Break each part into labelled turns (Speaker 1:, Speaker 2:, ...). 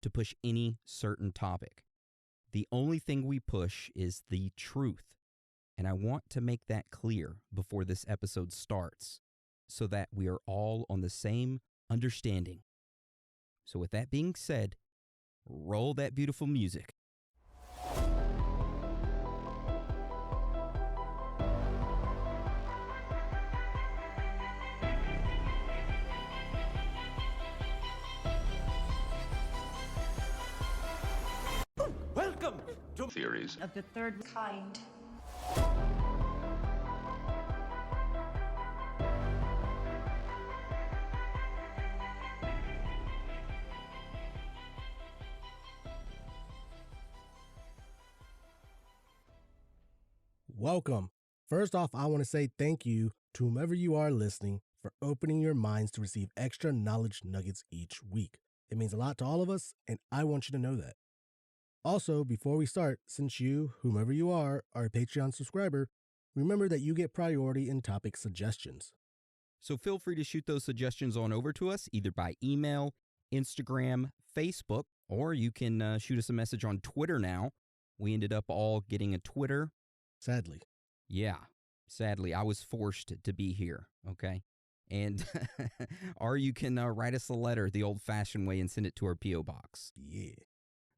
Speaker 1: to push any certain topic. The only thing we push is the truth. And I want to make that clear before this episode starts so that we are all on the same understanding. So with that being said, roll that beautiful music.
Speaker 2: Welcome to Theories
Speaker 3: of the Third Kind.
Speaker 4: Welcome. First off, I want to say thank you to whomever you are listening for opening your minds to receive extra knowledge nuggets each week. It means a lot to all of us, and I want you to know that. Also, before we start, since you, whomever you are a Patreon subscriber, remember that you get priority in topic suggestions.
Speaker 1: So feel free to shoot those suggestions on over to us, either by email, Instagram, Facebook, or you can shoot us a message on Twitter now. We ended up all getting a Twitter.
Speaker 4: Sadly.
Speaker 1: Yeah, sadly, I was forced to be here, okay? And or you can write us a letter the old-fashioned way and send it to our P.O. box.
Speaker 4: Yeah.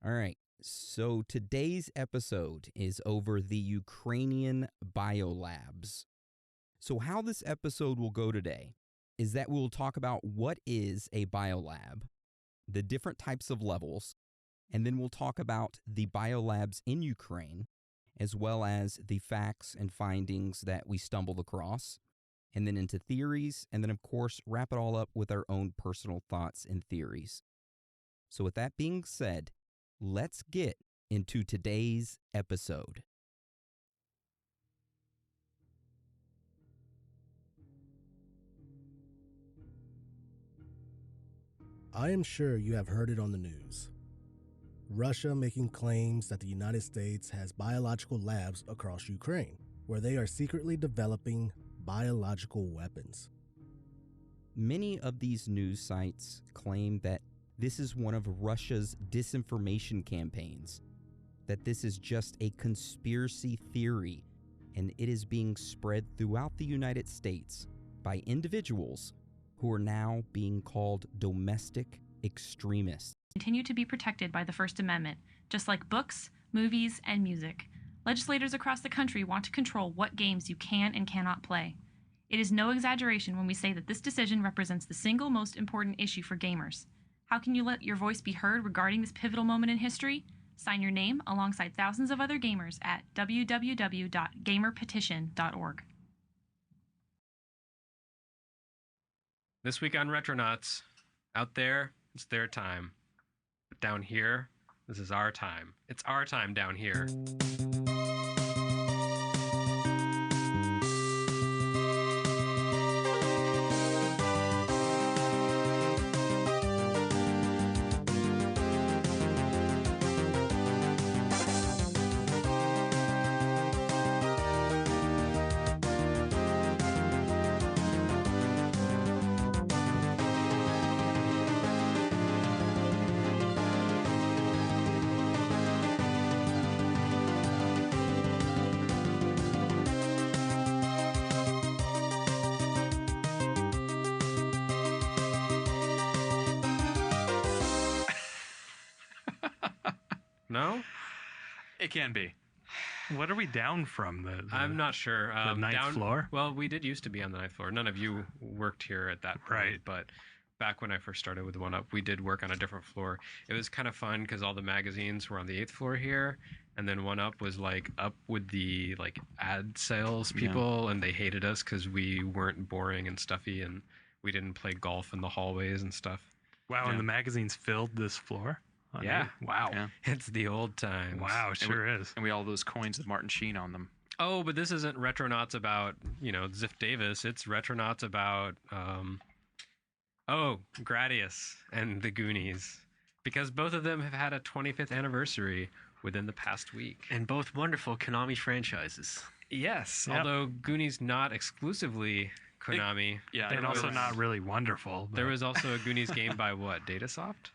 Speaker 1: All right, so today's episode is over the Ukrainian biolabs. So how this episode will go today is that we'll talk about what is a biolab, the different types of levels, and then we'll talk about the biolabs in Ukraine, as well as the facts and findings that we stumbled across, and then into theories, and then, of course, wrap it all up with our own personal thoughts and theories. So with that being said, let's get into today's episode.
Speaker 4: I am sure you have heard it on the news. Russia making claims that the United States has biological labs across Ukraine, where they are secretly developing biological weapons.
Speaker 1: Many of these news sites claim that this is one of Russia's disinformation campaigns, that this is just a conspiracy theory, and it is being spread throughout the United States by individuals who are now being called domestic extremists.
Speaker 5: Continue to be protected by the First Amendment, just like books, movies, and music. Legislators across the country want to control what games you can and cannot play. It is no exaggeration when we say that this decision represents the single most important issue for gamers. How can you let your voice be heard regarding this pivotal moment in history? Sign your name alongside thousands of other gamers at www.gamerpetition.org.
Speaker 6: This week on Retronauts, out there, it's their time. But down here, this is our time. It's our time down here. No?
Speaker 7: It can be. What are we down from?
Speaker 6: I'm not sure.
Speaker 7: The ninth floor?
Speaker 6: Well, we did used to be on the ninth floor. None of you worked here at that point.
Speaker 7: Right.
Speaker 6: But back when I first started with One Up, we did work on a different floor. It was kind of fun because all the magazines were on the 8th floor here. And then One Up was like up with the like ad sales people. And they hated us because we weren't boring and stuffy. And we didn't play golf in the hallways and stuff.
Speaker 7: Wow, and the magazines filled this floor?
Speaker 6: Yeah.
Speaker 7: Wow.
Speaker 8: Yeah.
Speaker 6: It's the old times.
Speaker 7: Wow, it sure is.
Speaker 8: And we all those coins with Martin Sheen on them.
Speaker 6: Oh, but this isn't Retronauts about, Ziff Davis. It's Retronauts about, Gradius and the Goonies. Because both of them have had a 25th anniversary within the past week.
Speaker 9: And both wonderful Konami franchises.
Speaker 6: Yes,
Speaker 7: Yep.
Speaker 6: although Goonies not exclusively Konami.
Speaker 8: Yeah,
Speaker 7: And also not really wonderful.
Speaker 6: There was also a Goonies game by what, Datasoft?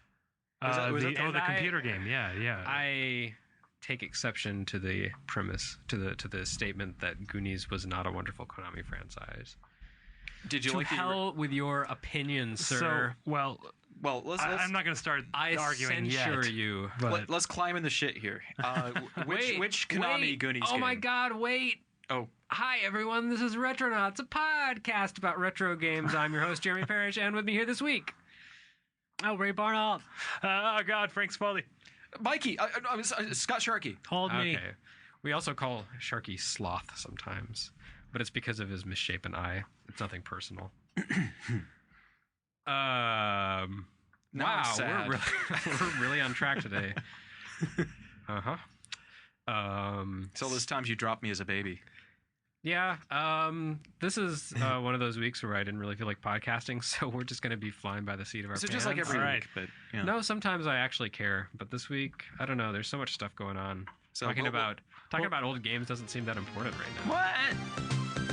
Speaker 7: The
Speaker 6: And
Speaker 7: computer game. Yeah, yeah.
Speaker 6: I take exception to the premise, to the statement that Goonies was not a wonderful Konami franchise.
Speaker 8: Did you
Speaker 6: To
Speaker 8: like
Speaker 6: hell with your opinion, sir.
Speaker 7: So, well,
Speaker 8: let's
Speaker 7: I'm not going to start
Speaker 6: I
Speaker 7: arguing
Speaker 6: censure
Speaker 7: yet.
Speaker 6: you.
Speaker 7: But
Speaker 8: let's climb in the shit here. Which Konami Goonies
Speaker 6: Oh
Speaker 8: game?
Speaker 6: my God! Wait.
Speaker 8: Oh,
Speaker 6: Hi everyone, this is Retronauts, a podcast about retro games. I'm your host Jeremy Parrish, and with me here this week, Ray Barnalt.
Speaker 7: oh God, Frank Spaulding.
Speaker 8: Mikey, Scott Sharkey.
Speaker 9: Hold me.
Speaker 6: Okay. We also call Sharky Sloth sometimes, but it's because of his misshapen eye. It's nothing personal.
Speaker 8: Now I'm
Speaker 6: wow,
Speaker 8: sad.
Speaker 6: we're really on track today.
Speaker 8: So those times you dropped me as a baby.
Speaker 6: Yeah, this is one of those weeks where I didn't really feel like podcasting, so we're just going to be flying by the seat of our
Speaker 8: So
Speaker 6: pants.
Speaker 8: just like every
Speaker 7: Right.
Speaker 8: week, but you know.
Speaker 6: No, sometimes I actually care, but this week, I don't know. There's so much stuff going on.
Speaker 8: So
Speaker 6: Talking about old games doesn't seem that important right now.
Speaker 8: What?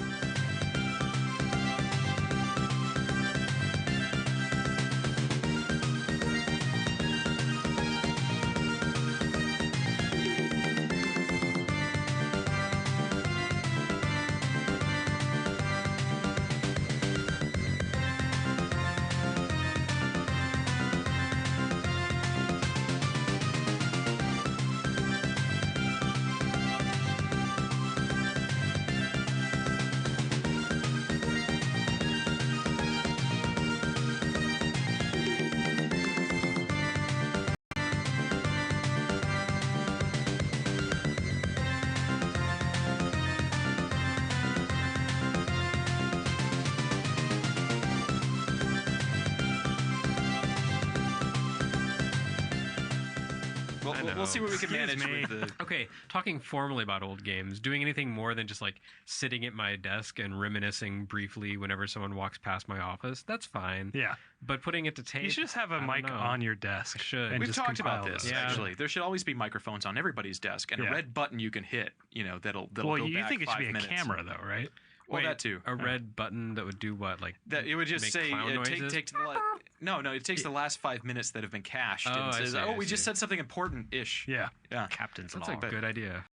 Speaker 6: I know.
Speaker 8: We'll see what we can
Speaker 7: Excuse
Speaker 8: manage
Speaker 7: me.
Speaker 8: with the.
Speaker 6: Okay, talking formally about old games, doing anything more than just like sitting at my desk and reminiscing briefly whenever someone walks past my office, that's fine.
Speaker 7: Yeah.
Speaker 6: But putting it to tape,
Speaker 7: You should just have a
Speaker 6: I don't
Speaker 7: mic
Speaker 6: know.
Speaker 7: on your desk.
Speaker 6: I should.
Speaker 7: and
Speaker 8: We've
Speaker 7: just
Speaker 8: talked about
Speaker 7: compile
Speaker 8: this
Speaker 7: those.
Speaker 6: Yeah.
Speaker 8: actually. There should always be microphones on everybody's desk and
Speaker 7: Yeah.
Speaker 8: a red button you can hit. You know that'll
Speaker 7: Well,
Speaker 8: go
Speaker 7: you
Speaker 8: back
Speaker 7: think it should
Speaker 8: 5
Speaker 7: be a
Speaker 8: minutes.
Speaker 7: camera, though, right?
Speaker 8: Well,
Speaker 6: Wait,
Speaker 8: that too.
Speaker 6: A red button that would do what? Like
Speaker 8: That it would just
Speaker 6: make
Speaker 8: say
Speaker 6: clown noises?
Speaker 8: take to the no, it takes the last 5 minutes that have been cached
Speaker 6: Oh,
Speaker 8: and
Speaker 6: I
Speaker 8: says,
Speaker 6: see,
Speaker 8: "Oh,
Speaker 6: I
Speaker 8: we just
Speaker 6: see.
Speaker 8: said something important-ish."
Speaker 7: Yeah.
Speaker 8: Yeah.
Speaker 9: Captain's
Speaker 6: That's
Speaker 9: law.
Speaker 6: a good idea.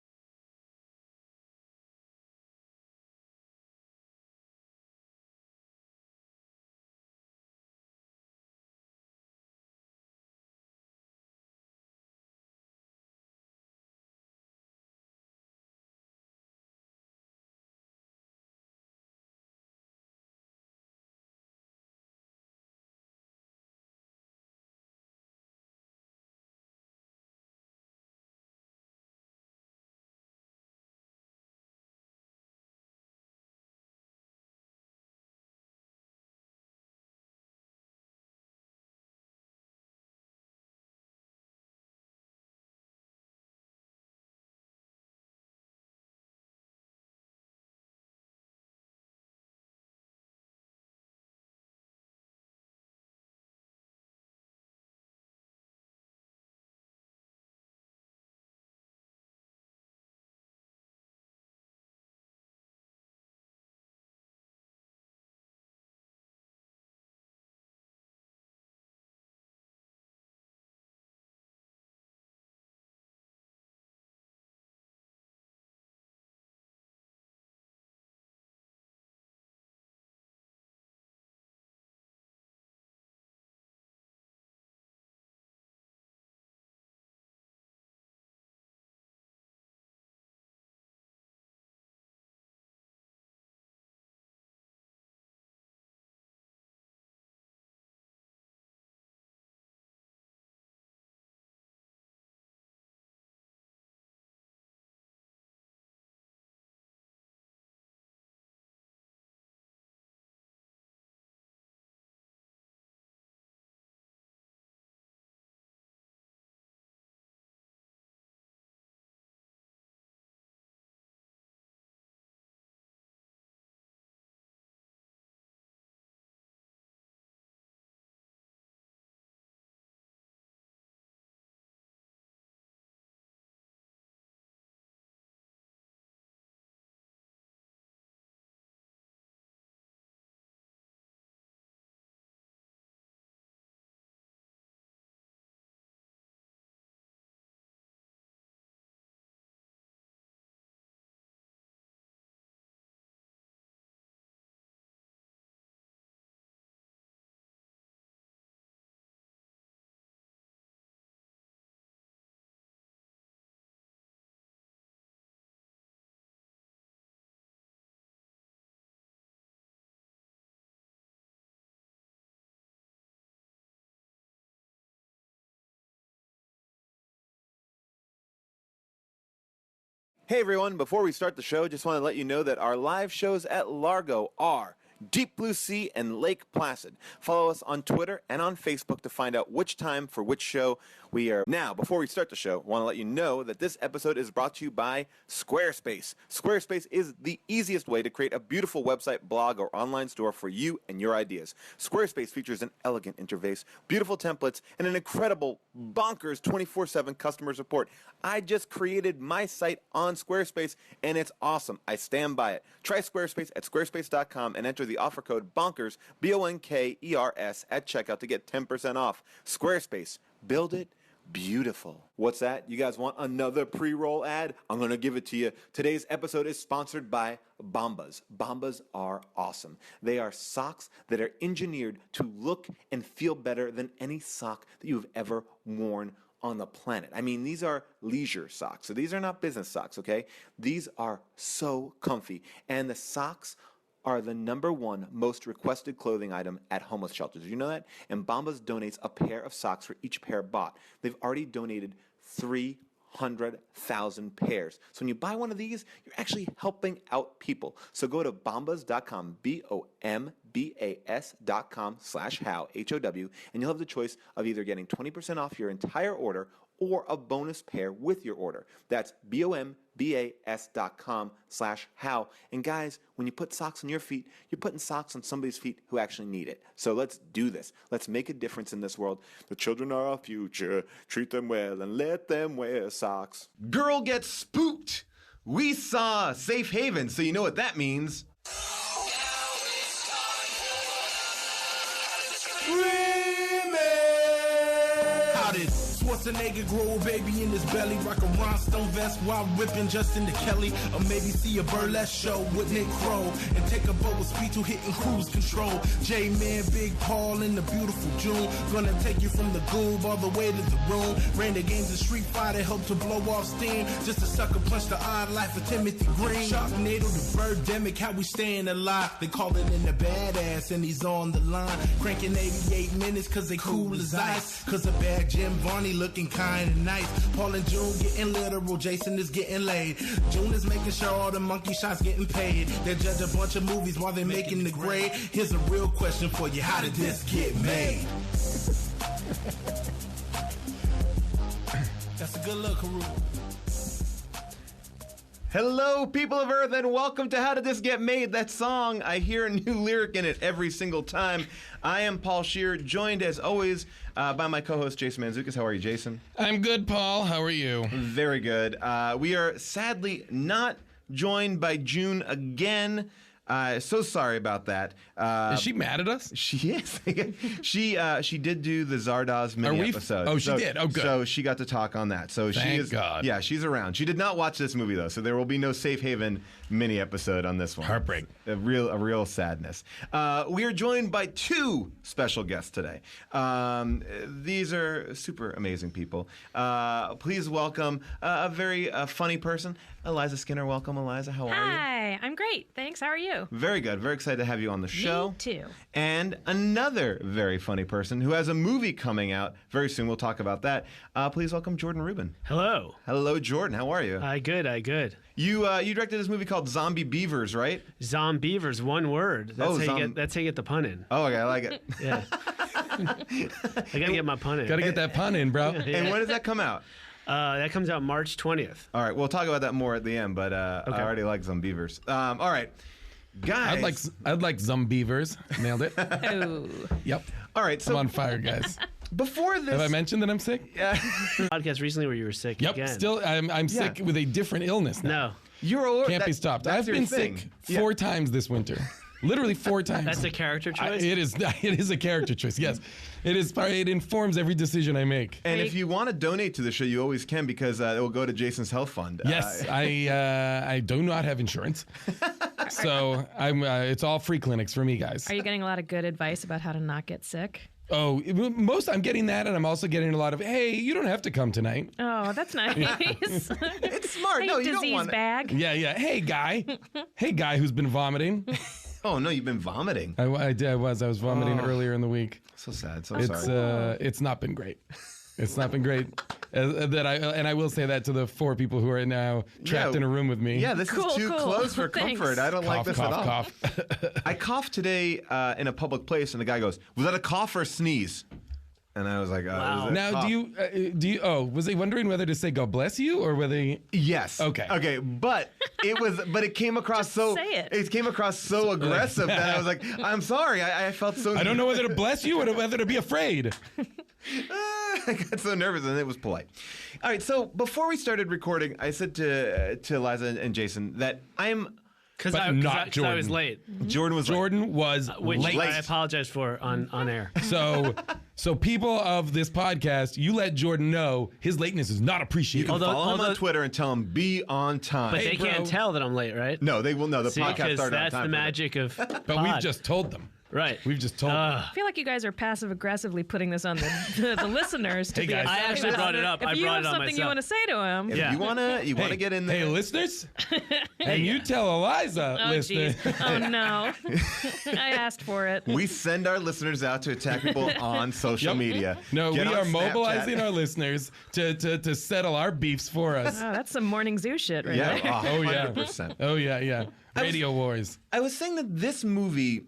Speaker 3: Hey everyone, before we start the show, just want to let you know that our live shows at Largo are Deep Blue Sea and Lake Placid. Follow us on Twitter and on Facebook to find out which time for which show we are. Now, before we start the show, I want to let you know that this episode is brought to you by Squarespace. Squarespace is the easiest way to create a beautiful website, blog, or online store for you and your ideas. Squarespace features an elegant interface, beautiful templates, and an incredible, bonkers 24/7 customer support. I just created my site on Squarespace, and it's awesome. I stand by it. Try Squarespace at squarespace.com and enter the offer code BONKERS, BONKERS, at checkout to get 10% off. Squarespace. Build it beautiful. What's that? You guys want another pre-roll ad? I'm going to give it to you. Today's episode is sponsored by Bombas. Bombas are awesome. They are socks that are engineered to look and feel better than any sock that you've ever worn on the planet. I mean, these are leisure socks. So these are not business socks, okay? These are so comfy. And the socks are the #1 most requested clothing item at homeless shelters. Did you know that? And Bombas donates a pair of socks for each pair bought. They've already donated 300,000 pairs. So when you buy one of these, you're actually helping out people. So go to bombas.com, BOMBAS.com/how, HOW, and you'll have the choice of either getting 20% off your entire order or a bonus pair with your order. That's BOMBAS.com/how. And guys, when you put socks on your feet, you're putting socks on somebody's feet who actually need it. So let's do this. Let's make a difference in this world. The children are our future. Treat them well and let them wear socks.
Speaker 10: Girl gets spooked. We saw Safe Haven, so you know what that means.
Speaker 11: How did Schwarzenegger grow a baby in his belly? Rock a rhinestone vest while whipping Justin to Kelly. Or maybe see a burlesque show with Nick Crow and take a boat with speed to hitting cruise control. J-Man, Big Paul in the beautiful June. Gonna take you from the goob all the way to the room. Ran the games of Street Fighter, helped to blow off steam. Just a sucker punch the odd life of Timothy Green. Sharknado, the birdemic, how we staying alive. They call it in the badass and he's on the line. Cranking 88 minutes cause they cool as ice. Cause a bad Jim Varney looking kind of nice. Paul and June getting literal, Jason is getting laid. June is making sure all the monkey shots getting paid. They judge a bunch of movies while they're making the grade. Here's a real question for you, how did this get made? That's a good look, Haru.
Speaker 10: Hello, people of Earth, and welcome to How Did This Get Made? That song, I hear a new lyric in it every single time. I am Paul Scheer, joined as always by my co-host Jason Mantzoukas. How are you, Jason?
Speaker 12: I'm good, Paul. How are you?
Speaker 10: Very good. We are sadly not joined by June again. So sorry about that.
Speaker 12: Is she mad at us?
Speaker 10: She is. She did do the Zardoz mini episode.
Speaker 12: Oh, she did. Oh, good.
Speaker 10: So she got to talk on that. So she is.
Speaker 12: God.
Speaker 10: Yeah, she's around. She did not watch this movie though, so there will be no Safe Haven mini episode on this one.
Speaker 12: Heartbreak.
Speaker 10: A real sadness. We are joined by two special guests today. These are super amazing people. Please welcome a very funny person, Eliza Skinner. Welcome, Eliza. How are you?
Speaker 13: Hi, I'm great. Thanks. How are you?
Speaker 10: Very good. Very excited to have you on the show.
Speaker 13: Me too.
Speaker 10: And another very funny person who has a movie coming out very soon. We'll talk about that. Please welcome Jordan Rubin.
Speaker 14: Hello.
Speaker 10: Hello, Jordan. How are you?
Speaker 14: Good.
Speaker 10: You directed this movie called Zombie Beavers, right?
Speaker 14: Zombievers, one word. That's how you get the pun in.
Speaker 10: Oh, okay, I like it.
Speaker 14: Yeah. I gotta get my pun in.
Speaker 12: Gotta get that pun in, bro.
Speaker 14: Yeah.
Speaker 10: And when does that come out?
Speaker 14: That comes out March 20th.
Speaker 10: All right, we'll talk about that more at the end, but I already like Zombievers. All right, guys.
Speaker 12: I'd like Zombievers. Nailed it.
Speaker 13: Oh.
Speaker 12: Yep.
Speaker 10: All right, so
Speaker 12: I'm on fire, guys.
Speaker 10: Before this,
Speaker 12: have I mentioned that I'm sick?
Speaker 10: Yeah.
Speaker 14: Podcast recently where you were sick.
Speaker 12: Yep.
Speaker 14: Again.
Speaker 12: Still, I'm sick with a different illness now.
Speaker 14: No.
Speaker 12: Can't be stopped. I've been sick 4 times this winter. Literally 4 times.
Speaker 14: That's a character choice?
Speaker 12: It is a character choice, yes. It informs every decision I make.
Speaker 10: And if you want to donate to the show, you always can because it will go to Jason's health fund.
Speaker 12: Yes, I do not have insurance. So it's all free clinics for me, guys.
Speaker 13: Are you getting a lot of good advice about how to not get sick?
Speaker 12: Oh, I'm getting that, and I'm also getting a lot of, hey, you don't have to come tonight.
Speaker 13: Oh, that's nice.
Speaker 10: It's smart.
Speaker 13: Hey,
Speaker 10: no, you
Speaker 13: disease
Speaker 10: don't want
Speaker 13: bag.
Speaker 12: Yeah. Hey, guy who's been vomiting.
Speaker 10: Oh, no, you've been vomiting.
Speaker 12: I was vomiting earlier in the week.
Speaker 10: So sad. So sorry.
Speaker 12: It's not been great. It's not been great. I will say that to the 4 people who are now trapped in a room with me.
Speaker 10: Yeah, this is too close for
Speaker 13: Thanks.
Speaker 10: comfort. I don't like this at all.
Speaker 12: Cough.
Speaker 10: I coughed today in a public place, and the guy goes, "Was that a cough or a sneeze?" And I was like,
Speaker 14: Wow.
Speaker 10: Was that a
Speaker 12: Now,
Speaker 10: cough?
Speaker 12: do you? Oh, was he wondering whether to say "God bless you" or whether?
Speaker 10: Yes.
Speaker 12: Okay.
Speaker 10: But it came across so.
Speaker 13: say it.
Speaker 10: It came across so aggressive that I was like, "I'm sorry." I felt so.
Speaker 12: I don't know whether to bless you or whether to be afraid.
Speaker 10: I got so nervous, and it was polite. All right. So before we started recording, I said to Liza and Jason that I'm.
Speaker 14: Because
Speaker 12: But
Speaker 14: I
Speaker 12: not
Speaker 14: was
Speaker 12: Jordan.
Speaker 14: late.
Speaker 10: Jordan was
Speaker 14: Which
Speaker 12: late.
Speaker 14: I apologize for on air.
Speaker 12: So people of this podcast, you let Jordan know his lateness is not
Speaker 10: You
Speaker 12: appreciated.
Speaker 10: can follow him on Twitter and tell him be on time.
Speaker 14: But they can't tell that I'm late, right?
Speaker 10: No, they will know. The
Speaker 14: See,
Speaker 10: podcast
Speaker 14: 'cause
Speaker 10: started on
Speaker 14: that's
Speaker 10: time.
Speaker 14: the magic of
Speaker 12: But we've just told them.
Speaker 14: Right.
Speaker 12: We've just told them.
Speaker 13: I feel like you guys are passive aggressively putting this on the listeners. To
Speaker 12: Hey,
Speaker 13: be
Speaker 12: guys.
Speaker 13: upset
Speaker 14: I actually
Speaker 13: about
Speaker 14: brought it up.
Speaker 13: If
Speaker 14: I
Speaker 13: you
Speaker 14: brought
Speaker 13: have
Speaker 14: it on
Speaker 13: something you
Speaker 14: myself.
Speaker 13: want to say to him,
Speaker 10: If you wanna get in there.
Speaker 12: Hey, listeners, and you tell Eliza,
Speaker 13: oh
Speaker 12: listener.
Speaker 13: geez, oh no, I asked for it.
Speaker 10: We send our listeners out to attack people on social
Speaker 12: Yep.
Speaker 10: media.
Speaker 12: No,
Speaker 10: Get
Speaker 12: we
Speaker 10: on
Speaker 12: are mobilizing
Speaker 10: Snapchat.
Speaker 12: our listeners to settle our beefs for us.
Speaker 13: Oh, that's some morning zoo shit right
Speaker 10: Yeah,
Speaker 13: there.
Speaker 12: Oh yeah.
Speaker 10: 100%.
Speaker 12: Oh yeah. Radio wars.
Speaker 10: I was saying that this movie,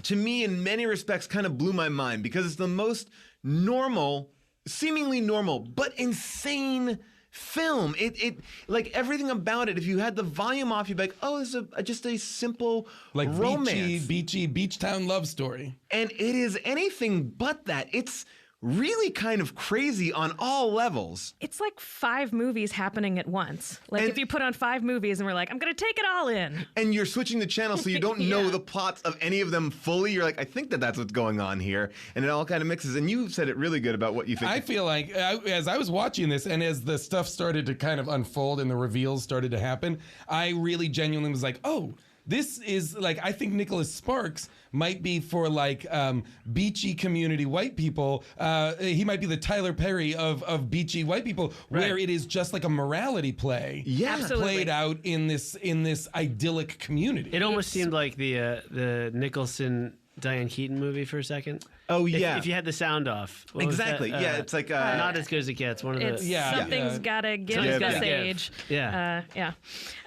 Speaker 10: to me, in many respects, kind of blew my mind because it's the most normal, seemingly normal, but insane film. It like everything about it. If you had the volume off, you'd be like, "Oh, this is just a simple
Speaker 12: Like
Speaker 10: romance,
Speaker 12: beachy beach town love story."
Speaker 10: And it is anything but that. It's really kind of crazy on all levels.
Speaker 13: It's like 5 movies happening at once. Like if you put on 5 movies and we're like, I'm going to take it all in.
Speaker 10: And you're switching the channel so you don't know the plots of any of them fully. You're like, I think that's what's going on here. And it all kind of mixes. And you said it really good about what you think.
Speaker 12: I feel like as I was watching this and as the stuff started to kind of unfold and the reveals started to happen, I really genuinely was like, oh, this is like, I think Nicholas Sparks might be for like beachy community white people. He might be the Tyler Perry of beachy white people, where it is just like a morality play.
Speaker 10: Yeah,
Speaker 13: absolutely.
Speaker 12: Played out in this idyllic community.
Speaker 14: It almost seemed like the Nicholson Diane Keaton movie for a second.
Speaker 10: Oh yeah,
Speaker 14: if you had the sound off. What was
Speaker 10: exactly.
Speaker 14: that?
Speaker 10: Yeah, it's like
Speaker 14: not as good as it gets. One of
Speaker 13: It's
Speaker 14: the
Speaker 13: something's gotta give
Speaker 14: Something's
Speaker 13: the
Speaker 14: gotta
Speaker 13: sage.
Speaker 14: give. Yeah.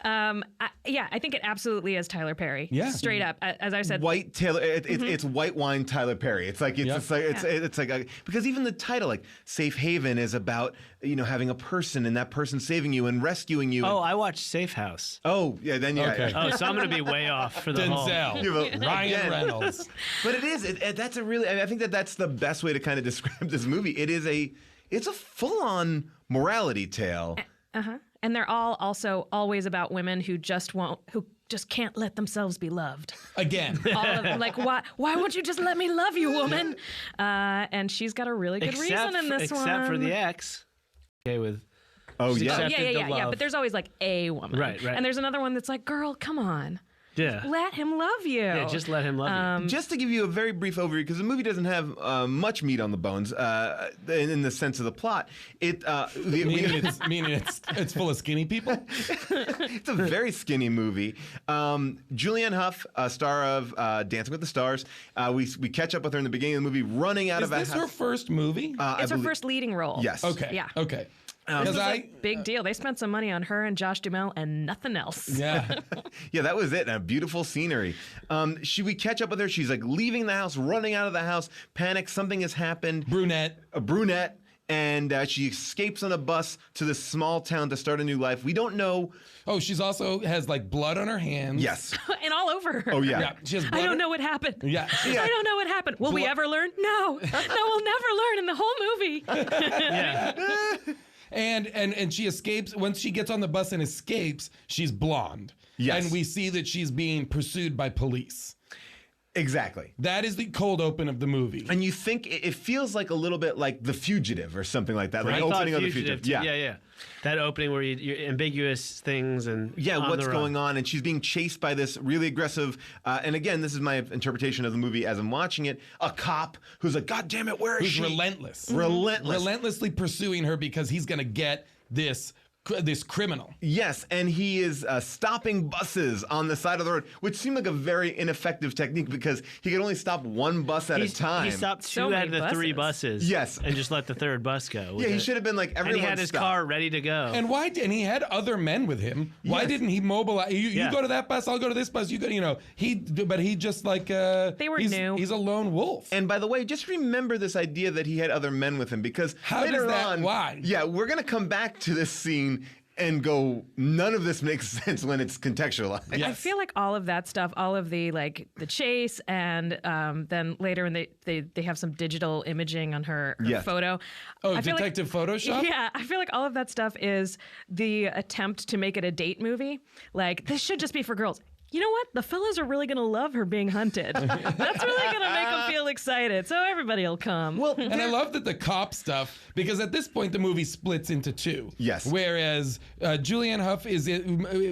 Speaker 13: I think it absolutely is Tyler Perry.
Speaker 10: Yeah.
Speaker 13: Straight up. As I said,
Speaker 10: white Taylor. It's white wine Tyler Perry. It's like because even the title, like Safe Haven, is about having a person and that person saving you and rescuing you.
Speaker 14: Oh, I watched Safe House.
Speaker 10: Oh yeah, then yeah.
Speaker 14: Okay. Oh, so I'm gonna be way off for the
Speaker 12: Denzel.
Speaker 14: whole.
Speaker 12: Ryan Reynolds.
Speaker 10: But it is. That's a really. I think that's the best way to kind of describe this movie. It's a full-on morality tale.
Speaker 13: and they're all also always about women who just can't let themselves be loved.
Speaker 12: Again.
Speaker 13: All of them, like, why won't you just let me love you, woman? And she's got a really good reason in this one.
Speaker 14: Except for the ex. Okay, with.
Speaker 10: Oh,
Speaker 14: she's
Speaker 10: yeah.
Speaker 14: accepted the
Speaker 13: Yeah.
Speaker 14: love.
Speaker 13: But there's always like a woman.
Speaker 14: Right.
Speaker 13: And there's another one that's like, girl, come on.
Speaker 14: Yeah.
Speaker 13: Let him love you.
Speaker 14: Yeah, just let him love you.
Speaker 10: Just to give you a very brief overview, because the movie doesn't have much meat on the bones in the sense of the plot.
Speaker 12: Meaning it's full of skinny people?
Speaker 10: It's a very skinny movie. Julianne Hough, star of Dancing with the Stars. We catch up with her in the beginning of the movie, running out
Speaker 12: Is
Speaker 10: of a
Speaker 12: this
Speaker 10: house.
Speaker 12: her first movie?
Speaker 13: It's her first leading role.
Speaker 10: Yes.
Speaker 12: Okay.
Speaker 13: Yeah.
Speaker 12: Okay.
Speaker 13: This was a big deal. They spent some money on her and Josh Duhamel and nothing else.
Speaker 12: Yeah.
Speaker 10: Yeah, that was it. And beautiful scenery. We catch up with her. She's like leaving the house, running out of the house, panic. Something has happened.
Speaker 12: A
Speaker 10: brunette. And she escapes on a bus to this small town to start a new life. We don't know.
Speaker 12: Oh, she's also has like blood on her hands.
Speaker 10: Yes.
Speaker 13: And all over her.
Speaker 10: Oh, yeah.
Speaker 12: She has blood.
Speaker 13: I don't know what happened.
Speaker 12: Yeah.
Speaker 13: I don't know what happened. Will we ever learn? No. No, we'll never learn in the whole movie.
Speaker 14: Yeah.
Speaker 12: And she escapes. Once she gets on the bus and escapes, she's blonde.
Speaker 10: Yes.
Speaker 12: And we see that she's being pursued by police.
Speaker 10: Exactly.
Speaker 12: That is the cold open of the movie.
Speaker 10: And you think it feels like a little bit like The Fugitive or something like that. Like
Speaker 14: I thought
Speaker 10: opening of The Fugitive.
Speaker 14: too. Yeah. That opening where you're ambiguous things and
Speaker 10: what's going on, and she's being chased by this really aggressive. And again, this is my interpretation of the movie as I'm watching it. A cop who's like, "God damn it, where is she?"
Speaker 12: Relentless.
Speaker 10: Relentless.
Speaker 12: Relentlessly pursuing her because he's going to get this this criminal.
Speaker 10: Yes, and he is stopping buses on the side of the road, which seemed like a very ineffective technique because he could only stop one bus at a time.
Speaker 14: He stopped two out of the three buses.
Speaker 10: Yes.
Speaker 14: And just let the third bus go.
Speaker 10: Yeah, he should have been like, everyone
Speaker 14: And he had his
Speaker 10: stop.
Speaker 14: car ready to go.
Speaker 12: And and he had other men with him. Why didn't he mobilize? You go to that bus, I'll go to this bus. You go, but he just like
Speaker 13: they were new.
Speaker 12: He's a lone wolf.
Speaker 10: And by the way, just remember this idea that he had other men with him because later on,
Speaker 12: why?
Speaker 10: Yeah, we're gonna come back to this scene and go, none of this makes sense when it's contextualized.
Speaker 13: I feel like all of that stuff, all of the the chase, and then later when they have some digital imaging on her photo.
Speaker 12: Oh,
Speaker 13: I feel
Speaker 12: Detective Photoshop?
Speaker 13: Yeah, I feel like all of that stuff is the attempt to make it a date movie. Like, this should just be for girls. You know what? The fellas are really going to love her being hunted. That's really going to make them feel excited. So everybody will come.
Speaker 12: Well, and I love that the cop stuff, because at this point the movie splits into two.
Speaker 10: Yes.
Speaker 12: Whereas Julianne Hough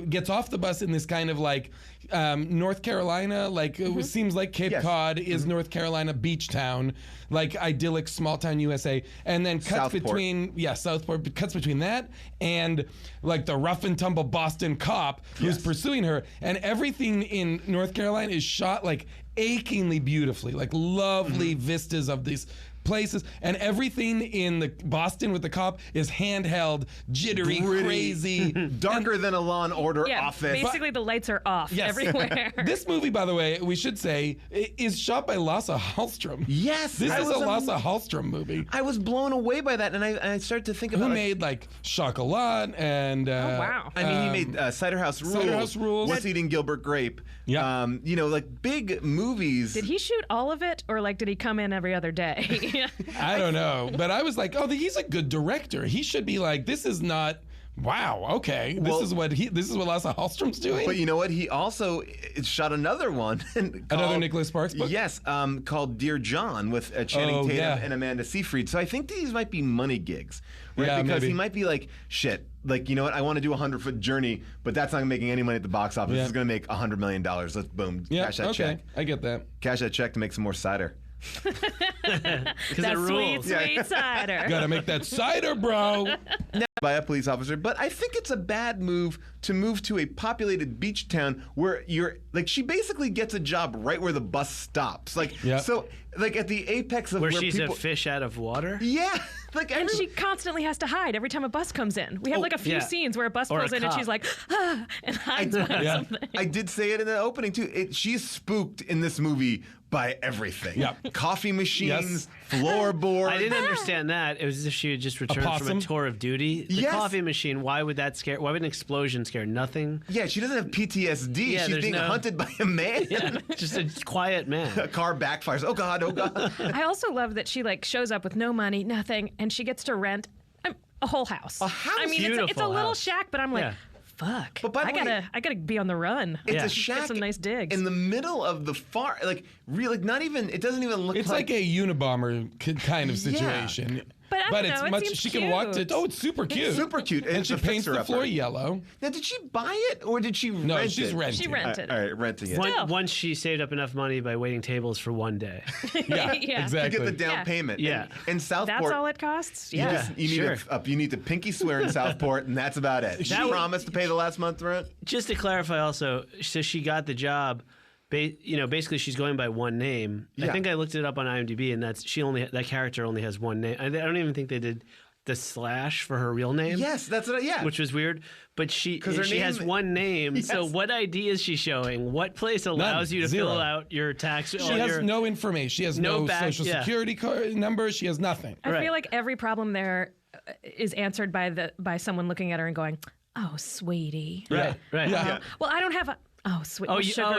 Speaker 12: gets off the bus in this kind of like North Carolina, it seems like Cape Cod is North Carolina beach town, like idyllic small town USA, and then cuts between Southport, cuts between that and like the rough and tumble Boston cop who's pursuing her, and everything in North Carolina is shot like achingly beautifully, like lovely vistas of these places, and everything in the Boston with the cop is handheld, jittery, crazy,
Speaker 10: darker than a Law and Order office.
Speaker 13: Basically, the lights are off everywhere.
Speaker 12: This movie, by the way, we should say, is shot by Lasse Hallström.
Speaker 10: Yes,
Speaker 12: this is a Lasse Hallström movie.
Speaker 10: I was blown away by that, and I started to think about
Speaker 12: who made like Chocolat and
Speaker 10: I mean, he made Cider House Rules.
Speaker 12: Cider House Rules.
Speaker 10: What's Eating Gilbert Grape.
Speaker 12: Yeah,
Speaker 10: like big movies.
Speaker 13: Did he shoot all of it, or like did he come in every other day?
Speaker 12: I don't know, but I was like, oh, he's a good director. He should be like, this is not. Wow. Okay. This is what Lasse Hallström's doing.
Speaker 10: But you know what? He also shot another one.
Speaker 12: Another Nicholas Sparks book?
Speaker 10: Yes, called Dear John with Channing Tatum and Amanda Seyfried. So I think these might be money gigs, right?
Speaker 12: Yeah,
Speaker 10: because
Speaker 12: maybe.
Speaker 10: he might be like, shit. Like, you know what? I want to do a 100-foot journey, but that's not making any money at the box office. This is going to make $100 million. Let's boom, cash that check.
Speaker 12: I get that.
Speaker 10: Cash that check to make some more cider.
Speaker 13: That sweet cider.
Speaker 12: Gotta make that cider, bro.
Speaker 10: By a police officer, but I think it's a bad move to a populated beach town where she basically gets a job right where the bus stops. So at the apex of
Speaker 14: where
Speaker 10: where
Speaker 14: she's
Speaker 10: people,
Speaker 14: a fish out of water.
Speaker 10: Yeah.
Speaker 13: And she constantly has to hide every time a bus comes in. We have a few scenes where a bus pulls in and she's like, and hides behind something.
Speaker 10: I did say it in the opening too. She's spooked in this movie by everything.
Speaker 12: Yeah.
Speaker 10: Coffee machines, floorboards.
Speaker 14: I didn't understand that. It was as if she had just returned from a tour of duty. The coffee machine, why would an explosion scare? Nothing?
Speaker 10: Yeah, she doesn't have PTSD.
Speaker 14: Yeah,
Speaker 10: she's being hunted by a man.
Speaker 14: Yeah, just a quiet man.
Speaker 10: A car backfires. Oh God, oh God.
Speaker 13: I also love that she shows up with no money, nothing, and she gets to rent a whole house.
Speaker 10: A house?
Speaker 13: I mean, it's a little shack, but I'm like, fuck.
Speaker 10: But by the way,
Speaker 13: I gotta be on the run.
Speaker 10: It's a shack.
Speaker 13: Get some nice digs
Speaker 10: in the middle of the not even. It doesn't even look.
Speaker 12: It's like a Unabomber kind of situation.
Speaker 13: But
Speaker 12: it's much. She can walk to. Oh, it's super cute.
Speaker 10: It's super cute.
Speaker 12: And she paints the floor yellow.
Speaker 10: Now, did she buy it or did she rent it?
Speaker 12: No, she's renting.
Speaker 13: She rented.
Speaker 10: All right, renting it.
Speaker 14: Once she saved up enough money by waiting tables for one day.
Speaker 12: Yeah, exactly.
Speaker 10: To get the down payment.
Speaker 14: Yeah.
Speaker 10: In Southport.
Speaker 13: That's all it costs? Yeah.
Speaker 10: You need to pinky swear in Southport, and that's about it. She promised to pay the last month's rent.
Speaker 14: Just to clarify also, so she got the job. Basically, she's going by one name.
Speaker 10: Yeah.
Speaker 14: I think I looked it up on IMDb, and that character only has one name. I don't even think they did the slash for her real name.
Speaker 10: Yes, that's what. Yeah,
Speaker 14: which was weird. But she has one name.
Speaker 10: Yes.
Speaker 14: So what ID is she showing? What place allows you to fill out your tax?
Speaker 12: She has no information. She has no social security card number. She has nothing.
Speaker 13: I feel like every problem there is answered by someone looking at her and going, "Oh, sweetie."
Speaker 14: Right.
Speaker 10: Yeah.
Speaker 13: Well, I don't have a. Oh, sweet.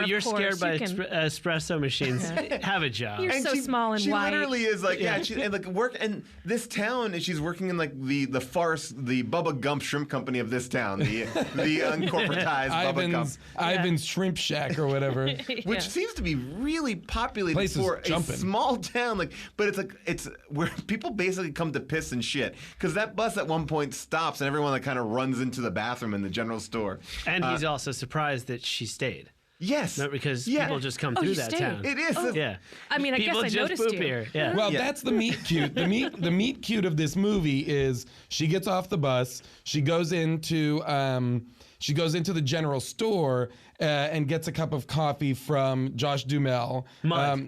Speaker 14: You're scared by espresso machines. Have a job.
Speaker 13: You're so small and
Speaker 10: she
Speaker 13: white.
Speaker 10: She literally is like, work in this town, and she's working in the farce, the Bubba Gump Shrimp Company of this town, the uncorporatized Bubba Gump.
Speaker 12: Ivan's Shrimp Shack or whatever,
Speaker 10: which seems to be really populated for a small town. But it's where people basically come to piss and shit because that bus at one point stops and everyone kind of runs into the bathroom in the general store.
Speaker 14: And he's also surprised that she stayed.
Speaker 10: Yes.
Speaker 14: No, because people just come through that town.
Speaker 10: It is.
Speaker 14: Yeah.
Speaker 13: I mean, I
Speaker 14: People
Speaker 13: guess I
Speaker 14: just
Speaker 13: noticed
Speaker 14: poop
Speaker 13: you.
Speaker 14: here. Yeah.
Speaker 12: Well, that's the meet cute. The meet cute of this movie is she gets off the bus, she goes into the general store and gets a cup of coffee from Josh Duhamel.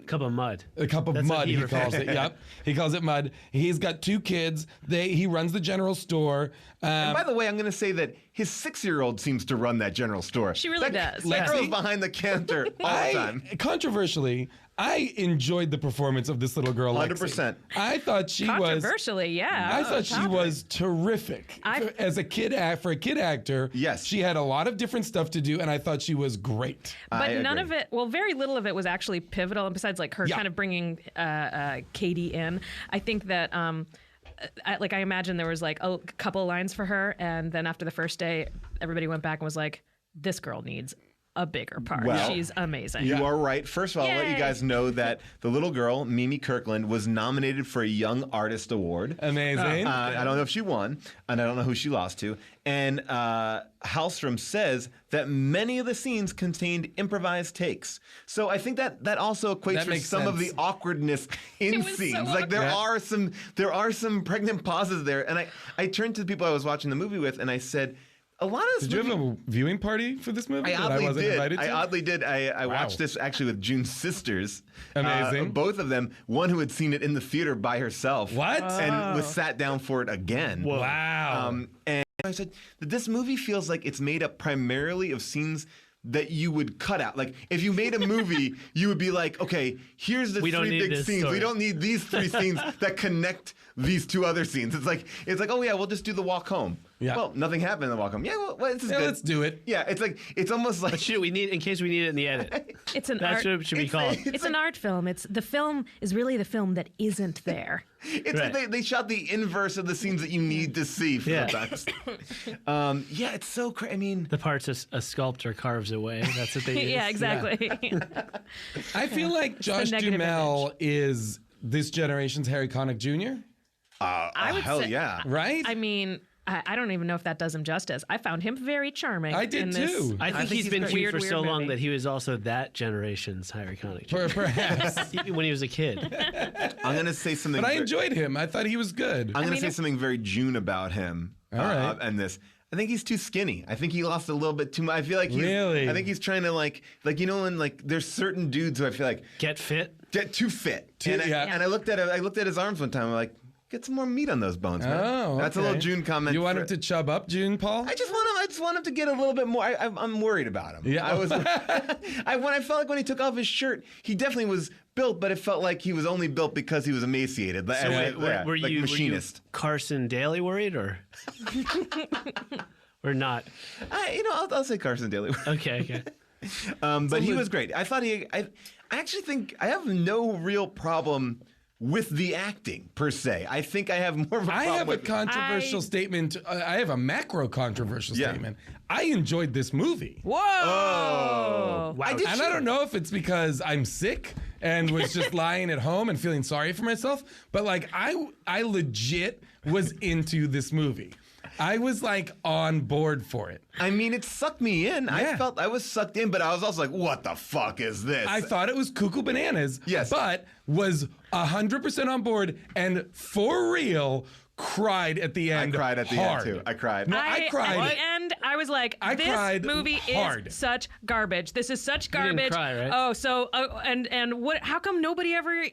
Speaker 14: Cup of mud.
Speaker 12: A cup of
Speaker 14: That's
Speaker 12: mud,
Speaker 14: what
Speaker 12: he calls it. Yep. He calls it mud. He's got 2 kids. He runs the general store.
Speaker 10: And by the way, I'm going to say that his 6-year-old seems to run that general store.
Speaker 13: She really does.
Speaker 10: That girl's behind the counter all the time.
Speaker 12: Controversially, I enjoyed the performance of this little girl.
Speaker 10: 100%.
Speaker 12: I thought she was.
Speaker 13: Controversially, yeah.
Speaker 12: I thought she was terrific as a kid for a kid actor.
Speaker 10: Yes,
Speaker 12: she had a lot of different stuff to do, and I thought she was great.
Speaker 13: But none of it, well, very little of it was actually pivotal. And besides, like her kind of bringing Katie in, I think that. I imagine there was like a couple of lines for her, and then after the first day, everybody went back and was like, "This girl needs a bigger part.
Speaker 10: Well,
Speaker 13: she's amazing."
Speaker 10: You are right. First of all, I'll let you guys know that the little girl, Mimi Kirkland, was nominated for a Young Artist Award.
Speaker 12: Amazing.
Speaker 10: I don't know if she won, and I don't know who she lost to. And Hallstrom says that many of the scenes contained improvised takes. So I think that also equates for some of the awkwardness in scenes. Like there are some pregnant pauses there. And I turned to the people I was watching the movie with, and I said, a lot of this
Speaker 12: Did you have a viewing party for this movie
Speaker 10: I
Speaker 12: that I wasn't invited to?
Speaker 10: I oddly did. I watched this actually with June's sisters.
Speaker 12: Amazing.
Speaker 10: Both of them. One who had seen it in the theater by herself.
Speaker 12: What?
Speaker 10: And was sat down for it again.
Speaker 12: Whoa. Wow.
Speaker 10: And I said that this movie feels like it's made up primarily of scenes that you would cut out. Like if you made a movie, you would be like, okay, here's the 3 big scenes.
Speaker 14: Story.
Speaker 10: We don't need these 3 scenes that connect these 2 other scenes. It's like, oh yeah, we'll just do the walk home. Yeah. Well, nothing happened in the walk home. Yeah, well, this is good.
Speaker 12: Let's do it.
Speaker 10: Yeah, it's almost like.
Speaker 14: But shoot, we need in case we need it in the edit.
Speaker 13: It's an
Speaker 14: That's
Speaker 13: art.
Speaker 14: what it should be called.
Speaker 13: It's an art film. The film is really the film that isn't there.
Speaker 10: It's like they shot the inverse of the scenes that you need to see sometimes. Yeah, it's so crazy. I mean,
Speaker 14: the parts a sculptor carves away. That's what they use.
Speaker 13: Yeah, exactly.
Speaker 12: I feel like Josh Duhamel is this generation's Harry Connick Jr.
Speaker 13: I would
Speaker 10: hell
Speaker 13: say,
Speaker 10: yeah.
Speaker 12: Right?
Speaker 13: I mean, I don't even know if that does him justice. I found him very charming.
Speaker 12: I did
Speaker 13: in this,
Speaker 12: too.
Speaker 14: I think he's been cute for so long
Speaker 13: movie.
Speaker 14: that he was also that generation's Harry Connick Jr.
Speaker 12: Perhaps.
Speaker 14: when he was a kid.
Speaker 10: I'm going to say something.
Speaker 12: But I enjoyed him. I thought he was good.
Speaker 10: I'm going to say something very June about him.
Speaker 12: All right.
Speaker 10: And this. I think he's too skinny. I think he lost a little bit too much. I feel like
Speaker 12: Really?
Speaker 10: I think he's trying to like when like there's certain dudes who I feel like
Speaker 14: get
Speaker 10: too fit. And I looked at his arms one time. I'm like, get some more meat on those bones, man.
Speaker 12: Oh,
Speaker 10: That's a little June comment.
Speaker 12: You want him to chub up, June, Paul?
Speaker 10: I just want him to get a little bit more. I'm worried about him.
Speaker 12: Yeah.
Speaker 10: I felt like when he took off his shirt, he definitely was built, but it felt like he was only built because he was emaciated.
Speaker 14: So were you
Speaker 10: machinist?
Speaker 14: Carson Daly worried or not?
Speaker 10: I'll say Carson Daly.
Speaker 14: Okay.
Speaker 10: But he was great. I actually think I have no real problem with the acting per se. I think I have more of a problem.
Speaker 12: I have a controversial statement. I have a macro controversial statement. I enjoyed this movie.
Speaker 13: Whoa!
Speaker 10: Oh.
Speaker 12: Wow. And I don't know if it's because I'm sick and was just lying at home and feeling sorry for myself, but like I legit was into this movie. I was like on board for it.
Speaker 10: I mean, it sucked me in. Yeah. I felt I was sucked in, but I was also like, what the fuck is this?
Speaker 12: I thought it was cuckoo bananas, but was 100% on board and for real cried at the end.
Speaker 10: I cried at the end too. I cried.
Speaker 12: No, I cried.
Speaker 13: At the end, I was like, this movie is such garbage. This is such garbage.
Speaker 14: You didn't cry, right?
Speaker 13: Oh, so and what? How come nobody ever?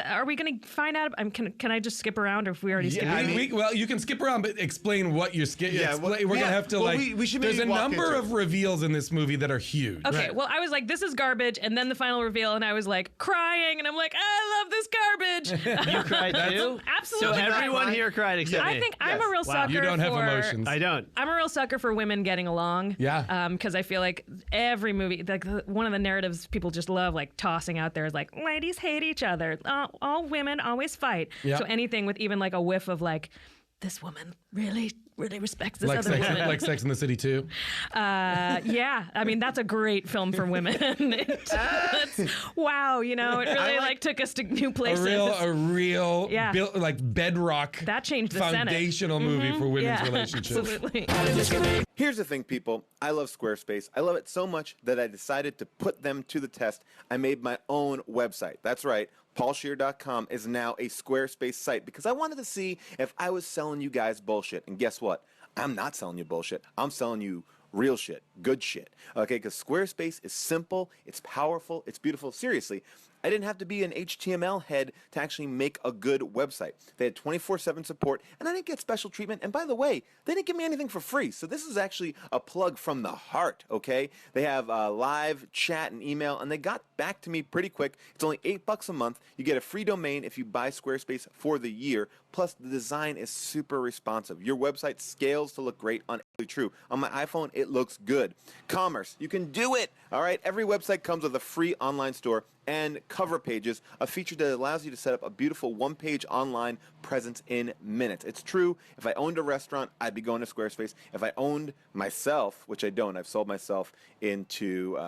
Speaker 13: Are we going to find out? Can I just skip around, or if we already skipped?
Speaker 12: Well, you can skip around, but explain what you're skipping.
Speaker 10: Yeah,
Speaker 12: we're gonna have to
Speaker 10: we should
Speaker 12: there's
Speaker 10: maybe
Speaker 12: a
Speaker 10: walk
Speaker 12: number
Speaker 10: into
Speaker 12: of reveals in this movie that are huge.
Speaker 13: Okay, well, I was like, this is garbage, and then the final reveal, and I was like crying, and I'm like, I love this garbage.
Speaker 14: You cried too?
Speaker 13: Absolutely.
Speaker 14: So everyone here cried except me.
Speaker 13: I think I'm a real sucker.
Speaker 12: You don't have
Speaker 13: for,
Speaker 12: emotions.
Speaker 14: I don't.
Speaker 13: I'm a real sucker for women getting along.
Speaker 12: Yeah.
Speaker 13: Because I feel like every movie, like one of the narratives people just love, like tossing out there is like, ladies hate each other. All women always fight.
Speaker 12: Yeah.
Speaker 13: So anything with even like a whiff of like, this woman really respects this other woman.
Speaker 12: Like Sex and the City 2.
Speaker 13: Yeah, I mean that's a great film for women. Wow, it really like took us to new places.
Speaker 12: A real like bedrock.
Speaker 13: That changed the
Speaker 12: foundational
Speaker 13: Senate.
Speaker 12: movie for women's relationships.
Speaker 13: Absolutely.
Speaker 3: Here's the thing, people. I love Squarespace. I love it so much that I decided to put them to the test. I made my own website. That's right. PaulScheer.com is now a Squarespace site because I wanted to see if I was selling you guys bullshit. And guess what? I'm not selling you bullshit. I'm selling you real shit, good shit. Okay, because Squarespace is simple, it's powerful, it's beautiful. Seriously, I didn't have to be an HTML head to actually make a good website. They had 24/7 support, and I didn't get special treatment. And by the way, they didn't give me anything for free. So this is actually a plug from the heart, okay? They have live chat and email, and they got back to me pretty quick. It's only $8 a month. You get a free domain if you buy Squarespace for the year. Plus, the design is super responsive. Your website scales to look great on True. On my iPhone, it looks good. Commerce, you can do it, all right? Every website comes with a free online store and cover pages, a feature that allows you to set up a beautiful one-page online presence in minutes. It's true. If I owned a restaurant, I'd be going to Squarespace. If I owned myself, which I don't, I've sold myself into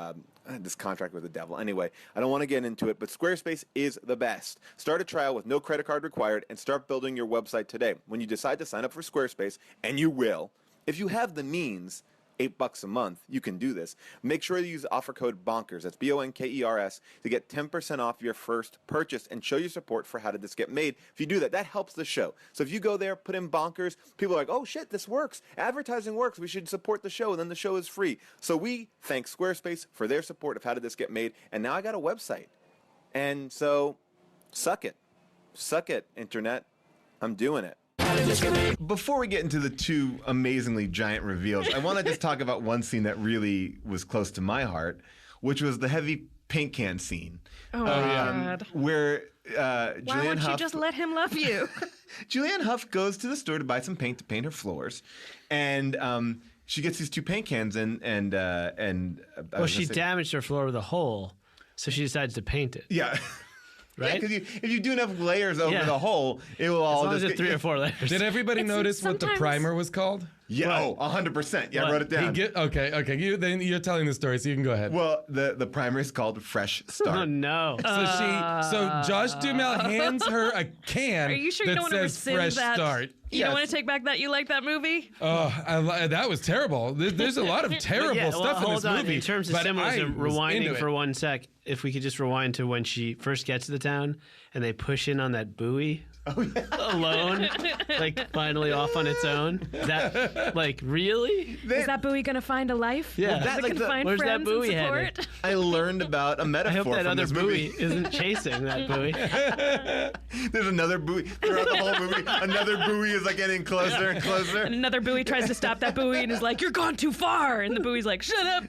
Speaker 3: this contract with the devil. Anyway, I don't want to get into it, but Squarespace is the best. Start a trial with no credit card required and start building your website today. When you decide to sign up for Squarespace, and you will, if you have the means, $8 a month, you can do this. Make sure you use offer code BONKERS, that's BONKERS, to get 10% off your first purchase and show your support for How Did This Get Made. If you do that, that helps the show. So if you go there, put in BONKERS, people are like, oh shit, this works. Advertising works. We should support the show, and then the show is free. So we thank Squarespace for their support of How Did This Get Made, and now I got a website. And so, suck it. Suck it, Internet. I'm doing it.
Speaker 10: Before we get into the two amazingly giant reveals, I want to just talk about one scene that really was close to my heart, which was the heavy paint can scene.
Speaker 13: Oh, God.
Speaker 10: Where
Speaker 13: Why
Speaker 10: Julianne
Speaker 13: won't
Speaker 10: Hough...
Speaker 13: you just let him love you?
Speaker 10: Julianne Hough goes to the store to buy some paint to paint her floors, and she gets these two paint cans
Speaker 14: well, she damaged her floor with a hole, so she decides to paint it.
Speaker 10: Yeah.
Speaker 14: Right?
Speaker 10: Because if you do enough layers over the hole, it will all
Speaker 14: just
Speaker 10: get
Speaker 14: 3 or 4 layers.
Speaker 12: Did everybody notice what the primer was called?
Speaker 10: Yeah, 100%. Yeah, I wrote it down.
Speaker 12: Okay. You're telling the story, so you can go ahead.
Speaker 10: Well, the primer is called Fresh Start.
Speaker 14: Oh no!
Speaker 12: So Josh Duhamel hands her a can.
Speaker 13: Are you sure you
Speaker 12: that
Speaker 13: don't want to
Speaker 12: says
Speaker 13: rescind
Speaker 12: Fresh
Speaker 13: that?
Speaker 12: Start.
Speaker 13: You don't want to take back that you like that movie?
Speaker 12: Oh, that was terrible. There's a lot of terrible stuff in this movie.
Speaker 14: In terms of
Speaker 12: but
Speaker 14: symbolism,
Speaker 12: I was
Speaker 14: rewinding
Speaker 12: into
Speaker 14: for
Speaker 12: it.
Speaker 14: 1 sec, if we could just rewind to when she first gets to the town and they push in on that buoy. Alone, like finally off on its own. That, like, really?
Speaker 13: Is that buoy gonna find a life?
Speaker 14: Yeah.
Speaker 13: Is it gonna find
Speaker 14: where's
Speaker 13: friends
Speaker 14: that buoy
Speaker 13: and
Speaker 14: headed?
Speaker 13: support?
Speaker 10: I learned about a metaphor
Speaker 14: I hope that
Speaker 10: from
Speaker 14: other
Speaker 10: this
Speaker 14: buoy
Speaker 10: movie.
Speaker 14: isn't chasing that buoy.
Speaker 10: There's another buoy throughout the whole movie. Another buoy is like getting closer and closer.
Speaker 13: And another buoy tries to stop that buoy and is like, "You're gone too far." And the buoy's like, "Shut up!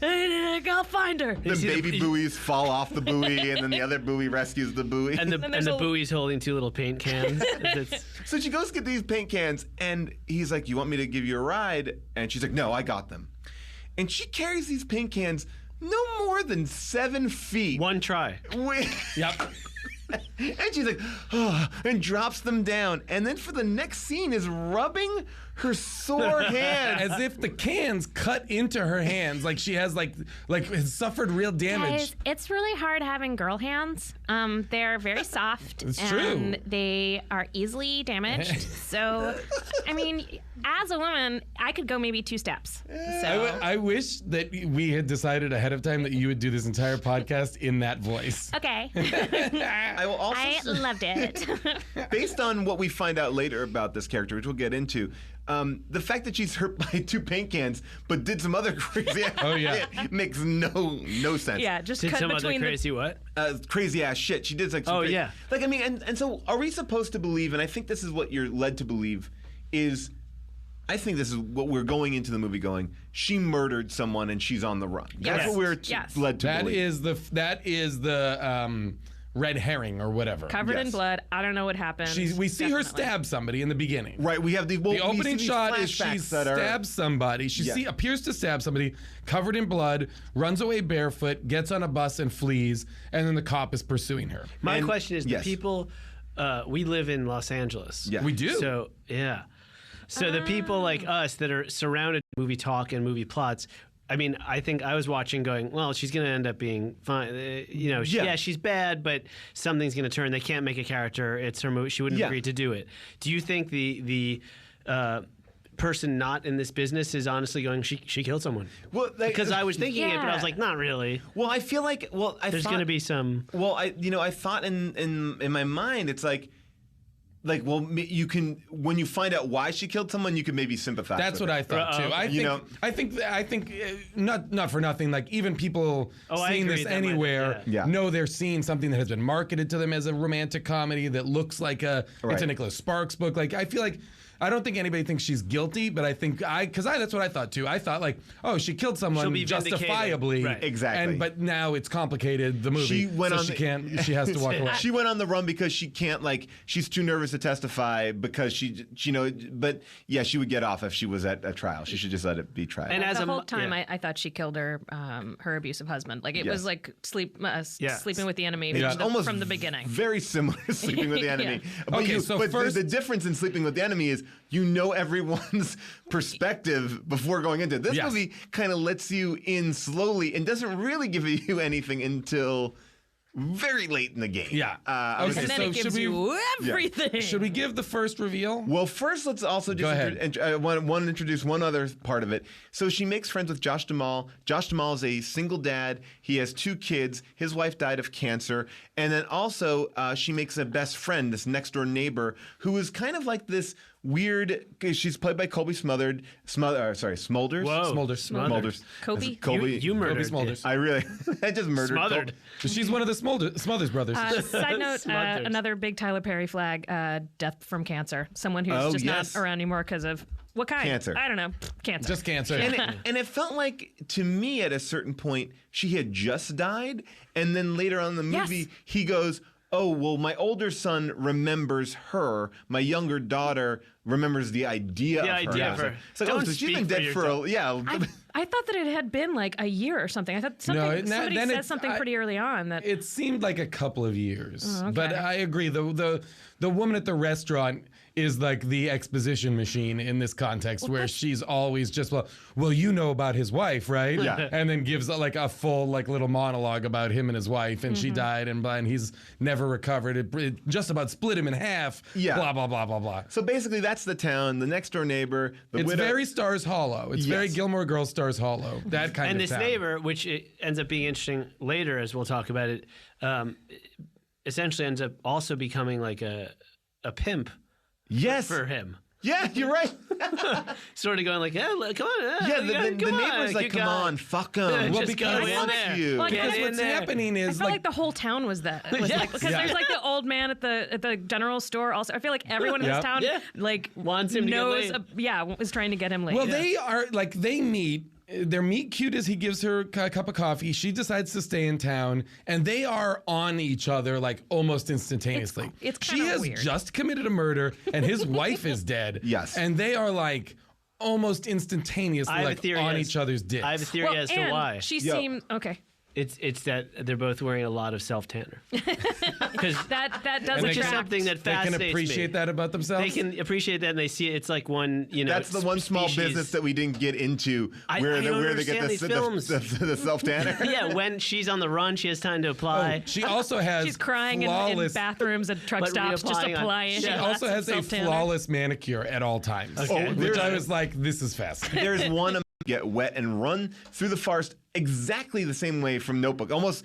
Speaker 13: I'll find her."
Speaker 10: The baby buoys fall off the buoy, and then the other buoy rescues the buoy.
Speaker 14: And the buoy's holding 2 little paint cans.
Speaker 10: So she goes to get these paint cans, and he's like, "You want me to give you a ride?" And she's like, "No, I got them." And she carries these paint cans no more than 7 feet.
Speaker 14: One try.
Speaker 12: Yep.
Speaker 10: And she's like, oh, and drops them down. And then for the next scene is rubbing her sore hands.
Speaker 12: As if the cans cut into her hands, like she has like has suffered real damage.
Speaker 15: Guys, it's really hard having girl hands. They're very soft.
Speaker 12: It's
Speaker 15: and
Speaker 12: true.
Speaker 15: They are easily damaged. So, I mean, as a woman, I could go maybe 2 steps. So.
Speaker 12: I wish that we had decided ahead of time that you would do this entire podcast in that voice.
Speaker 15: Okay.
Speaker 10: I will also
Speaker 15: I loved it.
Speaker 10: Based on what we find out later about this character, which we'll get into, the fact that she's hurt by 2 paint cans, but did some other crazy shit makes no sense.
Speaker 13: Yeah, just
Speaker 14: did
Speaker 13: cut
Speaker 14: some
Speaker 13: between
Speaker 14: other crazy what?
Speaker 10: Crazy ass shit. She did like some crazy, like I mean, and so are we supposed to believe? And I think this is what you're led to believe is. I think this is what we're going into the movie going. She murdered someone and she's on the run. That's what we're led to believe.
Speaker 12: That is the red herring or whatever.
Speaker 13: Covered in blood. I don't know what happened.
Speaker 12: We see her stab somebody in the beginning.
Speaker 10: Right. We have the
Speaker 12: opening shot is she stabs somebody. She appears to stab somebody, covered in blood, runs away barefoot, gets on a bus and flees, and then the cop is pursuing her.
Speaker 14: My question is, the people, we live in Los Angeles.
Speaker 12: Yeah. We do.
Speaker 14: So, yeah. So the people like us that are surrounded by movie talk and movie plots, I mean, I think I was watching going, well, she's going to end up being fine. Yeah, she's bad, but something's going to turn. They can't make a character. It's her movie. She wouldn't agree to do it. Do you think the person not in this business is honestly going, she killed someone?
Speaker 10: Well,
Speaker 14: because I was thinking it, but I was like, not really.
Speaker 10: Well, I feel like,
Speaker 14: there's going to be some.
Speaker 10: Well, I thought in my mind, it's like, you can, when you find out why she killed someone, you can maybe sympathize.
Speaker 12: That's what I thought too. I think not for nothing. Like even people seeing this anywhere know they're seeing something that has been marketed to them as a romantic comedy that looks like it's a Nicholas Sparks book. Like I feel like. I don't think anybody thinks she's guilty, but I think that's what I thought too. I thought like, oh, she killed someone justifiably,
Speaker 10: right. Exactly.
Speaker 12: But now it's complicated. The movie, she has to walk away.
Speaker 10: She went on the run because she can't she's too nervous to testify because she but yeah, she would get off if she was at a trial. She should just let it be tried.
Speaker 13: And the whole time, I thought she killed her abusive husband. Like it was like sleeping with the enemy from the beginning.
Speaker 10: Very similar to Sleeping with the Enemy. But
Speaker 12: first,
Speaker 10: the difference in Sleeping with the Enemy is you know everyone's perspective before going into it. This movie kind of lets you in slowly and doesn't really give you anything until very late in the game.
Speaker 12: Yeah.
Speaker 13: And then it gives you everything.
Speaker 12: Yeah. Should we give the first reveal?
Speaker 10: Well, first let's also just introduce one other part of it. So she makes friends with Josh Duhamel. Josh Duhamel is a single dad. He has 2 kids. His wife died of cancer. And then also she makes a best friend, this next door neighbor, who is kind of like this weird. She's played by Colby Smulders.
Speaker 12: Whoa. Smulders.
Speaker 13: Colby?
Speaker 14: You murdered.
Speaker 12: Colby Smulders.
Speaker 10: I just murdered.
Speaker 14: Smothered.
Speaker 12: She's one of the Smulders brothers.
Speaker 13: Side note, another big Tyler Perry flag, death from cancer. Someone who's not around anymore because of what kind?
Speaker 10: Cancer.
Speaker 13: I don't know. Cancer.
Speaker 12: Just cancer.
Speaker 10: And it felt like, to me, at a certain point, she had just died. And then later on in the movie, he goes, oh, well, my older son remembers her. My younger daughter remembers the idea of her. It's like, so she's been dead for
Speaker 13: I thought that it had been like a year or something. I thought somebody said something pretty early on that
Speaker 12: it seemed like a couple of years.
Speaker 13: Oh, okay.
Speaker 12: But I agree. The woman at the restaurant is like the exposition machine in this context, where she's always just, well, you know about his wife, right?
Speaker 10: Yeah.
Speaker 12: And then gives like a full like little monologue about him and his wife, and she died, and he's never recovered. It just about split him in half.
Speaker 10: Yeah.
Speaker 12: Blah blah blah blah blah.
Speaker 10: So basically, that's the town. The next door neighbor.
Speaker 12: It's very Stars Hollow. It's very Gilmore Girls Stars Hollow. That kind
Speaker 14: and
Speaker 12: of
Speaker 14: this
Speaker 12: town.
Speaker 14: neighbor, which it ends up being interesting later as we'll talk about it, essentially ends up also becoming like a pimp.
Speaker 10: Yes.
Speaker 14: For him.
Speaker 10: Yeah, you're right.
Speaker 14: Sort of going like, come on.
Speaker 10: The neighbor's like, come on, fuck him.
Speaker 14: Well, because
Speaker 12: what's happening is
Speaker 13: I felt like the whole town was that. Because there's like the old man at the general store. Also, I feel like everyone in this town like
Speaker 14: wants him
Speaker 13: knows.
Speaker 14: to get laid.
Speaker 13: Was trying to get him laid.
Speaker 12: Well, they are like they meet. They're meet cute as he gives her a cup of coffee. She decides to stay in town, and they are on each other like almost instantaneously.
Speaker 13: It's
Speaker 12: she has
Speaker 13: weird.
Speaker 12: just committed a murder, and his wife is dead.
Speaker 10: Yes,
Speaker 12: and they are like almost instantaneously like on each other's dicks.
Speaker 14: I have a theory as to why.
Speaker 13: She seemed okay.
Speaker 14: It's that they're both wearing a lot of self tanner. Because
Speaker 13: that does
Speaker 14: which is something that fascinates
Speaker 12: They can appreciate that about themselves.
Speaker 14: They can appreciate that, and they see it. It's like one,
Speaker 10: That's the one small business that we didn't get into, where they get the self tanner.
Speaker 14: Yeah, when she's on the run, she has time to apply.
Speaker 12: She also has
Speaker 13: she's crying in bathrooms at truck stops, just applying.
Speaker 12: She also has a flawless manicure at all times.
Speaker 14: Okay.
Speaker 12: Which I was like, this is fascinating.
Speaker 10: There's one get wet and run through the forest exactly the same way from Notebook, almost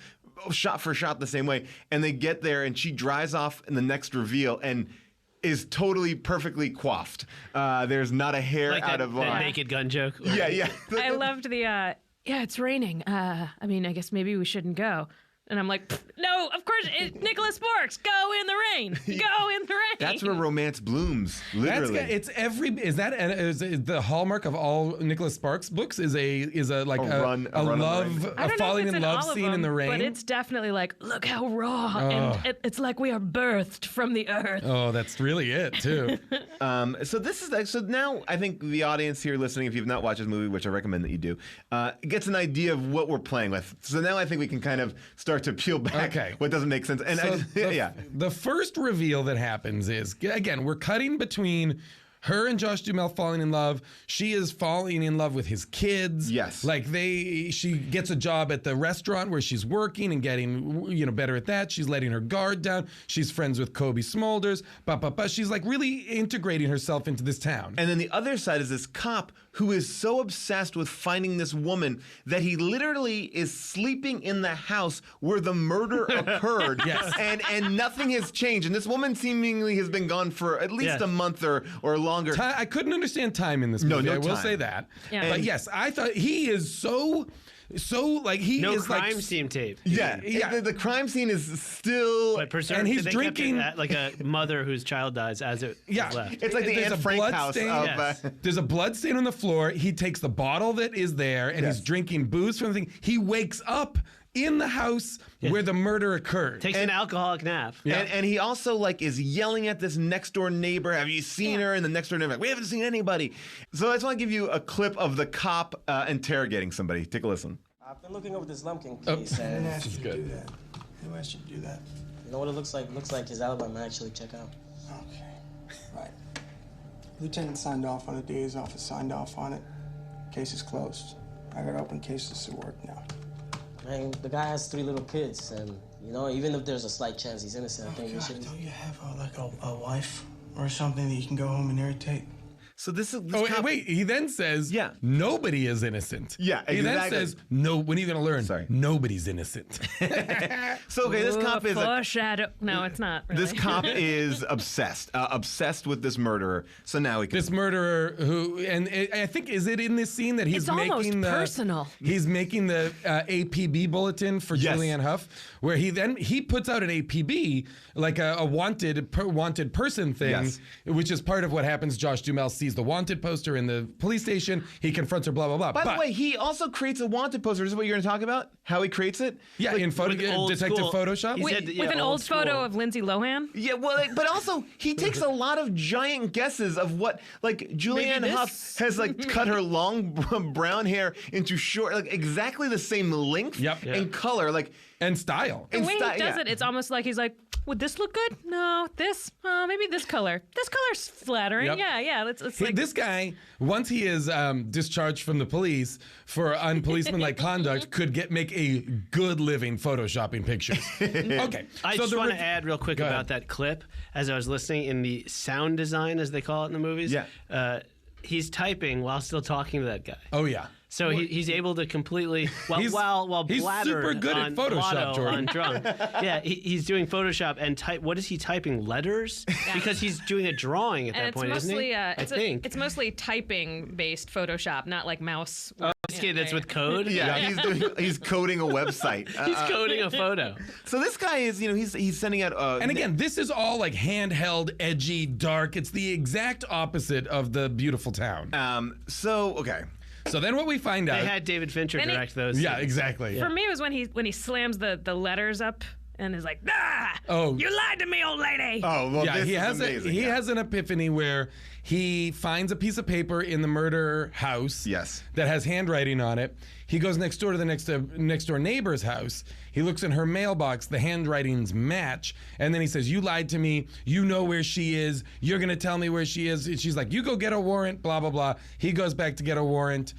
Speaker 10: shot for shot the same way, and they get there and she dries off in the next reveal and is totally perfectly coiffed. There's not a hair
Speaker 14: like
Speaker 10: out of line.
Speaker 14: That Naked Gun joke.
Speaker 10: Yeah.
Speaker 13: I loved the it's raining. I mean, I guess maybe we shouldn't go. And I'm like, no, of course, Nicholas Sparks, go in the rain. Go in the rain.
Speaker 10: That's where romance blooms, literally.
Speaker 12: Is the hallmark of all Nicholas Sparks books is a falling in love scene in the rain?
Speaker 13: But it's definitely like, look how raw. And it's like we are birthed from the earth.
Speaker 12: Oh, that's really it, too.
Speaker 10: So now I think the audience here listening, if you've not watched this movie, which I recommend that you do, gets an idea of what we're playing with. So now I think we can kind of start to peel back what doesn't make sense. And
Speaker 12: the first reveal that happens is, again, we're cutting between her and Josh Duhamel falling in love. She is falling in love with his kids.
Speaker 10: Yes.
Speaker 12: Like she gets a job at the restaurant where she's working and getting, better at that. She's letting her guard down. She's friends with Kobe Smulders. She's like really integrating herself into this town.
Speaker 10: And then the other side is this cop who is so obsessed with finding this woman that he literally is sleeping in the house where the murder occurred.
Speaker 12: Yes.
Speaker 10: And nothing has changed. And this woman seemingly has been gone for at least a month or longer.
Speaker 12: I couldn't understand time in this movie.
Speaker 10: No
Speaker 12: I will
Speaker 10: time.
Speaker 12: say that.
Speaker 13: Yeah.
Speaker 12: But yes, I thought he is so like he
Speaker 14: no
Speaker 12: is
Speaker 14: crime
Speaker 12: like
Speaker 14: scene tape.
Speaker 10: Yeah. The crime scene is still.
Speaker 14: But
Speaker 12: and he's drinking
Speaker 14: like a mother whose child dies as it was left.
Speaker 10: It's like the
Speaker 12: There's
Speaker 10: Anne
Speaker 12: a
Speaker 10: Frank
Speaker 12: blood
Speaker 10: house.
Speaker 12: stain. There's a blood stain on the floor. He takes the bottle that is there and he's drinking booze from the thing. He wakes up in the house where the murder occurred.
Speaker 14: Takes an alcoholic nap.
Speaker 10: And he also like is yelling at this next door neighbor. Have you seen her? And the next door neighbor, like, we haven't seen anybody. So I just want to give you a clip of the cop interrogating somebody. Take a listen.
Speaker 16: I've been looking over this Lumpkin case. And
Speaker 17: Who asked you to do that? Who asked you to do that?
Speaker 16: You know what it looks like? It looks like his alibi might actually check out.
Speaker 17: Okay. Right. Lieutenant signed off on it. DA's office signed off on it. Case is closed. I got open cases to work now.
Speaker 16: Man, the guy has 3 little kids, and even if there's a slight chance he's innocent, I think we should.
Speaker 17: Don't you have a wife or something that you can go home and irritate?
Speaker 10: So this is.
Speaker 12: Wait. He then says, nobody is innocent.
Speaker 10: Yeah, exactly.
Speaker 12: He then says, no. When are you going to learn? Sorry, nobody's innocent.
Speaker 10: So okay, this cop is
Speaker 13: foreshadow. No, it's not. Really.
Speaker 10: This cop is obsessed with this murderer. So now
Speaker 12: this murderer who, and I think, is it in this scene that he's
Speaker 13: it's
Speaker 12: making
Speaker 13: almost personal.
Speaker 12: He's making the APB bulletin for Julianne Hough, where he puts out an APB like a wanted person thing, which is part of what happens. Josh Duhamel sees the wanted poster in the police station. He confronts her, blah, blah, blah.
Speaker 10: By the way, he also creates a wanted poster. This is what you're going to talk about? How he creates it?
Speaker 12: Yeah, in Detective Photoshop.
Speaker 13: With an old photo of Lindsay Lohan?
Speaker 10: Yeah, well, but also, he takes a lot of giant guesses of what, like, Julianne Hough has, like, cut her long brown hair into short, like, exactly the same length and color, like...
Speaker 12: And style.
Speaker 13: The way he does it, it's almost like he's like, would this look good? No, this? Maybe this color. This color's flattering.
Speaker 12: Yep.
Speaker 13: Yeah. It's like
Speaker 12: this guy, once he is discharged from the police for unpolicemanlike conduct, could make a good living photoshopping pictures. Okay.
Speaker 14: I just want to add real quick about that clip. As I was listening, in the sound design, as they call it in the movies, he's typing while still talking to that guy.
Speaker 12: Oh, yeah.
Speaker 14: So he's able to completely while
Speaker 12: he's super good at Photoshop, Jordan.
Speaker 14: Drunk. Yeah, he's doing Photoshop and what is he typing? Letters? Because he's doing a drawing at that point, isn't he? I think
Speaker 13: it's mostly typing based Photoshop, not like mouse.
Speaker 14: That's with code.
Speaker 10: Yeah, he's coding a website.
Speaker 14: He's coding a photo.
Speaker 10: So this guy is, he's sending out.
Speaker 12: And again, this is all like handheld, edgy, dark. It's the exact opposite of The Beautiful Town.
Speaker 10: Okay.
Speaker 12: So then what we find out...
Speaker 14: They had David Fincher direct those.
Speaker 12: Yeah, exactly.
Speaker 13: For me, it was when he slams the letters up and is like, you lied to me, old lady.
Speaker 10: Oh, well,
Speaker 12: yeah,
Speaker 10: this
Speaker 12: he has an epiphany where he finds a piece of paper in the murder house that has handwriting on it. He goes next door to the next door neighbor's house. He looks in her mailbox. The handwritings match. And then he says, you lied to me. You know where she is. You're going to tell me where she is. And she's like, you go get a warrant, blah, blah, blah. He goes back to get a warrant.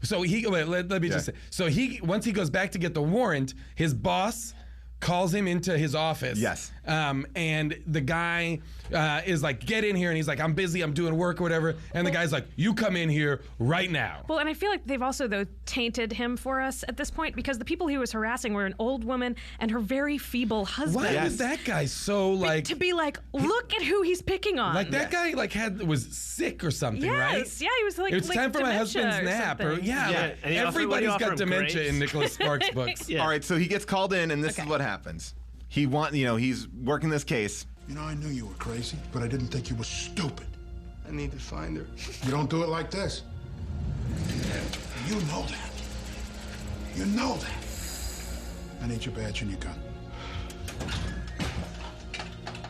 Speaker 12: So let me just say. So once he goes back to get the warrant, his boss calls him into his office.
Speaker 10: Yes.
Speaker 12: And the guy is like, get in here. And he's like, I'm busy. I'm doing work or whatever. And the guy's like, you come in here right now.
Speaker 13: Well, and I feel like they've also, though, tainted him for us at this point because the people he was harassing were an old woman and her very feeble husband.
Speaker 12: Why is that guy so like...
Speaker 13: To be like, look at who he's picking on.
Speaker 12: Like that guy was sick or something, right?
Speaker 13: Yeah, he was like...
Speaker 12: It's time for my husband's nap. Everybody's got dementia in Nicholas Sparks' books.
Speaker 10: All right, so he gets called in and this is what happens. He's working this case.
Speaker 18: I knew you were crazy, but I didn't think you were stupid.
Speaker 17: I need to find her.
Speaker 18: You don't do it like this. You know that. You know that. I need your badge and your gun.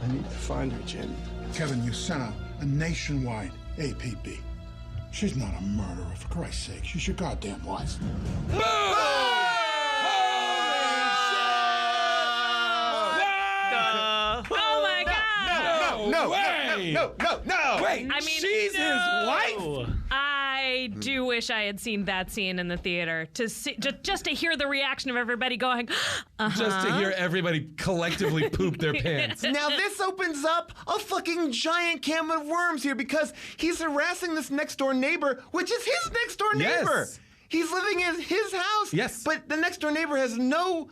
Speaker 17: I need to find her, Jimmy.
Speaker 18: Kevin, you sent out a nationwide APB. She's not a murderer, for Christ's sake. She's your goddamn wife.
Speaker 10: no,
Speaker 12: way.
Speaker 10: no.
Speaker 12: Wait,
Speaker 13: I mean,
Speaker 12: she's his wife?
Speaker 13: I do wish I had seen that scene in the theater to see, just to hear the reaction of everybody going,
Speaker 12: Just to hear everybody collectively poop their pants.
Speaker 10: Now this opens up a fucking giant can of worms here because he's harassing this next door neighbor, which is his next door neighbor.
Speaker 12: Yes.
Speaker 10: He's living in his house.
Speaker 12: Yes.
Speaker 10: But the next door neighbor has no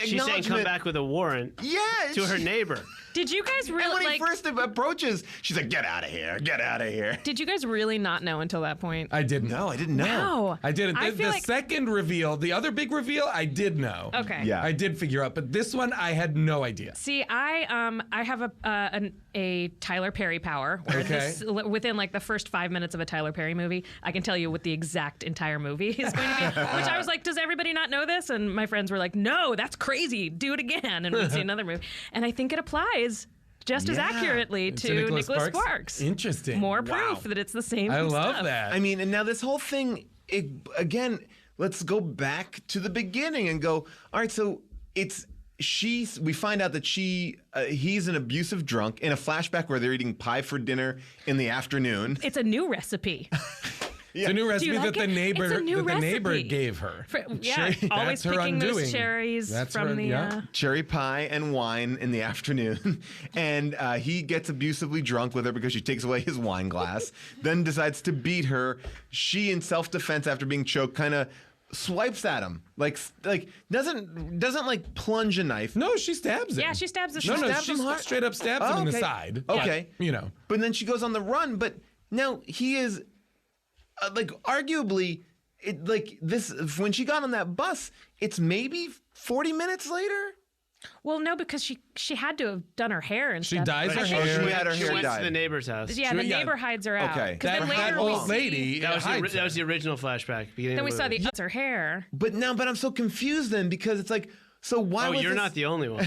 Speaker 14: She's saying come back with a warrant.
Speaker 10: Yeah.
Speaker 14: To her neighbor.
Speaker 13: Did you guys really
Speaker 10: And when he first approaches, she's like, "Get out of here! Get out of here!"
Speaker 13: Did you guys really not know until that point?
Speaker 12: I didn't.
Speaker 10: No, I didn't know.
Speaker 13: Wow.
Speaker 12: I didn't.
Speaker 13: I
Speaker 12: The
Speaker 13: feel like-
Speaker 12: second reveal, the other big reveal, I did know.
Speaker 13: Okay.
Speaker 10: Yeah.
Speaker 12: I did figure out, but this one I had no idea.
Speaker 13: See, I have a Tyler Perry power where
Speaker 12: Okay.
Speaker 13: within like the first 5 minutes of a Tyler Perry movie, I can tell you what the exact entire movie is going to be. Which I was like, does everybody not know this? And my friends were like, no, that's crazy. Do it again. And we'd see another movie. And I think it applies just as accurately to Nicholas Sparks.
Speaker 12: Interesting.
Speaker 13: More proof that it's the same
Speaker 12: I
Speaker 13: stuff.
Speaker 12: love that.
Speaker 10: I mean, and now this whole thing, again, let's go back to the beginning and go, all right, so we find out that he's an abusive drunk in a flashback where they're eating pie for dinner in the afternoon.
Speaker 13: It's a new recipe.
Speaker 12: It's a new recipe
Speaker 13: like
Speaker 12: that the
Speaker 13: it?
Speaker 12: neighbor
Speaker 13: It's a new
Speaker 12: the neighbor
Speaker 13: recipe.
Speaker 12: gave her.
Speaker 13: Always
Speaker 12: That's her
Speaker 13: picking those
Speaker 12: undoing.
Speaker 13: cherries
Speaker 12: That's
Speaker 13: from
Speaker 12: her-
Speaker 13: the.
Speaker 12: yeah.
Speaker 10: Cherry pie and wine in the afternoon. And he gets abusively drunk with her because she takes away his wine glass, then decides to beat her. She, in self-defense after being choked, kind of swipes at him. Like doesn't like plunge a knife.
Speaker 12: No, she stabs him.
Speaker 13: Yeah, she stabs the
Speaker 12: No,
Speaker 10: stabs
Speaker 12: she
Speaker 10: him hard?
Speaker 12: straight up stabs him in the side.
Speaker 10: Okay.
Speaker 12: But, you know.
Speaker 10: But then she goes on the run. But now he is arguably when she got on that bus, it's maybe 40 minutes later.
Speaker 13: Well, no, because she had to have done her hair and
Speaker 12: She
Speaker 13: stuff.
Speaker 12: dyes her
Speaker 13: I think
Speaker 12: hair.
Speaker 10: She had her
Speaker 14: She
Speaker 10: hair
Speaker 14: went to
Speaker 10: dyed.
Speaker 14: the neighbor's house.
Speaker 13: Yeah, the neighbor hides her out.
Speaker 10: Okay.
Speaker 13: 'Cause then
Speaker 12: That
Speaker 13: later we
Speaker 12: old
Speaker 13: see-
Speaker 12: lady
Speaker 14: That
Speaker 12: hides
Speaker 14: was the original flashback. beginning
Speaker 13: Then
Speaker 14: of
Speaker 13: we saw
Speaker 14: movie.
Speaker 13: the her hair.
Speaker 10: But I'm so confused then because it's like, so why was
Speaker 14: you're
Speaker 10: this-
Speaker 14: not the only one.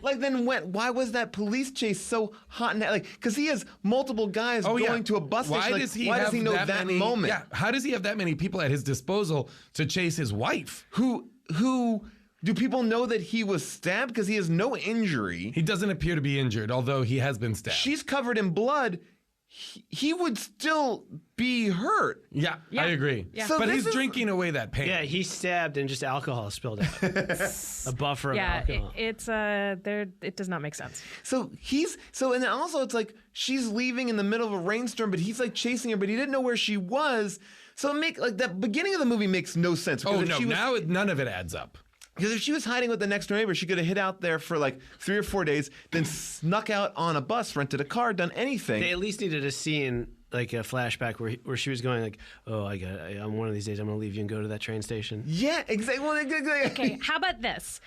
Speaker 10: Like then why was that police chase so hot and like because he has multiple guys going to a bus
Speaker 12: Why
Speaker 10: station. Like,
Speaker 12: does he
Speaker 10: why
Speaker 12: have
Speaker 10: does he know that
Speaker 12: many,
Speaker 10: moment?
Speaker 12: Yeah. How does he have that many people at his disposal to chase his wife?
Speaker 10: Who do people know that he was stabbed because he has no injury?
Speaker 12: He doesn't appear to be injured, although he has been stabbed.
Speaker 10: She's covered in blood. He would still be hurt.
Speaker 12: Yeah, I agree.
Speaker 13: Yeah.
Speaker 10: So
Speaker 12: But
Speaker 10: this
Speaker 12: he's
Speaker 10: is-
Speaker 12: drinking away that pain.
Speaker 14: Yeah, he stabbed and just alcohol spilled out. A buffer of
Speaker 13: Yeah,
Speaker 14: alcohol.
Speaker 13: it does not make sense.
Speaker 10: So and then also it's like she's leaving in the middle of a rainstorm, but he's like chasing her, but he didn't know where she was. So that beginning of the movie makes no sense. because
Speaker 12: Oh,
Speaker 10: if
Speaker 12: no,
Speaker 10: she was-
Speaker 12: now none of it adds up.
Speaker 10: Because if she was hiding with the next door neighbor, she could have hid out there for like 3 or 4 days, then snuck out on a bus, rented a car, done anything.
Speaker 14: They at least needed a scene, like a flashback where she was going like, "Oh, I'm one of these days I'm gonna leave you and go to that train station."
Speaker 10: Yeah, exactly. Well,
Speaker 13: Okay, how about this?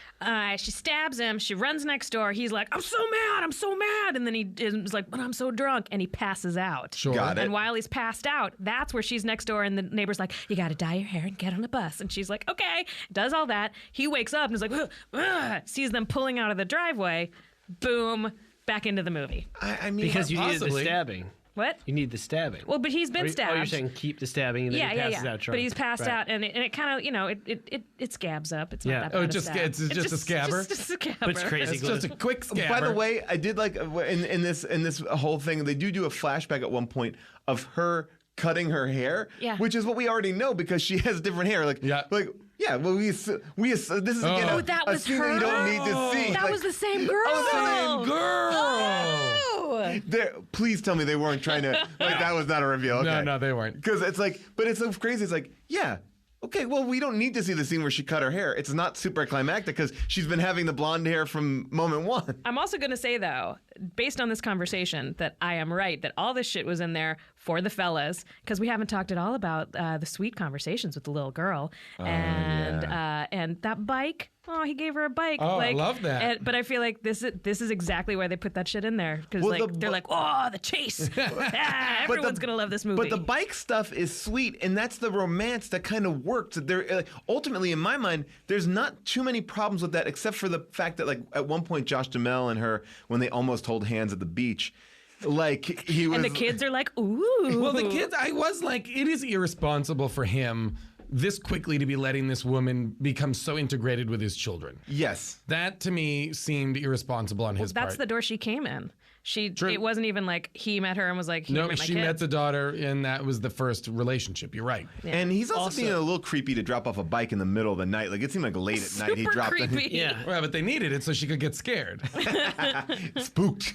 Speaker 13: She stabs him. She runs next door. He's like, I'm so mad. And then he is like, but I'm so drunk. And he passes out.
Speaker 12: Sure.
Speaker 10: Got it.
Speaker 13: And while he's passed out, that's where she's next door. And the neighbor's like, you got to dye your hair and get on a bus. And she's like, okay. Does all that. He wakes up and is like, ugh, sees them pulling out of the driveway. Boom. Back into the movie.
Speaker 10: I mean,
Speaker 14: Because you needed the
Speaker 12: possibly.
Speaker 14: stabbing.
Speaker 13: What?
Speaker 14: You need the stabbing.
Speaker 13: Well, but he's been
Speaker 14: Oh,
Speaker 13: stabbed.
Speaker 14: you're saying keep the stabbing and then he passes out drunk.
Speaker 13: But he's passed
Speaker 14: Right.
Speaker 13: out, and it kind of, it scabs up. It's
Speaker 14: Yeah.
Speaker 13: not that
Speaker 12: Oh,
Speaker 13: bad.
Speaker 12: it's just a scabber?
Speaker 13: Just a scabber.
Speaker 14: But it's crazy.
Speaker 12: It's just a quick scabber.
Speaker 10: By the way, I did like in this whole thing, they do a flashback at one point of her cutting her hair,
Speaker 13: Yeah.
Speaker 10: which is what we already know because she has different hair. Well, this is again
Speaker 13: Oh, that
Speaker 10: a
Speaker 13: was
Speaker 10: scene
Speaker 13: her.
Speaker 10: that you don't need to see.
Speaker 13: That
Speaker 10: Like,
Speaker 13: was the same girl.
Speaker 10: Oh,
Speaker 12: Same girl.
Speaker 13: Oh.
Speaker 10: please tell me they weren't trying to like that was not a reveal. Okay.
Speaker 12: No, they weren't.
Speaker 10: Because it's like, but it's so crazy. It's like, yeah. Okay, well, we don't need to see the scene where she cut her hair. It's not super climactic because she's been having the blonde hair from moment one.
Speaker 13: I'm also going to say, though, based on this conversation, that I am right, that all this shit was in there for the fellas, because we haven't talked at all about the sweet conversations with the little girl. And that bike. Oh, he gave her a bike.
Speaker 12: Oh, I love that.
Speaker 13: But I feel like this is exactly why they put that shit in there. Because
Speaker 10: Well,
Speaker 13: they're like, oh, the chase. Everyone's going to love this movie.
Speaker 10: But the bike stuff is sweet, and that's the romance that kind of worked. There, ultimately, in my mind, there's not too many problems with that, except for the fact that, like, at one point, Josh Duhamel and her, when they almost hold hands at the beach, like he was.
Speaker 13: And the kids are like, ooh.
Speaker 12: Well, the kids, I was like, it is irresponsible for him this quickly to be letting this woman become so integrated with his children.
Speaker 10: Yes.
Speaker 12: That to me seemed irresponsible on his part.
Speaker 13: That's the door she came in. It wasn't even like he met her and was like, he
Speaker 12: no,
Speaker 13: met my
Speaker 12: she
Speaker 13: kid.
Speaker 12: met the daughter, and that was the first relationship. You're right.
Speaker 13: Yeah.
Speaker 10: And he's also being a little creepy to drop off a bike in the middle of the night. Like, it seemed like late at night he dropped it.
Speaker 12: Yeah. Well, but they needed it so she could get scared.
Speaker 10: Spooked.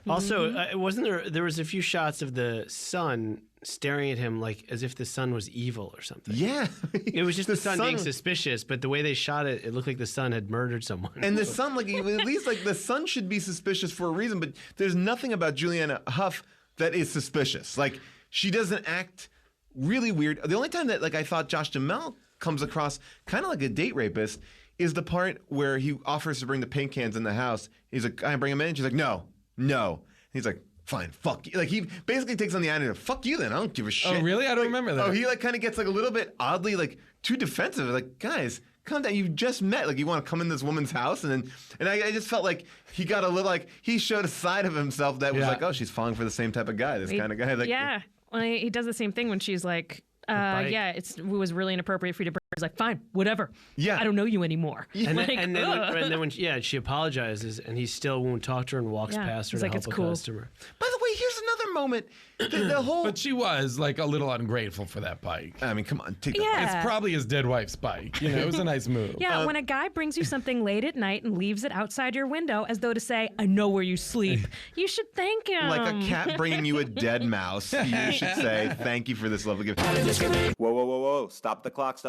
Speaker 14: Also, wasn't there was a few shots of the son staring at him like as if the son was evil or something.
Speaker 10: Yeah.
Speaker 14: It was just the son being suspicious, but the way they shot it, it looked like the son had murdered someone.
Speaker 10: And the son, like, at least, like, the son should be suspicious for a reason, but there's nothing about Juliana Hough that is suspicious. Like, she doesn't act really weird. The only time that, like, I thought Josh Duhamel comes across kind of like a date rapist is the part where he offers to bring the paint cans in the house. He's like, I bring them in. She's like, no. And he's like, fine, fuck you. Like, he basically takes on the attitude of, fuck you then, I don't give a shit.
Speaker 12: Oh, really? I don't remember that.
Speaker 10: Oh, he, like, kind of gets, like, a little bit oddly, like, too defensive. Like, guys, calm down. You just met. Like, you want to come in this woman's house? And I just felt like he got a little, like, he showed a side of himself that was like, oh, she's falling for the same type of guy, this kind of guy. Like,
Speaker 13: yeah. Well, he does the same thing when she's like, it was really inappropriate for you to bring. He's like, fine, whatever.
Speaker 10: Yeah.
Speaker 13: I don't know you anymore.
Speaker 14: And
Speaker 13: like,
Speaker 14: then when she apologizes and he still won't talk to her and walks past her to help a customer.
Speaker 10: By the way, here's another moment. The whole...
Speaker 12: But she was, like, a little ungrateful for that bike.
Speaker 10: I mean, come on.
Speaker 13: Yeah.
Speaker 12: It's probably his dead wife's bike. You know, it was a nice move.
Speaker 13: Yeah, when a guy brings you something late at night and leaves it outside your window as though to say, I know where you sleep, you should thank him.
Speaker 10: Like a cat bringing you a dead mouse, you should say, thank you for this lovely gift. Whoa. Stop the clock.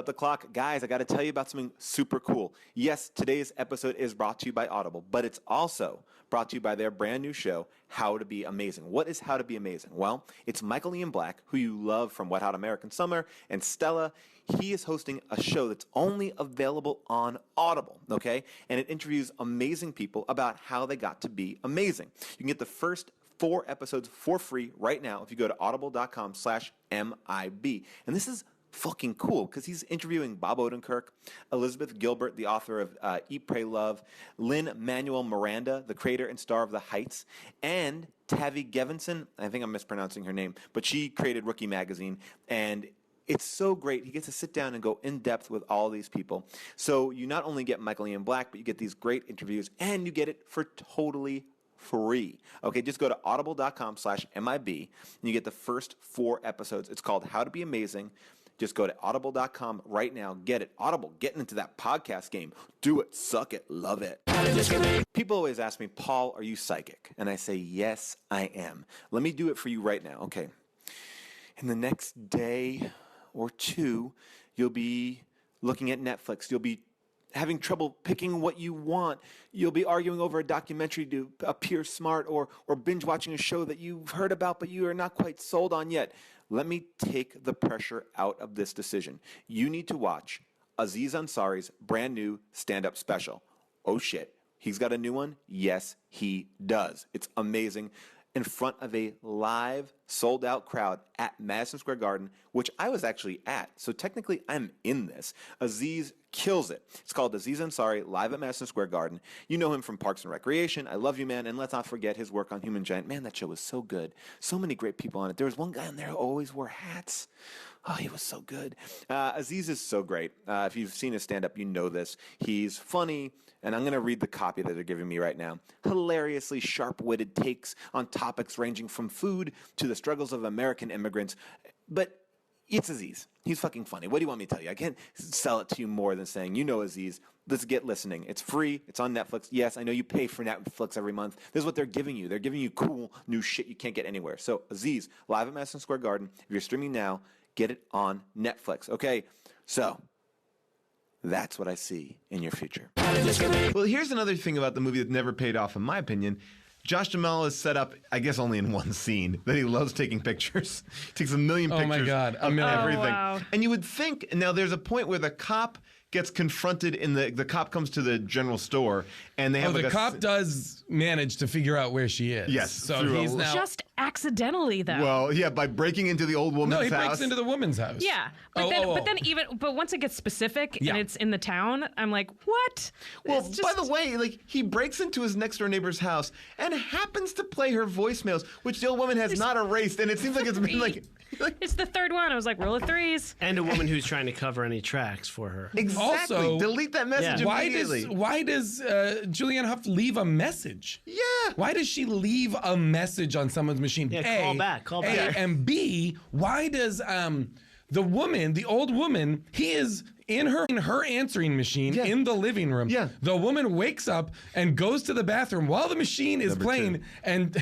Speaker 10: Guys, I got to tell you about something super cool. Yes, today's episode is brought to you by Audible, but it's also brought to you by their brand new show, How to Be Amazing. What is How to Be Amazing? Well, it's Michael Ian Black, who you love from Wet Hot American Summer, and Stella. He is hosting a show that's only available on Audible, okay? And it interviews amazing people about how they got to be amazing. You can get the first 4 episodes for free right now if you go to audible.com/MIB. And this is fucking cool because he's interviewing Bob Odenkirk, Elizabeth Gilbert, the author of Eat, Pray, Love, Lin-Manuel Miranda, the creator and star of The Heights, and Tavi Gevinson. I think I'm mispronouncing her name, but she created Rookie Magazine, and it's so great. He gets to sit down and go in depth with all these people. So you not only get Michael Ian Black, but you get these great interviews, and you get it for totally free. Okay, just go to audible.com/MIB, and you get the first 4 episodes. It's called How to Be Amazing. Just go to audible.com right now. Get it. Audible, getting into that podcast game. Do it. Suck it. Love it. People always ask me, Paul, are you psychic? And I say, yes, I am. Let me do it for you right now. Okay. In the next day or 2, you'll be looking at Netflix. You'll be having trouble picking what you want. You'll be arguing over a documentary to appear smart or binge watching a show that you've heard about but you are not quite sold on yet. Let me take the pressure out of this decision. You need to watch Aziz Ansari's brand new stand-up special. Oh shit, he's got a new one? Yes, he does. It's amazing. In front of a live, sold-out crowd at Madison Square Garden, which I was actually at. So technically, I'm in this. Aziz kills it. It's called Aziz Ansari, live at Madison Square Garden. You know him from Parks and Recreation. I Love You, Man. And let's not forget his work on Human Giant. Man, that show was so good. So many great people on it. There was one guy on there who always wore hats. Oh, he was so good. Aziz is so great. If you've seen his stand-up, you know this. He's funny, and I'm going to read the copy that they're giving me right now. Hilariously sharp-witted takes on topics ranging from food to the struggles of American immigrants. But it's Aziz. He's fucking funny. What do you want me to tell you? I can't sell it to you more than saying, you know Aziz. Let's get listening. It's free. It's on Netflix. Yes, I know you pay for Netflix every month. This is what they're giving you. They're giving you cool new shit you can't get anywhere. So Aziz, live at Madison Square Garden. If you're streaming now, get it on Netflix. Okay, so that's what I see in your future. Well, here's another thing about the movie that never paid off, in my opinion. Josh Duhamel is set up, I guess, only in one scene, that he loves taking pictures. He takes a million pictures
Speaker 12: my God,
Speaker 10: of everything.
Speaker 13: Wow.
Speaker 10: And you would think, now there's a point where the cop gets confronted in the cop comes to the general store and they have
Speaker 12: the cop does manage to figure out where she is.
Speaker 10: Yes.
Speaker 12: So he's now
Speaker 13: just accidentally though.
Speaker 10: Well, yeah, by breaking into the old woman's house.
Speaker 12: No, he breaks into the woman's house.
Speaker 13: Yeah, but once it gets specific and it's in the town, I'm like, what?
Speaker 10: Well, by the way, like he breaks into his next door neighbor's house and happens to play her voicemails, which the old woman has not erased, and it seems like it's been like.
Speaker 13: It's the third one. I was like, roll of threes.
Speaker 14: And a woman who's trying to cover any tracks for her.
Speaker 10: Exactly.
Speaker 12: Also,
Speaker 10: delete that message immediately.
Speaker 12: Why does Julianne Hough leave a message?
Speaker 10: Yeah.
Speaker 12: Why does she leave a message on someone's machine?
Speaker 14: Yeah, call back.
Speaker 12: A, and B, why does the old woman, he is in her answering machine in the living room. Yeah. The woman wakes up and goes to the bathroom while the machine is playing and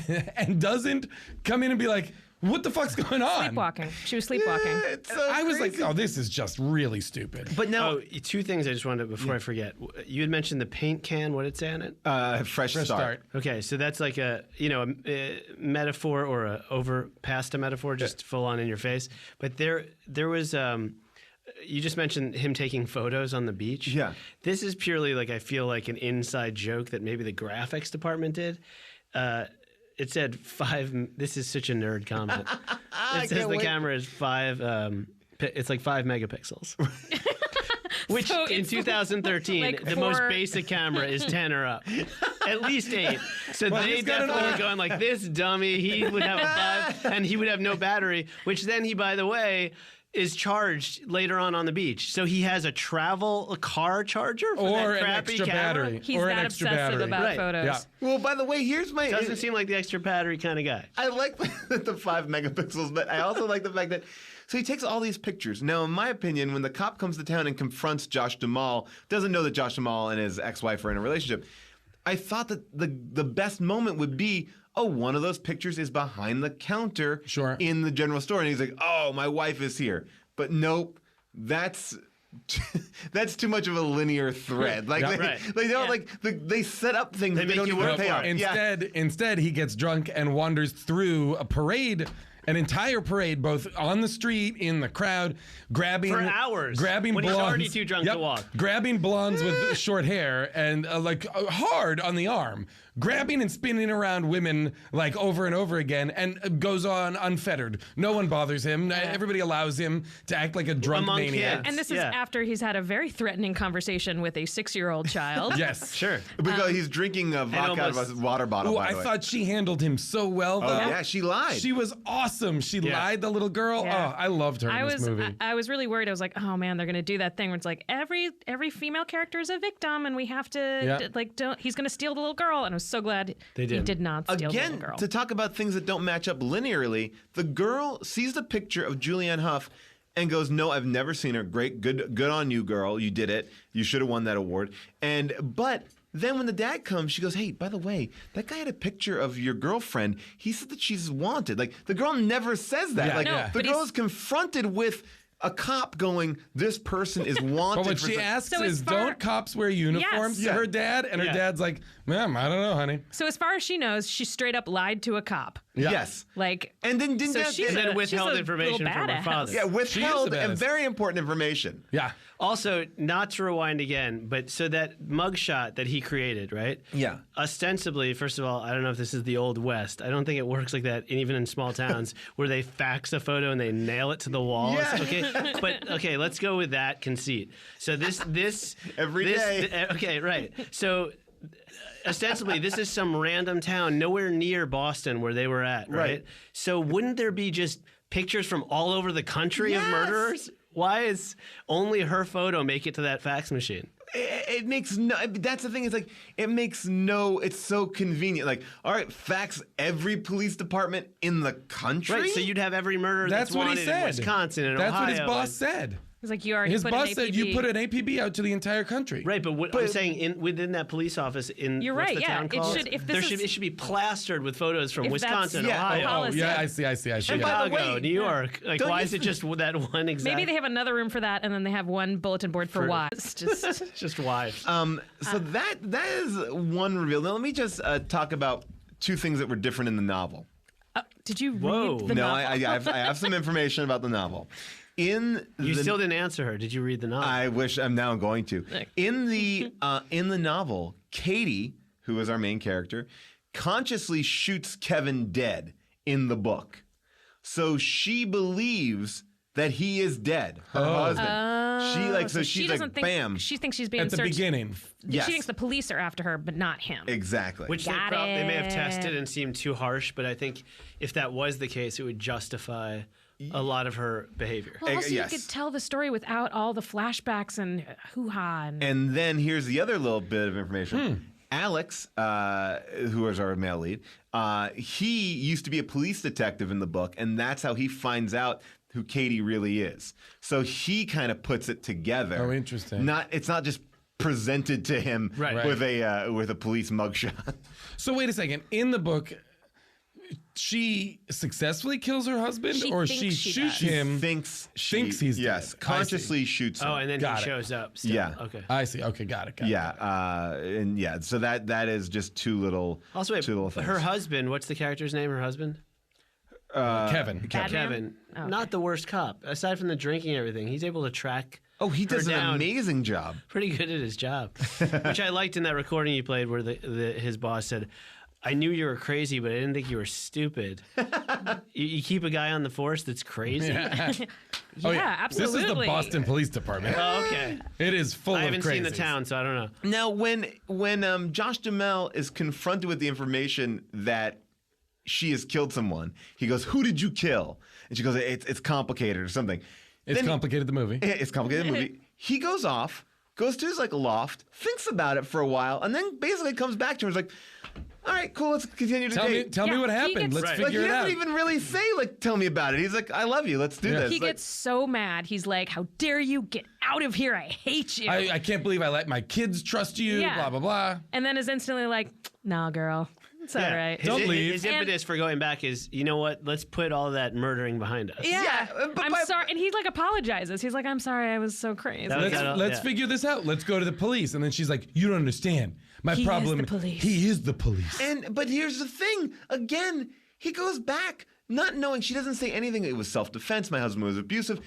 Speaker 12: doesn't come in and be like, what the fuck's going on?
Speaker 13: Sleepwalking. She was sleepwalking.
Speaker 10: Yeah, it's so
Speaker 12: I was like, oh, this is just really stupid.
Speaker 14: But now, two things I just wanted to, before I forget. You had mentioned the paint can. What did it say on it?
Speaker 10: Fresh start.
Speaker 14: Okay, so that's like a metaphor or a overpassed a metaphor, just full on in your face. But there was. You just mentioned him taking photos on the beach.
Speaker 10: Yeah.
Speaker 14: This is purely like I feel like an inside joke that maybe the graphics department did. It said 5. This is such a nerd comment. It says the camera is 5. It's like 5 megapixels. Which so in 2013, like the most basic camera is 10 or up. At least 8. So they definitely were going like, this dummy, he would have a 5 and he would have no battery, which then he, by the way, is charged later on the beach. So he has a car charger for
Speaker 12: or
Speaker 14: that crappy
Speaker 12: an extra
Speaker 14: camera.
Speaker 12: battery.
Speaker 13: He's
Speaker 12: or
Speaker 13: that
Speaker 12: an extra
Speaker 13: obsessive
Speaker 12: battery.
Speaker 13: about photos.
Speaker 12: Yeah.
Speaker 10: Well, by the way, here's my...
Speaker 14: Doesn't seem like the extra battery kind of guy.
Speaker 10: I like the 5 megapixels, but I also like the fact that... So he takes all these pictures. Now, in my opinion, when the cop comes to town and confronts Josh Duhamel, doesn't know that Josh Duhamel and his ex-wife are in a relationship, I thought that the best moment would be, one of those pictures is behind the counter in the general store. And he's like, oh, my wife is here. But nope, that's too much of a linear thread. Like they set up things that they don't even pay off.
Speaker 12: Instead, he gets drunk and wanders through a parade. An entire parade, both on the street, in the crowd, grabbing
Speaker 14: for hours,
Speaker 12: grabbing
Speaker 14: when
Speaker 12: blondes,
Speaker 14: he's already too drunk to walk,
Speaker 12: grabbing blondes with short hair and hard on the arm, grabbing and spinning around women like over and over again, and goes on unfettered. No one bothers him. Everybody allows him to act like a drunk maniac.
Speaker 14: Kids.
Speaker 13: And this is after he's had a very threatening conversation with a 6-year-old child.
Speaker 12: Yes,
Speaker 14: sure.
Speaker 10: Because he's drinking vodka out of a water bottle.
Speaker 12: I thought she handled him so well. Though.
Speaker 10: Oh yeah, she lied.
Speaker 12: She was awesome. She lied, the little girl.
Speaker 13: Yeah.
Speaker 12: Oh, I loved her in this movie.
Speaker 13: I was really worried. I was like, oh man, they're gonna do that thing where it's like every female character is a victim, and we have to he's gonna steal the little girl. And I was so glad he did not steal the little girl.
Speaker 10: To talk about things that don't match up linearly, the girl sees the picture of Julianne Hough and goes, no, I've never seen her. Great, good on you, girl. You did it. You should have won that award. But then when the dad comes, she goes, hey, by the way, that guy had a picture of your girlfriend. He said that she's wanted. Like, the girl never says that. The girl is confronted with a cop going, this person is wanted.
Speaker 12: But what she asks is, don't cops wear uniforms to her dad? And her dad's like, ma'am, I don't know, honey.
Speaker 13: So as far as she knows, she straight up lied to a cop.
Speaker 12: Yeah.
Speaker 10: Yes.
Speaker 13: Like,
Speaker 10: and then
Speaker 14: withheld information from her father.
Speaker 10: Yeah, withheld and very important information.
Speaker 12: Yeah.
Speaker 14: Also, not to rewind again, but so that mugshot that he created, right?
Speaker 10: Yeah.
Speaker 14: Ostensibly, first of all, I don't know if this is the Old West. I don't think it works like that, even in small towns, where they fax a photo and they nail it to the wall.
Speaker 10: Yeah.
Speaker 14: Okay, but okay, let's go with that conceit. So this
Speaker 10: every day.
Speaker 14: Okay, right. So ostensibly, this is some random town nowhere near Boston where they were at, right? So wouldn't there be just pictures from all over the country of murderers? Why is only her photo make it to that fax machine?
Speaker 10: It makes no. That's the thing. It's like it's so convenient. Like, all right, fax every police department in the country.
Speaker 14: Right. So you'd have every murderer that's wanted in Wisconsin and
Speaker 12: Ohio.
Speaker 14: That's
Speaker 12: what his boss said.
Speaker 13: He's like, you already
Speaker 12: his
Speaker 13: put
Speaker 12: boss
Speaker 13: an
Speaker 12: said you put an APB out to the entire country.
Speaker 14: Right, but what I'm saying within that police office in
Speaker 13: you're
Speaker 14: what's
Speaker 13: right,
Speaker 14: the town called? It should be plastered with photos from Wisconsin, Ohio.
Speaker 12: Oh, yeah, I see.
Speaker 14: Chicago, New York. Like, why is it just that one exact?
Speaker 13: Maybe they have another room for that, and then they have one bulletin board for wives.
Speaker 14: Just wives.
Speaker 10: So that is one reveal. Now let me just talk about two things that were different in the novel.
Speaker 13: Did you read the novel?
Speaker 10: I have some information about the novel.
Speaker 14: You still didn't answer her. Did you read the novel?
Speaker 10: I wish I'm now going to. In the novel, Katie, who is our main character, consciously shoots Kevin dead in the book. So she believes that he is dead. Her husband. She's like, bam.
Speaker 13: She thinks she's being
Speaker 12: At the
Speaker 13: searched.
Speaker 12: beginning.
Speaker 10: Yes.
Speaker 13: She thinks the police are after her, but not him.
Speaker 10: Exactly.
Speaker 14: Which they may have tested and seemed too harsh, but I think if that was the case, it would justify a lot of her behavior.
Speaker 13: Well, also you could tell the story without all the flashbacks and hoo-ha.
Speaker 10: And then here's the other little bit of information. Alex, who is our male lead, he used to be a police detective in the book, and that's how he finds out who Katie really is. So he kind of puts it together.
Speaker 12: Oh, interesting.
Speaker 10: It's not just presented to him with a police mugshot.
Speaker 12: So wait a second. In the book, she successfully kills her husband, or she shoots him?
Speaker 10: Thinks
Speaker 12: he's dead.
Speaker 10: Consciously shoots him.
Speaker 14: Oh, and then he shows up. Still.
Speaker 10: Yeah.
Speaker 14: Okay.
Speaker 12: I see. Okay, got it.
Speaker 10: So that is just two little things.
Speaker 14: Her husband. What's the character's name? Her husband.
Speaker 12: Kevin.
Speaker 14: Kevin.
Speaker 13: Oh,
Speaker 14: not the worst cop. Aside from the drinking and everything, he's able to track.
Speaker 10: Oh, he does an
Speaker 14: down.
Speaker 10: amazing job.
Speaker 14: Pretty good at his job, which I liked in that recording you played, where his boss said, "I knew you were crazy, but I didn't think you were stupid." you keep a guy on the force that's crazy.
Speaker 13: Yeah, absolutely.
Speaker 12: This is the Boston Police Department.
Speaker 14: Oh, okay.
Speaker 12: It is full of
Speaker 14: I haven't seen the
Speaker 12: crazies.
Speaker 14: town, so I don't know.
Speaker 10: Now, when Josh Duhamel is confronted with the information that she has killed someone, he goes, "Who did you kill?" And she goes, "It's complicated or something."
Speaker 12: It's complicated, the movie.
Speaker 10: It's complicated, the movie. He goes off, goes to his loft, thinks about it for a while, and then basically comes back to her and is like, "All right, cool, let's continue to date."
Speaker 12: Tell me what happened. Let's figure it out.
Speaker 10: He doesn't even really say, "Tell me about it." He's like, "I love you. Let's do this."
Speaker 13: He gets so mad. He's like, "How dare you get out of here? I hate you."
Speaker 12: I can't believe I let my kids trust you,
Speaker 13: Yeah.
Speaker 12: blah, blah, blah.
Speaker 13: And then is instantly like, "Nah, girl, it's all right.
Speaker 12: Don't leave."
Speaker 14: His impetus for going back is, you know what? Let's put all that murdering behind us.
Speaker 13: Yeah, I'm sorry. And he apologizes. He's like, "I'm sorry, I was so crazy."
Speaker 12: Let's figure this out. Let's go to the police. And then she's like, "You don't understand. My problem.
Speaker 13: He is the police."
Speaker 12: He is the police."
Speaker 10: But here's the thing. Again, he goes back not knowing. She doesn't say anything. It was self-defense. My husband was abusive.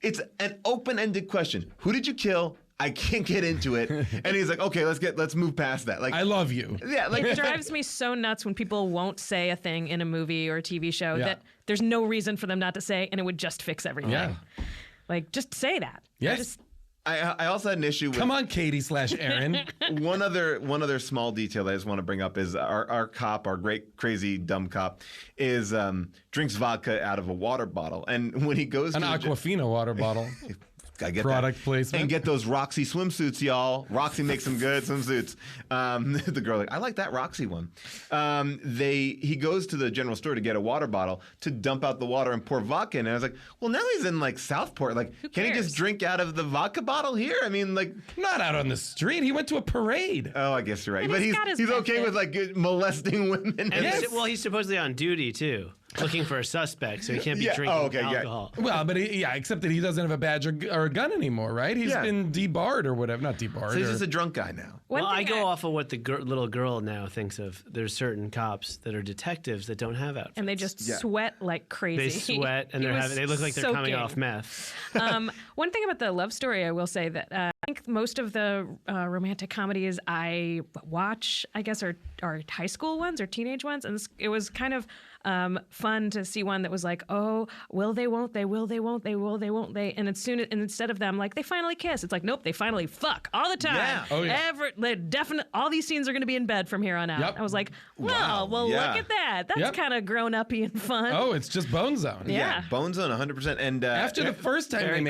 Speaker 10: It's an open-ended question. Who did you kill? I can't get into it. And he's like, "Okay, let's move past that."
Speaker 12: I love you.
Speaker 10: Yeah,
Speaker 13: it drives me so nuts when people won't say a thing in a movie or a TV show that there's no reason for them not to say, and it would just fix everything.
Speaker 12: Yeah.
Speaker 13: Just say that.
Speaker 12: Yes.
Speaker 10: I also had an issue with...
Speaker 12: Come on, Katie/Aaron.
Speaker 10: One other small detail that I just want to bring up is our cop, our great, crazy, dumb cop, is drinks vodka out of a water bottle. And when he goes
Speaker 12: An
Speaker 10: to
Speaker 12: Aquafina water bottle.
Speaker 10: I get
Speaker 12: Product placement.
Speaker 10: And get those Roxy swimsuits, y'all. Roxy makes some good swimsuits. The girl I like that Roxy one. He goes to the general store to get a water bottle to dump out the water and pour vodka in. And I was like, well, now he's in Southport. Can he just drink out of the vodka bottle here? I mean,
Speaker 12: not out on the street. He went to a parade.
Speaker 10: Oh, I guess you're right.
Speaker 13: And
Speaker 10: But
Speaker 13: he's
Speaker 10: he's okay with molesting women.
Speaker 14: And he's supposedly on duty too, looking for a suspect, so he can't be drinking alcohol.
Speaker 12: Well, but except that he doesn't have a badge or a gun anymore, right? He's been debarred or whatever. Not debarred.
Speaker 10: So he's just a drunk guy now.
Speaker 14: Well, I go off of what the little girl now thinks of. There's certain cops that are detectives that don't have outfits.
Speaker 13: And they just sweat like crazy.
Speaker 14: They sweat and they look like they're coming off meth.
Speaker 13: One thing about the love story, I will say that I think most of the romantic comedies I watch, I guess, are high school ones or teenage ones, and it was kind of fun to see one that was like, "Oh, will they, won't they, will they, won't they, will they, won't they," and instead of them they finally kiss, it's like, nope, they finally fuck all the time.
Speaker 12: Yeah. Oh, yeah.
Speaker 13: All these scenes are going to be in bed from here on out.
Speaker 12: Yep.
Speaker 13: I was like,
Speaker 10: Wow.
Speaker 13: well,
Speaker 10: Yeah.
Speaker 13: look at that. That's kind of grown uppy and fun.
Speaker 12: Oh, it's just Bone Zone.
Speaker 13: Yeah.
Speaker 10: Bone Zone, 100%. And
Speaker 12: after the first time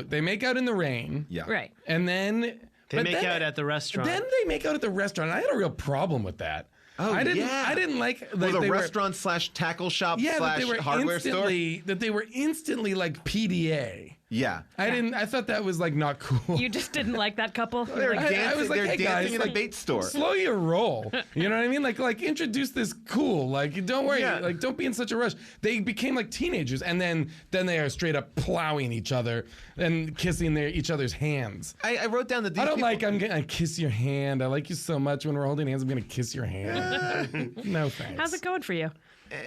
Speaker 12: they make out in the rain.
Speaker 10: Yeah.
Speaker 13: Right.
Speaker 12: And then
Speaker 14: they make out at the restaurant.
Speaker 12: Then they make out at the restaurant. I had a real problem with that.
Speaker 10: Oh,
Speaker 12: I didn't like
Speaker 10: with a
Speaker 12: they
Speaker 10: restaurant / tackle shop /
Speaker 12: hardware
Speaker 10: hardware store.
Speaker 12: That they were instantly like PDA.
Speaker 10: Yeah.
Speaker 12: I thought that was not cool.
Speaker 13: You just didn't like that couple?
Speaker 10: They're
Speaker 12: I was like,
Speaker 10: they're
Speaker 12: hey,
Speaker 10: dancing
Speaker 12: guys,
Speaker 10: in a bait store.
Speaker 12: Slow your roll. You know what I mean? Like introduce this cool. Don't worry.
Speaker 10: Yeah.
Speaker 12: Don't be in such a rush. They became like teenagers, and then they are straight up plowing each other and kissing each other's hands.
Speaker 10: I wrote down that these
Speaker 12: I don't
Speaker 10: people...
Speaker 12: I'm gonna kiss your hand. I like you so much. When we're holding hands, I'm gonna kiss your hand. No thanks.
Speaker 13: How's it going for you?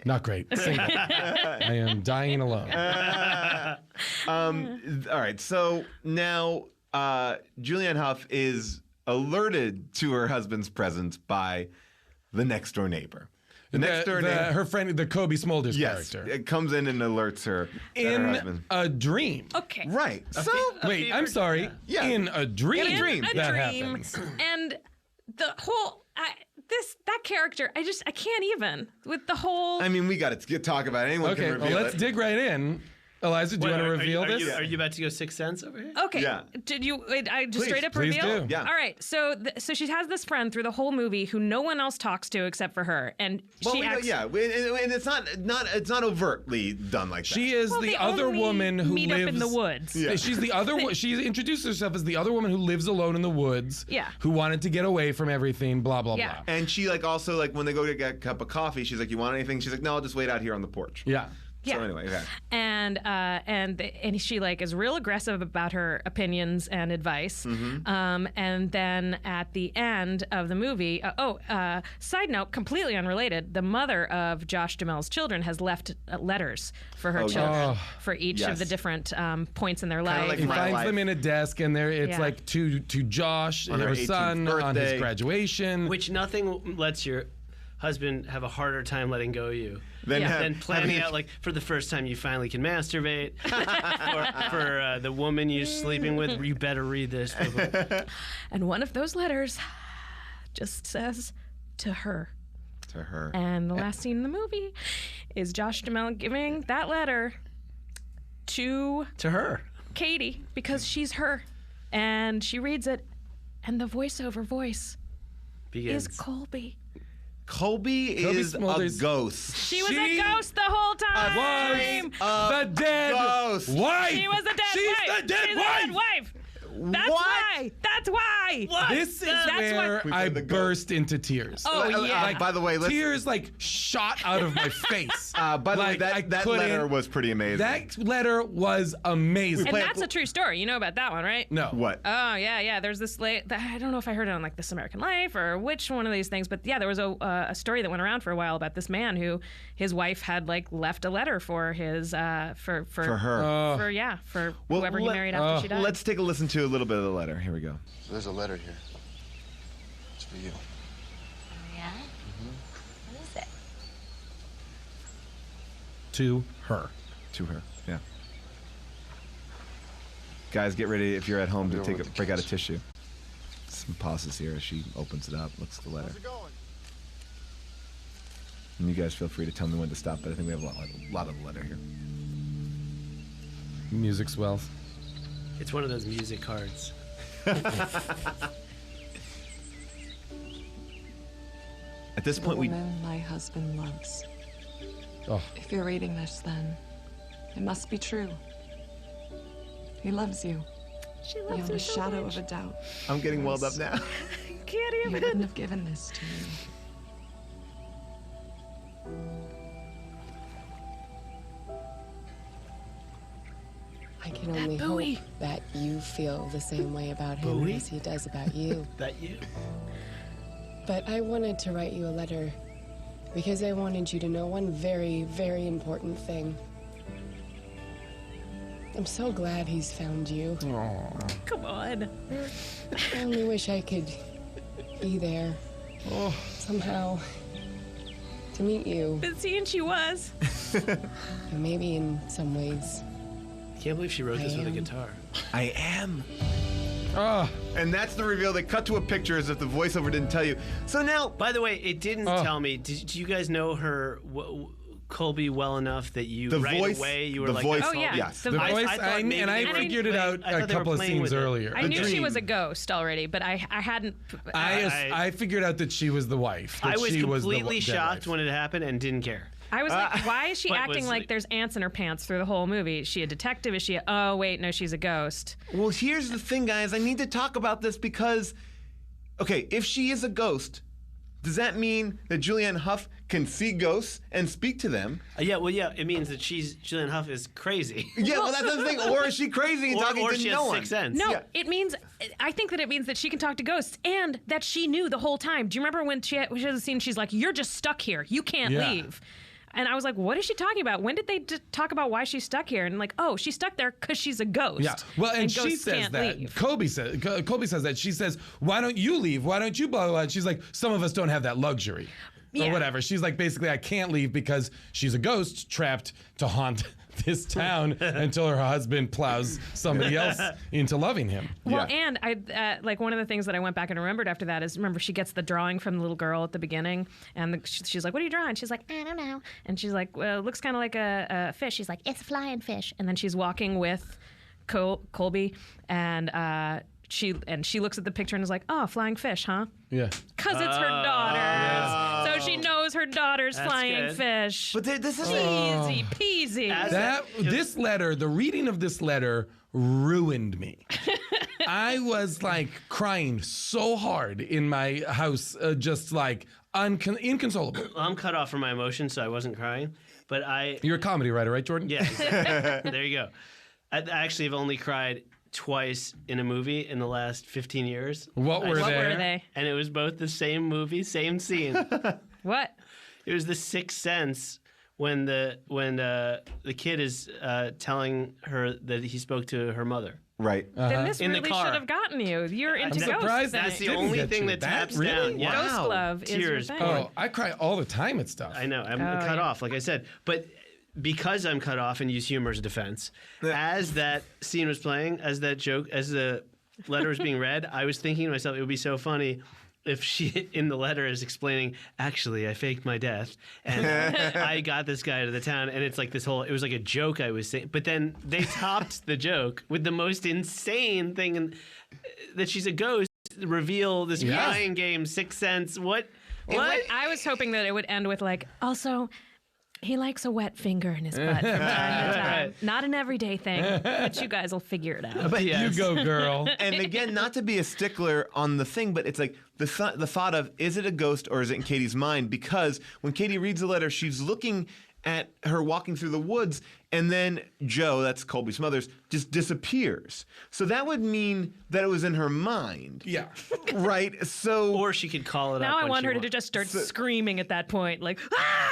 Speaker 12: Not great. Single. I am dying alone.
Speaker 10: All right, so now Julianne Hough is alerted to her husband's presence by the next door neighbor, Next door name.
Speaker 12: her friend, the Kobe Smulders
Speaker 10: Yes,
Speaker 12: character.
Speaker 10: it comes in and alerts her that her
Speaker 12: In
Speaker 10: husband.
Speaker 12: a dream.
Speaker 13: Okay.
Speaker 10: Right. So
Speaker 12: Wait, I'm sorry.
Speaker 10: Yeah.
Speaker 12: In a dream.
Speaker 10: In a dream.
Speaker 12: That
Speaker 13: dream.
Speaker 12: happens.
Speaker 13: And the whole that character, I can't even with the whole.
Speaker 10: I mean, we got to talk about it. Anyone
Speaker 12: Okay,
Speaker 10: can
Speaker 12: well,
Speaker 10: reveal
Speaker 12: let's
Speaker 10: it.
Speaker 12: dig right in. Eliza, do you want to reveal this?
Speaker 14: Are you about to go Sixth Sense over here?
Speaker 13: Okay.
Speaker 10: Yeah.
Speaker 13: Did you? I just
Speaker 10: Please,
Speaker 13: straight up
Speaker 12: please
Speaker 13: reveal.
Speaker 12: do.
Speaker 10: Yeah.
Speaker 13: All right. So she has this friend through the whole movie who no one else talks to except for her, and
Speaker 10: Well,
Speaker 13: she
Speaker 10: we know,
Speaker 13: acts.
Speaker 10: yeah, and it's not overtly done like that.
Speaker 12: She is
Speaker 13: Well,
Speaker 12: the
Speaker 13: they
Speaker 12: other
Speaker 13: only
Speaker 12: woman who
Speaker 13: meet
Speaker 12: lives
Speaker 13: up in the woods.
Speaker 10: Yeah.
Speaker 12: She's the other. She introduced herself as the other woman who lives alone in the woods.
Speaker 13: Yeah.
Speaker 12: Who wanted to get away from everything. Blah blah
Speaker 13: Yeah.
Speaker 12: blah.
Speaker 10: And she also when they go to get a cup of coffee, she's like, "You want anything?" She's like, "No, I'll just wait out here on the porch."
Speaker 12: Yeah.
Speaker 10: So anyway, okay.
Speaker 13: And she is real aggressive about her opinions and advice. And then at the end of the movie, side note, completely unrelated, the mother of Josh Duhamel's children has left letters for her children for each of the different points in their life.
Speaker 10: like
Speaker 12: He
Speaker 10: my
Speaker 12: finds
Speaker 10: life.
Speaker 12: them in a desk, and it's
Speaker 13: Yeah.
Speaker 12: like to Josh,
Speaker 10: On her
Speaker 12: her
Speaker 10: 18th
Speaker 12: son, on his
Speaker 10: birthday.
Speaker 12: graduation.
Speaker 14: Which nothing lets your husband have a harder time letting go of you
Speaker 10: Then
Speaker 14: planning out, like, for the first time you finally can masturbate, or for the woman you're sleeping with, you better read this.
Speaker 13: And one of those letters just says to her.
Speaker 10: To her.
Speaker 13: And the last scene in the movie is Josh Duhamel giving that letter to
Speaker 14: her,
Speaker 13: Katie, because she's her. And she reads it, and the voiceover voice
Speaker 14: begins.
Speaker 13: is Colby.
Speaker 10: Colby is
Speaker 12: Smulders.
Speaker 10: a ghost.
Speaker 13: She was a ghost the whole time.
Speaker 12: The dead
Speaker 10: ghost.
Speaker 12: wife.
Speaker 13: She was a dead
Speaker 12: She's
Speaker 13: wife.
Speaker 12: the dead
Speaker 13: She's
Speaker 12: wife.
Speaker 13: a dead wife. That's
Speaker 10: What?
Speaker 13: why. That's why.
Speaker 12: This is
Speaker 13: That's
Speaker 12: where
Speaker 13: what-
Speaker 12: I burst into tears.
Speaker 13: Oh, yeah.
Speaker 10: By the way,
Speaker 12: tears like shot out of my face.
Speaker 10: By the way,
Speaker 12: Like, I
Speaker 10: that letter
Speaker 12: couldn't-
Speaker 10: was pretty amazing.
Speaker 12: That letter was amazing.
Speaker 13: And that's a true story. You know about that one, right?
Speaker 12: No.
Speaker 10: What?
Speaker 13: Oh, yeah. There's this I don't know if I heard it on like This American Life or which one of these things, but yeah, there was a story that went around for a while about this man who his wife had like left a letter for his for
Speaker 10: For her.
Speaker 13: for whoever he married after she died.
Speaker 10: Let's take a listen to a little bit of the letter. Here we go.
Speaker 18: So there's a letter here. It's for you.
Speaker 15: Yeah? What is it?
Speaker 12: To her.
Speaker 10: To her. Yeah. Guys, get ready if you're at home to break out a tissue. Some pauses here as she opens it up, looks at the letter.
Speaker 18: How's it going?
Speaker 10: And you guys feel free to tell me when to stop, but I think we have a lot of the letter here.
Speaker 12: Music swells.
Speaker 14: It's one of those music cards.
Speaker 10: At this point, we.
Speaker 19: woman my husband loves.
Speaker 12: Oh.
Speaker 19: If you're reading this, then it must be true. He loves you.
Speaker 13: She loves
Speaker 19: Beyond
Speaker 13: her
Speaker 19: a
Speaker 13: so
Speaker 19: shadow
Speaker 13: much.
Speaker 19: of a doubt.
Speaker 10: I'm getting welled up now.
Speaker 13: Can't
Speaker 19: He
Speaker 13: even.
Speaker 19: wouldn't have given this to you.
Speaker 20: I can only hope that you feel the same way about him
Speaker 14: Bowie?
Speaker 20: as he does about you.
Speaker 14: That you?
Speaker 20: But I wanted to write you a letter because I wanted you to know one very, very important thing. I'm so glad he's found you.
Speaker 13: Come on.
Speaker 20: I only wish I could be there somehow to meet you.
Speaker 13: Been seeing she was.
Speaker 20: And maybe in some ways.
Speaker 14: Can't believe she wrote this with a
Speaker 20: am.
Speaker 14: guitar.
Speaker 10: I am. And that's the reveal. They cut to a picture as if the voiceover didn't tell you. So now,
Speaker 14: by the way, it didn't tell me. Do you guys know her, Colby, well enough that you
Speaker 10: The
Speaker 14: right
Speaker 10: voice-
Speaker 14: away you were
Speaker 10: the
Speaker 14: like,
Speaker 10: voice-
Speaker 13: Oh, yeah.
Speaker 10: yes.
Speaker 12: The voice, I figured it out a couple of scenes earlier.
Speaker 13: I knew she was a ghost already, but I hadn't.
Speaker 12: I figured out that she was the wife. That
Speaker 14: I was
Speaker 12: she
Speaker 14: completely
Speaker 12: was the dead
Speaker 14: shocked
Speaker 12: wife.
Speaker 14: when it happened and didn't care.
Speaker 13: I was like, why is she
Speaker 14: But
Speaker 13: acting
Speaker 14: was
Speaker 13: like there's ants in her pants through the whole movie? Is she a detective? Is she oh, wait, no, she's a ghost.
Speaker 10: Well, here's the thing, guys. I need to talk about this because, okay, if she is a ghost, does that mean that Julianne Hough can see ghosts and speak to them?
Speaker 14: Yeah, it means that Julianne Hough is crazy.
Speaker 10: Yeah, well, that's the thing. Or is she crazy and talking
Speaker 14: or
Speaker 10: to
Speaker 14: she
Speaker 10: no
Speaker 14: has
Speaker 10: one?
Speaker 14: Sixth Sense.
Speaker 13: No, it means. I think that it means that she can talk to ghosts and that she knew the whole time. Do you remember when she has a scene? She's like, "You're just stuck here. You can't
Speaker 12: Yeah.
Speaker 13: leave." And I was like, "What is she talking about? When did they talk about why she's stuck here?" And like, "Oh, she's stuck there because she's a ghost."
Speaker 12: Yeah. Well, and she
Speaker 13: ghosts
Speaker 12: says
Speaker 13: can't
Speaker 12: that.
Speaker 13: leave.
Speaker 12: Colby says that. She says, "Why don't you leave? Why don't you blah blah blah?" And she's like, "Some of us don't have that luxury." or whatever. She's like, basically, I can't leave because she's a ghost trapped to haunt this town until her husband plows somebody else into loving him.
Speaker 13: Well, and I like one of the things that I went back and remembered after that is, remember, she gets the drawing from the little girl at the beginning, and she's like, "What are you drawing?" She's like, "I don't know." And she's like, "Well, it looks kind of like a fish." She's like, "It's a flying fish." And then she's walking with Colby, and she looks at the picture and is like, "Oh, flying fish, huh?"
Speaker 12: Yeah.
Speaker 13: Because it's her daughter. So she knows her daughter's flying fish.
Speaker 10: But this is
Speaker 13: easy peasy.
Speaker 12: This letter, the reading of this letter ruined me. I was like crying so hard in my house, just like inconsolable.
Speaker 14: Well, I'm cut off from my emotions, so I wasn't crying. But
Speaker 12: You're a comedy writer, right, Jordan?
Speaker 14: Yeah. There you go. I actually have only cried twice in a movie in the last 15 years.
Speaker 12: What were
Speaker 13: they?
Speaker 14: And it was both the same movie, same scene.
Speaker 13: What?
Speaker 14: It was The Sixth Sense when the kid is telling her that he spoke to her mother.
Speaker 10: Right.
Speaker 13: Then this
Speaker 14: in
Speaker 13: really
Speaker 14: the car.
Speaker 13: should have gotten you. You're into
Speaker 12: I'm
Speaker 13: ghosts.
Speaker 12: surprised
Speaker 13: then.
Speaker 14: That's the only thing that taps down. Yeah.
Speaker 13: Ghost love is your
Speaker 14: Tears.
Speaker 13: thing.
Speaker 12: Oh, I cry all the time at stuff.
Speaker 14: I know. I'm cut off, like I said. But because I'm cut off and use humor as a defense, as that scene was playing, as that joke, as the letter was being read, I was thinking to myself, it would be so funny if she, in the letter, is explaining, actually, I faked my death, and I got this guy to the town, and it's like this whole, it was like a joke I was saying, but then they topped the joke with the most insane thing, that she's a ghost, reveal this crying game, Sixth Sense, what?
Speaker 13: I was hoping that it would end with like, also, he likes a wet finger in his butt from time to time. Not an everyday thing, but you guys will figure it out.
Speaker 10: But
Speaker 12: you go, girl.
Speaker 10: And again, not to be a stickler on the thing, but it's like the thought of, is it a ghost or is it in Katie's mind? Because when Katie reads the letter, she's looking at her walking through the woods, and then Joe, that's Colby Smothers, just disappears. So that would mean that it was in her mind.
Speaker 12: Yeah.
Speaker 10: Right? So,
Speaker 14: or she could call it
Speaker 13: now
Speaker 14: up.
Speaker 13: I want her to just start screaming at that point, like,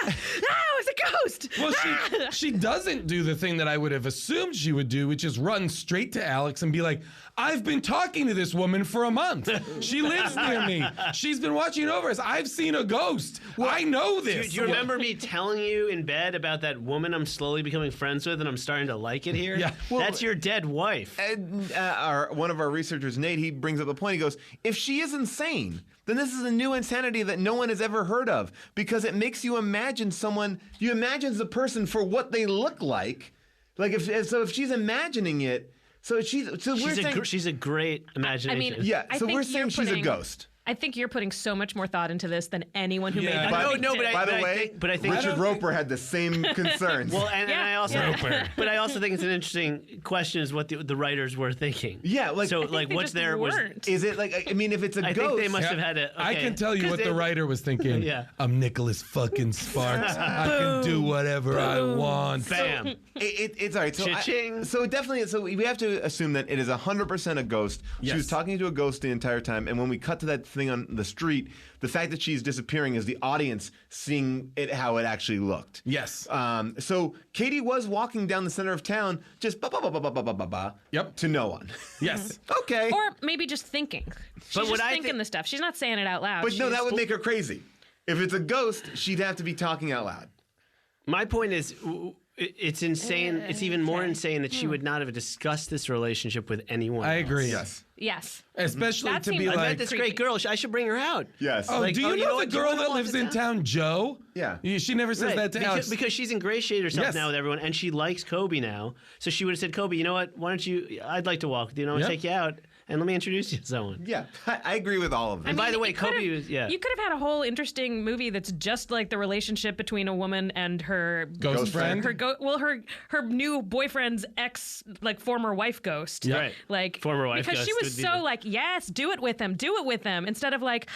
Speaker 13: it's a ghost!
Speaker 12: Well, she doesn't do the thing that I would have assumed she would do, which is run straight to Alex and be like, I've been talking to this woman for a month. She lives near me. She's been watching over us. I've seen a ghost. Well, I know this.
Speaker 14: Do you remember me telling you in bed about that woman I'm slowly becoming friends with and I'm starting to like it here?
Speaker 12: Yeah.
Speaker 10: Well,
Speaker 14: that's your dead wife.
Speaker 10: And one of our researchers, Nate, he brings up the point. He goes, if she is insane, then this is a new insanity that no one has ever heard of, because it makes you imagine someone, you imagine the person for what they look like. Like if she's imagining it, she's
Speaker 14: a great imagination.
Speaker 13: I mean,
Speaker 10: yeah. So we're saying she's a ghost.
Speaker 13: I think you're putting so much more thought into this than anyone who made it.
Speaker 10: By the way, Richard Roper had the same concerns.
Speaker 14: Well, and I also, but I also think it's an interesting question: is what the writers were thinking.
Speaker 10: Yeah, like
Speaker 14: so, like what's their was?
Speaker 10: Is it like? I mean, if it's a ghost,
Speaker 14: I think they must have had a. Okay.
Speaker 12: I can tell you what the writer was thinking.
Speaker 14: Yeah.
Speaker 12: I'm Nicholas fucking Sparks. I can do whatever I want.
Speaker 14: Bam.
Speaker 10: It's all right. So,
Speaker 14: Cha-ching.
Speaker 10: So definitely, so we have to assume that it is 100% a ghost.
Speaker 12: Yes.
Speaker 10: She was talking to a ghost the entire time, and when we cut to that thing on the street, the fact that she's disappearing is the audience seeing it how it actually looked.
Speaker 12: Yes.
Speaker 10: So Katie was walking down the center of town, just
Speaker 12: Yep.
Speaker 10: to no one.
Speaker 12: Yes.
Speaker 10: Okay.
Speaker 13: Or maybe just thinking. She's just thinking the stuff. She's not saying it out loud.
Speaker 10: But no, that would make her crazy. If it's a ghost, she'd have to be talking out loud.
Speaker 14: My point is, it's insane. It's even more insane that she would not have discussed this relationship with anyone.
Speaker 12: I agree.
Speaker 10: Yes.
Speaker 13: Yes.
Speaker 12: Especially
Speaker 13: That
Speaker 12: to be
Speaker 13: seems
Speaker 14: I
Speaker 12: like,
Speaker 14: met this great girl. I should bring her out.
Speaker 10: Yes.
Speaker 12: oh,
Speaker 14: Like,
Speaker 12: do you know the
Speaker 14: what? Do you
Speaker 12: girl
Speaker 14: wanna
Speaker 12: that
Speaker 14: walk
Speaker 12: lives
Speaker 14: to
Speaker 12: in
Speaker 14: town?
Speaker 12: town, Joe?
Speaker 10: Yeah.
Speaker 12: She never says that to Alex.
Speaker 14: Because she's ingratiated herself
Speaker 12: Yes.
Speaker 14: now with everyone, and she likes Kobe now. So she would have said, Kobe, you know what? Why don't you? I'd like to walk with you. I want to take you out, and let me introduce you to someone.
Speaker 10: Yeah, I agree with all of them.
Speaker 14: And by the way,
Speaker 13: you could've-
Speaker 14: Kobe was
Speaker 13: You could have had a whole interesting movie that's just like the relationship between a woman and her
Speaker 12: Ghost friend?
Speaker 13: her new boyfriend's ex, like former wife ghost.
Speaker 14: Yeah. Right.
Speaker 13: Like
Speaker 14: Former wife
Speaker 13: because she
Speaker 14: ghost
Speaker 13: was
Speaker 14: would be
Speaker 13: so
Speaker 14: the-
Speaker 13: like, yes, do it with him, instead of like,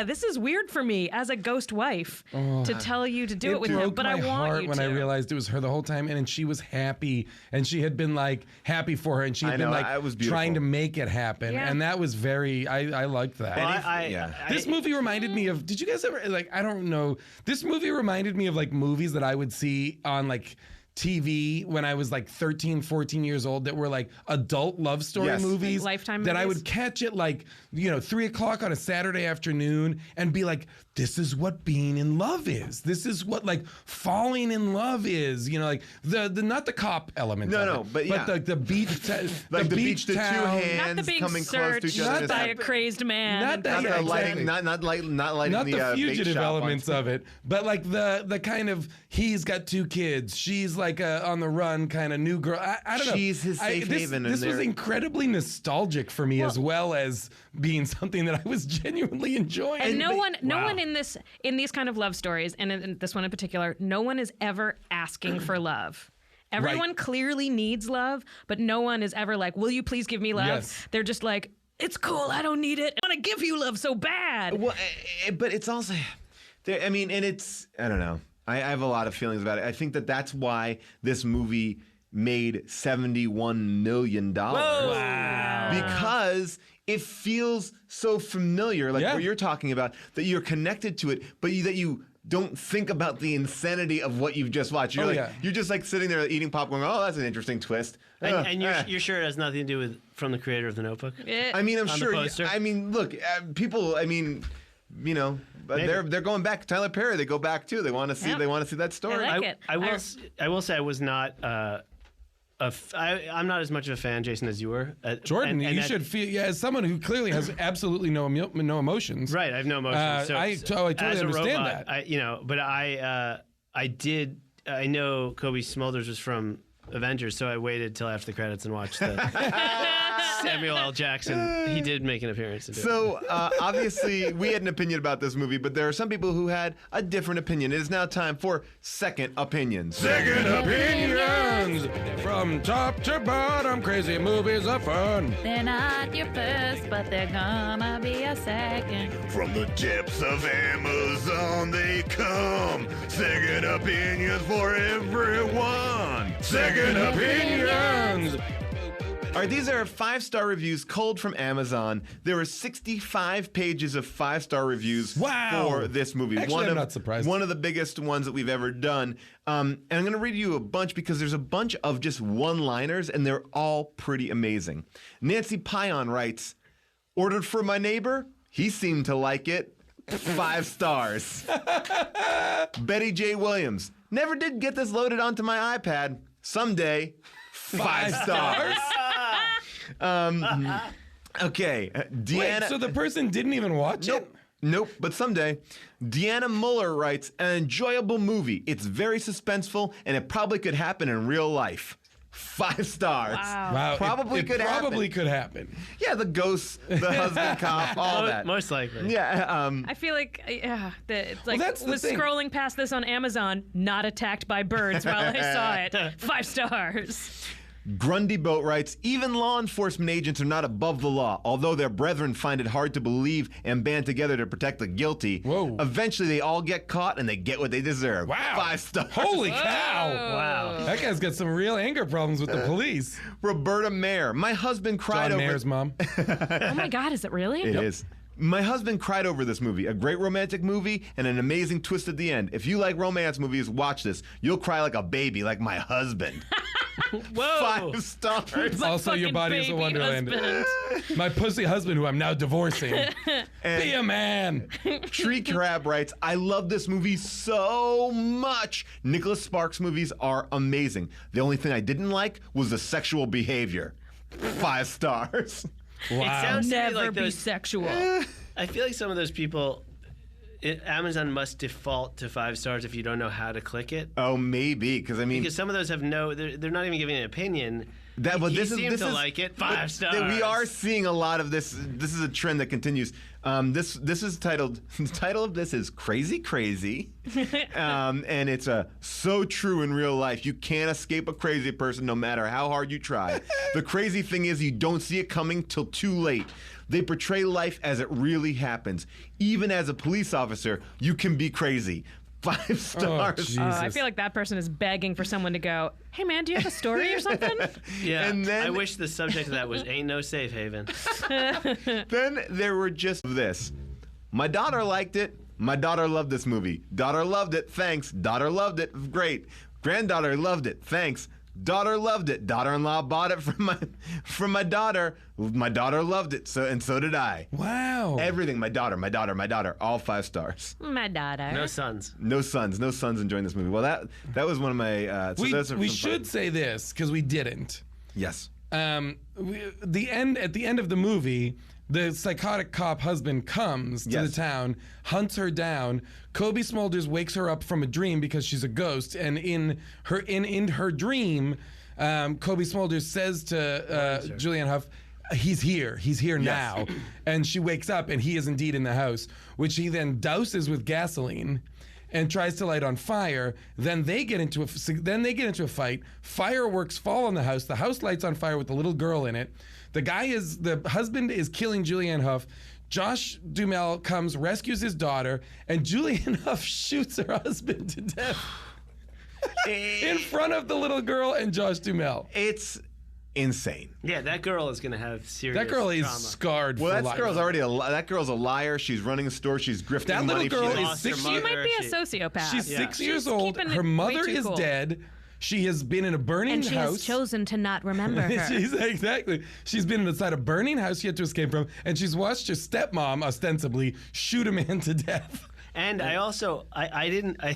Speaker 13: this is weird for me as a ghost wife to tell you to do it with him,
Speaker 12: broke
Speaker 13: but
Speaker 12: my
Speaker 13: I want
Speaker 12: heart
Speaker 13: you
Speaker 12: when
Speaker 13: to.
Speaker 12: I realized it was her the whole time, and she was happy, and she had been like happy for her, and she had
Speaker 10: I
Speaker 12: been
Speaker 10: know,
Speaker 12: like
Speaker 10: it was beautiful.
Speaker 12: trying to make it happen,
Speaker 13: Yeah.
Speaker 12: and that was very. I liked that.
Speaker 14: Well,
Speaker 12: This movie reminded me of. Did you guys ever like? I don't know. This movie reminded me of like movies that I would see on like TV when I was like 13, 14 years old that were like adult love story movies.
Speaker 13: Like Lifetime
Speaker 12: that I
Speaker 13: movies?
Speaker 12: would catch at like, 3 o'clock on a Saturday afternoon and be like, this is what being in love is. This is what like falling in love is. Like the not the cop element.
Speaker 10: But
Speaker 12: the beach,
Speaker 10: like the beach, the two
Speaker 12: town.
Speaker 10: hands
Speaker 13: Not the being
Speaker 10: coming close to each other.
Speaker 13: searched by a crazy man.
Speaker 12: Not that,
Speaker 10: Not lighting
Speaker 12: the fugitive
Speaker 10: bait shop
Speaker 12: elements of it, but like the kind of he's got 2 kids, she's like a on the run kind of new girl. I don't know.
Speaker 10: She's his safe haven.
Speaker 12: This was incredibly nostalgic for me, as well as being something that I was genuinely enjoying.
Speaker 13: And no one in these kind of love stories, and in this one in particular, no one is ever asking for love. Everyone clearly needs love, but no one is ever like, will you please give me love?
Speaker 12: Yes.
Speaker 13: They're just like, it's cool, I don't need it. I want to give you love so bad.
Speaker 10: Well, but it's also, and it's, I don't know. I have a lot of feelings about it. I think that's why this movie made $71 million.
Speaker 12: Wow.
Speaker 10: Because it feels so familiar, like what you're talking about, that you're connected to it, but that you don't think about the insanity of what you've just watched. You're you're just like sitting there eating popcorn. Oh, that's an interesting twist.
Speaker 14: And you're sure it has nothing to do with from the creator of The Notebook?
Speaker 10: I mean, I'm
Speaker 14: On
Speaker 10: sure.
Speaker 14: the poster?
Speaker 10: I mean, look, people. I mean, but they're going back. Tyler Perry, they go back too. They want to see.
Speaker 13: Yep.
Speaker 10: They want to see that story.
Speaker 14: I will say I was not. I'm not as much of a fan, Jason, as you were.
Speaker 12: Jordan, you should feel, as someone who clearly has absolutely no emotions.
Speaker 14: Right, I have no emotions.
Speaker 12: I totally understand
Speaker 14: robot,
Speaker 12: that.
Speaker 14: But I know Kobe Smulders was from Avengers, so I waited till after the credits and watched the Samuel L. Jackson. He did make an appearance.
Speaker 10: So obviously we had an opinion about this movie, but there are some people who had a different opinion. It is now time for Second Opinions.
Speaker 12: Second Opinions! From top to bottom, crazy movies are fun.
Speaker 21: They're not your first, but they're gonna be a second.
Speaker 22: From the depths of Amazon they come. Second Opinions for everyone. Second Opinions!
Speaker 10: All right, these are 5-star reviews culled from Amazon. There were 65 pages of 5-star reviews for this movie.
Speaker 12: Actually, I'm not surprised.
Speaker 10: One of the biggest ones that we've ever done. And I'm going to read you a bunch because there's a bunch of just one-liners, and they're all pretty amazing. Nancy Pion writes, ordered for my neighbor. He seemed to like it. 5 stars. Betty J. Williams, never did get this loaded onto my iPad. Someday. 5 stars. Okay, Deanna.
Speaker 12: Wait, so the person didn't even watch it?
Speaker 10: Nope, but someday. Deanna Muller writes, an enjoyable movie. It's very suspenseful, and it probably could happen in real life. 5 stars.
Speaker 12: Wow.
Speaker 10: Probably
Speaker 12: it
Speaker 10: could happen.
Speaker 12: Probably could happen.
Speaker 10: Yeah, the ghosts, the husband cop, all that.
Speaker 14: Most likely.
Speaker 10: Yeah.
Speaker 13: I feel like, it's like,
Speaker 12: that's the
Speaker 13: was
Speaker 12: thing.
Speaker 13: scrolling past this on Amazon, not attacked by birds while I saw it. 5 stars.
Speaker 10: Grundy Boat writes, even law enforcement agents are not above the law. Although their brethren find it hard to believe and band together to protect the guilty, eventually they all get caught and they get what they deserve.
Speaker 12: Wow.
Speaker 10: 5 stars.
Speaker 12: Holy cow.
Speaker 14: Wow.
Speaker 12: That guy's got some real anger problems with the police.
Speaker 10: Roberta Mayer, my husband cried
Speaker 12: John
Speaker 10: over...
Speaker 12: Mayer's mom.
Speaker 13: Oh my God, is it really?
Speaker 10: It is. My husband cried over this movie. A great romantic movie and an amazing twist at the end. If you like romance movies, watch this. You'll cry like a baby, like my husband.
Speaker 13: Whoa.
Speaker 10: 5 stars.
Speaker 12: Also, your body is a wonderland. My pussy husband, who I'm now divorcing. Be a man.
Speaker 10: Tree Crab writes, I love this movie so much. Nicholas Sparks movies are amazing. The only thing I didn't like was the sexual behavior. 5 stars.
Speaker 14: Wow. It sounds to me
Speaker 13: Never
Speaker 14: like
Speaker 13: be
Speaker 14: those,
Speaker 13: sexual.
Speaker 14: I feel like some of those people, Amazon must default to 5 stars if you don't know how to click it.
Speaker 10: Oh, maybe, because
Speaker 14: some of those have they're not even giving an opinion. He seemed to like it. 5 stars.
Speaker 10: We are seeing a lot of this. This is a trend that continues. This is titled. The title of this is Crazy Crazy, and it's so true in real life. You can't escape a crazy person no matter how hard you try. The crazy thing is you don't see it coming till too late. They portray life as it really happens. Even as a police officer, you can be crazy. 5 stars.
Speaker 13: I feel like that person is begging for someone to go, hey man, do you have a story or something?
Speaker 14: Yeah,
Speaker 10: And then-
Speaker 14: I wish the subject of that was ain't no safe haven.
Speaker 10: Then there were just this. My daughter liked it. My daughter loved this movie. Daughter loved it. Thanks. Daughter loved it. Great. Granddaughter loved it. Thanks. Daughter loved it. Daughter-in-law bought it from my daughter. My daughter loved it. So did I.
Speaker 12: Wow.
Speaker 10: Everything. My daughter. All 5 stars.
Speaker 15: My daughter.
Speaker 14: No sons.
Speaker 10: No sons enjoying this movie. Well, that was one of my.
Speaker 12: We should say this because we didn't.
Speaker 10: Yes.
Speaker 12: At the end of the movie, the psychotic cop husband comes to the town, hunts her down. Kobe Smulders wakes her up from a dream because she's a ghost, and in her dream, Kobe Smulders says to Julianne Hough, he's here now. And she wakes up and he is indeed in the house, which he then douses with gasoline and tries to light on fire. Then they get into a fight. Fireworks fall on the house. The house lights on fire with the little girl in it. The husband is killing Julianne Hough. Josh Duhamel comes, rescues his daughter, and Julianne Hough shoots her husband to death in front of the little girl and Josh Duhamel.
Speaker 10: It's insane.
Speaker 14: Yeah, that girl is going to have serious
Speaker 12: That girl is
Speaker 14: trauma.
Speaker 12: scarred for life.
Speaker 10: That girl's a liar. She's running a store. She's grifting
Speaker 12: That
Speaker 10: money.
Speaker 12: little girl is 6
Speaker 15: She might be a sociopath.
Speaker 12: She's 6 years old. Her mother is dead. She has been in a burning
Speaker 15: and she
Speaker 12: house.
Speaker 15: has chosen to not remember her.
Speaker 12: She's been inside a burning house she had to escape from, and she's watched her stepmom ostensibly shoot a man to death.
Speaker 14: And I also, I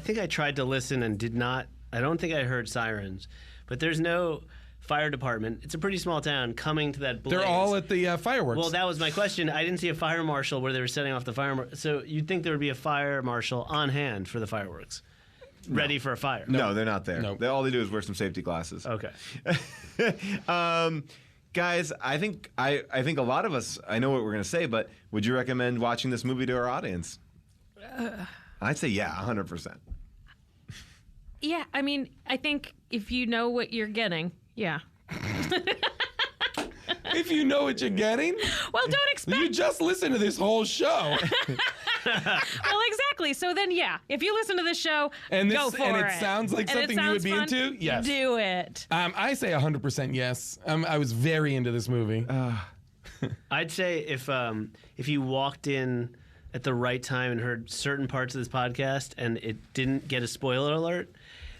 Speaker 14: think I tried to listen and did not, I don't think I heard sirens, but there's no fire department. It's a pretty small town coming to that blaze.
Speaker 12: They're all at the fireworks.
Speaker 14: Well, that was my question. I didn't see a fire marshal where they were setting off the fire. So you'd think there would be a fire marshal on hand for the fireworks. Ready for a fire.
Speaker 10: No, they're not there. All they do is wear some safety glasses.
Speaker 14: Okay.
Speaker 10: Guys, I think a lot of us, I know what we're going to say, but would you recommend watching this movie to our audience? I'd say 100%.
Speaker 13: Yeah, I mean, I think if you know what you're getting, yeah.
Speaker 12: If you know what you're getting?
Speaker 13: Well, don't expect...
Speaker 12: You just listen to this whole show.
Speaker 13: Well, exactly. So then, yeah, if you listen to this show, go for it.
Speaker 12: And it sounds like something you would be into? Yes.
Speaker 13: Do it.
Speaker 12: I say 100% yes. I was very into this movie.
Speaker 14: I'd say if you walked in at the right time and heard certain parts of this podcast and it didn't get a spoiler alert,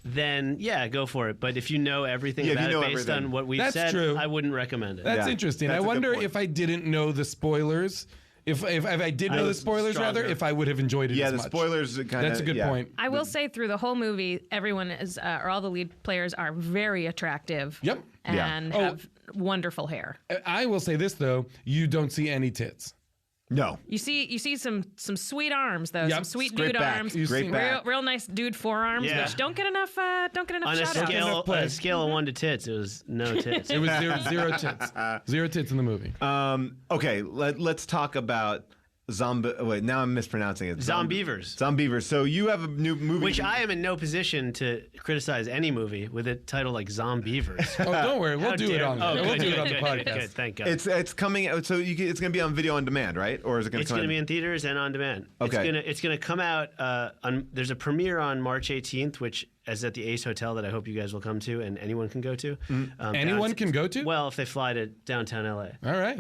Speaker 14: then yeah, go for it. But if you know everything about it based on what we've said,
Speaker 12: true.
Speaker 14: I wouldn't recommend it.
Speaker 12: That's interesting. I wonder if I didn't know the spoilers. If I did know the spoilers, if I would have enjoyed it as much.
Speaker 10: Yeah, the spoilers kind of...
Speaker 12: That's a good point.
Speaker 13: I will say through the whole movie, everyone is, or all the lead players are very attractive.
Speaker 12: Yep.
Speaker 13: And have wonderful hair.
Speaker 12: I will say this, though. You don't see any tits.
Speaker 10: No.
Speaker 13: You see some sweet arms though, some sweet
Speaker 10: Great
Speaker 13: dude
Speaker 10: back.
Speaker 13: arms,
Speaker 10: Great back.
Speaker 13: real nice dude forearms, which don't get enough
Speaker 14: On a scale of 1 to tits, it was no tits.
Speaker 12: It was zero tits. Zero tits in the movie.
Speaker 10: Okay, let's talk about Wait, now I'm mispronouncing it.
Speaker 14: Zombievers.
Speaker 10: Zombievers. So you have a new movie.
Speaker 14: Which I am in no position to criticize any movie with a title like Zombievers.
Speaker 12: Oh, don't worry. We'll do it on the podcast.
Speaker 14: Good, thank God.
Speaker 10: It's coming out. So it's going to be on video on demand, right? Or is it going to
Speaker 14: It's going to be in theaters and on demand.
Speaker 10: Okay.
Speaker 14: It's going to come out there's a premiere on March 18th, which is at the Ace Hotel that I hope you guys will come to and anyone can go to.
Speaker 12: Anyone can go to?
Speaker 14: Well, if they fly to downtown LA.
Speaker 12: All right.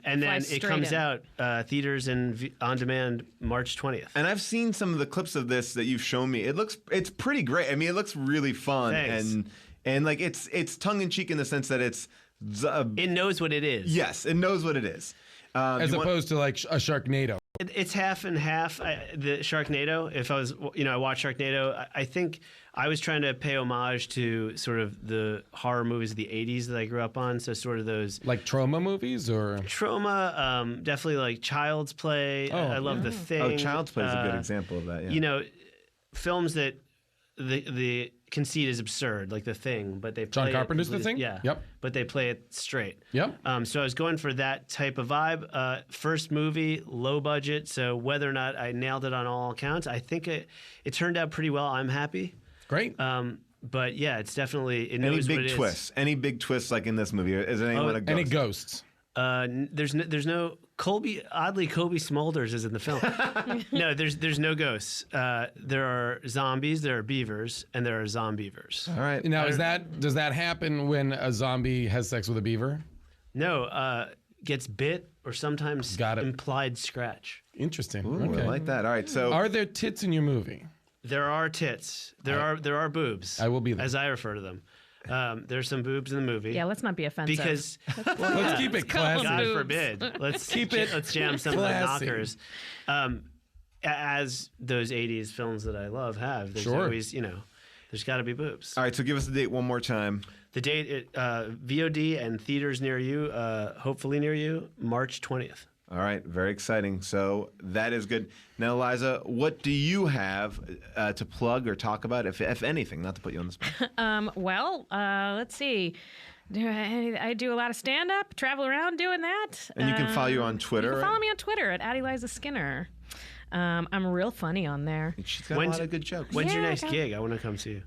Speaker 14: And then it comes out theaters and on demand March 20th.
Speaker 10: And I've seen some of the clips of this that you've shown me. It's pretty great. I mean, it looks really fun.
Speaker 14: Thanks.
Speaker 10: And like it's tongue in cheek in the sense that it
Speaker 14: knows what it is.
Speaker 10: Yes, it knows what it is.
Speaker 12: As opposed to like a Sharknado.
Speaker 14: It's half and half. The Sharknado. If I was, I watched Sharknado. I think I was trying to pay homage to sort of the horror movies of the '80s that I grew up on. So sort of those
Speaker 12: like Trauma movies or
Speaker 14: Trauma. Definitely like Child's Play. I love The Thing.
Speaker 10: Oh, Child's Play is a good example of that. Yeah.
Speaker 14: Films that the conceit is absurd, like The Thing, but they play
Speaker 12: John Carpenter's The Thing.
Speaker 14: Yeah.
Speaker 12: Yep.
Speaker 14: But they play it straight.
Speaker 12: Yep.
Speaker 14: So I was going for that type of vibe. First movie, low budget. So whether or not I nailed it on all accounts, I think it turned out pretty well. I'm happy.
Speaker 12: Great.
Speaker 14: But yeah, it's definitely it
Speaker 10: Any
Speaker 14: knows what
Speaker 10: big
Speaker 14: it
Speaker 10: twists?
Speaker 14: is.
Speaker 10: Any big twists like in this movie? Is anyone a ghost?
Speaker 12: Any ghosts?
Speaker 14: There's no Kobe Smulders is in the film. No, there's no ghosts. There are zombies, there are beavers, and there are zombievers.
Speaker 10: All right.
Speaker 12: Now does that happen when a zombie has sex with a beaver?
Speaker 14: No, gets bit or sometimes implied scratch.
Speaker 12: Interesting.
Speaker 10: Ooh,
Speaker 12: okay.
Speaker 10: I like that. All right. So
Speaker 12: are there tits in your movie?
Speaker 14: There are tits. There are boobs.
Speaker 12: I will be there.
Speaker 14: As I refer to them. There's some boobs in the movie.
Speaker 13: Yeah, let's not be offensive.
Speaker 14: Because
Speaker 12: let's keep it classy.
Speaker 14: God forbid. Let's keep it. Let's jam some
Speaker 12: classy.
Speaker 14: of the knockers. As those '80s films that I love have. There's always, there's got to be boobs.
Speaker 10: All right, so give us the date one more time.
Speaker 14: The date, VOD and theaters near you, hopefully near you, March 20th.
Speaker 10: All right, very exciting. So that is good. Now, Liza, what do you have to plug or talk about, if anything, not to put you on the spot?
Speaker 13: Let's see. I do a lot of stand-up, travel around doing that.
Speaker 10: And you can follow you on Twitter.
Speaker 13: You can follow me on Twitter at @Liza Skinner. I'm real funny on there.
Speaker 10: She's got a lot of good jokes.
Speaker 14: When's your next gig? I want to come see you.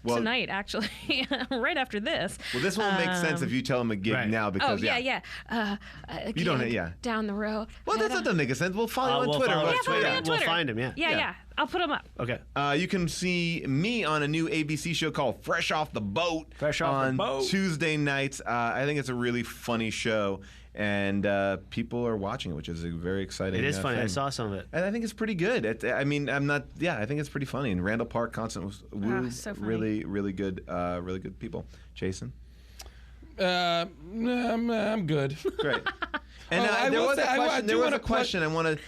Speaker 13: Tonight, actually, right after this.
Speaker 10: Well, this won't make sense if you tell them a gig now because
Speaker 13: you
Speaker 10: don't.
Speaker 13: Down the road.
Speaker 10: Well, that doesn't make sense. We'll follow you on Twitter.
Speaker 13: Follow me on Twitter.
Speaker 14: We'll find him.
Speaker 13: Yeah. I'll put them up.
Speaker 14: Okay.
Speaker 10: You can see me on a new ABC show called Fresh Off the Boat. On Tuesday nights. I think it's a really funny show. And people are watching it, which is a very exciting
Speaker 14: It is funny.
Speaker 10: thing.
Speaker 14: I saw some of it.
Speaker 10: And I think it's pretty good. I think it's pretty funny. And Randall Park, Constant was
Speaker 13: so funny.
Speaker 10: really, really good people. Jason?
Speaker 12: I'm good.
Speaker 10: Great. And there was a question I want to,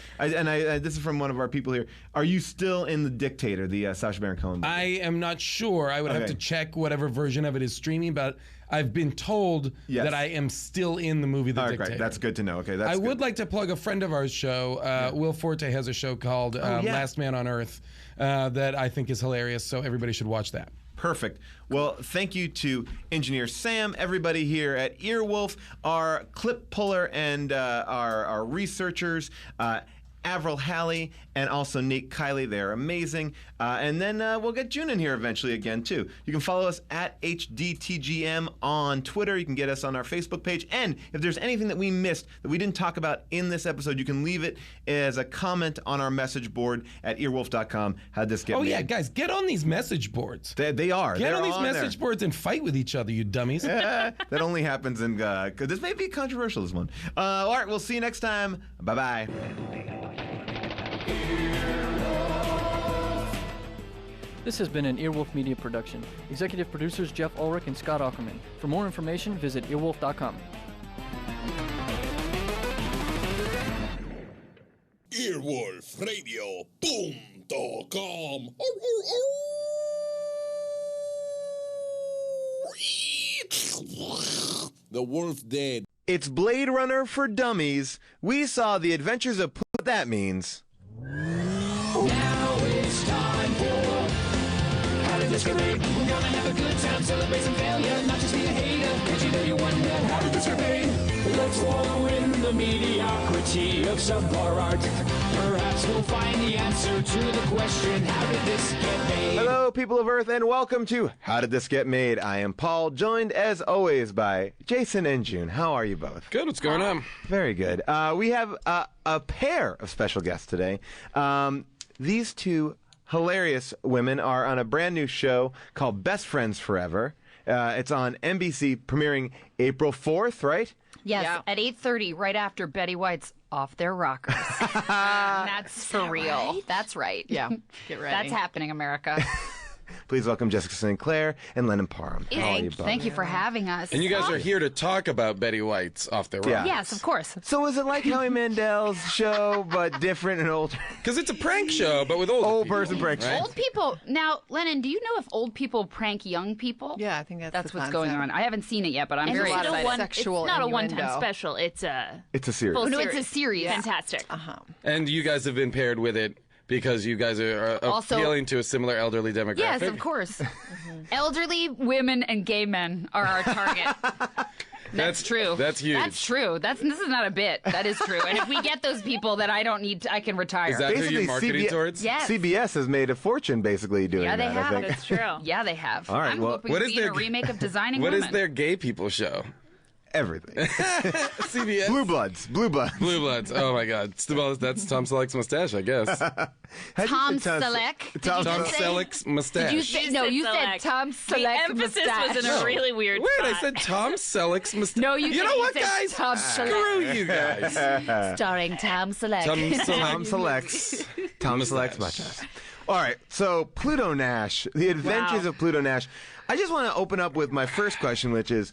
Speaker 10: this is from one of our people here. Are you still in The Dictator, the Sacha Baron Cohen movie?
Speaker 12: I am not sure. I would have to check whatever version of it is streaming, but I've been told that I am still in the movie The Dictator.
Speaker 10: Great. That's good to know. Okay,
Speaker 12: I would like to plug a friend of ours show. Will Forte has a show called Last Man on Earth that I think is hilarious, so everybody should watch that.
Speaker 10: Perfect. Well, thank you to Engineer Sam, everybody here at Earwolf, our clip puller and our researchers, Avril Halley, and also Nate Kiley. They're amazing. And then we'll get June in here eventually again, too. You can follow us at HDTGM on Twitter. You can get us on our Facebook page. And if there's anything that we missed that we didn't talk about in this episode, you can leave it as a comment on our message board at earwolf.com. How'd this get made?
Speaker 12: Yeah, guys, get on these message boards.
Speaker 10: They are.
Speaker 12: Get
Speaker 10: They're
Speaker 12: on these
Speaker 10: on
Speaker 12: message boards and fight with each other, you dummies.
Speaker 10: That only happens in... this may be controversial, this one. All right, we'll see you next time. Bye-bye.
Speaker 2: This has been an Earwolf Media production. Executive producers Jeff Ulrich and Scott Ackerman. For more information, visit earwolf.com.
Speaker 4: Earwolfradio.com. The wolf dead.
Speaker 10: It's Blade Runner for Dummies. We saw the adventures of what that means.
Speaker 23: Now it's time for How Did This Get Made? We're gonna have a good time, celebrate some failure, not just be a hater. Cause you know you wonder, how did this get made? Let's wallow in the mediocrity of subpar art. Perhaps we'll find the answer to the question, how did this get made?
Speaker 10: Hello, people of Earth, and welcome to How Did This Get Made? I am Paul, joined as always by Jason and June. How are you both?
Speaker 24: Good, what's going on?
Speaker 10: Very good. We have a pair of special guests today. These two hilarious women are on a brand new show called Best Friends Forever. It's on NBC, premiering April 4th, right?
Speaker 25: Yes, at 8:30, right after Betty White's Off Their Rockers. That's for real. Right? That's right.
Speaker 23: Yeah, get ready.
Speaker 25: That's happening, America.
Speaker 10: Please welcome Jessica Sinclair and Lennon Parham. How are you both?
Speaker 25: Thank you for having us.
Speaker 24: And you guys are here to talk about Betty White's Off Their Rockers.
Speaker 25: Yes, of course.
Speaker 10: So is it like Howie Mandel's show, but different and older?
Speaker 24: Because it's a prank show, but with old people,
Speaker 10: person prank show.
Speaker 25: Old people. Now, Lennon, do you know if old people prank young people?
Speaker 26: Yeah, I think that's
Speaker 25: what's
Speaker 26: the
Speaker 25: going
Speaker 26: concept.
Speaker 25: on. I haven't seen it yet, but I'm
Speaker 26: And
Speaker 25: very
Speaker 26: it's not a
Speaker 25: excited.
Speaker 26: sexual
Speaker 25: It's not a
Speaker 26: innuendo.
Speaker 25: one-time special. It's a
Speaker 10: series.
Speaker 25: No, it's a series.
Speaker 26: Fantastic.
Speaker 24: And you guys have been paired with it because you guys are
Speaker 25: Also-
Speaker 24: appealing to a similar elderly demographic.
Speaker 25: Yes, of course. Elderly women and gay men are our target. That's true.
Speaker 24: That's huge.
Speaker 25: That's true. This is not a bit. That is true. And if we get those people, then I don't need. I can retire.
Speaker 24: Is that who you're marketing towards?
Speaker 25: Yes.
Speaker 10: CBS has made a fortune basically doing
Speaker 25: Yeah, they
Speaker 10: that, I
Speaker 25: have.
Speaker 10: think.
Speaker 25: That's true. Yeah, they have.
Speaker 10: All right,
Speaker 25: I'm
Speaker 10: well,
Speaker 25: hoping
Speaker 24: what
Speaker 25: to
Speaker 24: is
Speaker 25: be in
Speaker 24: their-
Speaker 25: a remake of Designing
Speaker 24: What
Speaker 25: Women.
Speaker 24: is their gay people show?
Speaker 10: Everything.
Speaker 24: CBS.
Speaker 10: Blue Bloods. Blue Bloods.
Speaker 24: Blue Bloods. Oh my God. Well, that's Tom Selleck's mustache, I guess.
Speaker 25: Tom Selleck. Did you
Speaker 24: Tom
Speaker 25: just say-
Speaker 24: Selleck's mustache.
Speaker 25: Did you say no? You said Tom Selleck.
Speaker 23: The emphasis was in a
Speaker 24: No.
Speaker 23: really weird
Speaker 24: Wait, I
Speaker 23: spot.
Speaker 24: said Tom Selleck's mustache.
Speaker 25: No, you
Speaker 24: know
Speaker 25: said-
Speaker 24: what,
Speaker 25: you said
Speaker 24: guys?
Speaker 25: Tom
Speaker 24: Screw
Speaker 25: Selleck.
Speaker 24: you guys.
Speaker 25: Starring Tom Selleck.
Speaker 24: Tom Selleck.
Speaker 10: Tom Select's. Tom Select's mustache. All right, so Pluto Nash, The Adventures of Pluto Nash. I just want to open up with my first question, which is,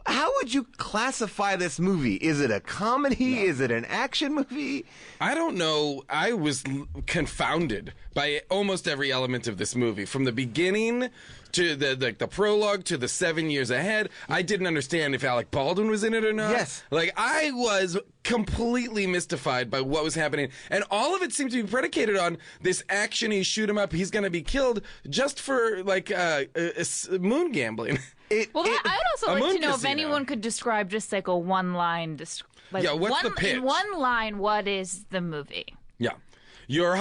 Speaker 10: how would you classify this movie? Is it a comedy? Is it an action movie?
Speaker 24: I don't know. I was confounded by almost every element of this movie, from the beginning to the prologue to the 7 years ahead. I didn't understand if Alec Baldwin was in it or not.
Speaker 10: Yes.
Speaker 24: Like, I was completely mystified by what was happening. And all of it seemed to be predicated on this action-y, shoot him up, he's going to be killed, just for, like, moon gambling.
Speaker 15: I would also like to know if
Speaker 24: casino.
Speaker 15: anyone could describe just like a one-line.
Speaker 24: What's the pitch?
Speaker 15: In one line, what is the movie?
Speaker 24: Yeah. You're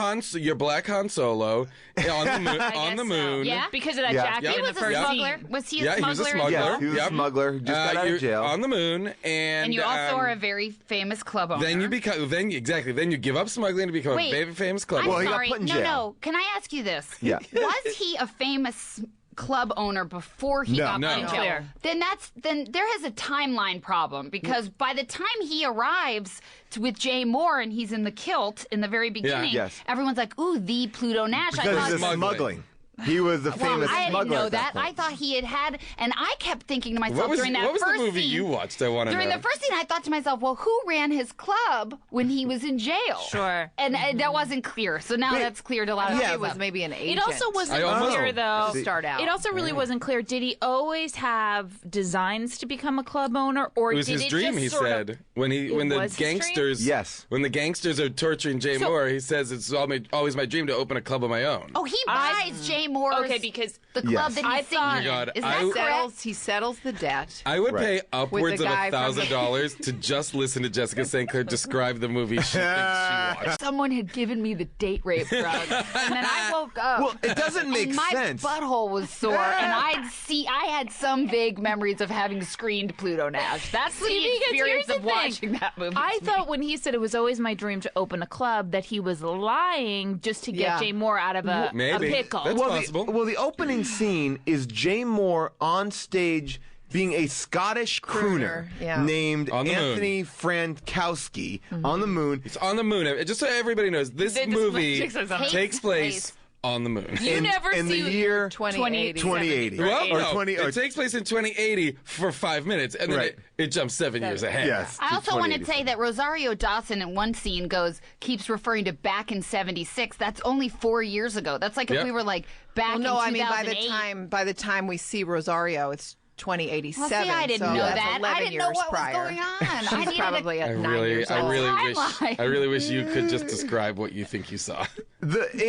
Speaker 24: Black Han Solo on the moon.
Speaker 15: on the moon. Yeah, because of that jacket in the first
Speaker 25: smuggler.
Speaker 15: scene.
Speaker 25: Was he a
Speaker 24: Yeah,
Speaker 25: smuggler?
Speaker 24: he was a smuggler.
Speaker 10: Yeah, he was a smuggler. Just got out of jail.
Speaker 24: On the moon,
Speaker 25: And you also are a very famous club owner.
Speaker 24: Then you become. Then you give up smuggling to become
Speaker 25: Wait,
Speaker 24: a very famous club.
Speaker 25: I'm
Speaker 24: owner.
Speaker 25: sorry. No. Can I ask you this?
Speaker 10: Yeah.
Speaker 25: Was he a famous club owner before he got put in jail?
Speaker 15: Clear.
Speaker 25: Then there has a timeline problem, because by the time he arrives with Jay Moore and he's in the kilt in the very beginning, everyone's like, "Ooh, the Pluto Nash."
Speaker 10: Because he's smuggling. He was the famous
Speaker 25: I
Speaker 10: smuggler.
Speaker 25: didn't know
Speaker 10: at
Speaker 25: that.
Speaker 10: point.
Speaker 25: I thought he had, and I kept thinking to myself during that
Speaker 24: what was
Speaker 25: first
Speaker 24: the movie
Speaker 25: scene.
Speaker 24: you watched? I want to know.
Speaker 25: During the first scene, I thought to myself, well, who ran his club when he was in jail?
Speaker 15: Sure.
Speaker 25: And that wasn't clear. So now that's clear to a lot of people.
Speaker 1: It was maybe an agent.
Speaker 15: It also wasn't clear, though.
Speaker 1: Start out.
Speaker 15: It also really wasn't clear. Did he always have designs to become a club owner, or
Speaker 24: It was
Speaker 15: did
Speaker 24: his
Speaker 15: it
Speaker 24: dream.
Speaker 15: just
Speaker 24: He
Speaker 15: sort
Speaker 24: said
Speaker 15: of,
Speaker 24: when the
Speaker 15: was his dream?
Speaker 24: gangsters.
Speaker 10: Yes.
Speaker 24: When the gangsters are torturing Jay Moore, he says it's always my dream to open a club of my own.
Speaker 25: Oh, he buys Jay Moore's
Speaker 15: because
Speaker 25: the club that he's singing
Speaker 24: Oh my
Speaker 25: in.
Speaker 24: God,
Speaker 25: Is that correct?
Speaker 1: He settles the debt.
Speaker 24: I would pay
Speaker 1: With
Speaker 24: upwards
Speaker 1: the
Speaker 24: of
Speaker 1: guy from the-
Speaker 24: $1,000 to just listen to Jessica St. Clair describe the movie she thinks she watched.
Speaker 25: Someone had given me the date rape drug, and then I woke up.
Speaker 10: Well, it doesn't make
Speaker 25: and my
Speaker 10: sense.
Speaker 25: butthole was sore, and I had some vague memories of having screened Pluto Nash. That's the experience of watching that movie.
Speaker 15: I thought when he said it was always my dream to open a club that he was lying just to get Jay Moore out of a pickle.
Speaker 24: That's possible.
Speaker 10: The opening scene is Jay Moore on stage being a Scottish crooner named
Speaker 24: On the moon.
Speaker 10: Anthony Frankowski on the moon.
Speaker 24: It's on the moon. Just so everybody knows, this movie takes place on the moon.
Speaker 10: In the year
Speaker 1: 2080.
Speaker 24: Well,
Speaker 10: Or
Speaker 24: no,
Speaker 10: 20 or
Speaker 24: it takes place in 2080 for 5 minutes, and then it jumps 7 years ahead.
Speaker 10: Yes.
Speaker 25: I also want to say that Rosario Dawson in one scene keeps referring to back in '76. That's only 4 years ago. That's like if we were like back in 2008.
Speaker 1: by the time we see Rosario, it's 2087.
Speaker 25: Well, see, I didn't know
Speaker 1: that's
Speaker 25: that.
Speaker 1: 11
Speaker 25: I didn't know
Speaker 1: years
Speaker 25: what
Speaker 1: prior.
Speaker 25: was going on.
Speaker 1: She's
Speaker 25: I needed
Speaker 1: probably
Speaker 25: a,
Speaker 1: at 9 years old.
Speaker 24: I really wish you could just describe what you think you saw. Who do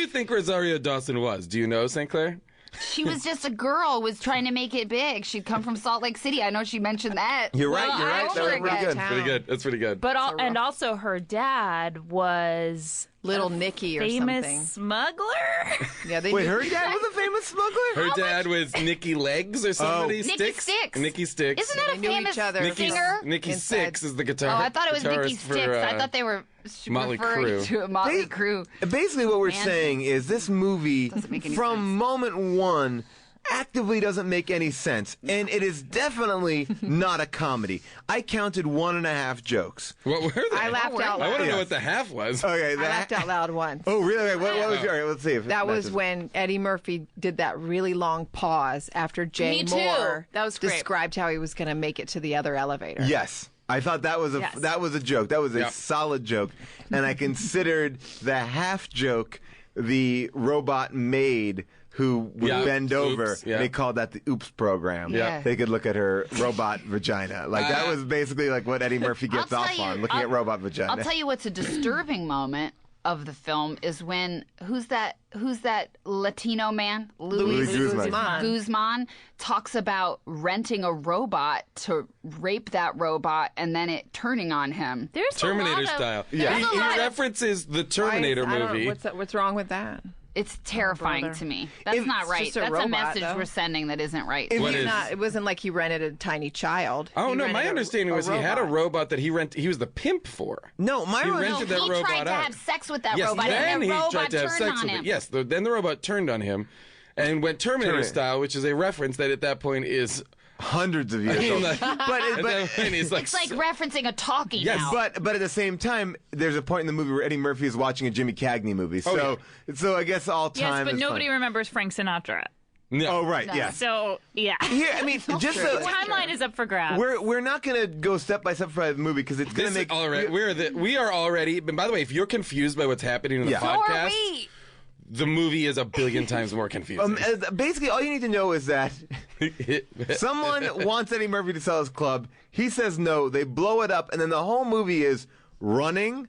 Speaker 24: you think Rosario Dawson was? Do you know, St. Clair?
Speaker 25: She was just a girl who was trying to make it big. She'd come from Salt Lake City. I know she mentioned that.
Speaker 10: You're right. That was pretty good.
Speaker 24: Pretty good. That's pretty good.
Speaker 15: But and also her dad was
Speaker 1: Little Nicky or
Speaker 15: famous
Speaker 1: something.
Speaker 15: smuggler.
Speaker 1: Yeah,
Speaker 10: Wait, her dad was a famous smuggler?
Speaker 24: Her dad was Nicky Legs or somebody.
Speaker 25: Nicky Sticks.
Speaker 24: Nicky Sticks.
Speaker 25: Isn't that a famous singer?
Speaker 24: Nicky Six is the guitar.
Speaker 25: Oh, I thought it was Nicky
Speaker 24: guitarist
Speaker 25: Sticks.
Speaker 24: for,
Speaker 25: I thought they were
Speaker 24: Motley
Speaker 25: referring
Speaker 24: Crue.
Speaker 25: to a Motley Crue.
Speaker 10: Basically, what we're
Speaker 25: Man.
Speaker 10: saying is this movie, from moment one, actively doesn't make any sense, and it is definitely not a comedy. I counted 1.5 jokes.
Speaker 24: What were they?
Speaker 1: I laughed out loud.
Speaker 24: I want to know what the half was.
Speaker 10: Okay,
Speaker 1: I laughed out loud once.
Speaker 10: Oh, really? Okay, what was your? Let's see. If
Speaker 1: That was
Speaker 10: matches.
Speaker 1: when Eddie Murphy did that really long pause after Jay
Speaker 15: Me too.
Speaker 1: Moore
Speaker 15: That was great.
Speaker 1: described how he was going to make it to the other elevator.
Speaker 10: Yes. I thought that was a
Speaker 1: Yes.
Speaker 10: that was a joke. That was a solid joke, and I considered the half joke the robot maid who would bend over.
Speaker 24: Oops, yeah.
Speaker 10: They called that the Oops program.
Speaker 25: Yeah.
Speaker 10: They could look at her robot vagina. Like that was basically like what Eddie Murphy gets
Speaker 25: I'll
Speaker 10: off
Speaker 25: tell you-
Speaker 10: on, looking at robot vagina.
Speaker 25: I'll tell you what's a disturbing moment of the film is when who's that Latino man?
Speaker 10: Luis
Speaker 25: Guzman talks about renting a robot to rape that robot and then it turning on him.
Speaker 15: There's
Speaker 24: Terminator style.
Speaker 25: Yeah.
Speaker 24: He references the Terminator movie.
Speaker 1: What's wrong with that?
Speaker 25: It's terrifying to me. That's not right.
Speaker 1: just a
Speaker 25: That's a
Speaker 1: robot,
Speaker 25: message
Speaker 1: though.
Speaker 25: we're sending that isn't right.
Speaker 1: It wasn't like he rented a tiny child.
Speaker 24: Oh
Speaker 1: He
Speaker 24: no!
Speaker 1: rented
Speaker 24: My understanding was he had a robot that he was the pimp for.
Speaker 10: No,
Speaker 24: he rented that
Speaker 25: he
Speaker 24: robot
Speaker 25: tried to
Speaker 24: out.
Speaker 25: have sex with that
Speaker 24: Yes,
Speaker 25: robot
Speaker 24: then
Speaker 25: and the
Speaker 24: he
Speaker 25: robot
Speaker 24: tried to have
Speaker 25: turned
Speaker 24: sex
Speaker 25: on
Speaker 24: with
Speaker 25: him.
Speaker 24: it. Yes, then the robot turned on him, and went Terminator style, which is a reference that at that point is
Speaker 10: hundreds of years
Speaker 24: I mean,
Speaker 10: old.
Speaker 24: like-
Speaker 10: but
Speaker 24: he's like,
Speaker 25: It's like referencing a talkie now.
Speaker 10: but at the same time, there's a point in the movie where Eddie Murphy is watching a Jimmy Cagney movie. So I guess all time.
Speaker 4: Yes, but
Speaker 10: is
Speaker 4: nobody
Speaker 10: fun.
Speaker 4: remembers Frank Sinatra.
Speaker 24: No.
Speaker 10: Oh right, yeah.
Speaker 4: So yeah.
Speaker 10: Here, I mean, just
Speaker 4: the timeline is up for grabs.
Speaker 10: We're not gonna go step by step for the movie because it's gonna
Speaker 24: This
Speaker 10: make
Speaker 24: all right. We are already. And by the way, if you're confused by what's happening in the
Speaker 10: So are
Speaker 24: podcast,
Speaker 25: we.
Speaker 24: the movie is a billion times more confusing.
Speaker 10: Basically, all you need to know is that someone wants Eddie Murphy to sell his club. He says no. They blow it up, and then the whole movie is running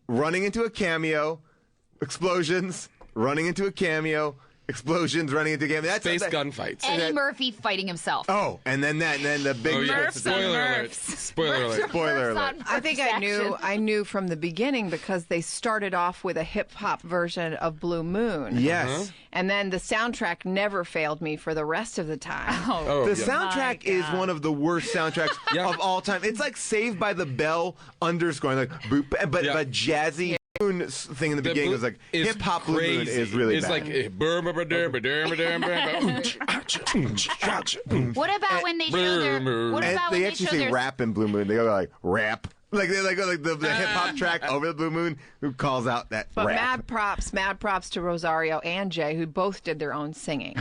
Speaker 10: into a cameo, explosions, running into a cameo. Explosions, running into a cameo. That's
Speaker 24: Space gunfights.
Speaker 25: Eddie Murphy fighting himself.
Speaker 10: Oh, and then the big
Speaker 24: Spoiler alert. Spoiler alert.
Speaker 10: Spoiler alert.
Speaker 1: I think I knew from the beginning because they started off with a hip hop version of Blue Moon.
Speaker 10: Yes.
Speaker 1: And then the soundtrack never failed me for the rest of the time.
Speaker 10: The soundtrack is one of the worst soundtracks of all time. It's like Saved by the Bell underscoring, like boop, but jazzy. Moon thing in the beginning was like hip hop Blue Moon is really
Speaker 24: it's
Speaker 10: bad.
Speaker 25: What about when they show their? What about when
Speaker 10: they
Speaker 25: they
Speaker 10: actually
Speaker 25: show
Speaker 10: say
Speaker 25: their?
Speaker 10: rap in Blue Moon. They go like rap. Like they go like the hip hop track over the Blue Moon who calls out that
Speaker 1: But
Speaker 10: rap.
Speaker 1: mad props to Rosario and Jay, who both did their own singing.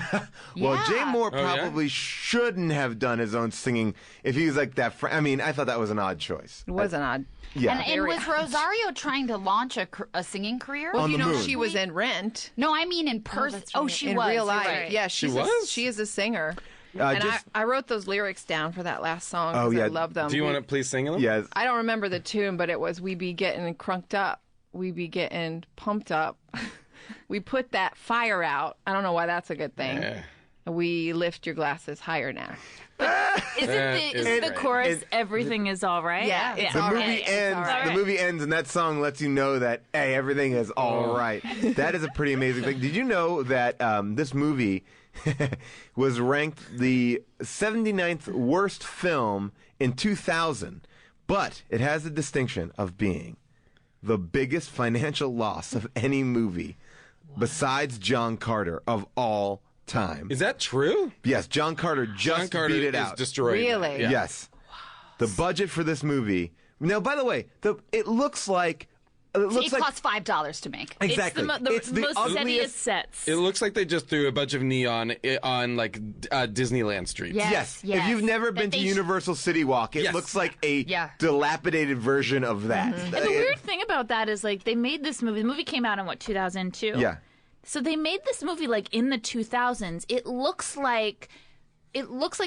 Speaker 10: Well, Jay Moore probably shouldn't have done his own singing if he was like that. I mean, I thought that was an odd choice.
Speaker 1: It was an odd.
Speaker 10: Yeah.
Speaker 25: And was Rosario trying to launch a singing career?
Speaker 1: Well, you know, she was in Rent.
Speaker 25: No, I mean in person. Oh, she
Speaker 1: in
Speaker 25: was.
Speaker 1: real
Speaker 25: You're
Speaker 1: life.
Speaker 25: right.
Speaker 1: Yeah,
Speaker 10: She was?
Speaker 1: She is a singer. And I wrote those lyrics down for that last song because I love them.
Speaker 24: Do you want to please sing them?
Speaker 10: Yes.
Speaker 1: I don't remember the tune, but it was "We be getting crunked up, we be getting pumped up, we put that fire out." I don't know why that's a good thing.
Speaker 24: Yeah.
Speaker 1: We lift your glasses higher now.
Speaker 4: Isn't the chorus "Everything is all right"?
Speaker 1: Yeah, it's
Speaker 10: The
Speaker 1: all
Speaker 10: movie
Speaker 1: right.
Speaker 10: ends. The movie ends, and that song lets you know that hey, everything is all right. That is a pretty amazing thing. Did you know that this movie was ranked the 79th worst film in 2000, but it has the distinction of being the biggest financial loss of any movie besides John Carter of all time.
Speaker 24: Is that true?
Speaker 10: Yes, John Carter just beat it out.
Speaker 24: Destroyed.
Speaker 1: Really?
Speaker 24: Yeah.
Speaker 10: Yes. The budget for this movie. Now, by the way, it looks like.
Speaker 25: It costs $5 to make.
Speaker 10: Exactly.
Speaker 4: It's the most
Speaker 10: ugliest
Speaker 4: sets.
Speaker 24: It looks like they just threw a bunch of neon on like Disneyland streets.
Speaker 10: Yes. If you've never been to Universal City Walk, it looks like a dilapidated version of that.
Speaker 4: And the weird thing about that is like they made this movie. The movie came out in 2002.
Speaker 10: Yeah.
Speaker 4: So they made this movie like in the 2000s. It looks like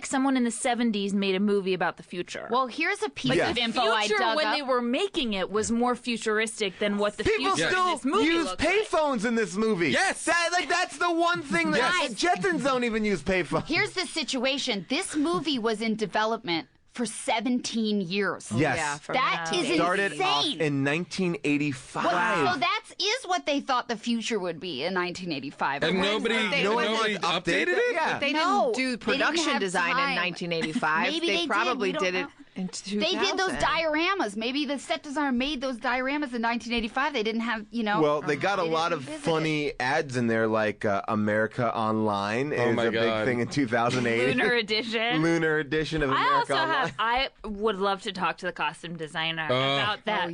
Speaker 4: someone in the 70s made a movie about the future.
Speaker 25: Well, here's a piece of
Speaker 4: the
Speaker 25: info I
Speaker 4: future
Speaker 25: dug
Speaker 4: when
Speaker 25: up.
Speaker 4: they were making it was more futuristic than what the
Speaker 10: People
Speaker 4: future in
Speaker 10: still
Speaker 4: this movie
Speaker 10: use
Speaker 4: looks like.
Speaker 10: payphones in this movie.
Speaker 24: Yes.
Speaker 10: That's the one thing that Jetsons don't even use payphones.
Speaker 25: Here's the situation. This movie was in development for 17 years.
Speaker 10: Yes.
Speaker 25: That is
Speaker 10: started
Speaker 25: insane.
Speaker 10: off in 1985.
Speaker 25: So that is what they thought the future would be in 1985.
Speaker 24: And nobody
Speaker 10: updated
Speaker 24: it?
Speaker 10: Yeah.
Speaker 1: They
Speaker 25: No,
Speaker 1: didn't do
Speaker 25: they didn't production have
Speaker 1: design
Speaker 25: time.
Speaker 1: in 1985.
Speaker 25: Maybe they did,
Speaker 1: probably
Speaker 25: we don't
Speaker 1: did it
Speaker 25: know.
Speaker 1: in 2000.
Speaker 25: They did those dioramas. Maybe the set designer made those dioramas in 1985. They didn't have,
Speaker 10: Well, they got a
Speaker 25: they
Speaker 10: lot
Speaker 25: didn't
Speaker 10: of
Speaker 25: revisit
Speaker 10: funny ads in there, like America Online is
Speaker 24: my
Speaker 10: a big
Speaker 24: God.
Speaker 10: thing in 2008.
Speaker 4: Lunar Edition.
Speaker 10: Lunar edition of America Online.
Speaker 4: I would love to talk to the costume designer about that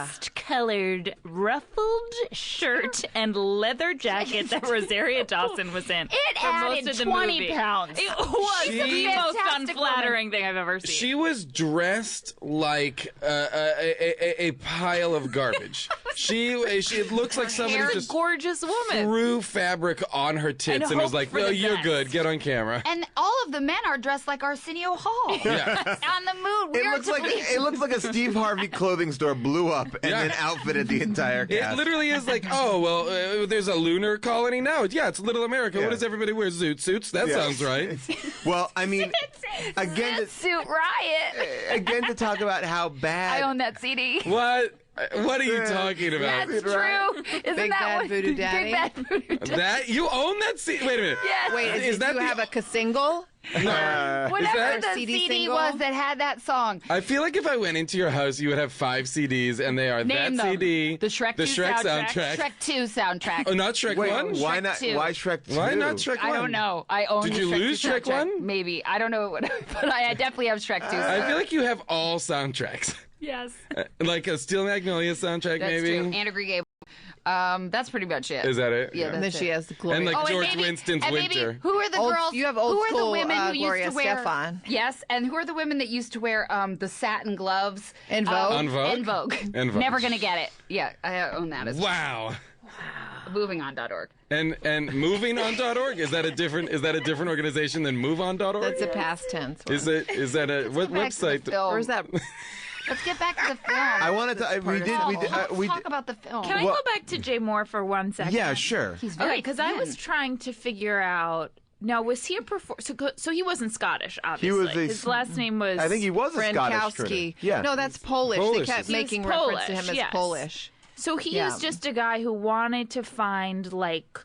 Speaker 4: rust-colored ruffled shirt and leather jacket that Rosario Dawson was in.
Speaker 25: It
Speaker 4: for
Speaker 25: added
Speaker 4: most of the
Speaker 25: 20
Speaker 4: movie.
Speaker 25: pounds.
Speaker 4: It was
Speaker 25: She's a
Speaker 4: the most
Speaker 25: fantastic
Speaker 4: unflattering thing I've ever seen.
Speaker 24: She was dressed like a pile of garbage. It looks like somebody
Speaker 4: You're a
Speaker 24: just
Speaker 4: gorgeous woman.
Speaker 24: threw fabric on her tits and was
Speaker 25: hoped
Speaker 24: like,
Speaker 25: for
Speaker 24: "No,
Speaker 25: the
Speaker 24: you're
Speaker 25: best."
Speaker 24: good. Get on camera."
Speaker 25: And all of the men are dressed like Arsenio Hall.
Speaker 24: Yeah.
Speaker 25: On the moon. We
Speaker 10: It
Speaker 25: are
Speaker 10: looks
Speaker 25: to
Speaker 10: like
Speaker 25: believe-
Speaker 10: it looks like a Steve Harvey clothing store blew up and then outfitted the entire cast.
Speaker 24: It literally is like, oh, well, there's a lunar colony now. Yeah, it's Little America.
Speaker 10: Yeah.
Speaker 24: What does everybody wear? Zoot suits? That
Speaker 10: Yeah.
Speaker 24: sounds right.
Speaker 10: Well, I mean, again,
Speaker 25: Suit Riot.
Speaker 10: to talk about how bad.
Speaker 25: I own that CD.
Speaker 24: What? What are you talking about?
Speaker 25: That's true. Isn't
Speaker 1: Big
Speaker 25: that
Speaker 1: Bad
Speaker 25: what?
Speaker 1: Voodoo Daddy?
Speaker 25: Big Bad Voodoo Daddy.
Speaker 24: That you own that? Wait a minute.
Speaker 25: Yes.
Speaker 1: Wait,
Speaker 24: Is
Speaker 1: did
Speaker 24: that
Speaker 1: you
Speaker 24: the-
Speaker 1: have a single?
Speaker 25: Whatever the
Speaker 1: CD
Speaker 25: CD
Speaker 1: single?
Speaker 25: was that had that song.
Speaker 24: I feel like if I went into your house, you would have 5 CDs, and they are
Speaker 25: Name
Speaker 24: that
Speaker 25: them.
Speaker 24: CD,
Speaker 25: The Shrek 2 soundtrack. Shrek 2 soundtrack.
Speaker 24: Oh, not Shrek 1?
Speaker 10: Why
Speaker 25: Shrek
Speaker 10: not?
Speaker 25: 2.
Speaker 10: Why Shrek 2?
Speaker 24: Why not Shrek 1?
Speaker 25: I don't know. I own
Speaker 24: Did
Speaker 25: the
Speaker 24: you
Speaker 25: Shrek
Speaker 24: lose
Speaker 25: 2
Speaker 24: Shrek
Speaker 25: soundtrack.
Speaker 24: 1?
Speaker 25: Maybe. I don't know, but I definitely have Shrek 2.
Speaker 24: I feel like you have all soundtracks.
Speaker 25: Yes.
Speaker 24: Like a Steel Magnolia soundtrack,
Speaker 25: That's
Speaker 24: maybe?
Speaker 25: true. Anna Green Gable. That's pretty much it.
Speaker 24: Is that it?
Speaker 25: Yeah,
Speaker 1: And then she has the Gloria.
Speaker 24: And like
Speaker 25: Oh,
Speaker 24: George
Speaker 25: maybe-
Speaker 24: Winston's
Speaker 25: and maybe
Speaker 24: Winter.
Speaker 25: Who are the
Speaker 1: Old-
Speaker 25: girls?
Speaker 1: you have old
Speaker 25: who are the
Speaker 1: school,
Speaker 25: women who
Speaker 1: Gloria
Speaker 25: used to wear?
Speaker 1: Estefan.
Speaker 25: Yes, and who are the women that used to wear the satin gloves?
Speaker 1: En Vogue?
Speaker 24: En Vogue?
Speaker 25: En Vogue.
Speaker 24: En Vogue.
Speaker 25: Never gonna get it. Yeah, I own that as
Speaker 24: Wow.
Speaker 25: MovingOn.org.
Speaker 24: And movingon.org, is that a different organization than moveon.org?
Speaker 1: That's a past tense one.
Speaker 24: Is that a what
Speaker 25: back to the
Speaker 24: website?
Speaker 25: film.
Speaker 1: Or is that...
Speaker 25: Let's get back to the film.
Speaker 10: I wanted to. We
Speaker 25: Talk about the film.
Speaker 4: Can I
Speaker 10: Well-
Speaker 4: go back to Jay Moore for 1 second?
Speaker 10: Yeah, sure.
Speaker 25: He's very
Speaker 4: because I was
Speaker 25: thin.
Speaker 4: trying to figure out. Now, was he a So he wasn't Scottish, obviously.
Speaker 10: was a-
Speaker 4: His last name was.
Speaker 10: I think he was a Scottish
Speaker 1: Frankowski.
Speaker 10: critic. Yeah.
Speaker 1: No, that's Polish.
Speaker 24: Polish.
Speaker 1: They kept
Speaker 4: He was
Speaker 1: making reference to him
Speaker 4: Polish,
Speaker 1: as
Speaker 4: yes.
Speaker 1: Polish.
Speaker 4: So he
Speaker 1: Yeah.
Speaker 4: was just a guy who wanted to find like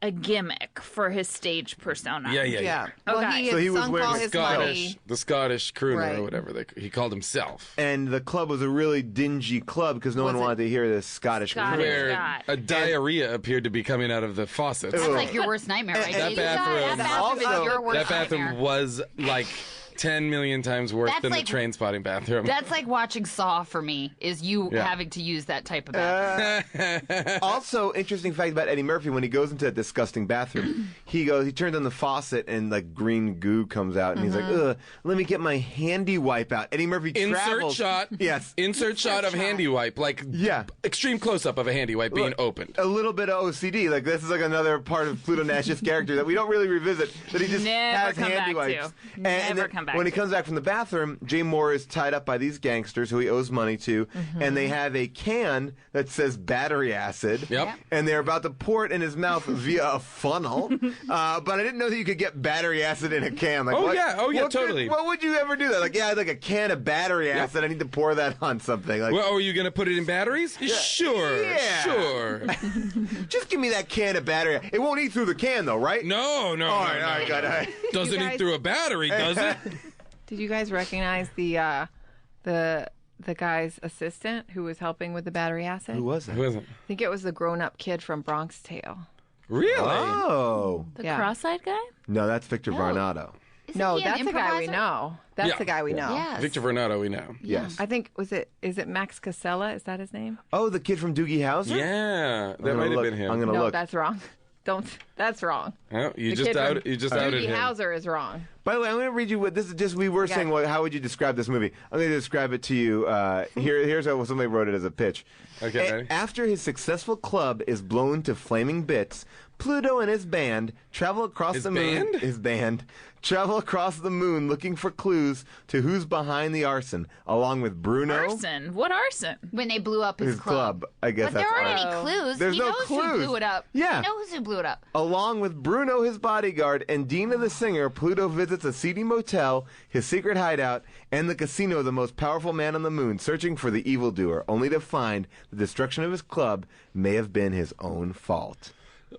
Speaker 4: a gimmick for his stage persona.
Speaker 1: Yeah. Well,
Speaker 4: Okay.
Speaker 1: he had
Speaker 10: So he was
Speaker 1: sunk
Speaker 10: wearing
Speaker 1: all
Speaker 10: a
Speaker 1: his
Speaker 24: Scottish,
Speaker 1: money.
Speaker 24: the Scottish crooner
Speaker 1: Right.
Speaker 24: or whatever he called himself.
Speaker 10: And the club was a really dingy club because no one
Speaker 1: Was it-
Speaker 10: wanted to hear this Scottish
Speaker 4: Scottish.
Speaker 10: critic.
Speaker 24: Where
Speaker 4: Scott.
Speaker 24: a diarrhea appeared to be coming out of the faucets.
Speaker 25: That's like your worst nightmare, right?
Speaker 24: That
Speaker 25: Jason?
Speaker 24: bathroom-
Speaker 25: That bathroom is
Speaker 10: Also-
Speaker 25: your worst
Speaker 24: That bathroom
Speaker 25: nightmare.
Speaker 24: was like 10 million times worse
Speaker 25: That's
Speaker 24: than
Speaker 25: like-
Speaker 24: the train spotting bathroom.
Speaker 25: That's like watching Saw for me. Is you
Speaker 24: Yeah.
Speaker 25: having to use that type of bathroom?
Speaker 10: Also, interesting fact about Eddie Murphy: when he goes into that disgusting bathroom, he turns on the faucet and like green goo comes out, and he's like, "Ugh, let me get my handy wipe out." Eddie Murphy
Speaker 24: Insert
Speaker 10: travels.
Speaker 24: shot.
Speaker 10: Yes.
Speaker 24: Insert shot of handy wipe. Like extreme close up of a handy wipe being opened.
Speaker 10: A little bit of OCD. Like this is like another part of Pluto Nash's character that we don't really revisit. That he just
Speaker 4: Never
Speaker 10: has
Speaker 4: come
Speaker 10: handy
Speaker 4: back to.
Speaker 10: wipes.
Speaker 4: Never
Speaker 10: then
Speaker 4: come back
Speaker 10: when he
Speaker 4: to.
Speaker 10: comes back from the bathroom, Jay Moore is tied up by these gangsters who he owes money to, and they have a can that says battery acid.
Speaker 24: Yep.
Speaker 10: And they're about to pour it in his mouth via a funnel. But I didn't know that you could get battery acid in a can. Like,
Speaker 24: Oh,
Speaker 10: what-
Speaker 24: yeah. Oh, yeah,
Speaker 10: what could-
Speaker 24: totally.
Speaker 10: what would you ever do that? Like, yeah, I had like a can of battery acid. I need to pour that on something. Like,
Speaker 24: Well, are you going to put it in batteries? Sure.
Speaker 10: Yeah.
Speaker 24: Sure.
Speaker 10: just give me that can of battery. It won't eat through the can, though, right?
Speaker 24: No, no.
Speaker 10: All
Speaker 24: no,
Speaker 10: right,
Speaker 24: no,
Speaker 10: all right,
Speaker 24: no.
Speaker 10: good. All right.
Speaker 24: Doesn't
Speaker 1: You
Speaker 24: eat
Speaker 1: guys-
Speaker 24: through a battery, does it?
Speaker 1: Did you guys recognize the guy's assistant who was helping with the battery acid?
Speaker 10: Who was that?
Speaker 24: Who is it?
Speaker 1: I think it was the grown-up kid from Bronx Tale.
Speaker 24: Really?
Speaker 10: Oh.
Speaker 4: The
Speaker 1: Yeah.
Speaker 4: cross-eyed guy?
Speaker 10: No, that's Victor Varnado.
Speaker 1: No,
Speaker 25: he an
Speaker 1: that's the guy we
Speaker 25: improviser?
Speaker 1: know. That's
Speaker 24: Yeah.
Speaker 1: the guy we know.
Speaker 25: Yes.
Speaker 24: Victor Varnado, we know.
Speaker 10: Yes.
Speaker 1: I think is it Max Casella? Is that his name?
Speaker 10: Oh, the kid from Doogie Howser?
Speaker 24: Yeah, that
Speaker 10: gonna
Speaker 24: might have
Speaker 10: look.
Speaker 24: been him.
Speaker 10: I'm gonna
Speaker 1: No,
Speaker 10: look.
Speaker 1: that's wrong. Don't. That's wrong.
Speaker 24: Oh, you
Speaker 1: The
Speaker 24: just
Speaker 1: kid from
Speaker 24: outed. You just outed
Speaker 1: Doogie
Speaker 24: him.
Speaker 1: Howser is wrong.
Speaker 10: By the way, I'm going to read you what this is. Just we were
Speaker 1: Okay.
Speaker 10: saying, how would you describe this movie? I'm going to describe it to you. Here's how somebody wrote it as a pitch.
Speaker 24: Okay, ready?
Speaker 10: After his successful club is blown to flaming bits, Pluto and his band travel across
Speaker 24: His
Speaker 10: the moon.
Speaker 24: band?
Speaker 10: His band travel across the moon looking for clues to who's behind the arson, along with Bruno.
Speaker 4: Arson? What arson?
Speaker 25: When they blew up his,
Speaker 10: His club, I guess
Speaker 25: But there
Speaker 10: that's
Speaker 25: aren't
Speaker 10: arson.
Speaker 25: any clues.
Speaker 10: There's
Speaker 25: he
Speaker 10: no
Speaker 25: knows
Speaker 10: clues.
Speaker 25: who blew it up.
Speaker 10: Yeah.
Speaker 25: He knows who blew it up.
Speaker 10: Along with Bruno, his bodyguard, and Dina the singer, Pluto visits a seedy motel, his secret hideout, and the casino of the most powerful man on the moon, searching for the evildoer, only to find the destruction of his club may have been his own fault.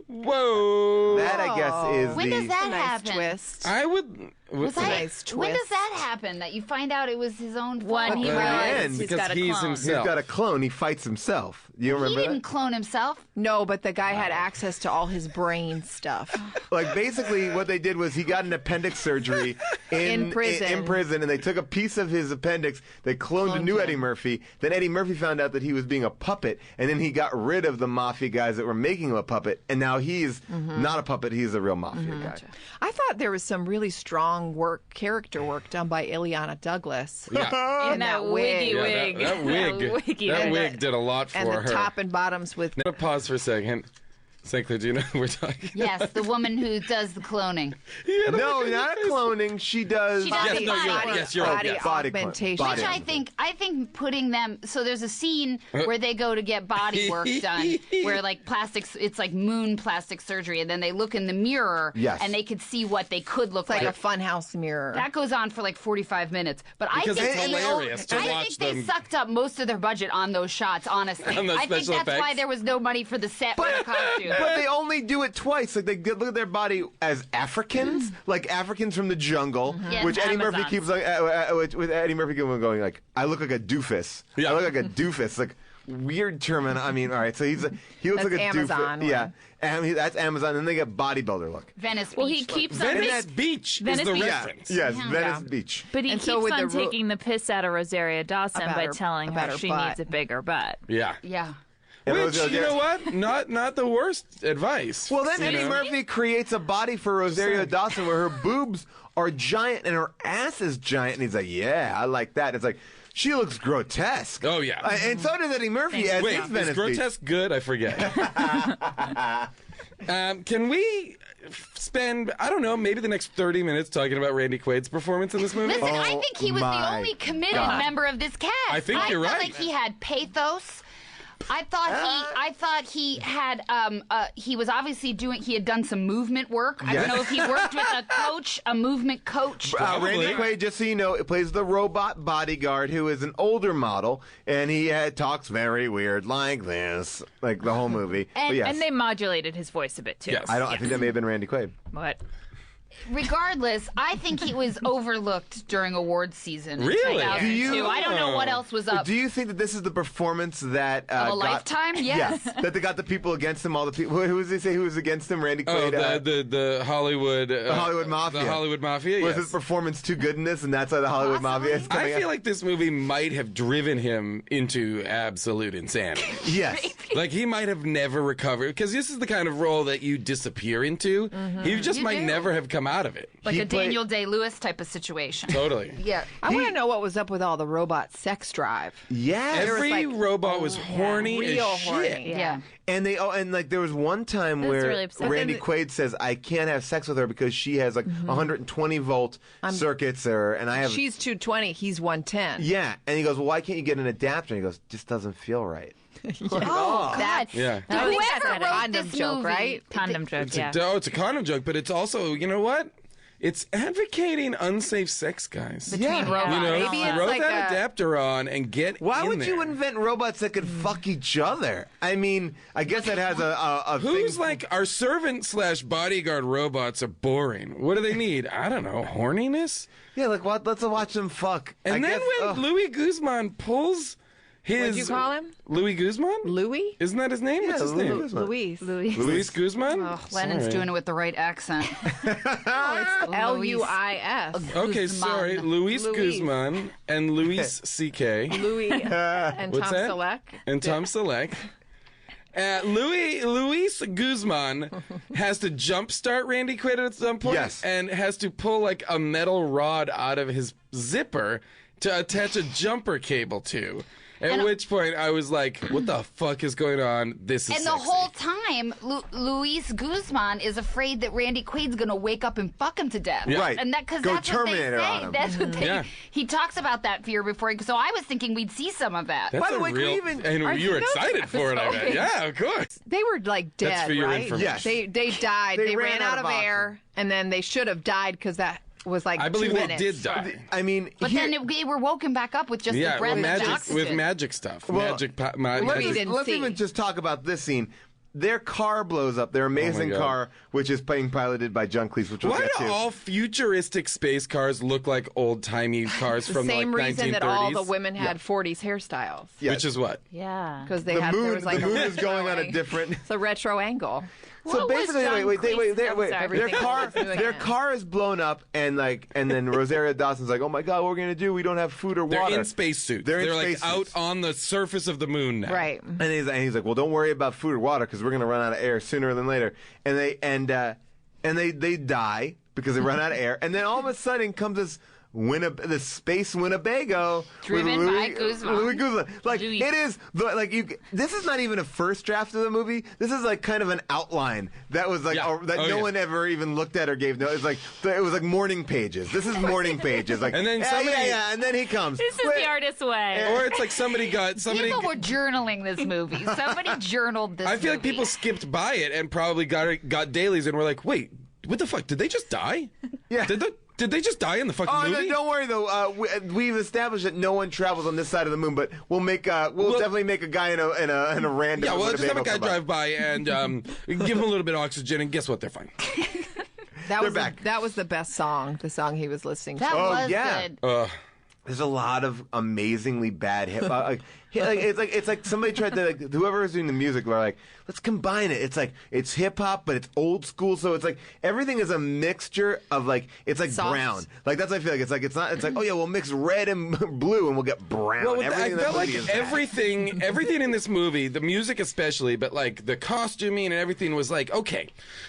Speaker 24: Whoa.
Speaker 10: That, I guess, is
Speaker 25: When
Speaker 10: the...
Speaker 25: does that
Speaker 1: Nice
Speaker 25: happen?
Speaker 1: twist.
Speaker 24: I would.
Speaker 25: Was
Speaker 1: a
Speaker 25: I-
Speaker 1: nice
Speaker 25: When does
Speaker 1: twist.
Speaker 25: that happen? That you find out it was his own fault?
Speaker 4: When he
Speaker 10: At the
Speaker 4: realizes
Speaker 10: end,
Speaker 4: he's
Speaker 24: because
Speaker 4: got a
Speaker 24: he's
Speaker 4: clone.
Speaker 24: himself.
Speaker 10: He's got a clone. He fights himself. You
Speaker 25: He
Speaker 10: remember
Speaker 25: didn't
Speaker 10: that?
Speaker 25: clone himself.
Speaker 1: No, but the guy had access to all his brain stuff.
Speaker 10: Like, basically, what they did was he got an appendix surgery
Speaker 1: In prison.
Speaker 10: In prison, and they took a piece of his appendix. They cloned a new
Speaker 1: him.
Speaker 10: Eddie Murphy. Then Eddie Murphy found out that he was being a puppet, and then he got rid of the mafia guys that were making him a puppet. And now he's not a puppet; he's a real mafia guy.
Speaker 1: I thought there was some really strong character work done by Ileana Douglas.
Speaker 24: Yeah.
Speaker 1: In that wig.
Speaker 24: Yeah,
Speaker 4: wig.
Speaker 24: that wig. That
Speaker 1: And
Speaker 24: wig
Speaker 1: the-
Speaker 24: did a lot for
Speaker 1: And the
Speaker 24: her.
Speaker 1: top and bottoms with
Speaker 24: Now pause for a second. St. Clair, do you know who we're talking?
Speaker 25: Yes, the woman who does the cloning.
Speaker 10: No, not cloning. She does.
Speaker 25: She does
Speaker 24: Yes,
Speaker 25: the
Speaker 24: no, you're
Speaker 25: body
Speaker 24: right.
Speaker 25: work.
Speaker 24: Yes, you're right.
Speaker 1: body
Speaker 24: Yes.
Speaker 10: Body
Speaker 1: augmentation.
Speaker 10: body
Speaker 25: Which I think putting them, so there's a scene where they go to get body work done, where like plastics, it's like moon plastic surgery, and then they look in the mirror,
Speaker 10: Yes.
Speaker 25: and they could see what they could look
Speaker 1: It's like
Speaker 25: like.
Speaker 1: a funhouse mirror.
Speaker 25: That goes on for like 45 minutes. But
Speaker 24: Because
Speaker 25: I think
Speaker 24: it's hilarious to
Speaker 25: I
Speaker 24: watch
Speaker 25: think they
Speaker 24: them.
Speaker 25: sucked up most of their budget on those shots, honestly.
Speaker 24: On those
Speaker 25: I think
Speaker 24: special
Speaker 25: that's why
Speaker 24: effects.
Speaker 25: there was no money for the set or the costume.
Speaker 10: but they only do it twice. Like they look at their body as Africans, like Africans from the jungle,
Speaker 4: Yes,
Speaker 10: which Eddie
Speaker 4: Amazons.
Speaker 10: Murphy keeps like, with Eddie Murphy going like, I look like a doofus. I look like a doofus. Like weird term. And I mean, all right. So he looks
Speaker 1: That's
Speaker 10: like a
Speaker 1: Amazon
Speaker 10: doofus. Yeah, and that's Amazon. And then they get bodybuilder look.
Speaker 25: Venice Beach.
Speaker 4: Well, he keeps on
Speaker 24: Venice Beach
Speaker 4: Venice
Speaker 24: is the
Speaker 4: Beach.
Speaker 24: reference.
Speaker 10: Yes,
Speaker 1: Mm-hmm.
Speaker 10: Venice Beach.
Speaker 4: But he
Speaker 1: And
Speaker 4: keeps
Speaker 1: so with
Speaker 4: on
Speaker 1: the
Speaker 4: taking the piss out of Rosario Dawson
Speaker 1: About
Speaker 4: by
Speaker 1: her-
Speaker 4: telling
Speaker 1: about
Speaker 4: her
Speaker 1: her
Speaker 4: she
Speaker 1: butt.
Speaker 4: needs a bigger butt.
Speaker 24: Yeah.
Speaker 25: Yeah.
Speaker 24: Which, you know what? Not the worst advice.
Speaker 10: Well, then
Speaker 24: you
Speaker 10: Eddie
Speaker 24: know?
Speaker 10: Murphy creates a body for Rosario Dawson where her boobs are giant and her ass is giant, and he's like, "Yeah, I like that." It's like she looks grotesque.
Speaker 24: Oh yeah,
Speaker 10: and so does Eddie Murphy. As
Speaker 24: Wait,
Speaker 10: his
Speaker 24: is
Speaker 10: Venice
Speaker 24: grotesque good? I forget. Can we spend, I don't know, maybe the next 30 minutes talking about Randy Quaid's performance in this movie?
Speaker 25: Listen, I think he was the only committed member of this cast.
Speaker 24: I think you're
Speaker 25: felt
Speaker 24: right.
Speaker 25: like he had pathos. I thought he had he was obviously he had done some movement work. I don't know if he worked with a movement coach.
Speaker 10: Randy Quaid, just so you know, plays the robot bodyguard who is an older model, and he talks very weird like this, like the whole movie.
Speaker 4: And,
Speaker 10: But yes.
Speaker 4: and they modulated his voice a bit too.
Speaker 10: I think that may have been Randy Quaid.
Speaker 4: What?
Speaker 25: Regardless, I think he was overlooked during awards season. in
Speaker 10: Really?
Speaker 25: 2002. I don't know what else was up.
Speaker 10: Do you think that this is the performance that
Speaker 25: Of a
Speaker 10: got,
Speaker 25: lifetime? Yes.
Speaker 10: that they got the people against him? All the people. Who does he say who was against him? Randy Quaid.
Speaker 24: The Hollywood
Speaker 10: the Hollywood Mafia.
Speaker 24: The Hollywood Mafia.
Speaker 10: Was
Speaker 24: yes.
Speaker 10: his performance too good in this, and that's why the Hollywood Mafia is coming
Speaker 24: I feel
Speaker 10: out?
Speaker 24: like this movie might have driven him into absolute insanity.
Speaker 10: Yes.
Speaker 24: Like he might have never recovered, because this is the kind of role that you disappear into. He just
Speaker 25: You
Speaker 24: might
Speaker 25: do.
Speaker 24: never have come out of it.
Speaker 25: Like a Daniel Day-Lewis type of situation.
Speaker 24: Totally.
Speaker 25: Yeah.
Speaker 1: I want to know what was up with all the robot sex drive.
Speaker 10: Yes.
Speaker 1: There was,
Speaker 24: Every
Speaker 1: like,
Speaker 24: robot was horny
Speaker 1: real
Speaker 24: as
Speaker 1: horny.
Speaker 24: shit.
Speaker 1: Yeah.
Speaker 10: And like there was one time
Speaker 1: It was
Speaker 10: where
Speaker 1: really upsetting.
Speaker 10: Randy
Speaker 1: But
Speaker 10: Quaid says, "I can't have sex with her because she has like 120 volt circuits, and I have."
Speaker 1: She's 220. He's 110.
Speaker 10: Yeah, and he goes, "Well, why can't you get an adapter?" And he goes, "Just doesn't feel right."
Speaker 25: Oh, God.
Speaker 24: Yeah.
Speaker 1: I think
Speaker 25: Whoever
Speaker 1: that's a
Speaker 25: wrote
Speaker 1: condom
Speaker 25: this
Speaker 1: joke,
Speaker 25: movie-
Speaker 1: right?
Speaker 4: Condom joke,
Speaker 24: It's a condom joke, but it's also, you know what? It's advocating unsafe sex, guys.
Speaker 25: Between robots.
Speaker 24: You know,
Speaker 1: Maybe it's
Speaker 24: throw
Speaker 1: like
Speaker 24: that
Speaker 1: a-
Speaker 24: adapter on and get
Speaker 10: Why
Speaker 24: in
Speaker 10: would
Speaker 24: there.
Speaker 10: you invent robots that could fuck each other? I mean, I guess that has a
Speaker 24: Who's
Speaker 10: thing.
Speaker 24: like, our servant / bodyguard robots are boring. What do they need? I don't know, horniness?
Speaker 10: Yeah, like what? Let's watch them fuck.
Speaker 24: And then when Louis Guzman pulls his...
Speaker 1: What'd you call him?
Speaker 24: Louis Guzman?
Speaker 1: Louis?
Speaker 24: Isn't that his name? What's his name?
Speaker 1: Luis.
Speaker 24: Luis Guzman?
Speaker 25: Oh, Lennon's
Speaker 24: Sorry.
Speaker 25: doing it with the right accent.
Speaker 1: It's L-U-I-S.
Speaker 24: Okay, sorry. Luis Guzman and Luis C.K.
Speaker 1: Louis and
Speaker 24: What's
Speaker 1: Tom
Speaker 24: that?
Speaker 1: Selleck.
Speaker 24: And Tom Selleck. Luis Guzman has to jumpstart Randy Quaid at some point,
Speaker 10: Yes.
Speaker 24: and has to pull like a metal rod out of his zipper to attach a jumper cable to. At which point I was like, what the fuck is going on? This is
Speaker 25: And the
Speaker 24: sexy.
Speaker 25: whole time, Luis Guzman is afraid that Randy Quaid's going to wake up and fuck him to death.
Speaker 24: Yeah.
Speaker 10: Right.
Speaker 25: And that because
Speaker 10: Go
Speaker 25: that's what they
Speaker 10: Terminator on
Speaker 25: say.
Speaker 10: him.
Speaker 25: That's what they.
Speaker 24: Yeah.
Speaker 25: He talks about that fear before. So I was thinking we'd see some of that.
Speaker 24: That's
Speaker 10: By the
Speaker 24: a
Speaker 10: way, can we
Speaker 24: real,
Speaker 10: even-
Speaker 24: and you were excited for it, I bet. Yeah, of course.
Speaker 1: They were like dead,
Speaker 24: That's for your
Speaker 1: right?
Speaker 24: information.
Speaker 10: Yes.
Speaker 1: They died.
Speaker 10: They
Speaker 1: They ran out of
Speaker 10: oxygen.
Speaker 1: air, and then they should have died because that was like
Speaker 24: I believe
Speaker 1: 2
Speaker 24: they
Speaker 1: minutes.
Speaker 24: did die.
Speaker 10: I mean,
Speaker 25: But then they were woken back up with just the
Speaker 24: Yeah,
Speaker 25: breath
Speaker 24: with
Speaker 25: of the
Speaker 24: magic,
Speaker 25: oxygen.
Speaker 24: with magic stuff.
Speaker 10: Well,
Speaker 1: Maybe
Speaker 24: magic.
Speaker 1: didn't
Speaker 10: let's
Speaker 1: see.
Speaker 10: even just talk about this scene. Their car blows up. Their amazing
Speaker 24: God.
Speaker 10: car, which is being piloted by John Cleese, which we'll
Speaker 24: Why
Speaker 10: get
Speaker 24: do
Speaker 10: to.
Speaker 24: all futuristic space cars look like old-timey cars
Speaker 1: The
Speaker 24: from
Speaker 1: same
Speaker 24: like 1930s?
Speaker 1: reason that all the women had 40s hairstyles.
Speaker 10: Yes.
Speaker 24: Which is what?
Speaker 4: Yeah.
Speaker 1: Because they
Speaker 10: the
Speaker 1: had there
Speaker 10: moon,
Speaker 1: was like
Speaker 10: the moon is
Speaker 1: retro
Speaker 10: going on a
Speaker 1: ang-
Speaker 10: different.
Speaker 1: It's a retro angle.
Speaker 10: So
Speaker 25: What was
Speaker 10: basically,
Speaker 25: John
Speaker 10: wait,
Speaker 25: Cleese-
Speaker 10: their
Speaker 25: I'm sorry,
Speaker 1: everything
Speaker 10: car,
Speaker 1: was doing
Speaker 10: their
Speaker 1: it.
Speaker 10: car is blown up, and then Rosario Dawson's like, "Oh my God, what are we gonna do? We don't have food or water."
Speaker 24: They're in spacesuits.
Speaker 10: They're in
Speaker 24: like
Speaker 10: spacesuits.
Speaker 24: out on the surface of the moon now.
Speaker 1: Right.
Speaker 10: And he's like, "Well, don't worry about food or water because we're gonna run out of air sooner than later." And they die because they run out of air. And then all of a sudden comes this the space Winnebago
Speaker 25: Driven
Speaker 10: with
Speaker 25: by Guzman.
Speaker 10: Louis Guzman. Like
Speaker 25: Louis.
Speaker 10: it is this is not even a first draft of the movie. This is like kind of an outline that was like no one ever even looked at or gave no. It's like it was like morning pages. This is morning pages. Like
Speaker 24: And then
Speaker 10: yeah,
Speaker 24: somebody-
Speaker 10: yeah, and then he comes.
Speaker 4: This is the artist's way.
Speaker 24: Or it's like somebody
Speaker 25: People were journaling this movie. Somebody journaled this
Speaker 24: I feel like
Speaker 25: movie.
Speaker 24: people skipped by it and probably got dailies and were like, wait, what the fuck? Did they just die?
Speaker 10: Yeah.
Speaker 24: Did they just die in the fucking movie?
Speaker 3: No, don't worry though. We've established that no one travels on this side of the moon, but we'll definitely make a guy in a random.
Speaker 24: Yeah, we'll just have a guy
Speaker 3: come by.
Speaker 24: drive by and give him a little bit of oxygen, and guess what? They're fine.
Speaker 1: That was the best song. The song he was listening to.
Speaker 25: That was good.
Speaker 3: There's a lot of amazingly bad hip hop. It's like somebody tried to whoever was doing the music were like, let's combine it. It's like it's hip hop, but it's old school. So it's like everything is a mixture of it's like
Speaker 1: soft.
Speaker 3: brown. Like that's what I feel like. It's like oh yeah, we'll mix red and blue and we'll get brown.
Speaker 24: Well,
Speaker 3: Everything
Speaker 24: I
Speaker 3: in that
Speaker 24: felt like
Speaker 3: movie is
Speaker 24: everything in this movie, the music especially, but like the costuming and everything was like, okay,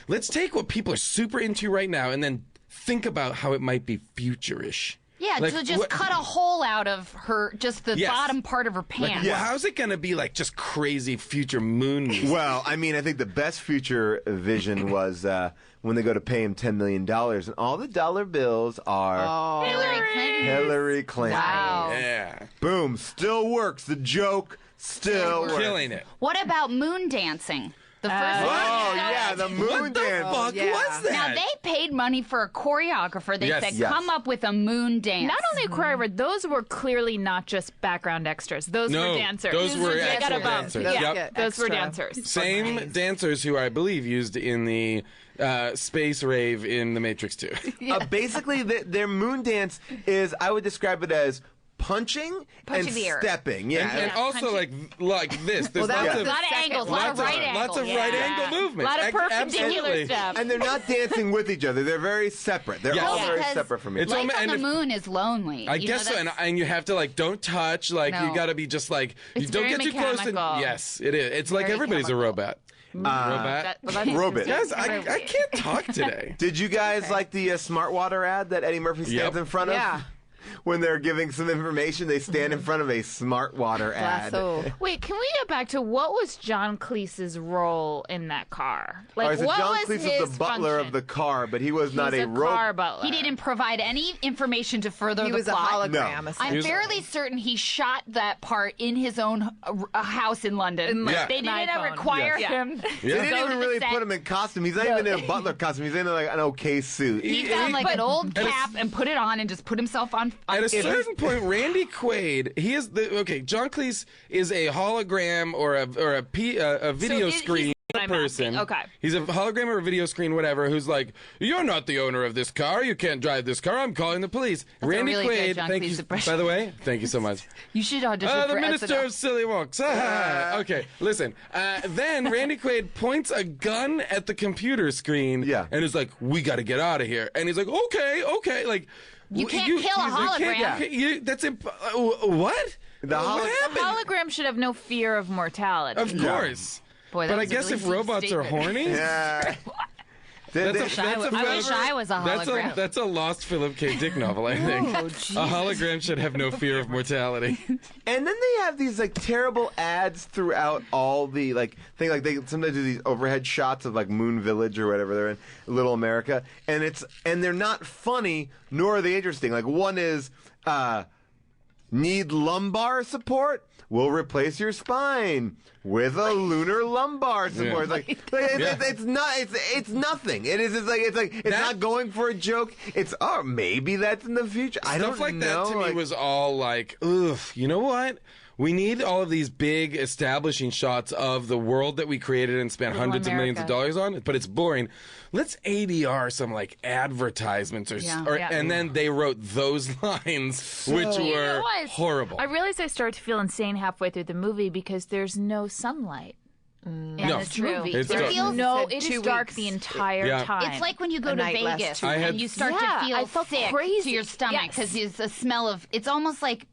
Speaker 24: let's take what people are super into right now and then think about how it might be future-ish.
Speaker 25: Yeah,
Speaker 24: Like,
Speaker 25: so just cut a hole out of her, just the
Speaker 24: Yes.
Speaker 25: bottom part of her pants.
Speaker 24: Well, how's it going to be like just crazy future moon music?
Speaker 3: Well, I mean, I think the best future vision was when they go to pay him $10 million, and all the dollar bills are Hillary Clinton.
Speaker 25: Wow.
Speaker 24: Yeah.
Speaker 3: Boom. Still works. The joke still works.
Speaker 24: Killing it.
Speaker 25: What about moon dancing? The first
Speaker 3: Oh, yeah, the moon dance.
Speaker 24: What the fuck was that?
Speaker 25: Now, they paid money for a choreographer. They
Speaker 24: Yes.
Speaker 25: said,
Speaker 24: Yes.
Speaker 25: come up with a moon dance.
Speaker 5: Not only a choreographer, those were clearly not just background extras. Those
Speaker 24: No,
Speaker 5: were dancers.
Speaker 24: those were
Speaker 5: They got a
Speaker 24: actual
Speaker 5: bump.
Speaker 24: dancers.
Speaker 5: Yeah,
Speaker 24: Yep.
Speaker 5: those were
Speaker 1: Extra.
Speaker 5: dancers.
Speaker 24: Same dancers who I believe used in the space rave in The Matrix 2.
Speaker 3: Basically, their moon dance is, I would describe it as punching and
Speaker 25: the air.
Speaker 3: stepping. Yeah.
Speaker 24: And also like this. There's
Speaker 1: that
Speaker 24: lots
Speaker 1: was
Speaker 24: of
Speaker 25: a lot of angles, a lot of right angles.
Speaker 24: lots of right angle movements.
Speaker 5: A lot of perpendicular
Speaker 24: Absolutely.
Speaker 5: stuff.
Speaker 3: And they're not dancing with each other. They're very separate. They're
Speaker 24: Yes.
Speaker 3: all very
Speaker 25: Because
Speaker 3: separate from each
Speaker 24: It's
Speaker 3: other.
Speaker 25: Life
Speaker 24: almo-
Speaker 25: on
Speaker 24: and
Speaker 25: the
Speaker 24: if-
Speaker 25: moon is lonely.
Speaker 24: I
Speaker 25: You
Speaker 24: guess
Speaker 25: know,
Speaker 24: so, and you have to don't touch. Like you
Speaker 25: No.
Speaker 24: got to be just like you
Speaker 5: It's
Speaker 24: don't
Speaker 5: very
Speaker 24: get too close.
Speaker 5: mechanical.
Speaker 24: Yes, it is. It's like
Speaker 25: Very
Speaker 24: everybody's
Speaker 25: chemical.
Speaker 24: a robot. Robot.
Speaker 3: Robot.
Speaker 24: Guys, I can't talk today.
Speaker 3: Did you guys like the Smart Water ad that Eddie Murphy stands
Speaker 24: Yep.
Speaker 3: in front of?
Speaker 1: Yeah.
Speaker 3: When they're giving some information, they stand in front of a Smart Water ad.
Speaker 1: Lasso.
Speaker 5: Wait, can we go back to what was John Cleese's role in that car? Like,
Speaker 3: So
Speaker 5: what
Speaker 3: John
Speaker 5: was
Speaker 3: Cleese
Speaker 5: his
Speaker 3: was the butler
Speaker 5: function?
Speaker 3: of the car, but he was not
Speaker 5: He's
Speaker 3: a
Speaker 5: a
Speaker 3: robot.
Speaker 5: car butler.
Speaker 25: He didn't provide any information to further
Speaker 1: He
Speaker 25: the
Speaker 1: was a
Speaker 25: plot.
Speaker 1: hologram.
Speaker 3: No.
Speaker 25: I'm
Speaker 1: essentially.
Speaker 25: fairly certain he shot that part in his own house in London.
Speaker 24: Yeah.
Speaker 25: They didn't
Speaker 5: iPhone.
Speaker 25: require
Speaker 5: Yeah.
Speaker 25: him.
Speaker 3: They
Speaker 25: to
Speaker 3: didn't
Speaker 25: go
Speaker 3: even
Speaker 25: to the
Speaker 3: really
Speaker 25: set.
Speaker 3: put him in costume. He's not even in a butler costume. He's in an okay suit.
Speaker 25: He found like an old cap and put it on and just put himself on.
Speaker 24: At a certain point, Randy Quaid, he is John Cleese is a hologram or a video
Speaker 5: he's
Speaker 24: screen
Speaker 5: what I'm
Speaker 24: person.
Speaker 5: asking. Okay.
Speaker 24: He's a hologram or a video screen, whatever, who's like, you're not the owner of this car. You can't drive this car. I'm calling the police. Randy
Speaker 25: really good
Speaker 24: Quaid,
Speaker 25: John
Speaker 24: thank
Speaker 25: Cleese
Speaker 24: you.
Speaker 25: impression.
Speaker 24: By the way, thank you so much.
Speaker 25: You should audition
Speaker 24: The
Speaker 25: for
Speaker 24: Minister
Speaker 25: SNL.
Speaker 24: of Silly Walks. Okay, listen. Then Randy Quaid points a gun at the computer screen and is like, we got to get out of here. And he's like, okay. Like,
Speaker 25: You can't kill a
Speaker 24: he's like,
Speaker 25: hologram.
Speaker 24: That's what?
Speaker 5: The hologram should have no fear of mortality.
Speaker 24: Of course.
Speaker 25: Boy, that
Speaker 24: But I
Speaker 25: was a
Speaker 24: guess
Speaker 25: really
Speaker 24: if
Speaker 25: deep
Speaker 24: robots are
Speaker 25: statement.
Speaker 24: horny,
Speaker 3: Yeah.
Speaker 25: I wish I was a hologram.
Speaker 24: That's a lost Philip K. Dick novel, I think. A hologram should have no fear of mortality.
Speaker 3: And then they have these terrible ads throughout all the thing. Like they sometimes do these overhead shots of Moon Village or whatever they're in, Little America, and they're not funny nor are they interesting. Like one is need lumbar support? We'll replace your spine with a lunar lumbar support.
Speaker 24: Yeah.
Speaker 3: It's nothing. It's not going for a joke. It's maybe that's in the future. I don't
Speaker 24: Stuff like
Speaker 3: know.
Speaker 24: that to me was all like, ugh, you know what? We need all of these big establishing shots of the world that we created and spent hundreds of millions of dollars on, but it's boring. Let's ADR some advertisements and then they wrote those lines, which were horrible.
Speaker 5: I realized I started to feel insane halfway through the movie because there's no sunlight. In
Speaker 24: No,
Speaker 5: this movie.
Speaker 24: it's dark.
Speaker 5: It is dark the entire time.
Speaker 25: It's like when you go to Vegas
Speaker 24: I had-
Speaker 25: and you start
Speaker 5: Yeah,
Speaker 25: to feel
Speaker 5: I felt
Speaker 25: sick
Speaker 5: crazy.
Speaker 25: to your stomach
Speaker 5: Yes.
Speaker 25: because it's a smell of. It's almost like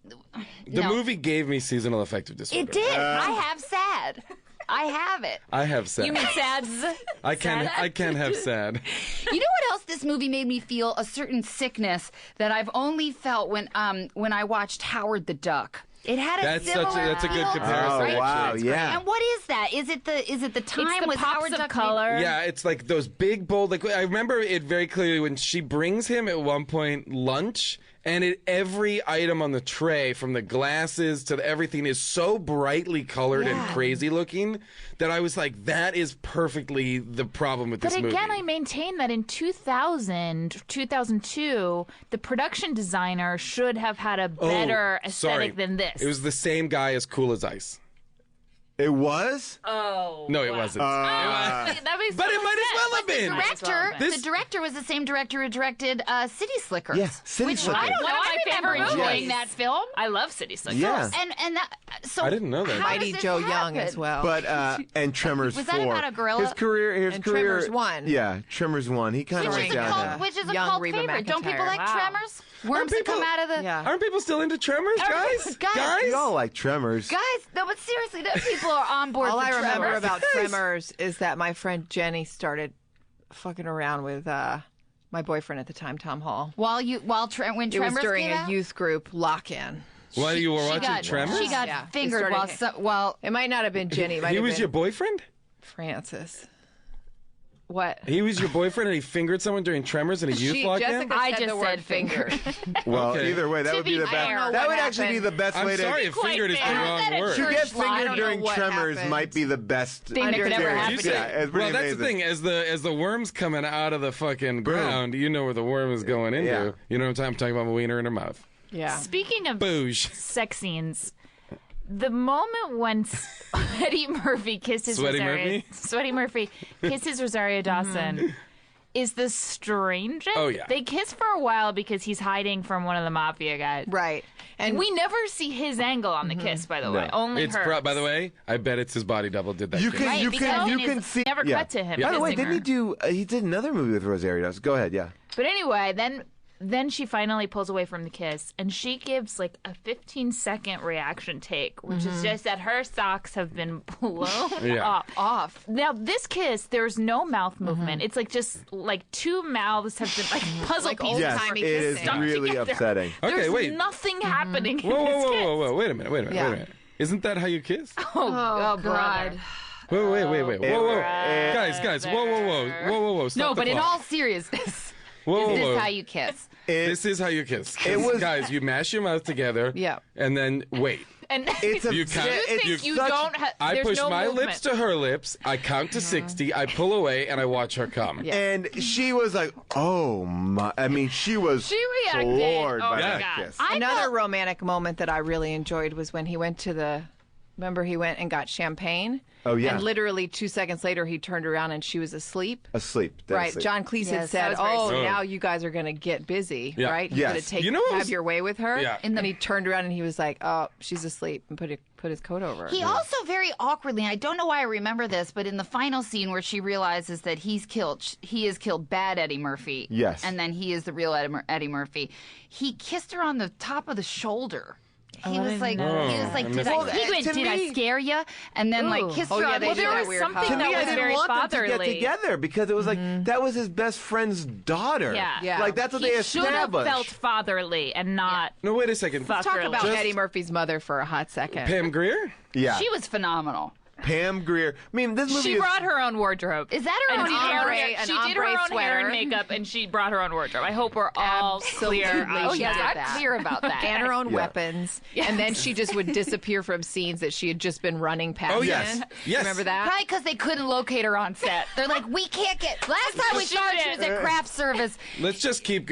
Speaker 24: The movie gave me seasonal affective disorder.
Speaker 25: It did. I have sad. I have it.
Speaker 24: I have sad.
Speaker 5: You mean sads?
Speaker 24: I can have sad.
Speaker 25: You know what else this movie made me feel? A certain sickness that I've only felt when I watched Howard the Duck. It had a similar
Speaker 24: that's a good
Speaker 25: feel,
Speaker 24: comparison.
Speaker 25: right?
Speaker 3: Oh, wow, yeah.
Speaker 25: And what is that? Is it the time
Speaker 5: It's the
Speaker 25: with
Speaker 5: pops
Speaker 25: Howard
Speaker 5: of
Speaker 25: Duck
Speaker 5: color.
Speaker 24: Yeah, it's like those big bold. I remember it very clearly when she brings him at one point lunch. And every item on the tray, from the glasses to everything, is so brightly colored and crazy looking that I was like, that is perfectly the problem with this movie.
Speaker 5: But again, I maintain that in 2002, the production designer should have had a better aesthetic than this.
Speaker 24: It was the same guy as Cool as Ice.
Speaker 10: It was?
Speaker 24: Oh. No, it wasn't.
Speaker 25: That makes
Speaker 24: But it might as well have been.
Speaker 25: The director was the same director who directed City Slickers.
Speaker 10: Yeah, City
Speaker 25: which
Speaker 10: Slickers.
Speaker 25: I don't know. I remember enjoying
Speaker 10: movies.
Speaker 25: that film.
Speaker 4: I love City Slickers.
Speaker 10: Yeah.
Speaker 25: And that, so
Speaker 10: I didn't know that.
Speaker 25: how
Speaker 1: Mighty
Speaker 25: does
Speaker 1: Joe
Speaker 25: this
Speaker 1: Young
Speaker 25: happen?
Speaker 1: as well.
Speaker 10: But and Tremors
Speaker 25: Was
Speaker 10: 4.
Speaker 25: that about a gorilla?
Speaker 10: His career.
Speaker 1: And Tremors 1.
Speaker 10: Yeah, Tremors 1. He kind of went down.
Speaker 25: Which is a
Speaker 1: Young
Speaker 25: cult
Speaker 1: Reba
Speaker 25: favorite. Don't people
Speaker 1: McEntire.
Speaker 25: like
Speaker 1: Wow.
Speaker 25: Tremors? Worms that come out of the...
Speaker 24: Aren't people still into Tremors, guys?
Speaker 10: We all like Tremors.
Speaker 25: Guys, no, but seriously, those people are on board
Speaker 1: All
Speaker 25: for
Speaker 1: I remember
Speaker 25: Tremors.
Speaker 1: about Tremors is that my friend Jenny started fucking around with my boyfriend at the time, Tom Hall.
Speaker 25: When
Speaker 1: It was
Speaker 25: Tremors
Speaker 1: during
Speaker 25: came
Speaker 1: a
Speaker 25: out?
Speaker 1: youth group lock-in.
Speaker 24: While you were watching Tremors?
Speaker 25: She got fingered while
Speaker 1: it might not have been Jenny. It might
Speaker 24: He
Speaker 1: have
Speaker 24: was
Speaker 1: been
Speaker 24: your boyfriend?
Speaker 1: Francis. What?
Speaker 24: He was your boyfriend and he fingered someone during Tremors in a youth lock-in?
Speaker 1: Jessica
Speaker 25: I
Speaker 1: said
Speaker 25: just
Speaker 1: the word
Speaker 25: said
Speaker 1: finger.
Speaker 10: Well,
Speaker 24: Okay.
Speaker 10: either way, that would be the best. That would actually be the best way to.
Speaker 24: I'm sorry if fingered is the wrong word.
Speaker 10: To get fingered during Tremors might be the best
Speaker 25: thing that could ever happen.
Speaker 10: Yeah, it's pretty
Speaker 24: Well, that's
Speaker 10: amazing.
Speaker 24: the thing. As the worm's coming out of the fucking ground, you know where the worm is going into.
Speaker 10: Yeah.
Speaker 24: You know what I'm talking about? My wiener in her mouth.
Speaker 1: Yeah.
Speaker 5: Speaking of
Speaker 24: Boosh.
Speaker 5: sex scenes, the moment when Eddie Murphy kisses
Speaker 24: Sweaty
Speaker 5: Rosario,
Speaker 24: Murphy?
Speaker 5: Sweaty Murphy kisses Rosario Dawson is the strangest.
Speaker 24: Oh, yeah.
Speaker 5: They kiss for a while because he's hiding from one of the mafia guys.
Speaker 1: Right.
Speaker 5: And we never see his angle on the kiss, by the way. Only
Speaker 24: It's
Speaker 5: hers.
Speaker 24: by the way, I bet it's his body double did that.
Speaker 10: You
Speaker 24: kiss.
Speaker 10: can, you can, you can see.
Speaker 5: never cut to him
Speaker 10: By the way,
Speaker 5: kissing
Speaker 10: didn't he
Speaker 5: her.
Speaker 10: do? He did another movie with Rosario Dawson. Go ahead, yeah.
Speaker 5: But anyway, then she finally pulls away from the kiss, and she gives like a 15-second reaction take, which is just that her socks have been blown off. Now, this kiss, there's no mouth movement. It's like just like two mouths have been like puzzle pieces.
Speaker 10: Yes, it is
Speaker 5: stuck
Speaker 10: really
Speaker 5: together.
Speaker 10: upsetting.
Speaker 24: Okay,
Speaker 5: There's
Speaker 24: wait.
Speaker 5: nothing happening in
Speaker 24: Whoa,
Speaker 5: this
Speaker 24: whoa,
Speaker 5: kiss.
Speaker 24: whoa, whoa, whoa! Wait a minute, wait a
Speaker 5: Yeah.
Speaker 24: minute. Isn't that how you kiss?
Speaker 5: Oh, God.
Speaker 24: Wait, wait. Whoa. Guys, whoa. Stop
Speaker 25: No,
Speaker 24: the
Speaker 25: but in
Speaker 24: clock.
Speaker 25: all seriousness,
Speaker 24: Whoa,
Speaker 25: is
Speaker 24: whoa.
Speaker 25: this how you kiss?
Speaker 24: This is how you kiss.
Speaker 10: It was-
Speaker 24: Guys, you mash your mouth together.
Speaker 1: Yeah.
Speaker 24: And then wait.
Speaker 5: And
Speaker 10: It's a-
Speaker 24: You
Speaker 10: it's
Speaker 24: count.
Speaker 10: such-
Speaker 5: you don't have.
Speaker 24: I push
Speaker 5: no
Speaker 24: my
Speaker 5: movement.
Speaker 24: lips to her lips. I count to 60. I pull away and I watch her come.
Speaker 10: And she was like, "Oh my!" I mean, she was
Speaker 5: She reacted.
Speaker 10: floored
Speaker 5: Oh
Speaker 10: by
Speaker 5: my
Speaker 10: that
Speaker 5: God.
Speaker 10: kiss.
Speaker 1: Another romantic moment that I really enjoyed was when he went to the. Remember, he went and got champagne.
Speaker 10: Oh, yeah.
Speaker 1: And literally 2 seconds later, he turned around and she was asleep.
Speaker 10: Asleep. dead
Speaker 1: Right.
Speaker 10: asleep.
Speaker 1: John Cleese had
Speaker 25: Yes, that
Speaker 1: said,
Speaker 25: was very
Speaker 1: "Oh,
Speaker 24: sweet.
Speaker 1: now you guys are going to get busy,
Speaker 24: Yeah.
Speaker 1: right?
Speaker 10: Yes.
Speaker 1: You're going to
Speaker 24: You know what
Speaker 1: have
Speaker 24: was-
Speaker 1: your way with her."
Speaker 24: Yeah.
Speaker 1: And then he turned around and he was like, "Oh, she's asleep," and put his coat over her.
Speaker 25: He also very awkwardly, I don't know why I remember this, but in the final scene where she realizes that he has killed bad Eddie Murphy.
Speaker 10: Yes.
Speaker 25: And then he is the real Eddie Murphy. He kissed her on the top of the shoulder. He was like,
Speaker 24: I
Speaker 25: did
Speaker 24: missed that.
Speaker 25: I scare you? And then like
Speaker 1: Ooh.
Speaker 25: kissed
Speaker 1: Oh,
Speaker 25: her
Speaker 1: yeah,
Speaker 25: on
Speaker 1: they
Speaker 25: the
Speaker 1: do
Speaker 5: there
Speaker 1: that
Speaker 5: was
Speaker 1: weird
Speaker 5: something
Speaker 1: hug.
Speaker 10: To me,
Speaker 5: that
Speaker 10: I
Speaker 5: was
Speaker 10: didn't
Speaker 5: very
Speaker 10: want them to get
Speaker 5: fatherly.
Speaker 10: together because it was like that was his best friend's daughter.
Speaker 5: Yeah.
Speaker 1: Yeah.
Speaker 10: Like that's what
Speaker 5: He
Speaker 10: they
Speaker 5: should have
Speaker 10: established.
Speaker 5: felt fatherly and not.
Speaker 24: No, wait a second.
Speaker 1: Let's talk about
Speaker 24: Just-
Speaker 1: Eddie Murphy's mother for a hot second.
Speaker 24: Pam Grier?
Speaker 10: Yeah.
Speaker 25: She was phenomenal.
Speaker 10: Pam Grier. I mean, this movie
Speaker 5: She
Speaker 10: is.
Speaker 5: brought her own wardrobe.
Speaker 25: Is that her
Speaker 5: And
Speaker 25: own
Speaker 5: she did her
Speaker 1: ombre-
Speaker 5: hair-
Speaker 1: an
Speaker 5: She did her
Speaker 1: ombre
Speaker 5: own hair and
Speaker 1: sweater.
Speaker 5: makeup, and she brought her own wardrobe. I hope we're all clear.
Speaker 1: Absolutely,
Speaker 5: on
Speaker 1: she
Speaker 25: yes,
Speaker 1: did
Speaker 5: that.
Speaker 25: I'm
Speaker 1: that.
Speaker 25: clear about that.
Speaker 1: And her own
Speaker 10: Yeah.
Speaker 1: weapons. And then she just would disappear from scenes that she had just been running past.
Speaker 24: Oh, yes.
Speaker 1: in.
Speaker 24: Yes.
Speaker 1: Remember that?
Speaker 25: Probably because they couldn't locate her on set. They're like, we can't get. Last time we saw her, she was at craft service.
Speaker 24: Let's just keep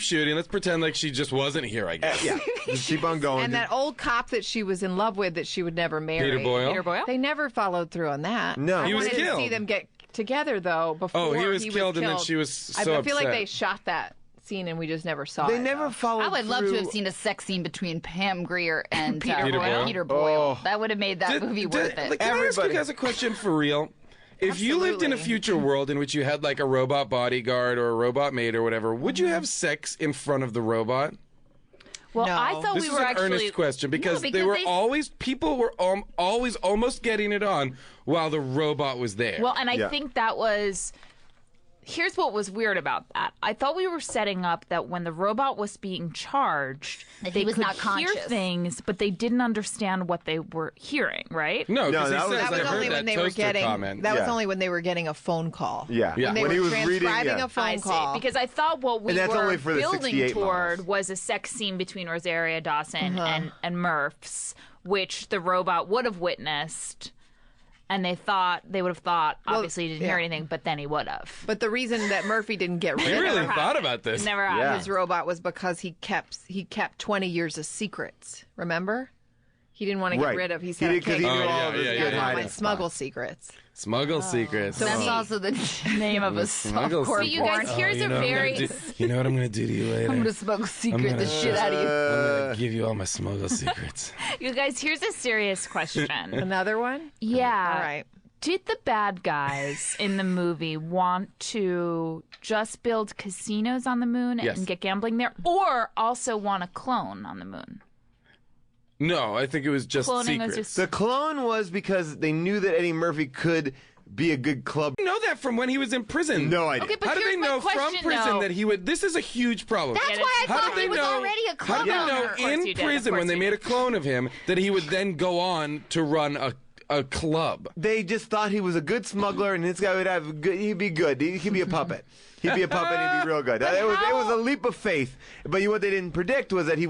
Speaker 24: shooting. Let's pretend like she just wasn't here, I guess.
Speaker 10: Yeah. Just keep on going.
Speaker 1: And that old cop that she was in love with that she would never marry.
Speaker 24: Peter Boyle?
Speaker 5: Peter Boyle?
Speaker 1: They never followed through on that.
Speaker 10: No.
Speaker 1: I
Speaker 10: He
Speaker 24: was
Speaker 1: wanted to
Speaker 24: killed.
Speaker 1: see them get together though before
Speaker 24: Oh, he was killed and then
Speaker 1: killed.
Speaker 24: she was so
Speaker 1: I feel like
Speaker 24: upset.
Speaker 1: they shot that scene and we just never saw
Speaker 10: They
Speaker 1: it.
Speaker 10: never
Speaker 1: though.
Speaker 10: followed.
Speaker 25: I would love to
Speaker 10: through-
Speaker 25: have seen a sex scene between Pam Grier and
Speaker 24: Peter Boyle?
Speaker 25: Peter Boyle.
Speaker 10: Oh.
Speaker 25: That would have made that movie worth it.
Speaker 24: Like, can I ask you guys a question for real? If you lived in a future world in which you had like a robot bodyguard or a robot maid or whatever, would you have sex in front of the robot?
Speaker 5: Well,
Speaker 1: No.
Speaker 5: I thought
Speaker 24: This
Speaker 5: we
Speaker 24: is
Speaker 5: were
Speaker 24: an
Speaker 5: actually
Speaker 24: earnest question because,
Speaker 25: because
Speaker 24: they were
Speaker 25: they-
Speaker 24: always people were always almost getting it on while the robot was there.
Speaker 5: Well, and I
Speaker 10: Yeah.
Speaker 5: think that was Here's what was weird about that. I thought we were setting up that when the robot was being charged,
Speaker 25: That
Speaker 5: they
Speaker 25: he was
Speaker 5: could
Speaker 25: not
Speaker 5: hear
Speaker 25: conscious.
Speaker 5: things, but they didn't understand what they were hearing, right?
Speaker 24: No, because
Speaker 10: that
Speaker 24: he
Speaker 10: was-
Speaker 24: says,
Speaker 10: that
Speaker 24: I
Speaker 10: was
Speaker 24: heard
Speaker 1: only
Speaker 24: that
Speaker 1: when they were
Speaker 24: toaster
Speaker 1: getting
Speaker 24: comment.
Speaker 1: that was
Speaker 10: Yeah.
Speaker 1: only when they were getting a phone call.
Speaker 10: Yeah.
Speaker 1: When they
Speaker 10: When
Speaker 1: were
Speaker 10: he was
Speaker 1: transcribing
Speaker 10: reading,
Speaker 1: a phone
Speaker 5: I see.
Speaker 1: call.
Speaker 5: Because I thought what we
Speaker 10: And that's
Speaker 5: were
Speaker 10: only for the
Speaker 5: building
Speaker 10: 68
Speaker 5: toward
Speaker 10: models.
Speaker 5: was a sex scene between Rosario Dawson and Murphs, which the robot would have witnessed. And they would have thought, obviously he didn't hear anything, but then he would have.
Speaker 1: But the reason that Murphy didn't get rid
Speaker 24: He
Speaker 1: of
Speaker 24: really thought about this.
Speaker 5: Never happened.
Speaker 1: his robot was because he kept 20 years of secrets. Remember? He didn't want to get
Speaker 10: Right.
Speaker 1: rid of. He
Speaker 10: He
Speaker 1: said,
Speaker 10: did, 'cause
Speaker 1: "Okay,
Speaker 10: he knew
Speaker 1: you
Speaker 10: all
Speaker 1: all
Speaker 10: of his
Speaker 1: you
Speaker 10: good
Speaker 1: know, my
Speaker 10: hiding
Speaker 1: smuggle secrets."
Speaker 24: Smuggle secrets.
Speaker 1: So
Speaker 25: That's
Speaker 1: he-
Speaker 25: also the name of a
Speaker 24: Smuggle
Speaker 25: softcore
Speaker 24: secrets.
Speaker 5: You guys,
Speaker 25: porn.
Speaker 5: here's a very.
Speaker 24: You know what I'm going to do to you later?
Speaker 25: I'm gonna smuggle secret
Speaker 24: gonna-
Speaker 25: the shit out of you.
Speaker 24: I'm going to give you all my smuggle secrets.
Speaker 5: You guys, here's a serious question.
Speaker 1: Another one?
Speaker 5: Yeah.
Speaker 1: All right.
Speaker 5: Did the bad guys in the movie want to just build casinos on the moon
Speaker 24: Yes.
Speaker 5: and get gambling there, or also want a clone on the moon?
Speaker 24: No, I think it was just
Speaker 5: Cloning was
Speaker 24: secrets.
Speaker 5: just-
Speaker 10: The clone was because they knew that Eddie Murphy could be a good club.
Speaker 24: You know that from when he was in prison.
Speaker 10: No idea.
Speaker 5: Okay, but
Speaker 24: How did
Speaker 5: here's
Speaker 24: they
Speaker 5: my
Speaker 24: know from
Speaker 5: question,
Speaker 24: prison
Speaker 5: though.
Speaker 24: that he would? This is a huge problem.
Speaker 25: That's why I
Speaker 24: How
Speaker 25: thought
Speaker 24: did they
Speaker 25: he was
Speaker 24: know?
Speaker 25: already a
Speaker 24: How
Speaker 25: club
Speaker 24: did they
Speaker 25: owner.
Speaker 24: know
Speaker 5: Of course
Speaker 24: in
Speaker 5: you did. Of
Speaker 24: prison
Speaker 5: course
Speaker 24: when they
Speaker 5: you
Speaker 24: made
Speaker 5: did.
Speaker 24: a clone of him that he would then go on to run a club?
Speaker 10: They just thought he was a good smuggler, and this guy would have good. He'd be good. He'd be a puppet. He'd be a puppet. and He'd be real good. It was a leap of faith. But what they didn't predict was that he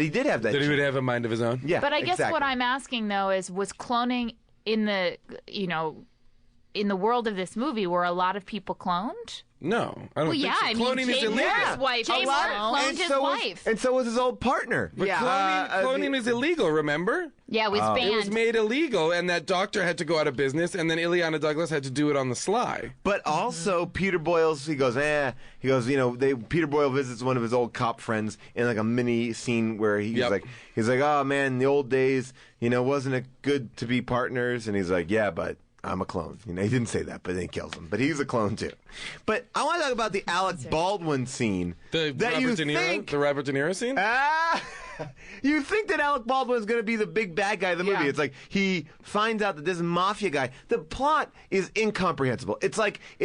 Speaker 10: did have that.
Speaker 24: That he
Speaker 10: chip.
Speaker 24: would have a mind of his own?
Speaker 10: Yeah.
Speaker 5: But I guess
Speaker 10: exactly.
Speaker 5: what I'm asking though is, was cloning in the in the world of this movie, were a lot of people cloned?
Speaker 24: No, I don't
Speaker 25: Well,
Speaker 24: think
Speaker 25: yeah,
Speaker 24: so.
Speaker 25: I mean,
Speaker 24: Cloning is
Speaker 25: James
Speaker 24: illegal.
Speaker 25: Moore's wife, James Moore cloned his wife.
Speaker 10: And so was his old partner.
Speaker 24: But cloning is illegal, remember?
Speaker 25: Yeah, it was banned.
Speaker 24: It was made illegal, and that doctor had to go out of business, and then Ileana Douglas had to do it on the sly.
Speaker 10: But also, Peter Boyle's, he goes, Peter Boyle visits one of his old cop friends in like a mini scene where he's like, oh man, in the old days, wasn't it good to be partners? And he's like, yeah, but I'm a clone. He didn't say that, but then he kills him. But he's a clone too. But I want to talk about the Alec Baldwin scene.
Speaker 24: The Robert De Niro scene?
Speaker 10: You think that Alec Baldwin is going to be the big bad guy of the movie. It's like he finds out that this mafia guy, the plot is incomprehensible. It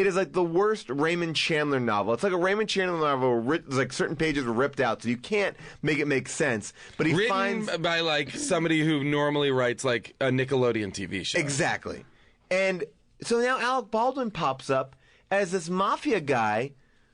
Speaker 10: is like the worst Raymond Chandler novel. It's like a Raymond Chandler novel where like certain pages were ripped out, so you can't make it make sense. But he
Speaker 24: Written
Speaker 10: finds
Speaker 24: by like somebody who normally writes like a Nickelodeon TV show.
Speaker 10: Exactly. And so now Alec Baldwin pops up as this mafia guy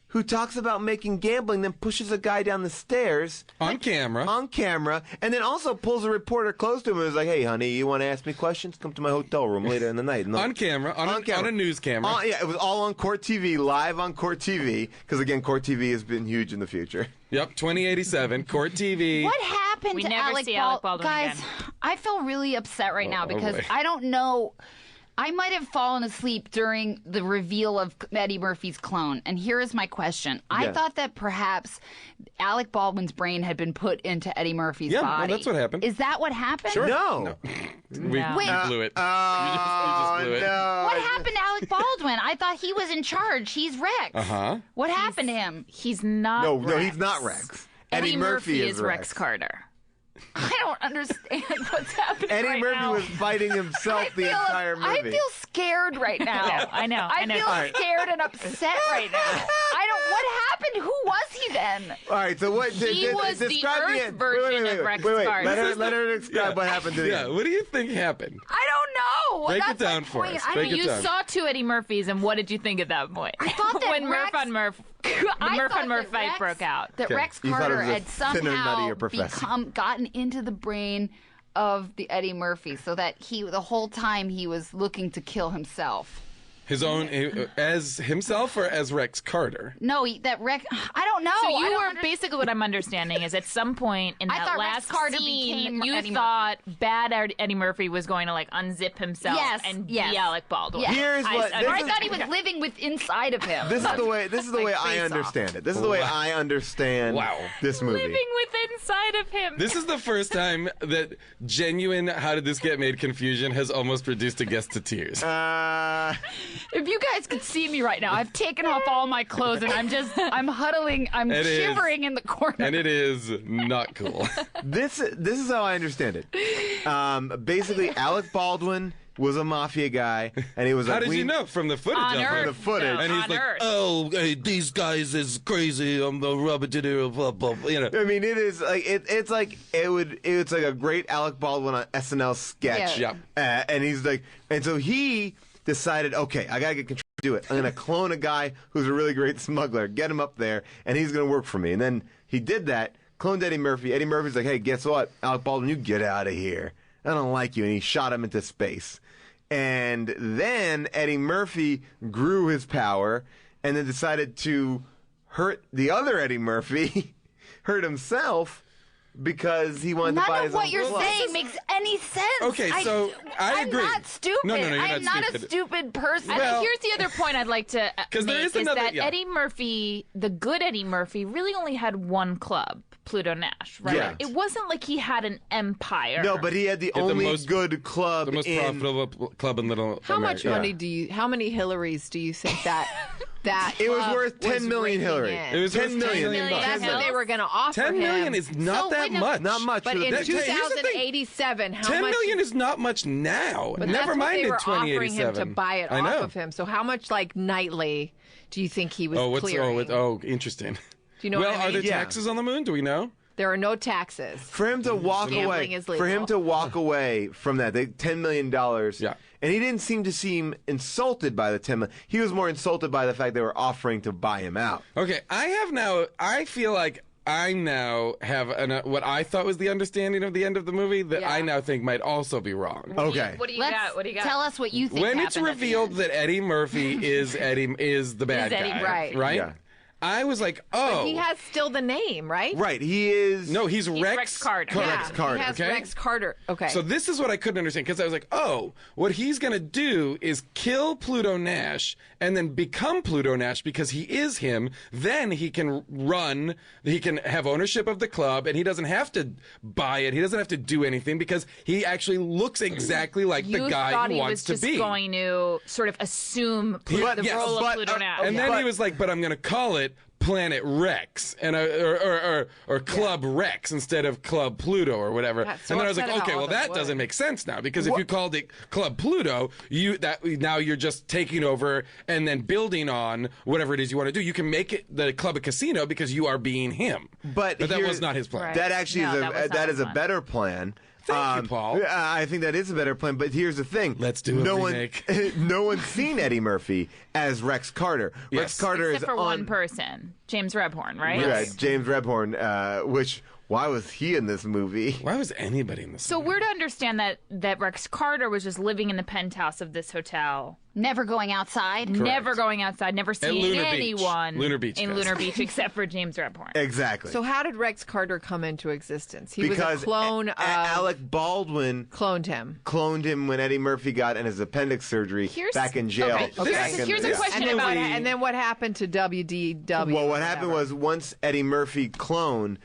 Speaker 10: who talks about making gambling, then pushes a guy down the stairs.
Speaker 24: On camera.
Speaker 10: And then also pulls a reporter close to him and is like, hey, honey, you want to ask me questions? Come to my hotel room later in the night.
Speaker 24: On camera. On a news camera.
Speaker 10: Yeah, it was all on Court TV, live on Court TV, because, again, Court TV has been huge in the future.
Speaker 24: Yep, 2087, Court TV.
Speaker 25: What happened
Speaker 5: We
Speaker 25: to
Speaker 5: never
Speaker 25: Alec
Speaker 5: see Alec Baldwin
Speaker 25: Guys,
Speaker 5: again.
Speaker 25: I feel really upset right now because
Speaker 24: boy.
Speaker 25: I don't know. I might have fallen asleep during the reveal of Eddie Murphy's clone. And here is my question. I thought that perhaps Alec Baldwin's brain had been put into Eddie Murphy's
Speaker 24: Yeah,
Speaker 25: body.
Speaker 24: well, that's what happened.
Speaker 25: Is that what happened?
Speaker 24: Sure.
Speaker 10: No.
Speaker 24: We
Speaker 25: No.
Speaker 24: blew it. You just blew it.
Speaker 25: What happened to Alec Baldwin? I thought he was in charge. He's Rex.
Speaker 24: Uh-huh.
Speaker 25: What happened to him?
Speaker 5: He's not
Speaker 10: No,
Speaker 5: Rex.
Speaker 10: he's not Rex.
Speaker 5: Eddie Murphy is Rex Carter.
Speaker 25: I don't understand what's happening
Speaker 10: Eddie
Speaker 25: right
Speaker 10: Murphy
Speaker 25: now.
Speaker 10: was fighting himself the entire movie.
Speaker 25: I feel scared right now.
Speaker 5: Yeah, I know.
Speaker 25: I feel
Speaker 10: All right.
Speaker 25: scared and upset right now. What happened? Who was he then?
Speaker 10: All right, so what?
Speaker 5: He was the
Speaker 10: describe
Speaker 5: Earth
Speaker 10: end.
Speaker 5: version of Rex Carter.
Speaker 10: Let her describe what happened to the
Speaker 24: Yeah,
Speaker 10: end.
Speaker 24: what do you think happened?
Speaker 25: I don't know.
Speaker 24: Break
Speaker 25: That's
Speaker 24: it down
Speaker 25: my
Speaker 24: for
Speaker 25: point.
Speaker 24: us.
Speaker 25: I
Speaker 24: Break
Speaker 25: mean,
Speaker 24: it
Speaker 5: You
Speaker 24: down.
Speaker 5: saw two Eddie Murphys, and what did you think at that point?
Speaker 25: I thought that
Speaker 5: when Murph
Speaker 25: Rex-
Speaker 5: on Murph, the
Speaker 25: I
Speaker 5: Murph
Speaker 25: thought
Speaker 5: on Murph
Speaker 25: that
Speaker 5: fight
Speaker 25: Rex-
Speaker 5: broke out.
Speaker 25: That
Speaker 10: Okay.
Speaker 25: Rex
Speaker 10: You thought it
Speaker 25: Carter
Speaker 10: was a
Speaker 25: had
Speaker 10: thinner,
Speaker 25: somehow
Speaker 10: nuttier professor.
Speaker 25: gotten into the brain of the Eddie Murphy, so that the whole time he was looking to kill himself.
Speaker 24: His own, as himself or as Rex Carter?
Speaker 25: No, that Rex. I don't know.
Speaker 5: So
Speaker 25: I
Speaker 5: you
Speaker 25: don't
Speaker 5: were
Speaker 25: under-
Speaker 5: basically what I'm understanding is at some point in
Speaker 25: I
Speaker 5: that
Speaker 25: thought
Speaker 5: last
Speaker 25: Rex Carter
Speaker 5: scene,
Speaker 25: became
Speaker 5: you
Speaker 25: Eddie
Speaker 5: thought bad Eddie Murphy was going to like unzip himself
Speaker 25: Yes,
Speaker 5: and
Speaker 25: yes.
Speaker 5: be Alec Baldwin.
Speaker 25: Yes.
Speaker 10: Here's what-
Speaker 25: Or
Speaker 10: this
Speaker 25: I
Speaker 10: is-
Speaker 25: thought he was living inside of him.
Speaker 10: This is the way. This is the way
Speaker 25: Like
Speaker 10: I
Speaker 25: Face Off.
Speaker 10: understand it. This is the way I understand this movie.
Speaker 5: living with inside of him.
Speaker 24: This is the first time that genuine "how did this get made" confusion has almost reduced a guest to tears.
Speaker 25: If you guys could see me right now, I've taken off all my clothes and I'm huddling, I'm
Speaker 24: It is.
Speaker 25: shivering in the corner.
Speaker 24: And it is not cool.
Speaker 10: This is how I understand it. Basically, Alec Baldwin was a mafia guy, and he was
Speaker 24: How
Speaker 10: like,
Speaker 24: did you know? From the footage.
Speaker 10: On
Speaker 24: of
Speaker 10: Earth,
Speaker 24: it.
Speaker 10: the footage.
Speaker 24: And he's
Speaker 10: On
Speaker 24: like,
Speaker 10: Earth.
Speaker 24: oh, hey, these guys is crazy. I'm the rubber to do, blah, blah, blah, you know.
Speaker 10: I mean, it is like it's like it's like a great Alec Baldwin on SNL sketch.
Speaker 24: Yeah.
Speaker 10: And he's like, and so he decided, okay, I gotta get control to do it. I'm gonna clone a guy who's a really great smuggler, get him up there, and he's gonna work for me. And then he did that, cloned Eddie Murphy. Eddie Murphy's like, hey, guess what, Alec Baldwin, you get out of here. I don't like you, and he shot him into space. And then Eddie Murphy grew his power, and then decided to hurt the other Eddie Murphy, hurt himself. Because he wanted to buy his own
Speaker 25: None of what you're
Speaker 10: club.
Speaker 25: saying makes any sense.
Speaker 24: Okay, so I agree.
Speaker 25: I'm not stupid.
Speaker 24: No, you're
Speaker 25: I'm
Speaker 24: not
Speaker 25: not a
Speaker 24: stupid.
Speaker 25: stupid person.
Speaker 5: I think here's the other point I'd like to
Speaker 24: 'Cause there
Speaker 5: make
Speaker 24: is another-
Speaker 5: that
Speaker 24: yeah.
Speaker 5: Eddie Murphy, the good Eddie Murphy, really only had one club, Pluto Nash, right?
Speaker 10: Yeah.
Speaker 5: It wasn't like he had an empire.
Speaker 10: No, but he had the only good club.
Speaker 24: The most profitable club in Little
Speaker 1: How much
Speaker 24: America.
Speaker 1: money how many Hillaries do you think that
Speaker 10: It was
Speaker 1: club
Speaker 10: worth 10 million,
Speaker 1: raking
Speaker 10: Hillary.
Speaker 1: in?
Speaker 24: It was worth 10 million bucks.
Speaker 1: That's what they were going to offer
Speaker 24: 10 million
Speaker 1: him.
Speaker 24: is not that much.
Speaker 10: Not much.
Speaker 1: But
Speaker 10: for the
Speaker 1: in
Speaker 10: picture.
Speaker 24: Here's the thing.
Speaker 1: 2087, how
Speaker 24: 10
Speaker 1: much?
Speaker 24: million is not much now.
Speaker 1: But
Speaker 24: Never
Speaker 1: that's
Speaker 24: mind
Speaker 1: what they
Speaker 24: in
Speaker 1: were offering him
Speaker 24: 2087.
Speaker 1: to buy it
Speaker 24: I
Speaker 1: off
Speaker 24: know.
Speaker 1: of him. So how much, like, nightly do you think he was clearing?
Speaker 24: Interesting.
Speaker 1: Do you know
Speaker 24: well,
Speaker 1: what I
Speaker 24: are there
Speaker 1: mean?
Speaker 24: taxes on the moon? Do we know?
Speaker 1: There are no taxes.
Speaker 10: For him to walk
Speaker 1: Gambling
Speaker 10: away,
Speaker 1: is
Speaker 10: for
Speaker 1: legal.
Speaker 10: him to walk away from that, they $10 million. Yeah. And he didn't seem insulted by the 10 million. He was more insulted by the fact they were offering to buy him out.
Speaker 24: Okay, I feel like I now have what I thought was the understanding of the end of the movie that I now think might also be wrong.
Speaker 10: Okay.
Speaker 5: What do you got? What do you got?
Speaker 25: Tell us what you think
Speaker 24: When it's
Speaker 25: happened at the
Speaker 24: revealed
Speaker 25: end.
Speaker 24: that Eddie Murphy is the bad
Speaker 1: Is Eddie,
Speaker 24: guy,
Speaker 1: right.
Speaker 10: Yeah.
Speaker 24: I was like, oh.
Speaker 1: But he has still the name, right?
Speaker 10: Right, he is.
Speaker 24: No, he's Rex,
Speaker 5: Rex Carter.
Speaker 1: Yeah,
Speaker 10: Rex Carter.
Speaker 1: He has
Speaker 24: okay?
Speaker 1: Rex Carter. Okay.
Speaker 24: So this is what I couldn't understand because I was like, oh, what he's going to do is kill Pluto Nash and then become Pluto Nash because he is him. Then he can have ownership of the club and he doesn't have to buy it. He doesn't have to do anything because he actually looks exactly like
Speaker 5: You
Speaker 24: the guy
Speaker 5: thought
Speaker 24: he
Speaker 5: he
Speaker 24: wants
Speaker 5: was
Speaker 24: to
Speaker 5: just
Speaker 24: be.
Speaker 5: going to sort of assume the role of Pluto Nash.
Speaker 24: And then he was like, but I'm going to call it Planet Rex and or Club Rex instead of Club Pluto or whatever.
Speaker 1: That's so
Speaker 24: and then I was like,
Speaker 1: upset about
Speaker 24: okay,
Speaker 1: all
Speaker 24: well
Speaker 1: the
Speaker 24: that
Speaker 1: wood.
Speaker 24: doesn't make sense now because if you called it Club Pluto, now you're just taking over and then building on whatever it is you want to do. You can make it the club a casino because you are being him.
Speaker 10: But
Speaker 24: that
Speaker 10: here-
Speaker 24: was not his plan.
Speaker 10: That actually is a better plan.
Speaker 24: Thank you, Paul.
Speaker 10: I think that is a better plan. But here's the thing:
Speaker 24: Let's do a remake.
Speaker 10: No one's seen Eddie Murphy as Rex Carter.
Speaker 24: Yes.
Speaker 10: Rex Carter
Speaker 5: Except
Speaker 10: is
Speaker 5: for
Speaker 10: on
Speaker 5: one person, James Rebhorn, right?
Speaker 10: Right, James Rebhorn. Which why was he in this movie?
Speaker 24: Why was anybody in this?
Speaker 5: So we're to understand that Rex Carter was just living in the penthouse of this hotel.
Speaker 25: Never going outside.
Speaker 5: Never going outside. Never seeing
Speaker 24: Lunar Beach.
Speaker 5: anyone
Speaker 24: Lunar Beach,
Speaker 5: in
Speaker 24: guys.
Speaker 5: Lunar Beach except for James Rebhorn.
Speaker 10: Exactly.
Speaker 1: So how did Rex Carter come into existence? He
Speaker 10: because
Speaker 1: was a clone of
Speaker 10: Alec Baldwin
Speaker 1: cloned him.
Speaker 10: Cloned him when Eddie Murphy got in his appendix surgery back in jail.
Speaker 1: Okay.
Speaker 10: Back
Speaker 5: So
Speaker 10: in-
Speaker 5: here's a
Speaker 10: yeah.
Speaker 5: question
Speaker 1: And then,
Speaker 5: about
Speaker 1: and then what happened to WDW?
Speaker 10: Well, what happened was once Eddie Murphy clone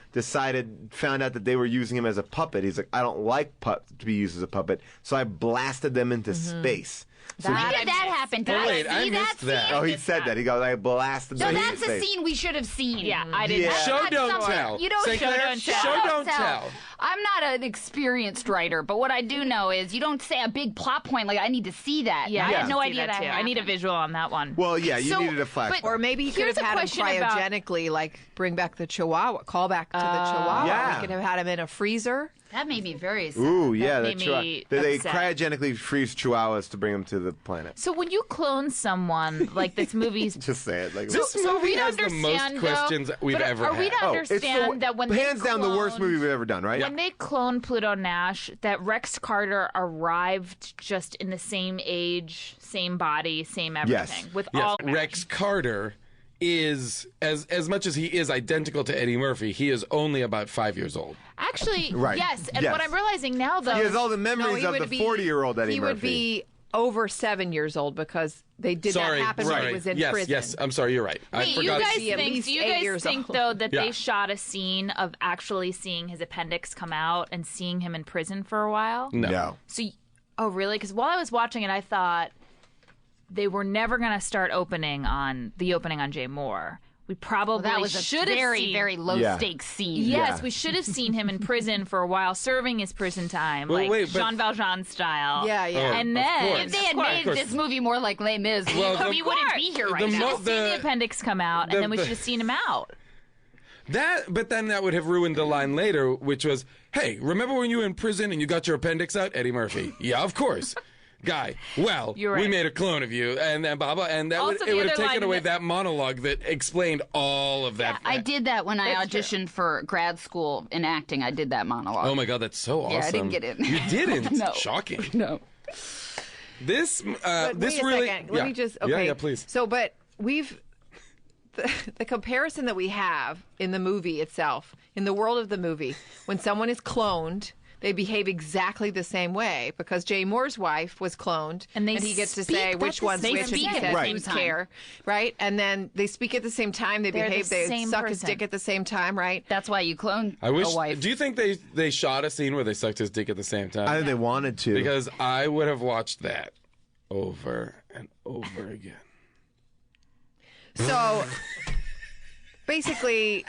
Speaker 10: found out that they were using him as a puppet. He's like, I don't like to be used as a puppet, so I blasted them into space. So
Speaker 25: When did that happen? Did
Speaker 24: wait,
Speaker 25: I
Speaker 24: I
Speaker 25: see
Speaker 24: missed that.
Speaker 25: scene?
Speaker 10: Oh, he said that. He goes, I blasted
Speaker 25: So
Speaker 10: them
Speaker 25: that's
Speaker 10: into
Speaker 25: a
Speaker 10: space.
Speaker 25: scene we should have seen.
Speaker 5: Yeah, I didn't.
Speaker 10: Yeah.
Speaker 24: Show
Speaker 25: That's
Speaker 24: don't
Speaker 25: something-
Speaker 24: tell.
Speaker 25: You don't
Speaker 24: St.
Speaker 25: show
Speaker 24: Clair,
Speaker 25: don't tell.
Speaker 24: show don't tell.
Speaker 25: I'm not an experienced writer, but what I do know is you don't say a big plot point like I need to see that.
Speaker 5: Yeah,
Speaker 25: I
Speaker 5: I
Speaker 25: had no
Speaker 5: see
Speaker 25: idea that
Speaker 5: too. I need a visual on that one.
Speaker 10: Well, yeah, you
Speaker 25: So-
Speaker 10: needed a flashback.
Speaker 1: Or maybe he could
Speaker 5: Here's
Speaker 1: have
Speaker 5: a
Speaker 1: had him
Speaker 5: question about-
Speaker 1: cryogenically, like bring back the Chihuahua, call back to the Chihuahua.
Speaker 10: Yeah.
Speaker 1: We could have had him in a freezer.
Speaker 25: That made me very sad.
Speaker 10: Ooh, yeah,
Speaker 5: made
Speaker 10: that's
Speaker 5: me
Speaker 10: right. They
Speaker 5: upset.
Speaker 10: cryogenically freeze chihuahuas to bring them to the planet.
Speaker 5: So when you clone someone, like this movie's
Speaker 10: Just say it. Like
Speaker 24: This
Speaker 5: so
Speaker 24: movie
Speaker 5: we
Speaker 24: has the most
Speaker 5: understand,
Speaker 24: questions
Speaker 5: though,
Speaker 24: we've
Speaker 5: but
Speaker 24: ever
Speaker 5: are we
Speaker 24: had.
Speaker 5: to
Speaker 10: Oh, it's
Speaker 5: understand that when
Speaker 10: hands
Speaker 5: they
Speaker 10: down the worst
Speaker 5: cloned-
Speaker 10: movie we've ever done, right?
Speaker 5: When they cloned Pluto Nash, that Rex Carter arrived just in the same age, same body, same everything. With all
Speaker 24: Rex Carter is as much as he is identical to Eddie Murphy, he is only about 5 years old.
Speaker 5: Actually,
Speaker 10: Right.
Speaker 5: yes. And
Speaker 10: Yes.
Speaker 5: what I'm realizing now, though,
Speaker 10: He has all the
Speaker 1: No,
Speaker 10: memories
Speaker 1: he
Speaker 10: of
Speaker 1: would
Speaker 10: the
Speaker 1: be-
Speaker 10: 40-year-old Eddie
Speaker 1: He
Speaker 10: Murphy.
Speaker 1: would be over 7 years old because they did that happen when he was in
Speaker 24: yes,
Speaker 1: prison.
Speaker 24: yes. I'm sorry, you're right. I
Speaker 5: Wait, you
Speaker 24: forgot.
Speaker 5: guys
Speaker 1: be at
Speaker 5: think?
Speaker 1: least
Speaker 5: Do you
Speaker 1: 8
Speaker 5: guys
Speaker 1: years
Speaker 5: think
Speaker 1: old.
Speaker 5: though that
Speaker 24: Yeah.
Speaker 5: they shot a scene of actually seeing his appendix come out and seeing him in prison for a while?
Speaker 10: No.
Speaker 5: So, oh really? Because while I was watching it, I thought they were never going to start opening on Jay Moore. We probably
Speaker 25: that was
Speaker 5: should
Speaker 25: a
Speaker 5: have
Speaker 25: very,
Speaker 5: seen
Speaker 25: very low stakes scene.
Speaker 5: Yes, we should have seen him in prison for a while, serving his prison time, Jean Valjean style.
Speaker 25: Yeah.
Speaker 5: And then,
Speaker 25: if they had made this movie more like Les Mis, we wouldn't be here right now.
Speaker 5: Seen the appendix come out, and then we should have seen him out.
Speaker 24: But then that would have ruined the line later, which was, "Hey, remember when you were in prison and you got your appendix out, Eddie Murphy?" Yeah, of course. Guy, well, we made a clone of you, and then blah blah, and that would have taken away that monologue that explained all of that.
Speaker 25: I did that when I auditioned for grad school in acting. I did that monologue.
Speaker 24: Oh my God, that's so awesome!
Speaker 25: Yeah, I didn't get in.
Speaker 24: You didn't?
Speaker 25: No.
Speaker 24: Shocking.
Speaker 25: No.
Speaker 24: This
Speaker 1: But
Speaker 24: this
Speaker 1: wait a
Speaker 24: really.
Speaker 1: second. Let me just. Okay.
Speaker 24: Yeah, please.
Speaker 1: So, but we've. The comparison that we have in the movie itself, in the world of the movie, when someone is cloned, they behave exactly the same way because Jay Moore's wife was cloned, and he gets to say which one's which, and he doesn't care, right? And then they speak at the same time, they behave, they suck his dick at the same time, right?
Speaker 25: That's why you clone
Speaker 24: I wish.
Speaker 25: a wife.
Speaker 24: Do you think they shot a scene where they sucked his dick at the same time?
Speaker 10: I think they wanted to,
Speaker 24: because I would have watched that over and over again.
Speaker 1: So. Basically,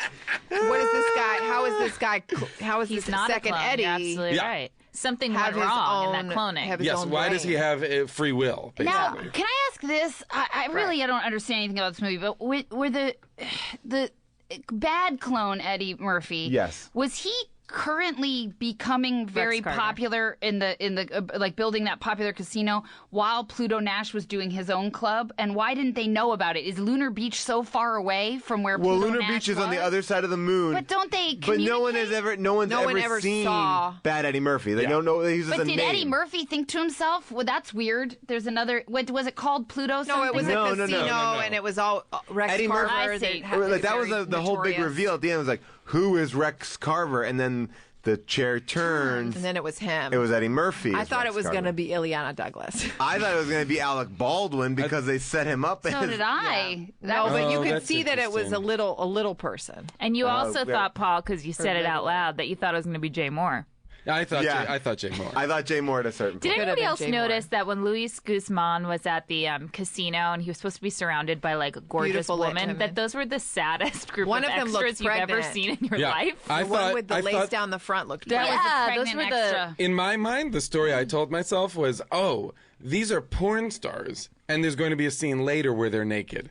Speaker 1: what is this guy? How is this guy? How is
Speaker 5: He's
Speaker 1: this
Speaker 5: not a
Speaker 1: second
Speaker 5: clone.
Speaker 1: Eddie?
Speaker 5: You're absolutely right. Something
Speaker 1: have
Speaker 5: went
Speaker 1: his
Speaker 5: wrong in
Speaker 1: own-
Speaker 5: that cloning.
Speaker 1: have his
Speaker 24: Yes.
Speaker 1: own
Speaker 24: Why does he
Speaker 1: brain?
Speaker 24: have free will? Basically?
Speaker 25: Now, can I ask this? I really don't understand anything about this movie, but were the bad clone Eddie Murphy?
Speaker 10: Yes.
Speaker 25: Was he currently becoming very
Speaker 5: Carter.
Speaker 25: popular in the like building that popular casino while Pluto Nash was doing his own club? And why didn't they know about it? Is Lunar Beach so far away from where
Speaker 10: Well,
Speaker 25: Pluto
Speaker 10: Lunar
Speaker 25: Nash
Speaker 10: Beach is on the
Speaker 25: was?
Speaker 10: other side of the moon.
Speaker 25: But don't they
Speaker 10: But no one has
Speaker 25: communicate?
Speaker 10: ever seen Bad Eddie Murphy. They don't know he's just
Speaker 25: But
Speaker 10: a
Speaker 25: did
Speaker 10: name.
Speaker 25: Eddie Murphy think to himself, well, that's weird. There's another, what was it called, Pluto something?
Speaker 1: No, it was a
Speaker 10: No,
Speaker 1: casino, and it was all Rex
Speaker 10: Eddie
Speaker 1: Carver.
Speaker 10: Murphy. Like, that was the whole big reveal at the end. It was like, who is Rex Carver? And then the chair turns.
Speaker 1: And then it was him.
Speaker 10: It was Eddie Murphy.
Speaker 1: I
Speaker 10: as
Speaker 1: thought
Speaker 10: Rex
Speaker 1: it was
Speaker 10: Carver.
Speaker 1: going to be Ileana Douglas.
Speaker 10: I thought it was going to be Alec Baldwin because they set him up.
Speaker 25: So
Speaker 10: as,
Speaker 25: did I.
Speaker 1: No, but you could
Speaker 24: that's
Speaker 1: see that it was
Speaker 24: interesting.
Speaker 1: a little person.
Speaker 5: And you also
Speaker 10: yeah.
Speaker 5: thought, Paul, because you said it out loud, that you thought it was going to be Jay Moore.
Speaker 24: I thought
Speaker 10: Yeah.
Speaker 24: I thought Jay Moore.
Speaker 10: I thought Jay Moore at a certain
Speaker 5: Did
Speaker 10: point.
Speaker 5: anybody
Speaker 1: been
Speaker 5: else
Speaker 1: Jay Moore.
Speaker 5: notice that when Luis Guzman was at the casino and he was supposed to be surrounded by like a gorgeous
Speaker 1: Beautiful lit
Speaker 5: woman,
Speaker 1: women.
Speaker 5: that those were the saddest group
Speaker 1: One
Speaker 5: of
Speaker 1: of them looked
Speaker 5: extras you've ever
Speaker 1: pregnant.
Speaker 5: seen in your
Speaker 24: Yeah.
Speaker 5: life?
Speaker 24: I
Speaker 1: The one
Speaker 24: thought
Speaker 1: with the
Speaker 24: I
Speaker 1: lace
Speaker 24: thought
Speaker 1: down the front looked
Speaker 5: That
Speaker 1: pregnant.
Speaker 5: was the
Speaker 25: Yeah,
Speaker 5: those
Speaker 25: pregnant
Speaker 5: were the
Speaker 25: extra.
Speaker 24: in my mind, the story I told myself was, oh, these are porn stars, and there's going to be a scene later where they're naked.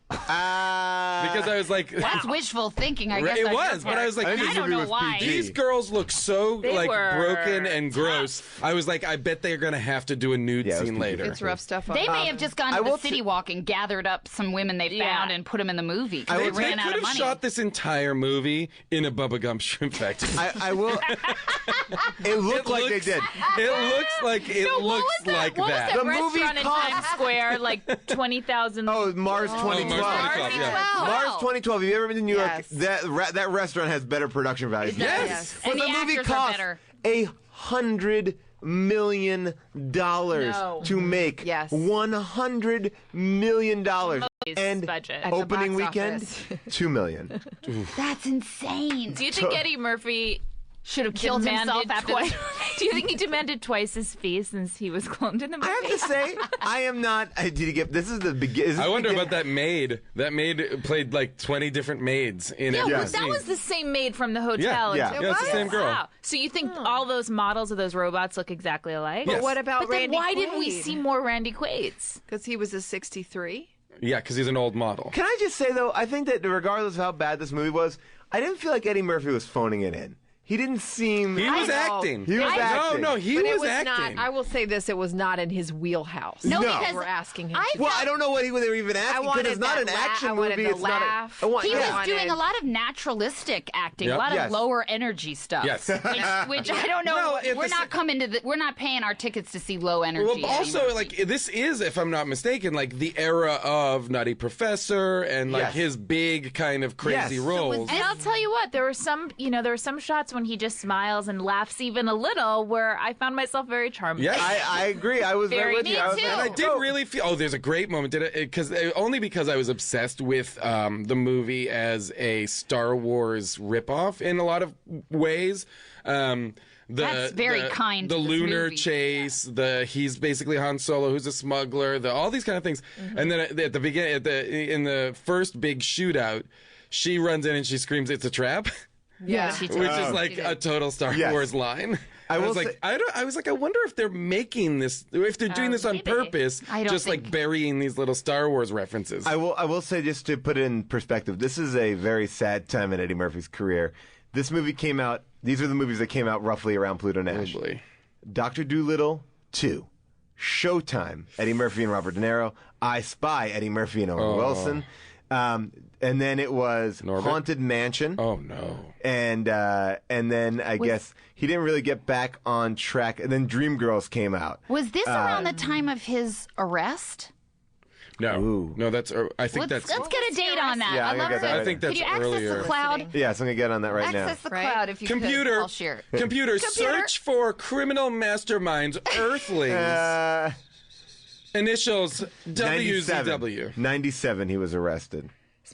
Speaker 24: Because I was like,
Speaker 25: That's wishful thinking, I guess.
Speaker 24: it
Speaker 25: on your
Speaker 24: was, but
Speaker 25: part.
Speaker 24: I was like,
Speaker 25: I
Speaker 24: these,
Speaker 25: don't know why.
Speaker 24: these girls look so
Speaker 5: They
Speaker 24: like
Speaker 5: were
Speaker 24: broken and gross. I was like, I bet they're gonna have to do a nude
Speaker 10: Yeah, it was
Speaker 24: scene
Speaker 10: PG.
Speaker 24: later.
Speaker 1: It's rough stuff.
Speaker 25: They may have just gone
Speaker 10: I
Speaker 25: to the
Speaker 10: will
Speaker 25: city walk and gathered up some women they
Speaker 5: Yeah.
Speaker 25: found and put them in the movie because
Speaker 24: They
Speaker 25: they ran
Speaker 24: could
Speaker 25: out of
Speaker 24: have
Speaker 25: money.
Speaker 24: shot this entire movie in a Bubba Gump shrimp factory.
Speaker 10: I will. It looked like they did.
Speaker 24: It looks like like
Speaker 5: what
Speaker 24: that.
Speaker 5: was that
Speaker 10: The movie
Speaker 5: restaurant in
Speaker 10: cost-
Speaker 5: Times Square? Like 20,000.
Speaker 10: Oh, Mars 2012.
Speaker 24: Mars 2012, yeah.
Speaker 10: Mars 2012. Have you ever been to New York?
Speaker 1: Yes.
Speaker 10: That restaurant has better production value.
Speaker 25: Yes.
Speaker 10: But
Speaker 25: And
Speaker 10: the
Speaker 25: the
Speaker 10: movie
Speaker 25: actors are
Speaker 10: cost
Speaker 25: better.
Speaker 10: $100 million to make.
Speaker 1: Yes.
Speaker 10: $100 million. And
Speaker 5: budget.
Speaker 1: At the
Speaker 10: opening
Speaker 1: box
Speaker 10: weekend,
Speaker 1: office.
Speaker 10: $2 million.
Speaker 25: That's insane.
Speaker 5: Do you think Eddie Murphy
Speaker 25: Should have killed himself after
Speaker 5: twice?
Speaker 25: this.
Speaker 5: Do you think he demanded twice his fee since he was cloned in the movie?
Speaker 10: I have to say, I am not. Did you get? This is the beginning.
Speaker 24: I wonder about that maid. That maid played like 20 different maids in
Speaker 5: Yeah,
Speaker 24: every
Speaker 5: but that
Speaker 24: scene.
Speaker 5: was the same maid from the hotel.
Speaker 24: Yeah, it's the same girl.
Speaker 5: Wow. So you think all those models of those robots look exactly alike?
Speaker 1: But what about
Speaker 5: But then
Speaker 1: Randy
Speaker 5: why didn't we
Speaker 1: Quaid?
Speaker 5: see more Randy Quaid's?
Speaker 1: Because he was a 63.
Speaker 24: Yeah, because he's an old model.
Speaker 10: Can I just say though, I think that regardless of how bad this movie was, I didn't feel like Eddie Murphy was phoning it in. He didn't seem.
Speaker 24: He was acting.
Speaker 10: He was acting.
Speaker 24: No, he
Speaker 1: But
Speaker 24: was,
Speaker 1: it was
Speaker 24: acting.
Speaker 1: not. I will say this: it was not in his wheelhouse.
Speaker 25: No,
Speaker 10: No.
Speaker 25: because
Speaker 1: We're asking him.
Speaker 25: I
Speaker 1: to.
Speaker 10: Well, I don't know what they were even asking because it's not an action
Speaker 1: I wanted
Speaker 10: movie.
Speaker 1: the
Speaker 10: It's
Speaker 1: laugh.
Speaker 10: not.
Speaker 25: he
Speaker 10: yeah.
Speaker 25: was doing a lot of naturalistic acting,
Speaker 24: Yep.
Speaker 25: a lot of
Speaker 10: Yes.
Speaker 25: lower energy stuff.
Speaker 24: Yes.
Speaker 25: Which I don't know.
Speaker 24: Well, at
Speaker 25: we're
Speaker 24: the
Speaker 25: not coming to. We're not paying our tickets to see low energy.
Speaker 24: Well, also, like, this is, if I'm not mistaken, like the era of Nutty Professor and like
Speaker 10: Yes.
Speaker 24: his big kind of crazy
Speaker 10: Yes.
Speaker 24: roles.
Speaker 5: And I'll tell you what, there were some shots when he just smiles and laughs even a little where I found myself very charmed.
Speaker 24: Yes.
Speaker 10: I agree. I was
Speaker 5: Very
Speaker 10: right with you. I was
Speaker 5: me
Speaker 10: like,
Speaker 5: too.
Speaker 24: And I did really feel. Oh, there's a great moment. Only because I was obsessed with the movie as a Star Wars ripoff in a lot of ways.
Speaker 25: That's very kind
Speaker 24: The
Speaker 25: to this
Speaker 24: lunar
Speaker 25: movie.
Speaker 24: chase. He's basically Han Solo, who's a smuggler. All these kind of things.
Speaker 25: Mm-hmm.
Speaker 24: And then at the beginning, in the first big shootout, she runs in and she screams, "It's a trap."
Speaker 25: Yeah,
Speaker 24: which is like a total Star Wars line. I was like, I wonder if they're making this, if they're doing this on purpose, just like burying these little Star Wars references.
Speaker 10: I will say, just to put it in perspective, this is a very sad time in Eddie Murphy's career. This movie came out. These are the movies that came out roughly around Pluto Nash. Dr. Dolittle 2, Showtime, Eddie Murphy and Robert De Niro, I Spy, Eddie Murphy and Owen Wilson. And then it was Haunted Mansion.
Speaker 24: Oh no!
Speaker 10: And then I guess he didn't really get back on track. And then Dreamgirls came out.
Speaker 25: Was this around the time of his arrest?
Speaker 24: No, that's. I think
Speaker 25: Let's
Speaker 24: that's.
Speaker 25: get a date on that.
Speaker 10: Yeah, I'm gonna get that
Speaker 24: I think that's
Speaker 25: Could you access
Speaker 24: earlier.
Speaker 25: the cloud?
Speaker 10: Yes, I'm gonna get on that right now.
Speaker 25: Access the cloud if you
Speaker 24: Computer,
Speaker 25: could. I'll share it.
Speaker 24: Computer, search for criminal masterminds, Earthlings. Initials WZW.
Speaker 10: 97, he was arrested.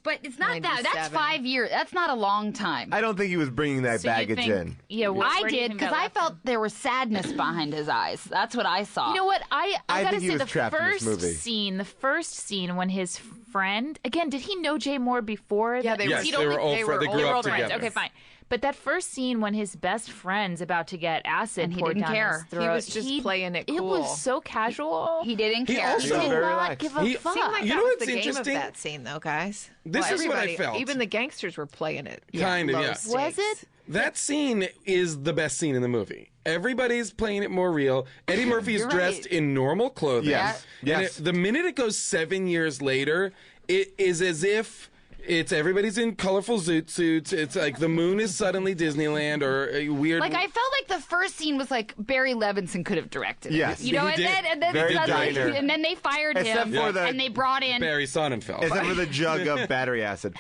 Speaker 25: But it's not that. That's 5 years. That's not a long time.
Speaker 10: I don't think he was bringing that baggage in.
Speaker 25: Yeah, I did because I felt there was sadness behind his eyes. That's what I saw.
Speaker 5: You know what? I gotta
Speaker 10: think he
Speaker 5: say
Speaker 10: was
Speaker 5: the
Speaker 10: trapped in this movie.
Speaker 5: first scene when his friend again, did he know Jay Moore before?
Speaker 1: Yeah,
Speaker 5: that?
Speaker 1: they were.
Speaker 24: Yes, they were old friends. They grew up
Speaker 5: friends.
Speaker 24: together.
Speaker 5: Okay, fine. But that first scene when his best friend's about to get acid
Speaker 25: And he
Speaker 5: poured
Speaker 25: didn't
Speaker 5: down
Speaker 25: care.
Speaker 5: his throat,
Speaker 1: He was just playing it
Speaker 5: It
Speaker 1: cool.
Speaker 5: was so casual.
Speaker 25: He didn't
Speaker 24: He
Speaker 25: care.
Speaker 24: also-
Speaker 25: He did
Speaker 10: very
Speaker 25: not
Speaker 10: relaxed.
Speaker 25: give a
Speaker 24: He-
Speaker 25: fuck.
Speaker 1: Seemed like
Speaker 24: You
Speaker 1: that
Speaker 24: know
Speaker 1: was
Speaker 24: what's
Speaker 1: the
Speaker 24: interesting?
Speaker 1: game of that scene, though, guys.
Speaker 24: This is what I
Speaker 1: Everybody-
Speaker 24: felt.
Speaker 1: Even the gangsters were playing it.
Speaker 24: Kind of,
Speaker 1: low
Speaker 24: yeah.
Speaker 1: stakes.
Speaker 5: Was it?
Speaker 24: That scene is the best scene in the movie. Everybody's playing it more real. Eddie Murphy is
Speaker 25: You're
Speaker 24: dressed
Speaker 25: right.
Speaker 24: in normal clothing.
Speaker 10: Yes.
Speaker 24: And
Speaker 10: Yes.
Speaker 24: the minute it goes 7 years later, it is as if everybody's in colorful zoot suits. It's like the moon is suddenly Disneyland or a weird.
Speaker 25: Like I felt like the first scene was like Barry Levinson could have directed.
Speaker 10: Yes,
Speaker 25: you know,
Speaker 10: he
Speaker 25: and
Speaker 10: did.
Speaker 25: then
Speaker 10: Very
Speaker 25: suddenly,
Speaker 10: diner.
Speaker 25: and then they fired
Speaker 10: Except
Speaker 25: him,
Speaker 10: for the-
Speaker 25: and they brought in.
Speaker 24: Barry Sonnenfeld.
Speaker 10: Except for the jug of battery acid.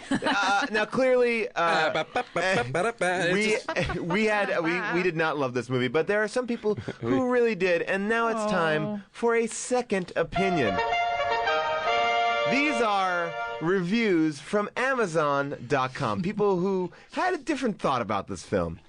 Speaker 10: Now, clearly, we did not love this movie, but there are some people who really did, and now it's time for a second opinion. These are reviews from Amazon.com. People who had a different thought about this film.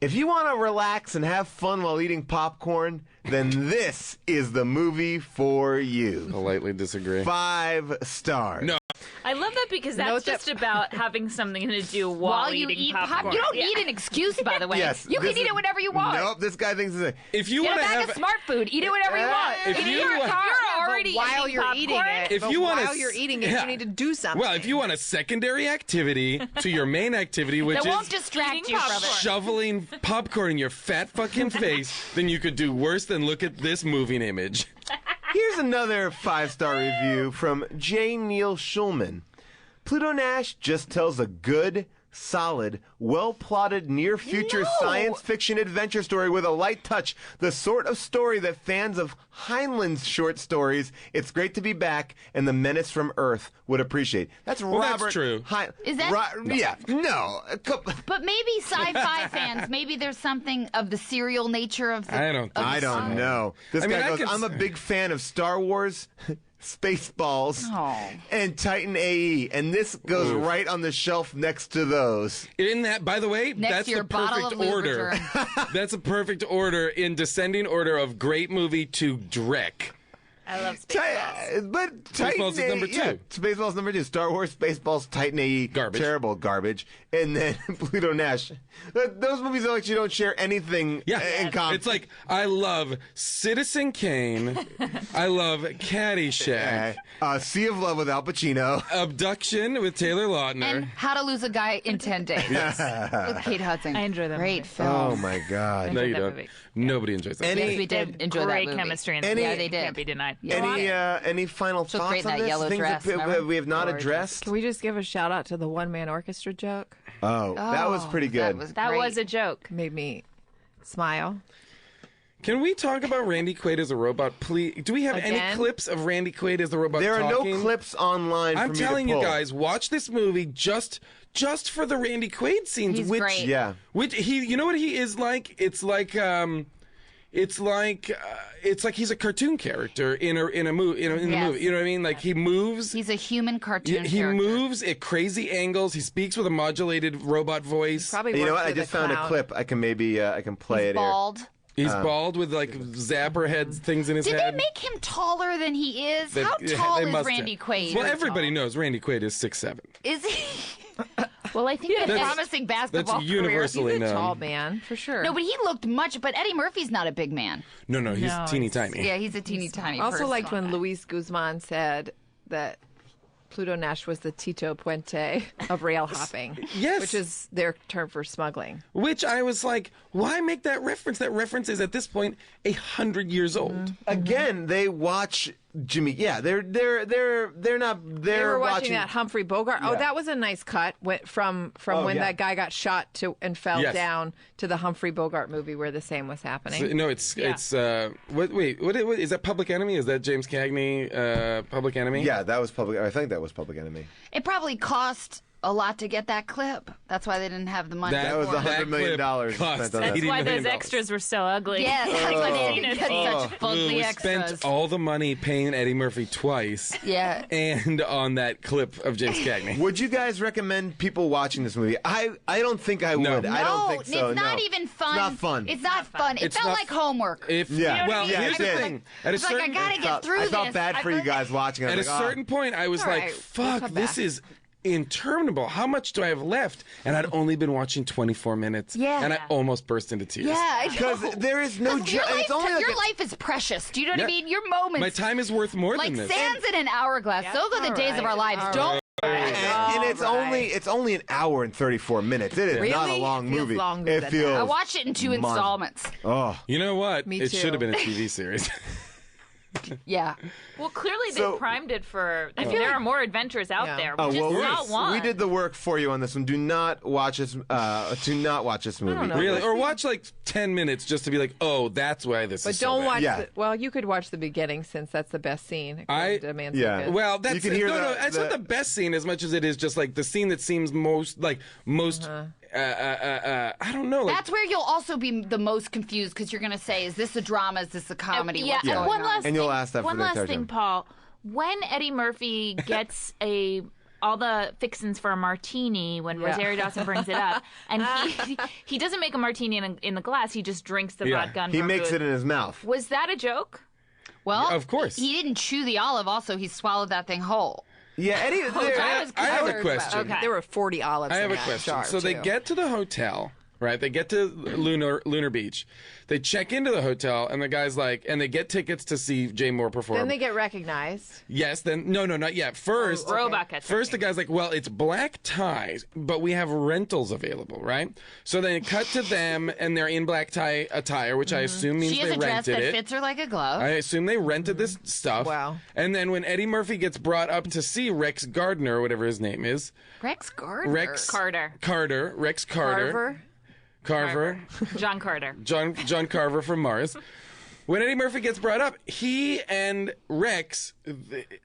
Speaker 10: If you want to relax and have fun while eating popcorn, then this is the movie for you.
Speaker 24: Politely disagree.
Speaker 10: 5 stars.
Speaker 24: No.
Speaker 5: I love that because that's just about having something to do while
Speaker 25: you
Speaker 5: eating
Speaker 25: eat
Speaker 5: popcorn.
Speaker 25: You don't need an excuse, by the way.
Speaker 10: Yes,
Speaker 25: you can
Speaker 10: this
Speaker 25: eat
Speaker 10: is-
Speaker 25: it whenever you want.
Speaker 10: Nope, this guy thinks it's
Speaker 24: If you
Speaker 25: Get a
Speaker 24: want to
Speaker 25: bag
Speaker 24: have,
Speaker 25: of smart food. Eat it whenever you want.
Speaker 24: If
Speaker 25: Eat it
Speaker 24: you
Speaker 25: in your
Speaker 24: want-
Speaker 25: car.
Speaker 1: But
Speaker 25: Already
Speaker 1: while
Speaker 25: eating
Speaker 1: you're eating
Speaker 25: popcorn.
Speaker 1: it,
Speaker 24: If
Speaker 1: but
Speaker 24: you wanna
Speaker 1: while you're eating it,
Speaker 24: yeah.
Speaker 1: you need to do something.
Speaker 24: well, if you want a secondary activity to your main activity, which
Speaker 25: That
Speaker 24: is
Speaker 25: won't distract you from it.
Speaker 24: shoveling popcorn in your fat fucking face, then you could do worse than look at this moving image.
Speaker 10: Here's another 5-star review from J. Neil Schulman. Pluto Nash just tells a good, solid, well-plotted near-future science fiction adventure story with a light touch. The sort of story that fans of Heinlein's short stories, It's Great to Be Back, and The Menace from Earth would appreciate. That's
Speaker 24: Well, that's
Speaker 10: Robert.
Speaker 24: true.
Speaker 25: Is that-
Speaker 10: Yeah. No.
Speaker 25: But maybe sci-fi fans, maybe there's something of the serial nature of the.
Speaker 10: I don't know. This
Speaker 24: I mean,
Speaker 10: guy
Speaker 24: I
Speaker 10: goes,
Speaker 24: can
Speaker 10: I'm a big fan of Star Wars, Spaceballs, and Titan AE, and this goes right on the shelf next to those.
Speaker 24: In that, by the way,
Speaker 25: Next
Speaker 24: that's
Speaker 25: to your
Speaker 24: the
Speaker 25: bottle
Speaker 24: perfect
Speaker 25: of
Speaker 24: order. That's a perfect order in descending order of great movie to Drek.
Speaker 5: I love Spaceballs.
Speaker 10: But Titan
Speaker 24: Spaceballs is
Speaker 10: AE,
Speaker 24: number 2.
Speaker 10: Yeah, Spaceballs number 2. Star Wars, Spaceballs, Titan AE, terrible garbage, and then Pluto Nash. Those movies actually don't share anything in common.
Speaker 24: It's like, I love Citizen Kane. I love Caddyshack.
Speaker 10: Sea of Love with Al Pacino.
Speaker 24: Abduction with Taylor Lautner.
Speaker 25: And How to Lose a Guy in 10 Days with Kate Hudson. I
Speaker 5: enjoy that.
Speaker 25: Great film.
Speaker 10: Oh my God.
Speaker 24: No, you
Speaker 5: that
Speaker 24: don't.
Speaker 5: movie.
Speaker 24: Nobody enjoys that.
Speaker 25: Yes, we did enjoy
Speaker 5: Great
Speaker 25: that movie.
Speaker 5: chemistry in
Speaker 10: Any-
Speaker 5: the
Speaker 25: Yeah, they did.
Speaker 5: Can't be denied.
Speaker 10: Any final
Speaker 25: She'll
Speaker 10: thoughts
Speaker 25: create
Speaker 10: on
Speaker 25: that
Speaker 10: this?
Speaker 25: yellow
Speaker 10: Things
Speaker 25: dress,
Speaker 10: that
Speaker 25: remember?
Speaker 10: we have not
Speaker 25: Gorgeous.
Speaker 10: addressed?
Speaker 1: Can we just give a shout out to the one-man orchestra joke?
Speaker 10: Oh, that was pretty good.
Speaker 5: That was a joke.
Speaker 1: Made me smile.
Speaker 24: Can we talk about Randy Quaid as a robot, please? Do we have any
Speaker 1: Again?
Speaker 24: clips of Randy Quaid as the robot
Speaker 10: There are
Speaker 24: talking?
Speaker 10: no clips online
Speaker 24: I'm
Speaker 10: for me to
Speaker 24: telling you
Speaker 10: pull.
Speaker 24: guys, watch this movie just for the Randy Quaid scenes.
Speaker 25: He's
Speaker 24: which,
Speaker 25: great.
Speaker 10: Yeah.
Speaker 24: Which he, you know what he is like? It's like, it's like he's a cartoon character in a movie. In the movie, you know what I mean? Like he moves.
Speaker 25: He's a human cartoon.
Speaker 24: He
Speaker 25: character.
Speaker 24: moves at crazy angles. He speaks with a modulated robot voice.
Speaker 1: Probably
Speaker 10: You know
Speaker 1: works
Speaker 10: what? I
Speaker 1: with
Speaker 10: just
Speaker 1: a
Speaker 10: found a
Speaker 1: clown.
Speaker 10: clip. I can maybe I can play it
Speaker 25: Bald.
Speaker 24: He's bald with like zapper heads things in his
Speaker 25: Did
Speaker 24: head.
Speaker 25: they make him taller than he is?
Speaker 24: They-
Speaker 25: How
Speaker 24: yeah,
Speaker 25: tall
Speaker 24: they
Speaker 25: is
Speaker 24: must
Speaker 25: Randy
Speaker 24: have.
Speaker 25: Quaid?
Speaker 24: Well, everybody knows Randy Quaid is 6'7".
Speaker 25: Is he?
Speaker 5: Well, I think
Speaker 25: He had a
Speaker 24: That's-
Speaker 25: promising basketball
Speaker 24: that's universally
Speaker 25: career.
Speaker 24: known.
Speaker 1: He's a tall man, for sure.
Speaker 25: No, but he looked much. But Eddie Murphy's not a big man.
Speaker 24: No, he's teeny tiny.
Speaker 25: Yeah, he's a teeny tiny.
Speaker 1: I also
Speaker 25: person.
Speaker 1: liked when Luis Guzman said that Pluto Nash was the Tito Puente of rail hopping.
Speaker 24: Yes.
Speaker 1: Which is their term for smuggling.
Speaker 24: Which I was like, why make that reference? That reference is at this point 100 years old.
Speaker 10: Again, they watch Jimmy. Yeah, they're not.
Speaker 1: They were watching that Humphrey Bogart. Oh,
Speaker 10: Yeah.
Speaker 1: that was a nice cut from
Speaker 10: Oh,
Speaker 1: when
Speaker 10: yeah.
Speaker 1: that guy got shot and fell
Speaker 24: Yes.
Speaker 1: down to the Humphrey Bogart movie where the same was happening.
Speaker 24: So, no, it's what is that Public Enemy? Is that James Cagney Public Enemy?
Speaker 10: Yeah, that was Public. I think that was Public Enemy.
Speaker 25: It probably cost a lot to get that clip. That's why they didn't have the money.
Speaker 10: That was
Speaker 25: for it.
Speaker 10: $100 million
Speaker 24: cost
Speaker 10: spent on that.
Speaker 5: That's why
Speaker 24: $80
Speaker 5: those
Speaker 24: million.
Speaker 5: extras were so ugly.
Speaker 25: Yes, that's why they didn't get such fugly
Speaker 24: we
Speaker 25: extras.
Speaker 24: spent all the money paying Eddie Murphy twice.
Speaker 25: Yeah.
Speaker 24: And on that clip of James Cagney.
Speaker 10: Would you guys recommend people watching this movie? I don't think I would. I don't think so.
Speaker 25: it's not
Speaker 10: no.
Speaker 25: even fun.
Speaker 10: It's not fun.
Speaker 25: It's not fun. It
Speaker 24: It's
Speaker 25: felt
Speaker 24: not-
Speaker 25: like homework.
Speaker 24: If
Speaker 10: Yeah.
Speaker 24: well,
Speaker 10: Yeah,
Speaker 24: here's
Speaker 10: it
Speaker 24: the
Speaker 10: did.
Speaker 24: thing. At a
Speaker 25: It's like, I
Speaker 24: certain
Speaker 25: gotta get through
Speaker 10: I felt
Speaker 25: this.
Speaker 10: bad for you guys watching. I
Speaker 24: At a
Speaker 10: was like,
Speaker 24: certain point, I was
Speaker 1: All
Speaker 24: like,
Speaker 1: right.
Speaker 24: "Fuck,
Speaker 1: Come
Speaker 24: this
Speaker 1: back.
Speaker 24: is interminable. How much do I have left?" And I'd only been watching 24 minutes.
Speaker 25: Yeah.
Speaker 24: And I almost burst into tears.
Speaker 25: Yeah, I
Speaker 10: because
Speaker 25: know.
Speaker 10: there is no.
Speaker 25: 'Cause your
Speaker 10: It's only like
Speaker 25: your
Speaker 10: a-
Speaker 25: life is precious. Do you know what I
Speaker 24: Yeah.
Speaker 25: mean? Your moments.
Speaker 24: My time is worth more
Speaker 25: like
Speaker 24: than this.
Speaker 25: sands in an hourglass. Those are the days of our lives. Don't.
Speaker 10: and it's only an hour and 34 minutes. It is not a
Speaker 25: Really?
Speaker 10: long
Speaker 25: It feels
Speaker 10: movie.
Speaker 25: longer
Speaker 10: It
Speaker 25: than
Speaker 10: feels.
Speaker 25: that. I watched it in 2
Speaker 10: mon-
Speaker 25: installments.
Speaker 10: Oh,
Speaker 24: You know what?
Speaker 1: Me
Speaker 24: It
Speaker 1: too.
Speaker 24: should have been a TV series.
Speaker 25: Yeah.
Speaker 5: Well, clearly they
Speaker 10: So-
Speaker 5: primed it for. I mean, there are more adventures out there.
Speaker 10: Oh,
Speaker 5: Just
Speaker 10: well,
Speaker 5: not one.
Speaker 10: we did the work for you on this one. Do not watch this. Do not watch this movie.
Speaker 24: Really? Or watch like 10 minutes just to be like, oh, that's why this
Speaker 1: But
Speaker 24: is so
Speaker 1: don't
Speaker 24: bad.
Speaker 1: watch.
Speaker 10: Yeah.
Speaker 1: Well, you could watch the beginning since that's the best scene. according to Manzukis.
Speaker 24: Well, that's
Speaker 10: You can hear
Speaker 24: no,
Speaker 10: the-
Speaker 24: it's not the best scene as much as it is just like the scene that seems most I don't know. Like,
Speaker 25: That's where you'll also be the most confused because you're going to say, is this a drama? Is this a comedy?
Speaker 5: Yeah,
Speaker 25: What's
Speaker 5: and
Speaker 25: going
Speaker 5: one
Speaker 25: on?
Speaker 5: last
Speaker 10: And you'll ask that for
Speaker 5: one
Speaker 10: the
Speaker 5: last
Speaker 10: entire
Speaker 5: thing,
Speaker 10: time.
Speaker 5: Paul. When Eddie Murphy gets all the fixins for a martini when
Speaker 1: Yeah.
Speaker 5: Rosario Dawson brings it up, and he doesn't make a martini in the glass. He just drinks the vodka. And
Speaker 10: He makes
Speaker 5: vermouth.
Speaker 10: it in his mouth.
Speaker 5: Was that a joke?
Speaker 25: Well,
Speaker 24: Of course.
Speaker 25: He didn't chew the olive. Also, he swallowed that thing whole.
Speaker 10: Yeah, Eddie.
Speaker 24: I have a question.
Speaker 1: Okay. There were 40 olives.
Speaker 24: I have
Speaker 1: in
Speaker 24: a
Speaker 1: that
Speaker 24: question.
Speaker 1: jar,
Speaker 24: So they
Speaker 1: too.
Speaker 24: get to the hotel, right? They get to Lunar Beach. They check into the hotel, and the guy's like, and they get tickets to see Jay Moore perform.
Speaker 1: Then they get recognized.
Speaker 24: Yes, then no, not yet. First,
Speaker 5: Robot gets
Speaker 24: first the guy's like, well, it's black ties, but we have rentals available, right? So they cut to them, and they're in black tie attire, which I assume means
Speaker 25: She has
Speaker 24: they
Speaker 25: a dress
Speaker 24: rented
Speaker 25: that
Speaker 24: it.
Speaker 25: fits her like a glove.
Speaker 24: I assume they rented this stuff.
Speaker 1: Wow.
Speaker 24: And then when Eddie Murphy gets brought up to see Rex Gardner, or whatever his name is,
Speaker 25: Rex Gardner.
Speaker 24: Rex
Speaker 5: Carter.
Speaker 24: Rex Carter. Carver.
Speaker 5: John Carter.
Speaker 24: John Carver from Mars. When Eddie Murphy gets brought up, he and Rex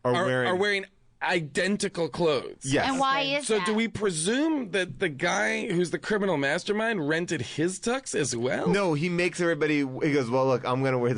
Speaker 24: are wearing identical clothes.
Speaker 10: Yes.
Speaker 25: And why is
Speaker 24: So
Speaker 25: that?
Speaker 24: do we presume that the guy who's the criminal mastermind rented his tux as well?
Speaker 10: No, he makes everybody. He goes, well, look, I'm going to wear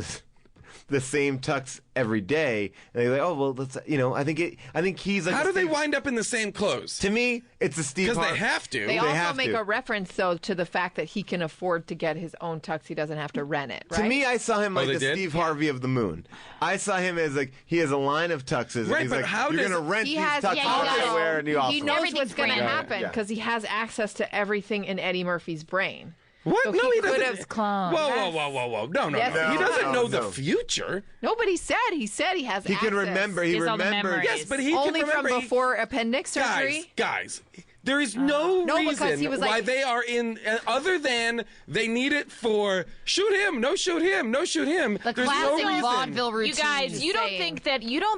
Speaker 10: the same tux every day. And they're like, oh, well, let's, I think he's like.
Speaker 24: How do they
Speaker 10: Steve-
Speaker 24: wind up in the same clothes?
Speaker 10: To me, it's a Steve.
Speaker 24: Because they have to.
Speaker 1: They also
Speaker 10: have
Speaker 1: make
Speaker 10: to.
Speaker 1: a reference, though, to the fact that he can afford to get his own tux. He doesn't have to rent it, right?
Speaker 10: To me, I saw him like
Speaker 24: they
Speaker 10: the
Speaker 24: did?
Speaker 10: Steve Harvey of the moon. I saw him as like he has a line of tuxes.
Speaker 24: Right,
Speaker 10: and he's
Speaker 24: but
Speaker 10: like,
Speaker 24: how
Speaker 10: you're
Speaker 24: does-
Speaker 10: going to rent
Speaker 1: He
Speaker 10: these
Speaker 1: has,
Speaker 10: tuxes.
Speaker 1: yeah,
Speaker 10: I'm
Speaker 1: he
Speaker 10: going to
Speaker 1: knows-
Speaker 10: wear a new
Speaker 1: he
Speaker 10: outfit.
Speaker 1: knows
Speaker 25: Everything's
Speaker 1: what's going to
Speaker 25: brand new.
Speaker 1: happen
Speaker 10: Yeah.
Speaker 1: because he has access to everything in Eddie Murphy's brain.
Speaker 24: What?
Speaker 1: So
Speaker 24: No, he
Speaker 1: could
Speaker 24: doesn't.
Speaker 1: have
Speaker 5: clone.
Speaker 24: Whoa. No.
Speaker 1: Yes,
Speaker 24: He
Speaker 1: no,
Speaker 24: doesn't know
Speaker 10: no.
Speaker 24: the future.
Speaker 1: Nobody said. He said he has
Speaker 10: He
Speaker 1: access.
Speaker 10: can remember. He
Speaker 5: He has all the
Speaker 10: remembered.
Speaker 5: memories.
Speaker 24: Yes, but he
Speaker 1: Only
Speaker 24: can
Speaker 1: from
Speaker 24: remember.
Speaker 1: before appendix surgery.
Speaker 24: Guys, there is no
Speaker 1: No, because
Speaker 24: reason
Speaker 1: he was
Speaker 24: why
Speaker 1: like-
Speaker 24: they are in, other than they need it for shoot him, no shoot him, no shoot him.
Speaker 25: The
Speaker 24: There's no
Speaker 25: classic
Speaker 24: reason.
Speaker 25: vaudeville routine.
Speaker 5: You guys, you don't
Speaker 25: saying-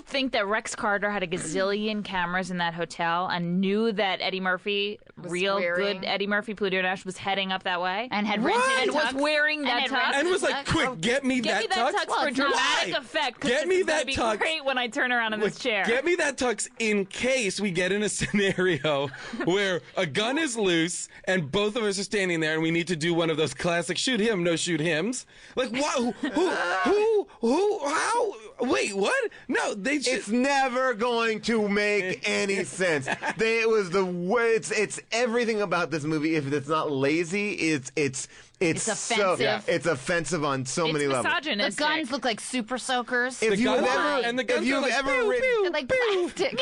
Speaker 5: think that Rex Carter had a gazillion cameras in that hotel and knew that Eddie Murphy, real
Speaker 1: swearing.
Speaker 5: good Eddie Murphy, Pluto Nash, was heading up that way
Speaker 25: And had
Speaker 5: What?
Speaker 25: rented
Speaker 5: and
Speaker 25: a
Speaker 5: was
Speaker 25: tux.
Speaker 5: wearing
Speaker 25: And
Speaker 5: that
Speaker 25: had
Speaker 5: tux
Speaker 25: rented
Speaker 24: And was like, quick, get me
Speaker 5: Get
Speaker 24: that
Speaker 5: me that tux for
Speaker 24: Why?
Speaker 5: dramatic effect. 'cause
Speaker 24: Get
Speaker 5: this
Speaker 24: me
Speaker 5: is gonna
Speaker 24: that
Speaker 5: be
Speaker 24: tux.
Speaker 5: great when I turn around in this chair.
Speaker 24: Get me that tux in case we get in a scenario where where a gun is loose and both of us are standing there and we need to do one of those classic shoot him, no shoot hims. Like, what? Who, how? Wait, what? No,
Speaker 10: It's never going to make any sense. It was the way. It's everything about this movie. If it's not lazy, it's
Speaker 25: offensive.
Speaker 10: It's offensive on so many levels.
Speaker 25: The guns look like super soakers.
Speaker 10: If you've ever written,
Speaker 25: like plastic.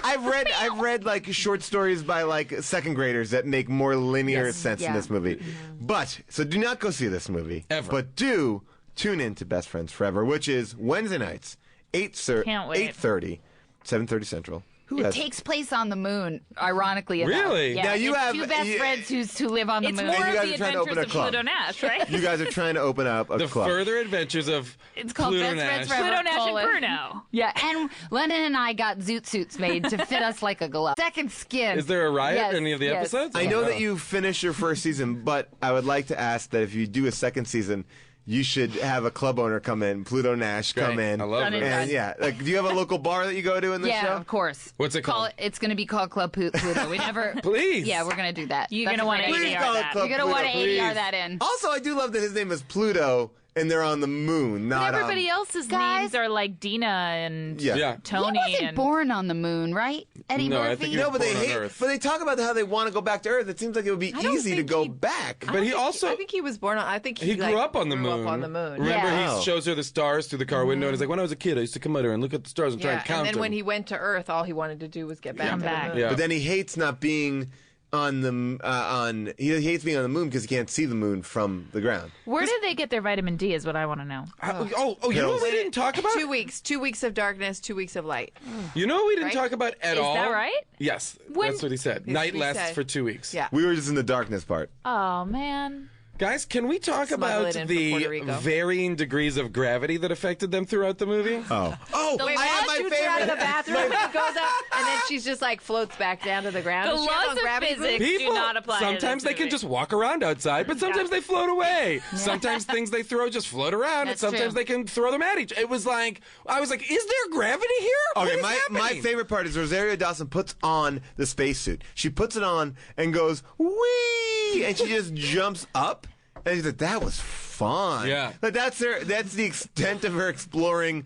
Speaker 10: I've read like short stories by like second graders that make more linear sense in this movie. But so do not go see this movie ever. But do tune in to Best Friends Forever, which is Wednesday nights, 8:30, 7:30 Central.
Speaker 25: It takes place on the moon, ironically enough.
Speaker 10: Really?
Speaker 25: Yeah,
Speaker 10: Now you
Speaker 25: it's
Speaker 10: have
Speaker 25: two best friends who live on the moon.
Speaker 10: It's more of the adventures of
Speaker 25: Pluto Nash, right?
Speaker 10: You guys are trying to open up a
Speaker 24: the
Speaker 10: club.
Speaker 24: further adventures of
Speaker 25: It's called
Speaker 24: Pluto
Speaker 25: Best
Speaker 24: Nash.
Speaker 25: Friends Forever.
Speaker 5: Pluto Nash and
Speaker 25: colon.
Speaker 5: Bruno.
Speaker 25: Yeah, and Lennon and I got zoot suits made to fit us like a glove. Second skin.
Speaker 10: Is there a riot
Speaker 25: Yes,
Speaker 10: in any of the
Speaker 25: yes.
Speaker 10: episodes? I know that you finished your first season, but I would like to ask that if you do a second season, you should have a club owner come in, Pluto Nash come in. I
Speaker 25: love it.
Speaker 10: And yeah, like, do you have a local bar that you go to in the
Speaker 25: Yeah,
Speaker 10: show?
Speaker 25: of course.
Speaker 10: What's it called?
Speaker 25: It's going to be called Club Pluto. We never.
Speaker 10: Please.
Speaker 25: Yeah, we're going to do that.
Speaker 5: You're
Speaker 25: That's
Speaker 5: gonna
Speaker 25: a
Speaker 5: wanna
Speaker 25: great
Speaker 5: ADR
Speaker 25: idea.
Speaker 5: that.
Speaker 25: You're going to want to
Speaker 10: Please.
Speaker 25: ADR that in.
Speaker 10: Also, I do love that his name is Pluto and they're on the moon, not
Speaker 5: Everybody else's names are like Dina and Tony.
Speaker 25: He wasn't
Speaker 5: and
Speaker 25: born on the moon, right? Eddie Murphy.
Speaker 10: No, but they talk about how they want to go back to Earth. It seems like it would be easy to go back.
Speaker 24: But he also
Speaker 1: I think he was born on. I think
Speaker 24: he grew up on the moon.
Speaker 1: Grew up on the moon.
Speaker 24: Remember,
Speaker 1: Yeah.
Speaker 24: he shows her the stars through the car window, and he's like, "When I was a kid, I used to come out here and look at the stars and try and count
Speaker 1: and then
Speaker 24: them."
Speaker 1: when he went to Earth, all he wanted to do was get back to the moon.
Speaker 10: But then he hates not being on the he hates being on the moon because he can't see the moon from the ground.
Speaker 5: Where did they get their vitamin D is what I want to know.
Speaker 24: You know what we didn't talk about?
Speaker 1: 2 weeks. 2 weeks of darkness, 2 weeks of light.
Speaker 24: You know what we didn't
Speaker 1: Right?
Speaker 24: talk about at
Speaker 1: Is
Speaker 24: all?
Speaker 1: that right?
Speaker 24: Yes,
Speaker 1: When-
Speaker 24: that's what he said.
Speaker 1: Yes,
Speaker 24: Night
Speaker 1: we
Speaker 24: lasts
Speaker 1: said.
Speaker 24: for 2 weeks.
Speaker 1: Yeah.
Speaker 10: We were just in the darkness part.
Speaker 5: Oh man.
Speaker 24: Guys, can we talk
Speaker 1: Smuggle
Speaker 24: about
Speaker 1: it in from Puerto
Speaker 24: the
Speaker 1: Rico.
Speaker 24: varying degrees of gravity that affected them throughout the movie?
Speaker 10: Oh,
Speaker 1: Wait,
Speaker 10: I have
Speaker 1: Mom
Speaker 10: my
Speaker 1: shoots her out of the
Speaker 10: favorite-
Speaker 1: bathroom and it goes up, and then she's just like floats back down to the ground.
Speaker 5: The
Speaker 1: Is she on
Speaker 5: laws of
Speaker 1: gravity
Speaker 5: physics
Speaker 1: boots?
Speaker 5: do not apply. to
Speaker 24: Sometimes
Speaker 5: this
Speaker 24: they can
Speaker 5: movie.
Speaker 24: just walk around outside, but sometimes they float away. Sometimes things they throw just float around,
Speaker 25: That's
Speaker 24: and sometimes
Speaker 25: true.
Speaker 24: they can throw them at each. It was like, I was like, is there gravity here? What
Speaker 10: Okay,
Speaker 24: is
Speaker 10: my
Speaker 24: happening?
Speaker 10: favorite part is Rosario Dawson puts on the spacesuit. She puts it on and goes, wee! And she just jumps up. And she's like, that was fun.
Speaker 24: Yeah.
Speaker 10: Like, that's the extent of her exploring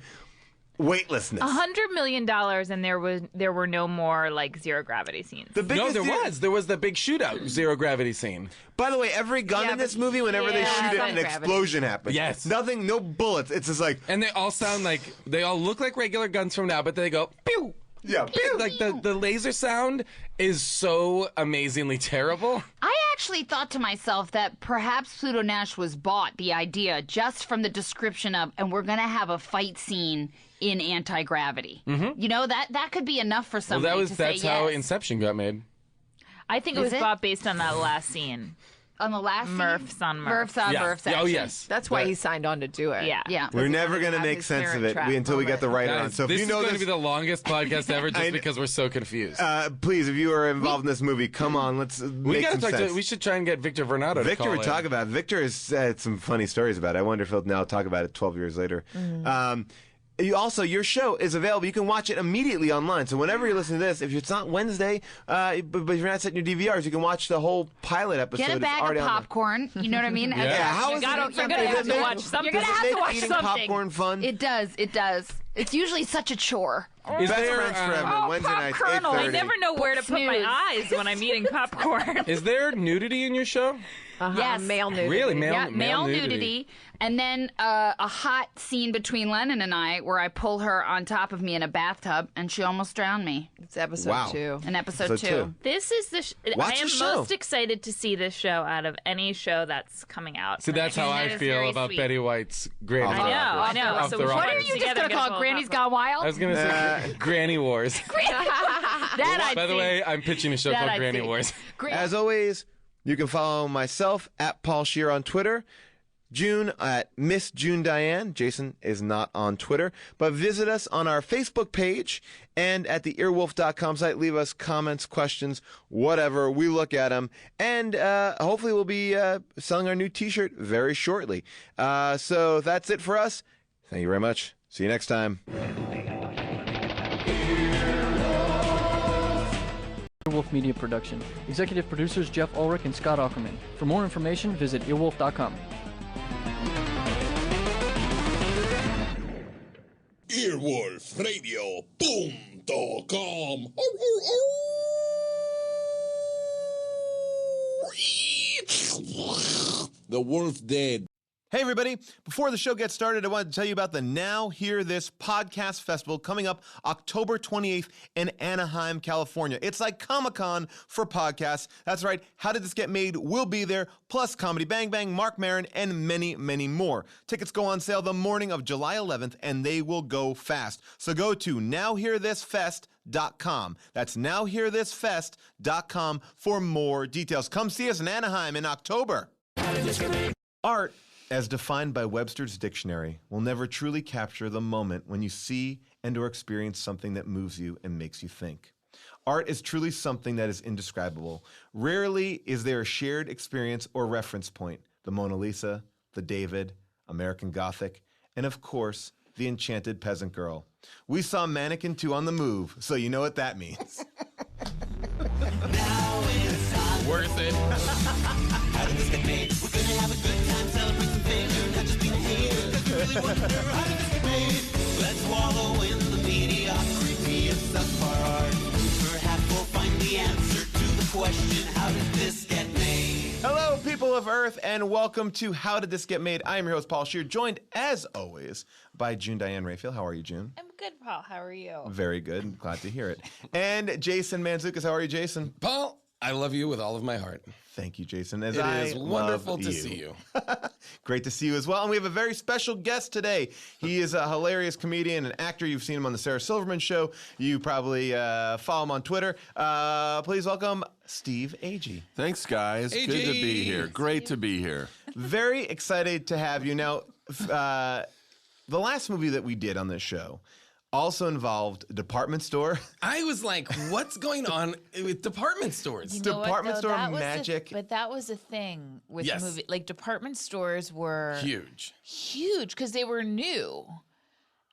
Speaker 10: weightlessness.
Speaker 5: $100 million, and there were no more like zero gravity scenes.
Speaker 24: No, there was the big shootout, zero gravity scene.
Speaker 10: By the way, every gun in this movie, whenever they shoot it, an explosion happens.
Speaker 24: Yes.
Speaker 10: Nothing, no bullets. It's just like.
Speaker 24: And they all sound like, they all look like regular guns from now, but they go, pew!
Speaker 10: Yeah,
Speaker 24: pew! Like the laser sound is so amazingly terrible.
Speaker 25: I actually thought to myself that perhaps Pluto Nash was bought the idea just from the description of, and we're going to have a fight scene in anti-gravity.
Speaker 24: Mm-hmm.
Speaker 25: You know, that could be enough for
Speaker 24: Well,
Speaker 25: somebody to
Speaker 24: that's
Speaker 25: say
Speaker 24: how
Speaker 25: yes.
Speaker 24: Inception got made.
Speaker 5: I think it
Speaker 25: Is
Speaker 5: was
Speaker 25: it?
Speaker 5: bought based on that last scene.
Speaker 25: On the last
Speaker 5: Murph's on Murph.
Speaker 25: Murph's on
Speaker 24: Yeah.
Speaker 25: Murph's
Speaker 24: Oh,
Speaker 25: action.
Speaker 24: yes.
Speaker 1: That's why he signed on to do it.
Speaker 5: Yeah.
Speaker 25: Yeah.
Speaker 10: We're never going to
Speaker 1: have
Speaker 10: make
Speaker 1: his
Speaker 10: sense of
Speaker 1: Parent
Speaker 10: it
Speaker 1: Trap
Speaker 10: until we get the writer on.
Speaker 24: Guys,
Speaker 10: So if
Speaker 24: this
Speaker 10: you know
Speaker 24: is going
Speaker 10: this,
Speaker 24: to be the longest podcast ever just because we're so confused.
Speaker 10: please, if you are involved in this movie, come on, let's
Speaker 24: we
Speaker 10: make
Speaker 24: gotta
Speaker 10: some
Speaker 24: talk
Speaker 10: sense.
Speaker 24: to. We should try and get Victor Vernado to
Speaker 10: Victor
Speaker 24: call
Speaker 10: would
Speaker 24: in.
Speaker 10: talk about it. Victor has said some funny stories about it. I wonder if he'll now talk about it 12 years later. Also, your show is available. You can watch it immediately online. So whenever you're listening to this, if it's not Wednesday, but if you're not setting your DVRs, you can watch the whole pilot episode.
Speaker 25: Get a
Speaker 10: It's
Speaker 25: bag
Speaker 10: already
Speaker 25: of
Speaker 10: on the-
Speaker 25: popcorn. You know what I mean?
Speaker 10: Yeah, how is
Speaker 25: you're
Speaker 10: it-
Speaker 25: gonna
Speaker 10: does it
Speaker 25: have to
Speaker 10: make-
Speaker 25: watch something.
Speaker 10: does
Speaker 25: You're gonna
Speaker 10: it
Speaker 25: have to
Speaker 10: make
Speaker 25: watch
Speaker 10: eating
Speaker 25: something.
Speaker 10: popcorn fun?
Speaker 25: It does. It does. It's usually such a chore.
Speaker 24: Is
Speaker 10: Best
Speaker 24: there,
Speaker 10: Friends Forever, Wednesday nights,
Speaker 5: Colonel, I
Speaker 10: 8:30.
Speaker 5: never know where to put my
Speaker 25: Snooze.
Speaker 5: eyes when I'm eating popcorn.
Speaker 24: Is there nudity in your show?
Speaker 25: Yes.
Speaker 1: Male nudity.
Speaker 24: Really, male
Speaker 25: male
Speaker 24: nudity.
Speaker 25: nudity. And then a hot scene between Lennon and I where I pull her on top of me in a bathtub and she almost drowned me.
Speaker 1: It's episode
Speaker 10: Wow.
Speaker 1: 2.
Speaker 25: In episode
Speaker 10: Episode
Speaker 25: 2.
Speaker 10: two.
Speaker 5: This is the.
Speaker 10: Watch
Speaker 5: I am
Speaker 10: the show.
Speaker 5: most excited to see this show out of any show that's coming out.
Speaker 24: See, that's how I
Speaker 25: That is
Speaker 24: feel
Speaker 25: very
Speaker 24: about
Speaker 25: sweet.
Speaker 24: Betty White's Granny.
Speaker 5: I know.
Speaker 24: Off
Speaker 5: So
Speaker 24: the
Speaker 5: we should
Speaker 24: rockers.
Speaker 25: What are you just
Speaker 5: together
Speaker 25: going to call
Speaker 5: get
Speaker 25: it?
Speaker 5: a
Speaker 25: Granny's
Speaker 5: popcorn.
Speaker 25: Gone Wild?
Speaker 24: I was going to say Granny Wars.
Speaker 25: That I'd
Speaker 24: By the
Speaker 25: see.
Speaker 24: way, I'm pitching a show
Speaker 25: That
Speaker 24: called
Speaker 25: I'd
Speaker 24: Granny
Speaker 25: see.
Speaker 24: Wars.
Speaker 10: As always, you can follow myself at Paul Scheer on Twitter. June at Miss June Diane. Jason is not on Twitter, but visit us on our Facebook page and at the earwolf.com site. Leave us comments, questions, whatever. We look at them, and hopefully we'll be selling our new T-shirt very shortly. So that's it for us. Thank you very much. See you next time.
Speaker 2: Earwolf Media production. Executive producers Jeff Ulrich and Scott Aukerman. For more information, visit earwolf.com.
Speaker 6: Earwolfradio.com. The wolf dead.
Speaker 3: Hey, everybody. Before the show gets started, I wanted to tell you about the Now Hear This Podcast Festival coming up October 28th in Anaheim, California. It's like Comic-Con for podcasts. That's right. How Did This Get Made will be there, plus Comedy Bang Bang, Mark Maron, and many, many more. Tickets go on sale the morning of July 11th, and they will go fast. So go to NowHearThisFest.com. That's NowHearThisFest.com for more details. Come see us in Anaheim in October. Art, as defined by Webster's dictionary, will never truly capture the moment when you see and or experience something that moves you and makes you think. Art is truly something that is indescribable. Rarely is there a shared experience or reference point. The Mona Lisa, the David, American Gothic, and of course, the Enchanted Peasant Girl. We saw Mannequin 2 on the move, so you know what that means.
Speaker 6: Worth it. How did this get made? We're gonna have a good time, celebrate some failure, not just being here. Cause we really wonder how did this get made? Let's wallow in the mediocrity of subpar art. Perhaps we'll find the answer to the question, how did this get made?
Speaker 3: Hello, people of Earth, and welcome to How Did This Get Made? I am your host, Paul Scheer, joined, as always, by June Diane Raphael. How are you, June?
Speaker 5: I'm good, Paul. How are you?
Speaker 3: Very good. Glad to hear it. And Jason Mantzoukas. How are you, Jason?
Speaker 24: Paul, I love you with all of my heart.
Speaker 3: Thank you, Jason. As
Speaker 24: It
Speaker 3: I
Speaker 24: is wonderful
Speaker 3: love
Speaker 24: to
Speaker 3: you.
Speaker 24: see you.
Speaker 3: Great to see you as well. And we have a very special guest today. He is a hilarious comedian and actor. You've seen him on the Sarah Silverman Show. You probably follow him on Twitter. Please welcome Steve Agee.
Speaker 7: Thanks, guys.
Speaker 24: Agee.
Speaker 7: Good to be here. Great to be here.
Speaker 3: Very excited to have you. Now, the last movie that we did on this show also involved a department store.
Speaker 24: I was like, what's going on with department stores?
Speaker 5: You know
Speaker 3: Department
Speaker 5: what, though?
Speaker 3: store
Speaker 5: That was
Speaker 3: magic.
Speaker 5: but that was a thing with
Speaker 24: Yes.
Speaker 5: the movie. Like, department stores were
Speaker 24: Huge.
Speaker 5: because they were new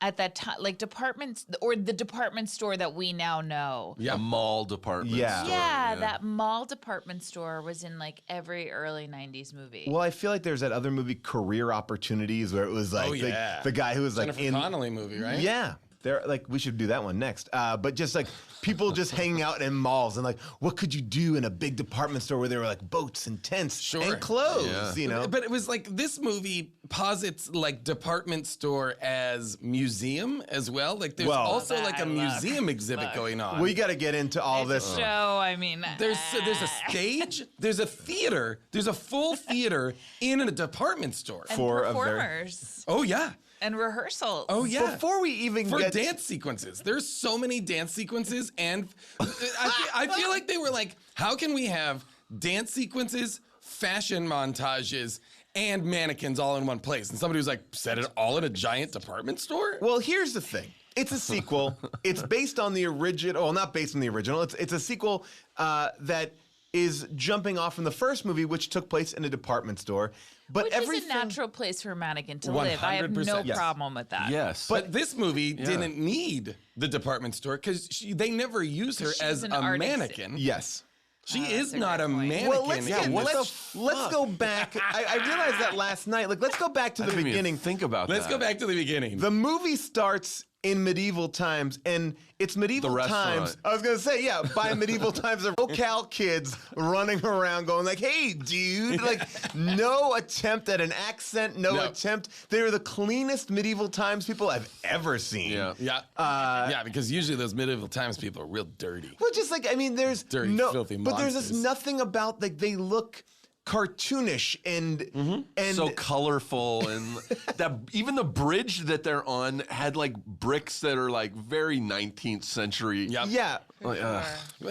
Speaker 5: at that time. Like, departments, or the department store that we now know.
Speaker 7: Yeah. A mall department
Speaker 3: Yeah.
Speaker 7: store.
Speaker 5: Yeah, that mall department store was in like every early 90s movie.
Speaker 3: Well, I feel like there's that other movie, Career Opportunities, where it was like
Speaker 24: Oh, yeah.
Speaker 3: the guy who was like
Speaker 24: Jennifer Connelly movie, right?
Speaker 3: Yeah. They're like, we should do that one next. But just like people just hanging out in malls and like, what could you do in a big department store where there were like boats and tents and clothes, you know?
Speaker 24: But it was like this movie posits like department store as museum as well. Like there's also like a museum exhibit going on.
Speaker 3: We got to get into all this.
Speaker 5: Show, I mean,
Speaker 24: There's a stage, there's a theater, there's a full theater in a department store.
Speaker 5: and performers
Speaker 24: Oh yeah.
Speaker 5: and rehearsals.
Speaker 24: Oh yeah.
Speaker 3: Before we even
Speaker 24: For
Speaker 3: get
Speaker 24: dance sequences, there's so many dance sequences, and I feel like they were like, how can we have dance sequences, fashion montages, and mannequins all in one place? And somebody was like, set it all in a giant department store?
Speaker 3: Well, here's the thing. It's a sequel. It's based on the original. Well, not based on the original. It's a sequel that is jumping off from the first movie, which took place in a department store. But
Speaker 5: Which is a natural place for a mannequin to live. I have no
Speaker 24: 100%. Yes.
Speaker 5: problem with that.
Speaker 7: Yes.
Speaker 24: But this movie didn't need the department store because they never use her
Speaker 5: She
Speaker 24: as
Speaker 5: was an
Speaker 24: a
Speaker 5: artist.
Speaker 24: mannequin.
Speaker 3: Yes.
Speaker 24: She is
Speaker 5: that's a
Speaker 24: not
Speaker 5: great
Speaker 24: a
Speaker 5: point.
Speaker 24: mannequin.
Speaker 3: Well, let's
Speaker 24: in
Speaker 3: go back. I realized that last night. Like, let's go back to the
Speaker 7: didn't even
Speaker 3: beginning.
Speaker 7: think about
Speaker 24: Let's
Speaker 7: that.
Speaker 24: go back to the beginning.
Speaker 3: The movie starts in medieval times, and it's medieval
Speaker 7: The restaurant.
Speaker 3: times. I was gonna say, yeah, by medieval times, there are locale kids running around going like, "Hey, dude!" Like, no attempt at an accent, no attempt. They are the cleanest medieval times people I've ever seen.
Speaker 7: Yeah.
Speaker 24: Yeah. Yeah, because usually those medieval times people are real dirty.
Speaker 3: Well, just like, I mean, there's
Speaker 24: Dirty,
Speaker 3: no,
Speaker 24: filthy
Speaker 3: but there's just
Speaker 24: monsters.
Speaker 3: nothing about like they look cartoonish and
Speaker 7: So colorful, and that even the bridge that they're on had like bricks that are like very 19th century.
Speaker 24: Yep.
Speaker 3: yeah.
Speaker 7: Like,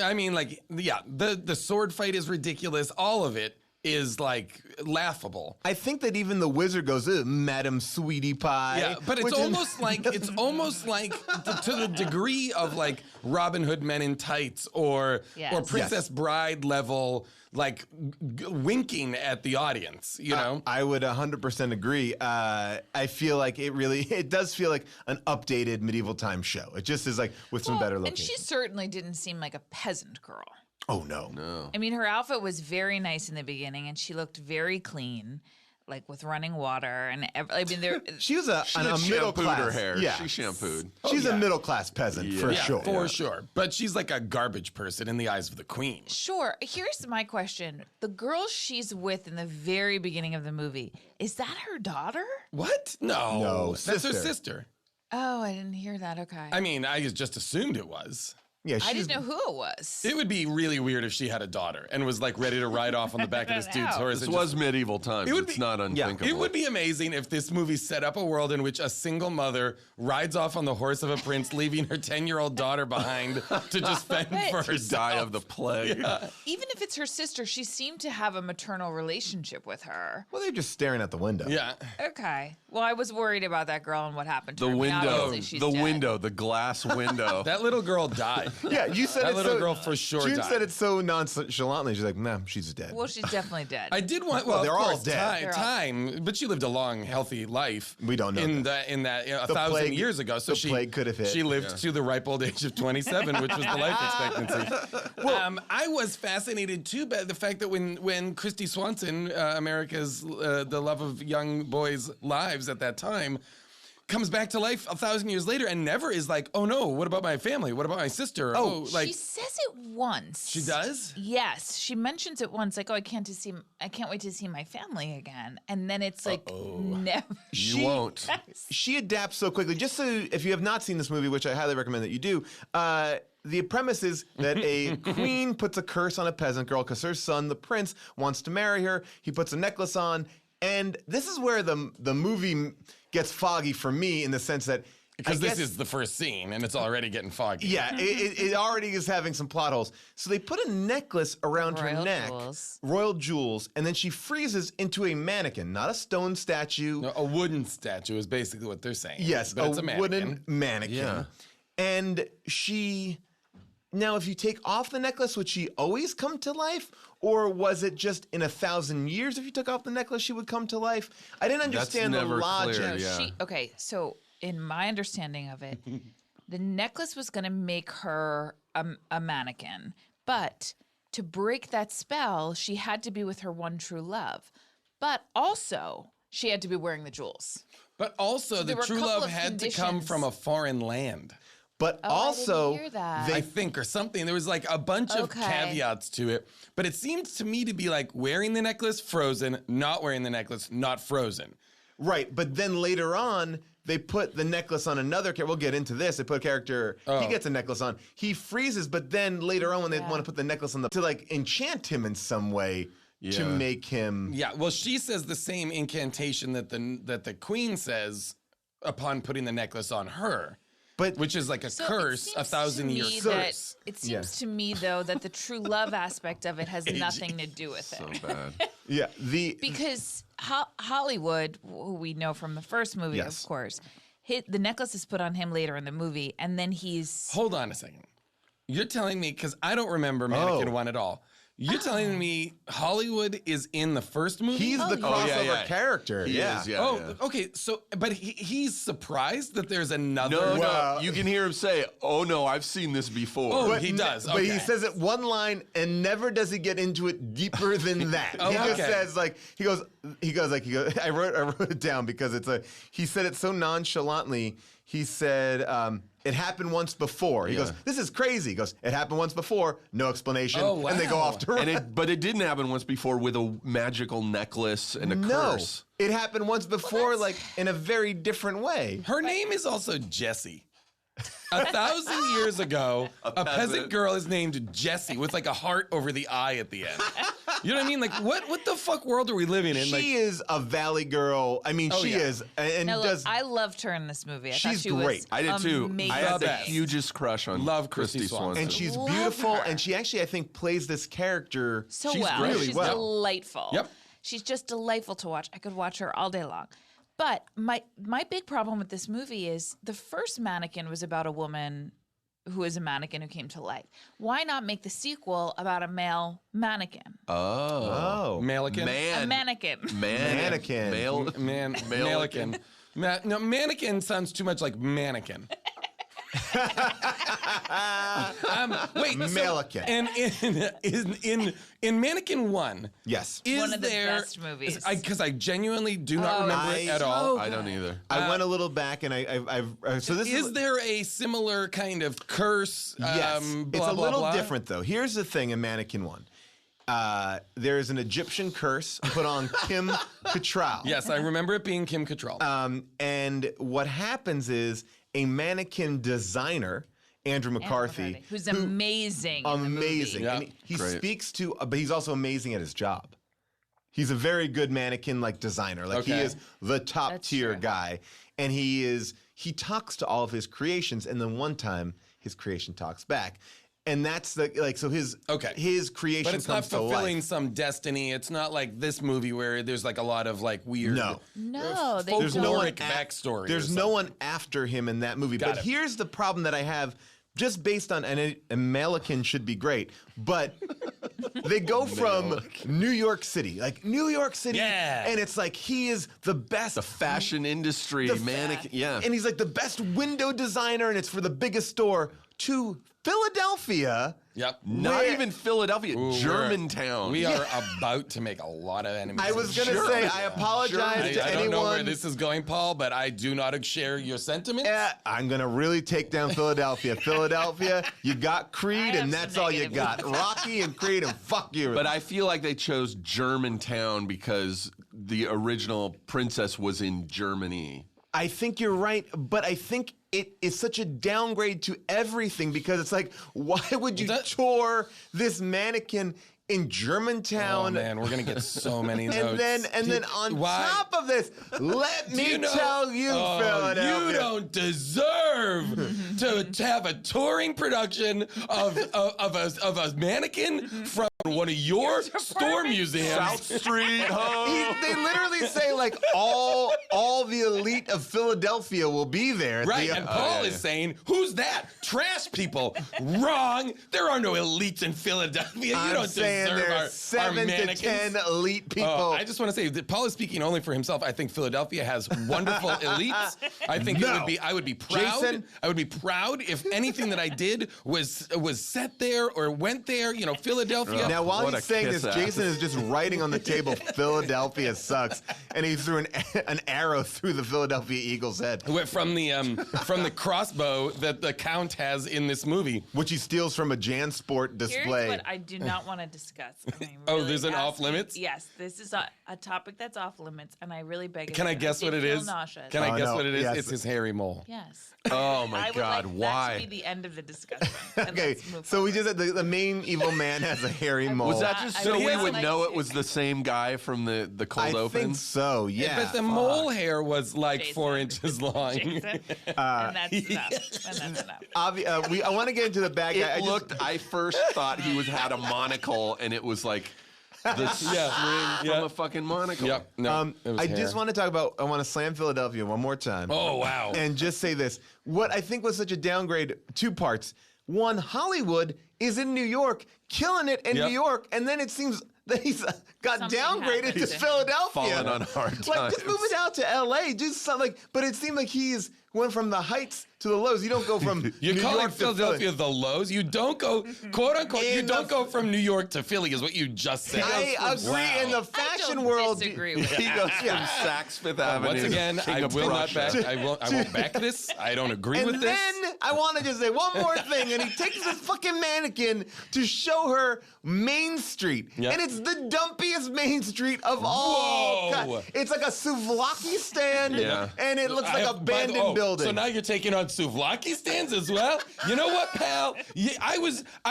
Speaker 24: I mean, like, yeah, the sword fight is ridiculous. All of it is like laughable.
Speaker 3: I think that even the wizard goes, Madam Sweetie Pie.
Speaker 24: Yeah, but it's
Speaker 3: which is-
Speaker 24: almost like to the degree of like Robin Hood Men in Tights or
Speaker 5: Yes.
Speaker 24: Princess Bride level, like winking at the audience. You know,
Speaker 3: I would 100% agree. I feel like it does feel like an updated medieval time show. It just is like with some better
Speaker 5: And
Speaker 3: locations.
Speaker 5: she certainly didn't seem like a peasant girl.
Speaker 10: Oh, no.
Speaker 8: I mean, her outfit was very nice in the beginning, and she looked very clean, like with running water and
Speaker 10: she was a middle class.
Speaker 7: Her hair.
Speaker 10: Yeah,
Speaker 7: she shampooed.
Speaker 10: She's a middle class peasant for sure.
Speaker 12: For sure. But she's like a garbage person in the eyes of the queen.
Speaker 8: Sure. Here's my question: the girl she's with in the very beginning of the movie, is that her daughter?
Speaker 12: What? No, that's her sister.
Speaker 8: Oh, I didn't hear that. Okay.
Speaker 12: I mean, I just assumed it was.
Speaker 10: Yeah,
Speaker 8: I didn't know who it was.
Speaker 12: It would be really weird if she had a daughter and was like ready to ride off on the back of this dude's horse.
Speaker 7: This was medieval times. It's not unthinkable.
Speaker 12: It would be amazing if this movie set up a world in which a single mother rides off on the horse of a prince, leaving her 10-year-old daughter behind to just fend for herself.
Speaker 7: To die of the plague.
Speaker 12: Yeah.
Speaker 8: Even if it's her sister, she seemed to have a maternal relationship with her.
Speaker 10: Well, they're just staring at the window.
Speaker 12: Yeah.
Speaker 8: Okay. Well, I was worried about that girl and what happened to
Speaker 7: The
Speaker 8: her.
Speaker 7: window.
Speaker 8: She's
Speaker 7: The
Speaker 8: dead.
Speaker 7: window. The glass window.
Speaker 12: That little girl died.
Speaker 10: Yeah, you said
Speaker 12: that little girl for sure
Speaker 10: June
Speaker 12: died.
Speaker 10: said it so nonchalantly. She's like, nah, she's dead.
Speaker 8: Well, she's definitely dead.
Speaker 12: I did want.
Speaker 10: Well,
Speaker 12: Well,
Speaker 10: they're
Speaker 12: of
Speaker 10: all
Speaker 12: course,
Speaker 10: dead.
Speaker 12: Time, but she lived a long, healthy life.
Speaker 10: We don't know
Speaker 12: in
Speaker 10: that.
Speaker 12: that 1,000
Speaker 10: plague-
Speaker 12: years ago. So
Speaker 10: the plague could have hit.
Speaker 12: She lived to the ripe old age of 27, which was the life expectancy. I was fascinated too by the fact that when Christy Swanson, America's the love of young boys' lives at that time, comes back to life 1,000 years later and never is like, oh no, what about my family? What about my sister?
Speaker 8: She says it once.
Speaker 12: She does?
Speaker 8: Yes, she mentions it once, like, "Oh, I can't wait to see my family again." And then it's like, never.
Speaker 7: You won't.
Speaker 10: She adapts so quickly. Just so, if you have not seen this movie, which I highly recommend that you do, the premise is that a queen puts a curse on a peasant girl because her son, the prince, wants to marry her. He puts a necklace on, and this is where the movie gets foggy for me in the sense that
Speaker 12: Because this is the first scene, and it's already getting foggy.
Speaker 10: Yeah, it already is having some plot holes. So they put a necklace around her neck, royal jewels, and then she freezes into a mannequin, not a stone statue.
Speaker 12: No, a wooden statue is basically what they're saying.
Speaker 10: Yes,
Speaker 12: but it's a mannequin.
Speaker 10: wooden mannequin.
Speaker 12: Yeah.
Speaker 10: And she... Now, if you take off the necklace, would she always come to life? Or was it just in 1,000 years if you took off the necklace, she would come to life? I didn't understand the logic.
Speaker 8: Okay, so in my understanding of it, the necklace was going to make her a mannequin. But to break that spell, she had to be with her one true love. But also, she had to be wearing the jewels.
Speaker 12: But also,
Speaker 8: So
Speaker 12: the
Speaker 8: there were a
Speaker 12: true
Speaker 8: couple
Speaker 12: love
Speaker 8: of
Speaker 12: had to come
Speaker 8: conditions.
Speaker 12: from a foreign land.
Speaker 10: But
Speaker 8: Oh, I didn't hear that.
Speaker 12: I think, or something. There was like a bunch of
Speaker 8: Okay.
Speaker 12: caveats to it. But it seems to me to be like wearing the necklace, frozen, not wearing the necklace, not frozen.
Speaker 10: Right, but then later on, they put the necklace on another character. We'll get into this. They put a character, he gets a necklace on. He freezes, but then later on when they want to put the necklace on, to like enchant him in some way to make him...
Speaker 12: Yeah, well, she says the same incantation that the queen says upon putting the necklace on her. Which is like a curse, 1,000-year curse.
Speaker 8: It seems to me, though, that the true love aspect of it has nothing to do with it.
Speaker 7: So bad.
Speaker 10: Yeah,
Speaker 8: Because Hollywood, who we know from the first movie,
Speaker 12: Yes.
Speaker 8: of course, the necklace is put on him later in the movie, and then he's...
Speaker 12: Hold on a second. You're telling me, because I don't remember Mannequin 1 at all. You're telling me Hollywood is in the first movie?
Speaker 10: He's the crossover character.
Speaker 7: He is,
Speaker 12: Okay, so, but he's surprised that there's another...
Speaker 7: No, you can hear him say, "Oh no, I've seen this before."
Speaker 12: Oh, he does.
Speaker 10: But he says it one line, and never does he get into it deeper than that. He just
Speaker 12: Okay.
Speaker 10: says like he goes. I wrote it down because he said it so nonchalantly. He said, it happened once before. He goes, this is crazy. He goes, it happened once before, no explanation. And they go off to run.
Speaker 7: But it didn't happen once before with a magical necklace and a curse.
Speaker 10: It happened once before, like in a very different way.
Speaker 12: Her name is also Jessie. 1,000 years ago, a peasant girl is named Jessie with like a heart over the eye at the end. You know what I mean? Like, what the fuck world are we living in?
Speaker 10: She is a valley girl. I mean, she is. And
Speaker 8: Now, look,
Speaker 10: does.
Speaker 8: I loved her in this movie. I thought
Speaker 10: She's
Speaker 8: she
Speaker 10: great.
Speaker 8: Was
Speaker 7: I did too.
Speaker 8: amazing.
Speaker 7: I had the hugest crush on Christy Swanson.
Speaker 10: And she's
Speaker 8: Love
Speaker 10: beautiful,
Speaker 8: her.
Speaker 10: and she actually, I think, plays this character
Speaker 8: so
Speaker 10: she's
Speaker 8: well.
Speaker 10: really
Speaker 8: She's
Speaker 10: well.
Speaker 8: delightful.
Speaker 10: Yep.
Speaker 8: She's just delightful to watch. I could watch her all day long. But my big problem with this movie is the first Mannequin was about a woman who is a mannequin who came to life. Why not make the sequel about a male mannequin?
Speaker 7: Oh.
Speaker 12: Mannequin?
Speaker 8: A mannequin.
Speaker 10: Mannequin.
Speaker 12: Mannequin. No, mannequin sounds too much like mannequin. Wait,
Speaker 10: Mannequin.
Speaker 12: And in Mannequin 1,
Speaker 10: yes,
Speaker 12: is
Speaker 8: one of the
Speaker 12: there,
Speaker 8: best movies.
Speaker 12: Because I genuinely do not remember it at all.
Speaker 7: I don't either.
Speaker 10: I went a little back, and so this
Speaker 12: is there a similar kind of curse?
Speaker 10: Yes,
Speaker 12: blah,
Speaker 10: it's a
Speaker 12: blah,
Speaker 10: little
Speaker 12: blah?
Speaker 10: different though. Here's the thing in Mannequin 1. There is an Egyptian curse put on Kim Cattrall.
Speaker 12: Yes, I remember it being Kim Cattrall.
Speaker 10: And what happens is a mannequin designer, Andrew McCarthy,
Speaker 8: who's amazing.
Speaker 10: Amazing.
Speaker 12: Yeah,
Speaker 10: and he speaks to, but he's also amazing at his job. He's a very good mannequin designer. He is the top tier guy. And he talks to all of his creations, and then one time his creation talks back. And that's so his creation
Speaker 12: but it's
Speaker 10: comes
Speaker 12: not fulfilling
Speaker 10: to life.
Speaker 12: some destiny. It's not like this movie where there's a lot of weird
Speaker 8: No,
Speaker 10: there's no one
Speaker 12: backstory.
Speaker 10: There's no one after him in that movie. But here's the problem that I have, just based on and Mannequin should be great, but they go from New York City, and it's he is the best.
Speaker 7: The fashion industry, mannequin,
Speaker 10: and he's the best window designer, and it's for the biggest store, to Philadelphia.
Speaker 12: Yep.
Speaker 7: Not even Philadelphia, Germantown.
Speaker 12: We are about to make a lot of enemies.
Speaker 10: I was going to say, I apologize to anyone.
Speaker 12: I don't know where this is going, Paul, but I do not share your sentiments.
Speaker 10: I'm going to really take down Philadelphia. Philadelphia, you got Creed, and that's all you got. Rocky and Creed, and fuck you.
Speaker 7: But I feel like they chose Germantown because the original princess was in Germany.
Speaker 10: I think you're right, but I think it is such a downgrade to everything because it's why would you tour this mannequin in Germantown?
Speaker 12: Oh man, we're gonna get so many notes.
Speaker 10: And then on top of this, let me tell you, Philadelphia,
Speaker 12: you don't deserve to have a touring production of a mannequin from one of your store museums.
Speaker 7: South Street.
Speaker 10: They literally say all the elite of Philadelphia will be there.
Speaker 12: Right, and Paul is saying, who's that? Trash people. Wrong. There are no elites in Philadelphia. You don't deserve
Speaker 10: there's 7 to 10 elite people.
Speaker 12: I just want to say that Paul is speaking only for himself. I think Philadelphia has wonderful elites. I think I would be proud.
Speaker 10: Jason?
Speaker 12: I would be proud if anything that I did was set there or went there. Philadelphia.
Speaker 10: Now, while he's saying this, Jason is just writing on the table, Philadelphia sucks, and he threw an arrow through the Philadelphia Eagles' head.
Speaker 12: From the crossbow that the Count has in this movie.
Speaker 10: Which he steals from a JanSport display.
Speaker 8: Here's what I do not want to discuss.
Speaker 12: There's an off limits?
Speaker 8: Yes, this is a topic that's off limits, and I really beg
Speaker 12: Can I guess what it is?
Speaker 8: Nauseous.
Speaker 12: Can I guess what it is?
Speaker 10: Yes.
Speaker 12: It's his hairy mole.
Speaker 8: Yes.
Speaker 7: Oh my God!
Speaker 8: That should be the end of the discussion.
Speaker 10: Okay, so we just said the main evil man has a hairy mole.
Speaker 7: Was that just so we would know it was the same guy from the cold open?
Speaker 10: I think so. Yeah.
Speaker 12: But the mole hair was 4 inches long.
Speaker 8: And that's enough.
Speaker 10: I want to get into the bad guy.
Speaker 7: I first thought he had a monocle, and it was the string from a fucking monocle.
Speaker 12: Yep. No,
Speaker 10: I just want to talk about. I want to slam Philadelphia one more time.
Speaker 12: Oh wow!
Speaker 10: And just say this: what I think was such a downgrade. 2 parts. One, Hollywood is in New York, killing it in New York, and then it seems that he's got downgraded to Philadelphia.
Speaker 7: Falling on hard times.
Speaker 10: Just move it out to L.A. Do something. But it seemed like he's went from the heights to the lows. You don't go from
Speaker 12: You're
Speaker 10: New
Speaker 12: calling
Speaker 10: York
Speaker 12: Philadelphia
Speaker 10: to
Speaker 12: the lows? You don't go, quote unquote, you don't go from New York to Philly is what you just said.
Speaker 10: I agree.
Speaker 12: Wow.
Speaker 10: In the fashion world,
Speaker 8: disagree with
Speaker 7: he goes from Saks Fifth Avenue.
Speaker 12: Once again, I will not back. I won't back this. I don't agree with this.
Speaker 10: And then I want to just say one more thing. And he takes this fucking mannequin to show her Main Street, and it's the dumpiest Main Street of all.
Speaker 12: Whoa.
Speaker 10: It's like a souvlaki stand, and it looks like abandoned building.
Speaker 12: So now you're taking on souvlaki stands as well? You know what, pal? I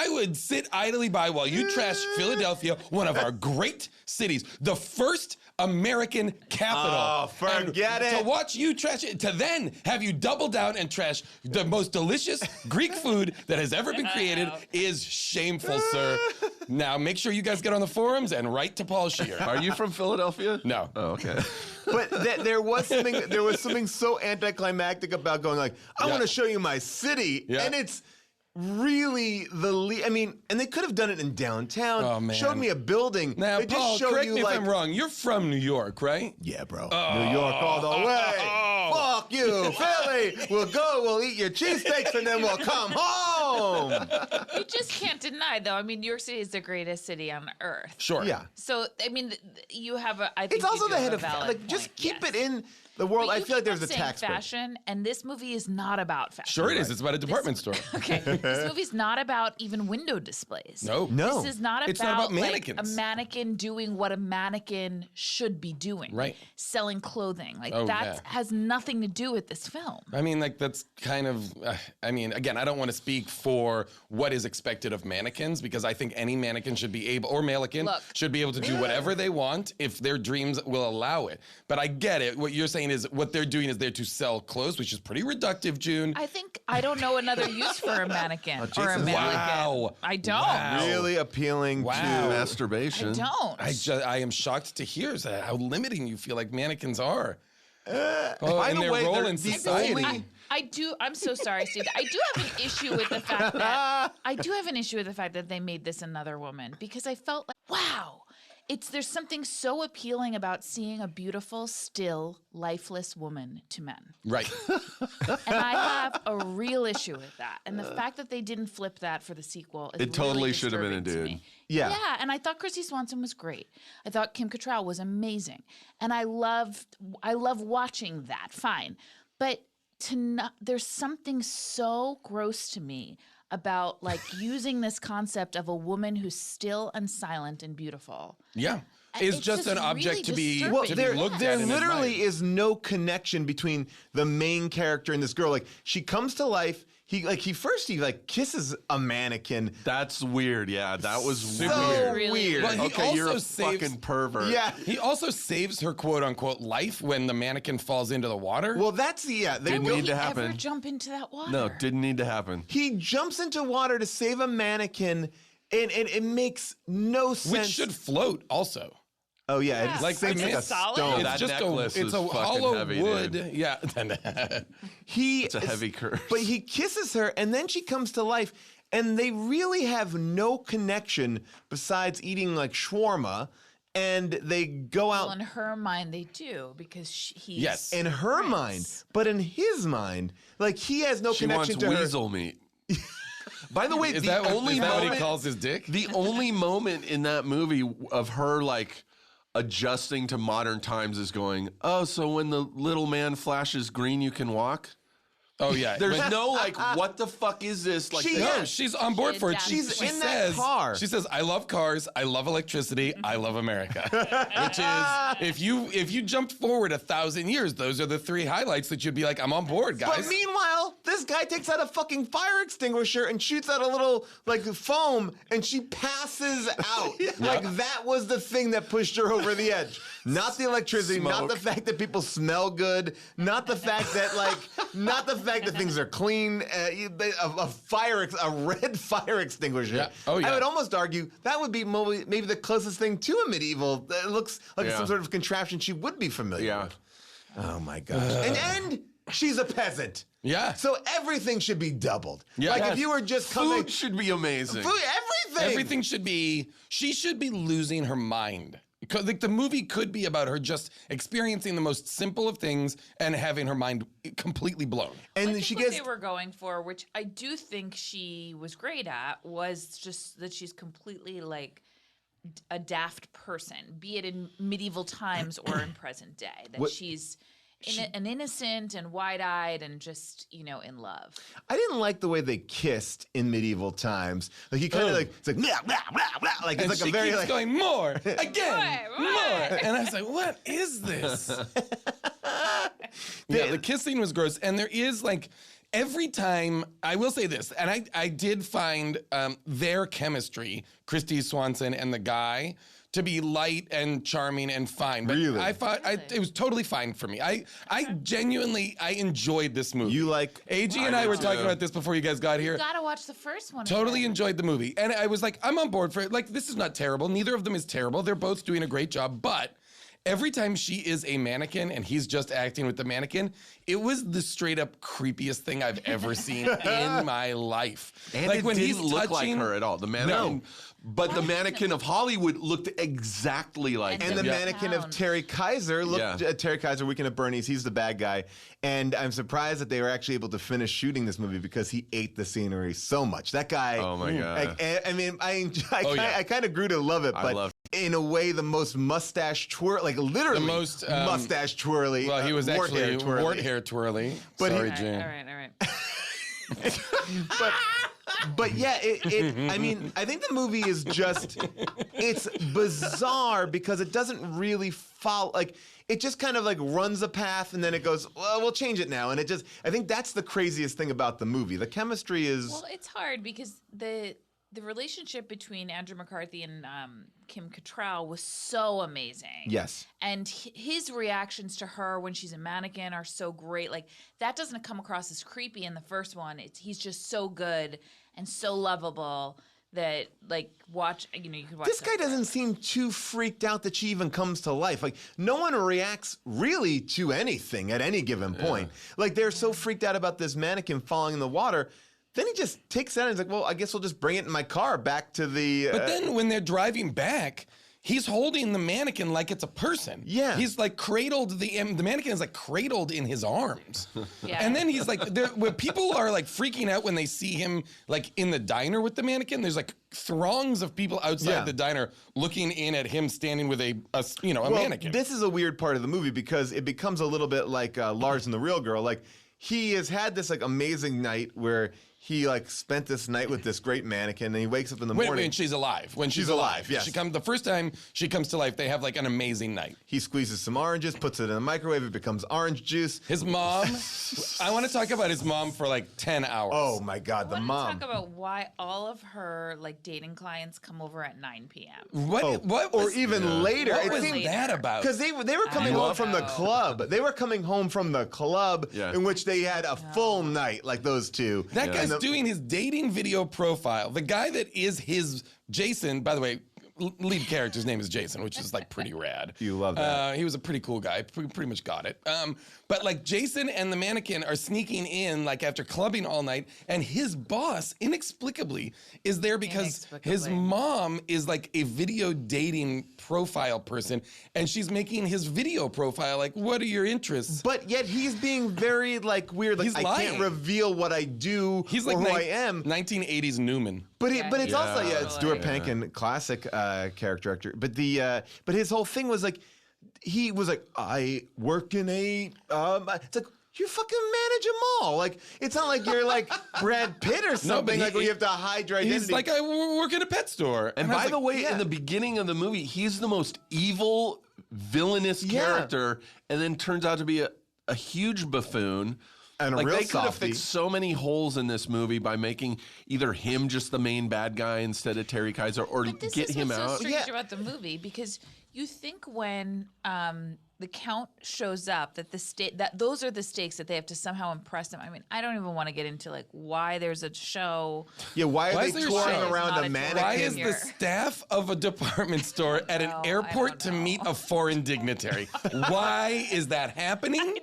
Speaker 12: would sit idly by while you trash Philadelphia, one of our great cities, the first American capital.
Speaker 10: Oh, forget it.
Speaker 12: To watch you trash it, to then have you double down and trash the most delicious Greek food that has ever been created is shameful, sir. Now, make sure you guys get on the forums and write to Paul Scheer.
Speaker 7: Are you from Philadelphia?
Speaker 12: No.
Speaker 7: Oh, okay.
Speaker 10: But there was something so anticlimactic about going I want to show you my city, and it's really and they could have done it in downtown.
Speaker 12: Oh, man.
Speaker 10: Showed me a building.
Speaker 12: Now,
Speaker 10: they
Speaker 12: Paul,
Speaker 10: just showed
Speaker 12: me if I'm wrong. You're from New York, right?
Speaker 10: Yeah, bro. New York all the way. Fuck
Speaker 3: you, Philly. We'll eat your cheesesteaks, and then we'll come home.
Speaker 8: You just can't deny, though. I mean, New York City is the greatest city on earth.
Speaker 10: Sure. Yeah.
Speaker 8: So, I mean, you have a. I think
Speaker 3: It's also
Speaker 8: you do
Speaker 3: the
Speaker 8: have
Speaker 3: head
Speaker 8: a
Speaker 3: of
Speaker 8: valid
Speaker 3: like just
Speaker 8: point,
Speaker 3: keep
Speaker 8: yes.
Speaker 3: it in the world.
Speaker 8: But
Speaker 3: I
Speaker 8: you
Speaker 3: feel like
Speaker 8: keep
Speaker 3: there's
Speaker 8: on
Speaker 3: a
Speaker 8: saying
Speaker 3: tax break.
Speaker 8: fashion, and this movie is not about fashion.
Speaker 12: Sure it is. It's about a department store.
Speaker 8: Okay, this movie's not about even window displays.
Speaker 12: No.
Speaker 8: This is not about,
Speaker 12: It's not about
Speaker 8: like,
Speaker 12: mannequins.
Speaker 8: a mannequin doing what a mannequin should be doing.
Speaker 12: Right.
Speaker 8: Selling clothing. Like,
Speaker 12: Oh,
Speaker 8: that
Speaker 12: yeah.
Speaker 8: has nothing to do with this film.
Speaker 12: I mean, like, that's kind of, I mean, again, I don't want to speak for what is expected of mannequins because I think any mannequin should be able, or mannequin,
Speaker 8: Look.
Speaker 12: should be able to do whatever they want if their dreams will allow it. But I get it. What you're saying is what they're doing is there to sell clothes, which is pretty reductive, June.
Speaker 8: I don't know another use for a mannequin or a
Speaker 3: Jesus.
Speaker 8: mannequin.
Speaker 12: Wow.
Speaker 8: I don't.
Speaker 12: Wow.
Speaker 3: Really appealing to
Speaker 7: masturbation.
Speaker 8: I don't.
Speaker 12: I am shocked to hear how limiting you feel like mannequins are.
Speaker 3: by
Speaker 12: in
Speaker 3: the
Speaker 12: their
Speaker 3: way,
Speaker 12: role
Speaker 3: they're
Speaker 12: in
Speaker 3: the
Speaker 12: society.
Speaker 8: I do. I'm so sorry, Steve. I do have an issue with the fact that they made this another woman because I felt like, wow, there's something so appealing about seeing a beautiful, still, lifeless woman to men.
Speaker 12: Right.
Speaker 8: And I have a real issue with that. And the fact that they didn't flip that for the sequel is
Speaker 7: It totally
Speaker 8: really
Speaker 7: should have been a
Speaker 8: disturbing to
Speaker 7: dude.
Speaker 8: me.
Speaker 3: Yeah.
Speaker 8: Yeah, and I thought Christy Swanson was great. I thought Kim Cattrall was amazing. And I love watching that. Fine. But there's something so gross to me about like using this concept of a woman who's still and silent and beautiful.
Speaker 12: Yeah.
Speaker 8: It's
Speaker 12: It's just an
Speaker 8: really
Speaker 12: object to be,
Speaker 8: disturbing.
Speaker 3: Well,
Speaker 12: to
Speaker 3: there
Speaker 12: be looked
Speaker 3: there
Speaker 12: at and
Speaker 3: literally
Speaker 12: admired.
Speaker 3: is no connection between the main character and this girl. Like she comes to life. He kisses a mannequin.
Speaker 7: That's weird. Yeah, that was
Speaker 3: So
Speaker 7: weird.
Speaker 3: weird.
Speaker 12: Well, he
Speaker 7: Okay, you're
Speaker 12: also
Speaker 7: a
Speaker 12: saves-
Speaker 7: fucking pervert.
Speaker 3: Yeah.
Speaker 12: He also saves her quote unquote life when the mannequin falls into the water.
Speaker 3: Well, that's They
Speaker 7: Didn't
Speaker 8: Will
Speaker 7: need
Speaker 8: he
Speaker 7: to
Speaker 8: ever
Speaker 7: happen.
Speaker 8: jump into that water?
Speaker 7: No, didn't need to happen.
Speaker 3: He jumps into water to save a mannequin, and it makes no sense.
Speaker 12: Which should float also.
Speaker 3: Oh yeah,
Speaker 12: Like
Speaker 3: sinks
Speaker 12: the
Speaker 3: like a
Speaker 8: solid?
Speaker 3: stone.
Speaker 12: It's
Speaker 7: that
Speaker 12: just
Speaker 7: necklace
Speaker 12: it's
Speaker 7: is
Speaker 12: a
Speaker 7: fucking
Speaker 12: hollow
Speaker 7: heavy,
Speaker 12: wood.
Speaker 7: dude.
Speaker 12: Yeah.
Speaker 7: It's a heavy curse.
Speaker 3: But he kisses her, and then she comes to life, and they really have no connection besides eating like shawarma, and they go out.
Speaker 8: Well, in her mind, they do because he's
Speaker 12: Yes.
Speaker 3: In her mind, but in his mind, like he has no
Speaker 7: She
Speaker 3: connection
Speaker 7: wants
Speaker 3: to
Speaker 7: weasel meat. By the way,
Speaker 12: Is
Speaker 7: the
Speaker 12: that
Speaker 7: only
Speaker 12: what
Speaker 7: moment
Speaker 12: he calls his dick?
Speaker 7: The only moment in that movie of her like adjusting to modern times is going, oh, so when the little man flashes green, you can walk?
Speaker 12: Oh yeah.
Speaker 7: There's
Speaker 12: But-
Speaker 7: no like, what the fuck is this? Like,
Speaker 12: No, she's on board for it.
Speaker 3: She's
Speaker 12: She
Speaker 3: in that
Speaker 12: says,
Speaker 3: car.
Speaker 12: She says, "I love cars. I love electricity. I love America." Which is, if you jumped forward 1,000 years, those are the three highlights that you'd be like, "I'm on board, guys."
Speaker 3: But meanwhile, this guy takes out a fucking fire extinguisher and shoots out a little like foam, and she passes out. Like that was the thing that pushed her over the edge. Not the electricity, not
Speaker 7: Smoke.
Speaker 3: the fact that people smell good, not the fact that not the fact that things are clean. A red fire extinguisher.
Speaker 12: Yeah. Oh, yeah.
Speaker 3: I would almost argue that would be maybe the closest thing to a medieval. It looks like
Speaker 7: Yeah.
Speaker 3: some sort of contraption she would be familiar
Speaker 7: Yeah.
Speaker 3: with. Oh my gosh. And she's a peasant.
Speaker 12: Yeah.
Speaker 3: So everything should be doubled.
Speaker 12: Yeah.
Speaker 3: Like
Speaker 12: Yes.
Speaker 3: if you were just coming.
Speaker 7: Food should be amazing.
Speaker 3: Food, everything.
Speaker 12: Everything should be. She should be losing her mind. Because like the movie could be about her just experiencing the most simple of things and having her mind completely blown.
Speaker 3: And
Speaker 8: I think
Speaker 3: she
Speaker 8: what
Speaker 3: gets.
Speaker 8: they were going for, which I do think she was great at, was just that she's completely like a daft person, be it in medieval times or in present day. That she's an innocent and wide-eyed and just, in love.
Speaker 3: I didn't like the way they kissed in medieval times. Like he kind of it's like blah, blah, blah, blah. Like it's
Speaker 12: And
Speaker 3: like
Speaker 12: she
Speaker 3: a very
Speaker 12: keeps
Speaker 3: like
Speaker 12: going more again, more. And I was like, what is this? Yeah, the kissing was gross. And there is like every time, I will say this, and I did find their chemistry, Christy Swanson and the guy, to be light and charming and fine. But
Speaker 3: Really?
Speaker 12: I thought it was totally fine for me. I genuinely enjoyed this movie.
Speaker 3: You like
Speaker 12: AG and I were talking about this before you guys got here.
Speaker 8: You gotta watch the first one.
Speaker 12: Totally
Speaker 8: again.
Speaker 12: enjoyed the movie. And I was like, I'm on board for it. Like, this is not terrible. Neither of them is terrible. They're both doing a great job. But every time she is a mannequin and he's just acting with the mannequin, it was the straight up creepiest thing I've ever seen in my life.
Speaker 7: And like when he's look like her at all. The mannequin, but the mannequin of Hollywood looked exactly like him.
Speaker 10: And the mannequin of Terry Kaiser looked. Terry Kaiser, Weekend at Bernie's. He's the bad guy, and I'm surprised that they were actually able to finish shooting this movie because he ate the scenery so much. That guy.
Speaker 7: Oh my god!
Speaker 10: I mean, I kind of grew to love it, but in a way, the most mustache twirl, like literally
Speaker 12: the most
Speaker 10: mustache twirly.
Speaker 12: Well, he was actually
Speaker 10: wart hair twirly.
Speaker 12: But sorry,
Speaker 8: Jane.
Speaker 12: Jane.
Speaker 8: All right.
Speaker 10: But yeah, I mean, I think the movie is just, it's bizarre because it doesn't really follow, like, it just kind of like runs a path and then it goes, well, we'll change it now. And it just, I think that's the craziest thing about the movie. The chemistry is.
Speaker 8: Well, it's hard because the relationship between Andrew McCarthy and Kim Cattrall was so amazing.
Speaker 10: Yes.
Speaker 8: And his reactions to her when she's a mannequin are so great. Like, that doesn't come across as creepy in the first one. He's just so good and so lovable that, like, you could watch
Speaker 10: This guy doesn't seem too freaked out that she even comes to life. Like, no one reacts really to anything at any given point. Like, they're so freaked out about this mannequin falling in the water. Then he just takes that and he's like, well, I guess we'll just bring it in my car back to the...
Speaker 12: But then when they're driving back, he's holding the mannequin like it's a person.
Speaker 10: Yeah.
Speaker 12: He's like cradled, the mannequin is like cradled in his arms.
Speaker 8: Yeah.
Speaker 12: And then he's like, when people are like freaking out when they see him like in the diner with the mannequin, there's like throngs of people outside the diner looking in at him standing with a mannequin.
Speaker 10: This is a weird part of the movie because it becomes a little bit like Lars and the Real Girl. Like, he has had this like amazing night where he like spent this night with this great mannequin, and he wakes up in the morning.
Speaker 12: When she's alive. When she's alive. Yes. The first time she comes to life, they have like an amazing night.
Speaker 10: He squeezes some oranges, puts it in the microwave, it becomes orange juice.
Speaker 12: His mom, I want to talk about his mom for like 10 hours.
Speaker 10: Oh my God, the mom.
Speaker 8: Talk about why all of her like dating clients come over at 9 p.m.
Speaker 10: Or even later.
Speaker 12: What was that about?
Speaker 10: Because they were coming home from the club. They were coming home from the club in which they had a full night, like those two.
Speaker 12: That guy's doing his dating video profile. The guy that is his Jason, by the way, lead character's name is Jason, which is like pretty rad.
Speaker 10: You love that.
Speaker 12: He was a pretty cool guy. Pretty much got it. But like Jason and the mannequin are sneaking in like after clubbing all night, and his boss inexplicably is there because his mom is like a video dating profile person, and she's making his video profile like, what are your interests?
Speaker 10: But yet he's being very like weird. Like,
Speaker 12: He's
Speaker 10: I
Speaker 12: lying.
Speaker 10: can't reveal what I do
Speaker 12: He's like
Speaker 10: or who I am.
Speaker 12: 1980s Newman.
Speaker 10: But it's also Stuart Pankin, classic character actor. But but his whole thing was like, he was like, I work in a it's like, you fucking manage them all. Like, it's not like you're like Brad Pitt or something like where you have to hide your identity.
Speaker 12: He's like, I work in a pet store.
Speaker 7: And by the way, in the beginning of the movie, he's the most evil, villainous character, and then turns out to be a huge buffoon.
Speaker 10: And
Speaker 7: like,
Speaker 10: real
Speaker 7: they could have
Speaker 10: softy.
Speaker 7: fixed so many holes in this movie by making either him just the main bad guy instead of Terry Kaiser, or
Speaker 8: But this
Speaker 7: get
Speaker 8: is
Speaker 7: him
Speaker 8: what's
Speaker 7: out.
Speaker 8: so strange about the movie, because you think when the Count shows up that that those are the stakes that they have to somehow impress him. I mean, I don't even want to get into like why there's a show.
Speaker 10: Yeah, why are
Speaker 12: is
Speaker 10: they
Speaker 12: there
Speaker 10: touring
Speaker 12: show?
Speaker 10: around a mannequin?
Speaker 12: Why is the staff of a department store at an airport to meet a foreign dignitary? Why is that happening?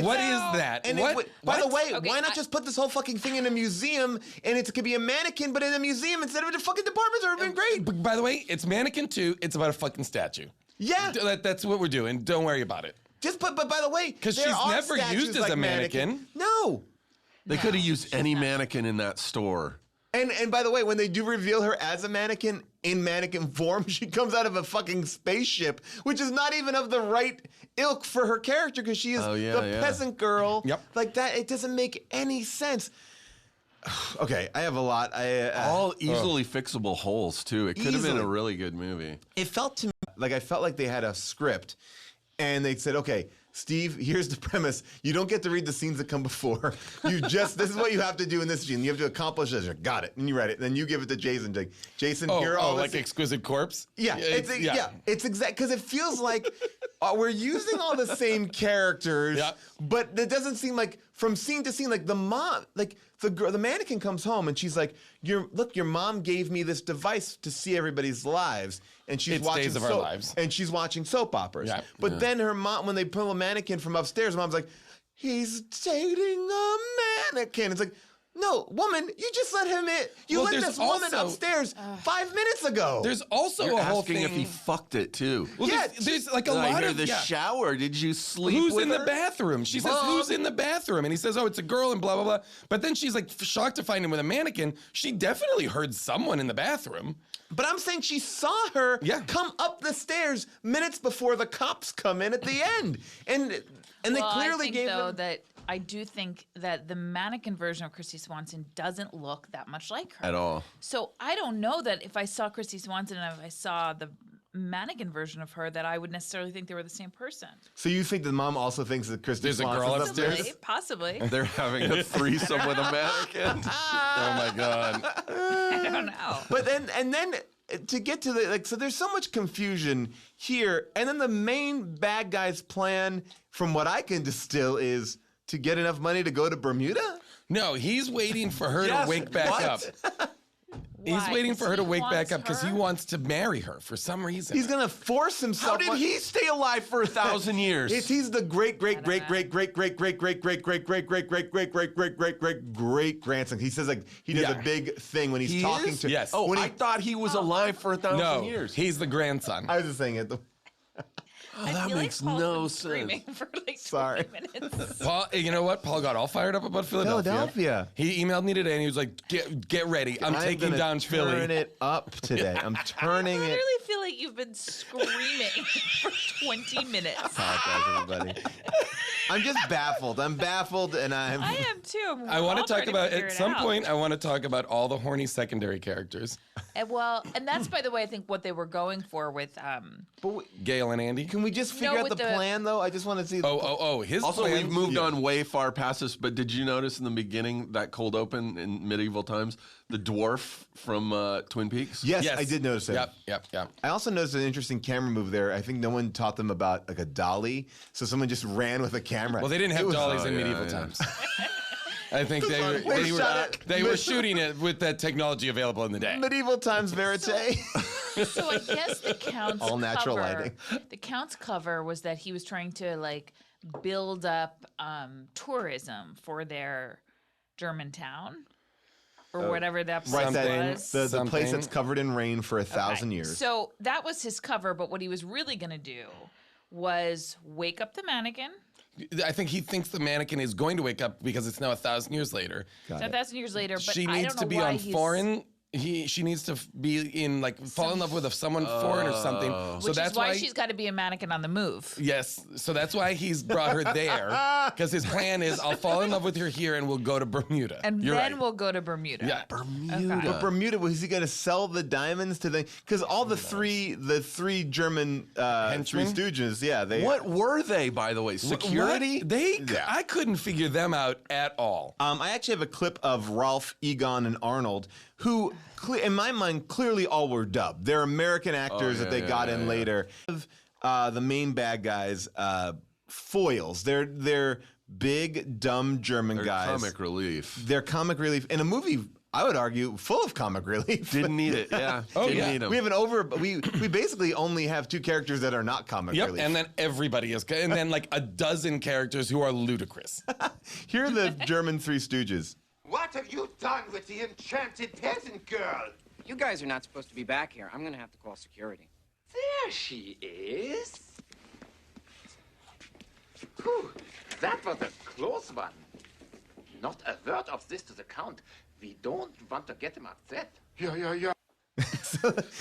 Speaker 12: What is that?
Speaker 10: And
Speaker 12: What?
Speaker 10: by the
Speaker 12: What?
Speaker 10: way, why not just put this whole fucking thing in a museum and it could be a mannequin, but in a museum instead of a fucking department store? It would have been great.
Speaker 12: By the way, it's Mannequin 2. It's about a fucking statue.
Speaker 10: Yeah.
Speaker 12: That's what we're doing. Don't worry about it.
Speaker 10: But by the way,
Speaker 12: because
Speaker 10: there
Speaker 12: she's
Speaker 10: are
Speaker 12: never
Speaker 10: statues
Speaker 12: used as
Speaker 10: like
Speaker 12: a mannequin.
Speaker 10: No.
Speaker 7: They could have used any mannequin in that store.
Speaker 10: And by the way, when they do reveal her as a mannequin in mannequin form, she comes out of a fucking spaceship, which is not even of the right ilk for her character because she is the peasant girl.
Speaker 12: Yep.
Speaker 10: Like that, it doesn't make any sense. Okay, I have a lot.
Speaker 7: All easily fixable holes too. It could have been a really good movie.
Speaker 10: It felt to me like I felt like they had a script, and they said, "Okay, Steve, here's the premise. You don't get to read the scenes that come before. This is what you have to do in this scene. You have to accomplish this. Got it." And you write it. And then you give it to Jason. Like, Jason, here are all
Speaker 12: like Exquisite Corpse.
Speaker 10: Yeah, it's exact because it feels like we're using all the same characters, but it doesn't seem like from scene to scene, like the mom, like the mannequin comes home and she's like, your mom gave me this device to see everybody's lives, and she's watching
Speaker 12: Days of Our Lives.
Speaker 10: and she's watching soap operas.
Speaker 12: Yeah.
Speaker 10: But then her mom, when they pull a mannequin from upstairs, mom's like, he's dating a mannequin. It's like, no, woman, you just let him in. You let this woman upstairs 5 minutes ago.
Speaker 12: There's also
Speaker 7: You're
Speaker 12: a whole
Speaker 7: asking
Speaker 12: thing.
Speaker 7: if he fucked it too.
Speaker 12: Well, there's like a lot of
Speaker 7: the shower. Did you sleep?
Speaker 12: Who's
Speaker 7: with
Speaker 12: in
Speaker 7: her?
Speaker 12: the bathroom? She says, "Who's in the bathroom?" And he says, "Oh, it's a girl," and blah blah blah. But then she's like shocked to find him with a mannequin. She definitely heard someone in the bathroom.
Speaker 10: But I'm saying she saw her come up the stairs minutes before the cops come in at the end, and they clearly gave them.
Speaker 8: That I do think that the mannequin version of Christy Swanson doesn't look that much like her
Speaker 7: At all.
Speaker 8: So I don't know that if I saw Christy Swanson and if I saw the mannequin version of her, that I would necessarily think they were the same person.
Speaker 10: So you think the mom also thinks that Christy
Speaker 12: There's a girl
Speaker 10: Swanson's
Speaker 12: upstairs?
Speaker 8: Possibly.
Speaker 7: They're having a threesome with a mannequin.
Speaker 12: Oh my god.
Speaker 8: I don't know.
Speaker 10: But then to get to the so there's so much confusion here, and then the main bad guy's plan, from what I can distill, is to get enough money to go to Bermuda.
Speaker 12: No, he's waiting for her to wake back up. He's waiting for her to wake back up because he wants to marry her for some reason.
Speaker 10: He's gonna force himself.
Speaker 7: How did he stay alive for 1,000 years?
Speaker 10: He's the great grandson. He says like he does a big thing when he's talking to.
Speaker 12: Yes.
Speaker 7: Oh,
Speaker 10: when
Speaker 7: I thought he was alive for 1,000 years.
Speaker 12: He's the grandson.
Speaker 10: I was just saying it.
Speaker 7: Oh, that makes no sense.
Speaker 8: Screaming for like 20 minutes.
Speaker 12: Paul, you know what? Paul got all fired up about Philadelphia. He emailed me today and he was like, "Get ready. I'm taking down Philly."
Speaker 10: Turn it up today. I'm turning
Speaker 8: I
Speaker 10: it.
Speaker 8: literally feel like you've been screaming for 20 minutes.
Speaker 10: Apologize, everybody. I'm just baffled. I'm baffled, and
Speaker 8: I am too.
Speaker 12: I want to talk about
Speaker 8: figure
Speaker 12: at
Speaker 8: it
Speaker 12: some
Speaker 8: out.
Speaker 12: point. I want to talk about all the horny secondary characters,
Speaker 8: And that's by the way, I think what they were going for with
Speaker 12: Gail and Andy.
Speaker 10: Can we just figure out the plan, though? I just want to see.
Speaker 12: His
Speaker 7: also,
Speaker 12: plan.
Speaker 7: we've moved on way far past this, but did you notice in the beginning that cold open in medieval times, the dwarf from Twin Peaks?
Speaker 10: Yes, I did notice that.
Speaker 12: Yep.
Speaker 10: I also noticed an interesting camera move there. I think no one taught them about like a dolly, so someone just ran with a camera.
Speaker 12: Well, they didn't have dollies in medieval times. I think they were shooting it with that technology available in the day.
Speaker 10: Medieval times verite.
Speaker 8: So I guess the Count's
Speaker 10: all natural
Speaker 8: cover,
Speaker 10: lighting.
Speaker 8: The Count's cover was that he was trying to like build up tourism for their German town or whatever that place was.
Speaker 10: The place that's covered in rain for 1,000 years.
Speaker 8: So that was his cover, but what he was really going to do was wake up the mannequin.
Speaker 12: I think he thinks the mannequin is going to wake up because it's now 1,000 years later.
Speaker 8: It's 1,000 years later, but
Speaker 12: She
Speaker 8: I
Speaker 12: needs
Speaker 8: don't know
Speaker 12: to be
Speaker 8: why
Speaker 12: on
Speaker 8: he's-
Speaker 12: foreign. She needs to be in like fall in love with someone foreign or something. So
Speaker 8: Which
Speaker 12: that's
Speaker 8: is why she's got to be a mannequin on the move.
Speaker 12: Yes, so that's why he's brought her there because his plan is I'll fall in love with her here and we'll go to Bermuda.
Speaker 8: And
Speaker 12: You're
Speaker 8: then
Speaker 12: right.
Speaker 8: we'll go to Bermuda.
Speaker 12: Yeah,
Speaker 8: Bermuda.
Speaker 10: But Bermuda, was he going to sell the diamonds to the? Because all the three German Three Stooges, they.
Speaker 7: What were they, by the way? Security?
Speaker 12: I couldn't figure them out at all.
Speaker 10: I actually have a clip of Ralph, Egon, and Arnold, who, in my mind, clearly all were dubbed. They're American actors that they got in later. The main bad guys, foils. They're big, dumb German guys.
Speaker 7: Comic relief.
Speaker 10: They're comic relief in a movie. I would argue full of comic relief.
Speaker 7: Didn't need it. Yeah. Didn't need 'em.
Speaker 10: We have we basically only have two characters that are not comic relief.
Speaker 12: And then everybody is, and then like a dozen characters who are ludicrous.
Speaker 10: Here are the German Three Stooges.
Speaker 9: What have you done with the enchanted peasant girl?
Speaker 11: You guys are not supposed to be back here. I'm gonna have to call security.
Speaker 9: There she is. Whew, that was a close one. Not a word of this to the Count. We don't want to get him upset. Yeah.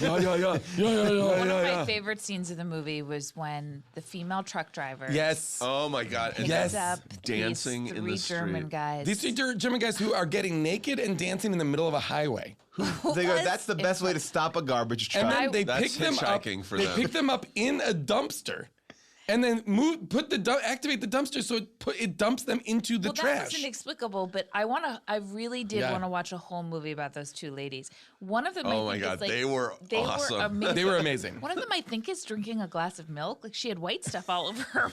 Speaker 8: One of my favorite scenes of the movie was when the female truck driver.
Speaker 12: Yes.
Speaker 7: Oh my God.
Speaker 8: Picks
Speaker 12: Yes.
Speaker 8: up
Speaker 7: Dancing
Speaker 8: these
Speaker 7: in
Speaker 8: three
Speaker 7: the street.
Speaker 8: German guys.
Speaker 12: These three German guys who are getting naked and dancing in the middle of a highway.
Speaker 10: They go, that's the best way to stop a garbage truck.
Speaker 12: And then they
Speaker 7: That's
Speaker 12: pick them up.
Speaker 7: hitchhiking for
Speaker 12: They
Speaker 7: them.
Speaker 12: pick them up in a dumpster. and then activate the dumpster so it dumps them into the trash.
Speaker 8: That was inexplicable, but I really did want to watch a whole movie about those two ladies. One of them,
Speaker 7: oh my God, they were awesome.
Speaker 12: They were amazing.
Speaker 8: One of them, I think, is drinking a glass of milk. Like she had white stuff all over her.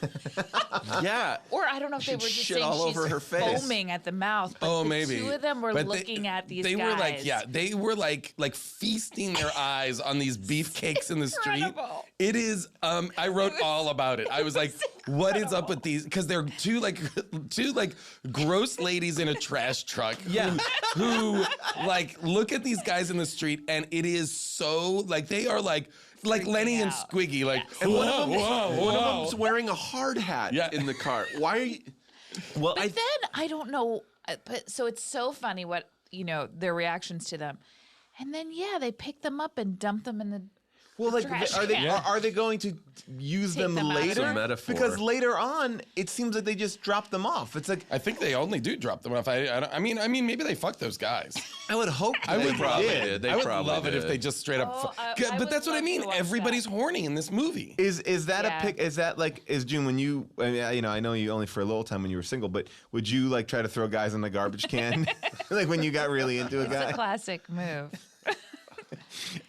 Speaker 7: Yeah.
Speaker 8: Or I don't know if they were just saying
Speaker 7: all
Speaker 8: she's
Speaker 7: over her face.
Speaker 8: foaming at the mouth. But
Speaker 12: maybe.
Speaker 8: Two of them were looking at these guys.
Speaker 12: They were like feasting their eyes on these beefcakes in the street. It is. I wrote all about it. I was like, what is up with these? Because they're two gross ladies in a trash truck.
Speaker 10: Yeah.
Speaker 12: Who look at these guys in the street, and it is so they are like Lenny and Squiggy.
Speaker 7: And one of them's wearing a hard hat in the car. Why are you?
Speaker 8: Well, then I don't know. But so it's so funny what their reactions to them, and then they pick them up and dump them in the.
Speaker 10: Well, are they going to use them later?
Speaker 7: It's a metaphor.
Speaker 10: Because later on, it seems like they just drop them off. It's like
Speaker 12: I think they only do drop them off. I mean, maybe they fuck those guys.
Speaker 10: I would hope.
Speaker 12: I would
Speaker 7: did.
Speaker 12: I would love it if they just straight up. But that's what I mean. Everybody's horny in this movie.
Speaker 10: Is that a pick? Is that is June when you? I know you only for a little time when you were single, but would you try to throw guys in the garbage can? When you got really into a guy?
Speaker 8: It's a classic move.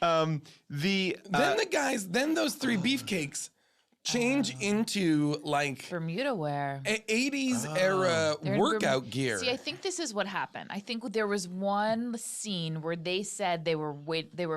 Speaker 12: Then those three beefcakes change into
Speaker 8: Bermuda wear,
Speaker 12: 80s era workout gear.
Speaker 8: See, I think this is what happened. I think there was one scene where they said they were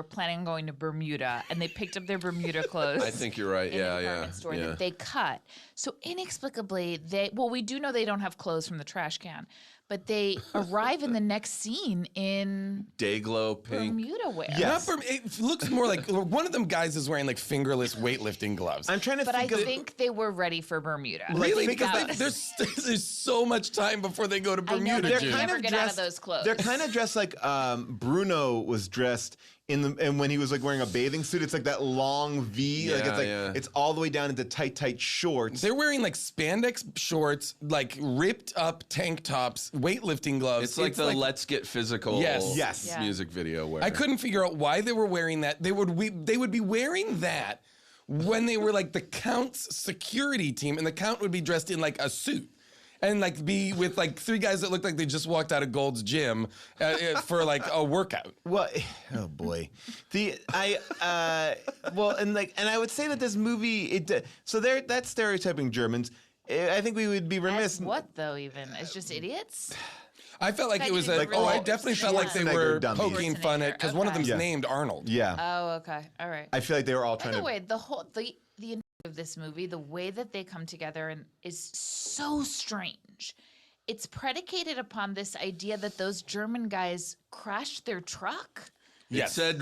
Speaker 8: planning on going to Bermuda, and they picked up their Bermuda clothes.
Speaker 7: I think you're right.
Speaker 8: In the department store that they cut. So inexplicably, we do know they don't have clothes from the trash can. But they arrive in the next scene in
Speaker 7: Dayglow pink
Speaker 8: Bermuda wear.
Speaker 12: Yes. It looks more like one of them guys is wearing fingerless weightlifting gloves.
Speaker 10: I'm trying to
Speaker 8: think I think they were ready for Bermuda.
Speaker 12: Really? Because there's so much time before they go to Bermuda.
Speaker 8: They're kind of get out of those clothes.
Speaker 10: They're kind of dressed like Bruno was dressed and when he was wearing a bathing suit. It's that long V. It's all the way down into tight shorts.
Speaker 12: They're wearing spandex shorts, ripped up tank tops, weightlifting gloves.
Speaker 7: It's like the Let's Get Physical music video wear.
Speaker 12: I couldn't figure out why they were wearing that. They would be wearing that when they were the Count's security team, and the Count would be dressed in a suit. And be with three guys that look like they just walked out of Gold's Gym for a workout.
Speaker 10: Well, oh boy, and I would say that this movie that's stereotyping Germans. I think we would be remiss.
Speaker 8: As what though? Even it's just idiots.
Speaker 12: I felt like it was I definitely felt like they were poking fun at because one of them's named Arnold.
Speaker 10: Yeah.
Speaker 8: Oh, okay, all right.
Speaker 10: I feel like they were all
Speaker 8: By
Speaker 10: trying
Speaker 8: the
Speaker 10: to.
Speaker 8: way, the of this movie, the way that they come together is so strange. It's predicated upon this idea that those German guys crashed their truck.
Speaker 7: It said,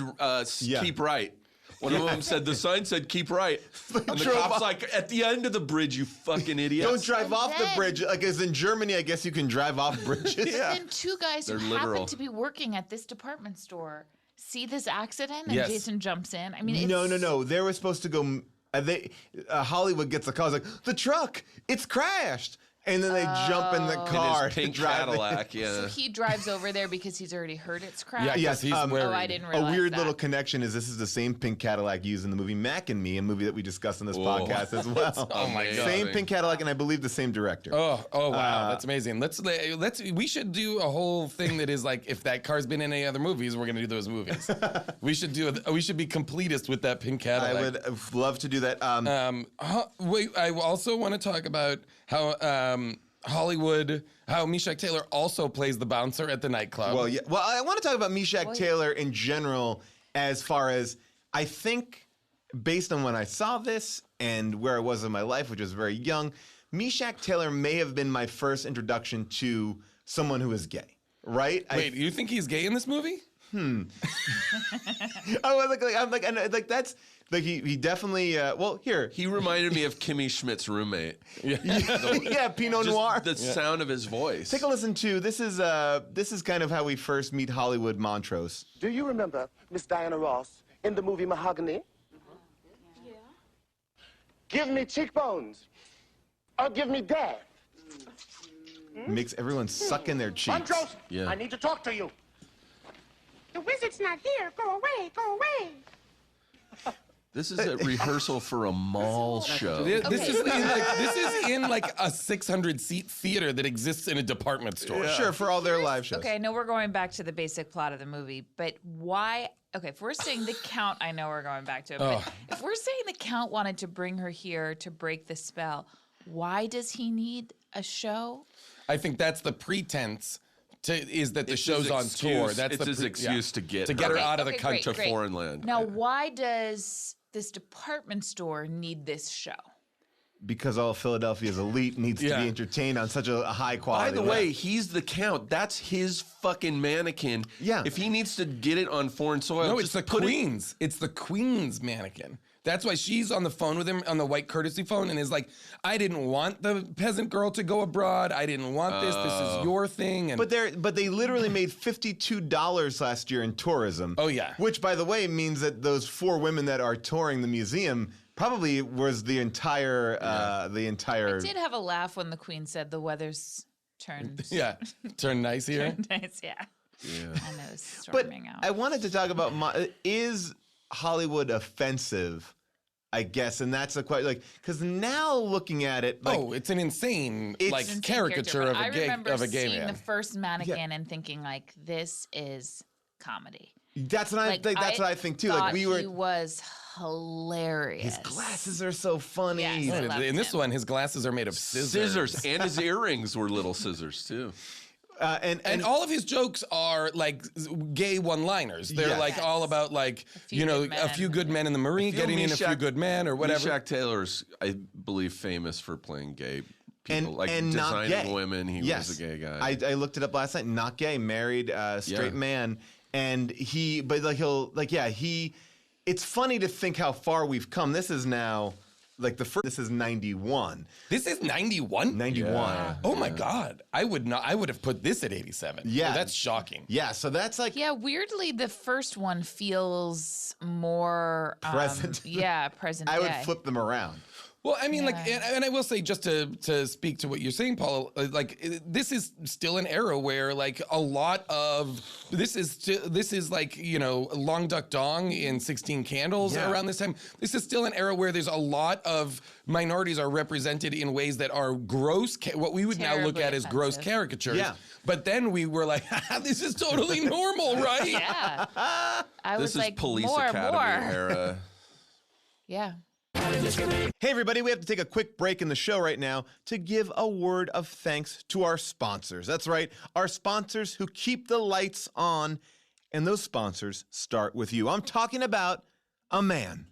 Speaker 7: keep right. One of them said, the sign said, keep right. And the cop's at the end of the bridge, you fucking idiots.
Speaker 10: Don't drive off the bridge. As in Germany, I guess you can drive off bridges.
Speaker 8: But then two guys who happen to be working at this department store see this accident and Jason jumps in. I mean,
Speaker 10: No. They were supposed to go... Hollywood gets a call. It's the truck, it's crashed. And then they jump in the car.
Speaker 7: In his pink Cadillac,
Speaker 8: So he drives over there because he's already heard it's crashed?
Speaker 10: Yeah, yes, he's
Speaker 8: wearing. I didn't realize
Speaker 10: a weird little connection is this is the same pink Cadillac used in the movie Mac and Me, a movie that we discussed in this podcast as well.
Speaker 12: Oh my God.
Speaker 10: Same pink Cadillac, and I believe the same director.
Speaker 12: Oh wow, that's amazing. We should do a whole thing that is if that car's been in any other movies, we're gonna do those movies. we should be completist with that pink Cadillac.
Speaker 10: I would love to do that.
Speaker 12: I also want to talk about how Hollywood, how Meshach Taylor also plays the bouncer at the nightclub.
Speaker 10: Well, I want to talk about Meshach Taylor in general, as far as I think, based on when I saw this and where I was in my life, which was very young, Meshach Taylor may have been my first introduction to someone who is gay. Right?
Speaker 12: Wait, you think he's gay in this movie?
Speaker 10: I'm that's. He definitely here
Speaker 7: he reminded me of Kimmy Schmidt's roommate.
Speaker 10: Pinot Noir.
Speaker 7: The sound of his voice.
Speaker 10: Take a listen to this is kind of how we first meet Hollywood Montrose.
Speaker 16: Do you remember Miss Diana Ross in the movie Mahogany? Yeah. Give me cheekbones, or give me death.
Speaker 10: Makes everyone suck in their cheeks.
Speaker 16: Montrose, I need to talk to you.
Speaker 17: The wizard's not here. Go away. Go away.
Speaker 7: This is a rehearsal for a mall show.
Speaker 12: This is in like a 600-seat theater that exists in a department store.
Speaker 10: Sure, for all their live shows.
Speaker 8: Okay, I know we're going back to the basic plot of the movie, but why? Okay, if we're saying the Count, I know we're going back to it, but if we're saying the Count wanted to bring her here to break the spell, why does he need a show?
Speaker 12: I think that's the pretense. Is that the show's on tour? That's
Speaker 7: it's his excuse to get
Speaker 12: her out of the
Speaker 7: country to foreign land.
Speaker 8: Now, why does this department store need this show?
Speaker 10: Because all Philadelphia's elite needs to be entertained on such a high quality.
Speaker 7: By the way, he's the Count. That's his fucking mannequin.
Speaker 10: Yeah.
Speaker 7: If he needs to get it on foreign soil,
Speaker 12: no, it's the Queen's. It's the Queen's mannequin. That's why she's on the phone with him on the white courtesy phone and is like, I didn't want the peasant girl to go abroad. I didn't want this. This is your thing. And
Speaker 10: But they literally made $52 last year in tourism.
Speaker 12: Oh, yeah.
Speaker 10: Which, by the way, means that those 4 women that are touring the museum probably was the entire.
Speaker 8: I did have a laugh when the Queen said the weather's turned.
Speaker 12: Turned nice here.
Speaker 8: Turned nice, yeah. And it was
Speaker 10: But
Speaker 8: storming out.
Speaker 10: I wanted to talk about is Hollywood offensive? I guess, and that's the question. Like, because now looking at it, like,
Speaker 12: it's an insane caricature
Speaker 8: but
Speaker 12: of
Speaker 8: I
Speaker 12: a gay
Speaker 8: remember
Speaker 12: seeing
Speaker 8: man. The first mannequin
Speaker 10: Yeah.
Speaker 8: and thinking like, this is comedy.
Speaker 10: That's what I think. That's what I think too. Like
Speaker 8: He was hilarious.
Speaker 10: His glasses are so funny.
Speaker 8: Yes, I loved
Speaker 12: in this one, his glasses are made of scissors.
Speaker 7: And his earrings were little scissors too.
Speaker 12: And all of his jokes are like gay one-liners. They're like all about like a few good men in the Marine getting in a few good men or whatever.
Speaker 7: Meshack Taylor's, I believe, famous for playing gay people,
Speaker 10: and not
Speaker 7: designing
Speaker 10: gay.
Speaker 7: women. He was a gay guy.
Speaker 10: I looked it up last night. Not gay, married, straight man, and It's funny to think how far we've come. This is now. Like this is 91.
Speaker 12: This is 91?
Speaker 10: 91.
Speaker 12: Yeah. Oh my God. I would have put this at 87.
Speaker 10: Yeah.
Speaker 12: That's shocking.
Speaker 10: Yeah. So that's like.
Speaker 8: Yeah. Weirdly, the first one feels more
Speaker 10: present.
Speaker 8: Present.
Speaker 10: I would flip them around.
Speaker 12: Well, I mean, and I will say, just to speak to what you're saying, Paul, this is still an era where, like, a lot of this is like, Long Duck Dong in 16 Candles around this time. This is still an era where there's a lot of minorities are represented in ways that are gross, what we would now look at as gross caricatures.
Speaker 10: Yeah.
Speaker 12: But then we were like, this is totally normal, right?
Speaker 8: Yeah. I was
Speaker 7: this is
Speaker 8: like,
Speaker 7: Police
Speaker 8: more.
Speaker 7: Academy era.
Speaker 8: Yeah.
Speaker 10: Hey, everybody, we have to take a quick break in the show right now to give a word of thanks to our sponsors. That's right, our sponsors who keep the lights on, and those sponsors start with you. I'm talking about a man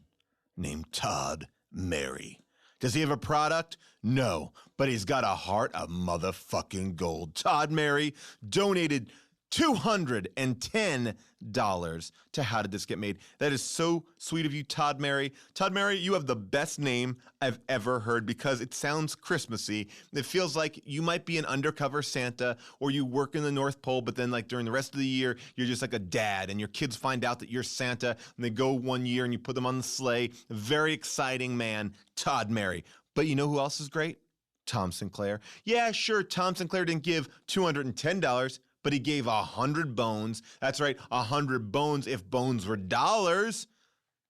Speaker 10: named Todd Mary. Does he have a product? No, but he's got a heart of motherfucking gold. Todd Mary donated $210 to How Did This Get Made? That is so sweet of you, Todd Mary. Todd Mary, you have the best name I've ever heard because it sounds Christmassy. It feels like you might be an undercover Santa or you work in the North Pole, but then like during the rest of the year, you're just like a dad and your kids find out that you're Santa and they go one year and you put them on the sleigh. A very exciting man, Todd Mary. But you know who else is great? Tom Sinclair. Yeah, sure, Tom Sinclair didn't give $210, but he gave 100 bones. That's right, 100 bones if bones were dollars.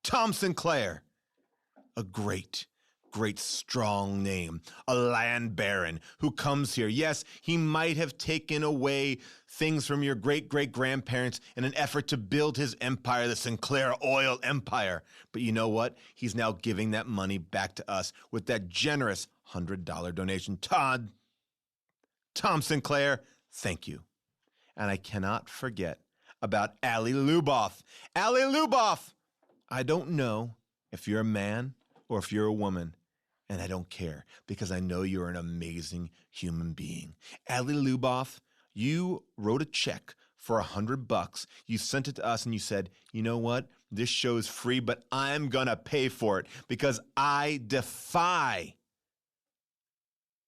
Speaker 10: Tom Sinclair, a great strong name, a land baron who comes here. Yes, he might have taken away things from your great-great-grandparents in an effort to build his empire, the Sinclair Oil Empire. But you know what? He's now giving that money back to us with that generous $100 donation. Tom Sinclair, thank you. And I cannot forget about Allie Luboff. Allie Luboff! I don't know if you're a man or if you're a woman, and I don't care because I know you're an amazing human being. Allie Luboff, you wrote a check for $100. You sent it to us and you said, you know what? This show is free, but I'm gonna pay for it because I defy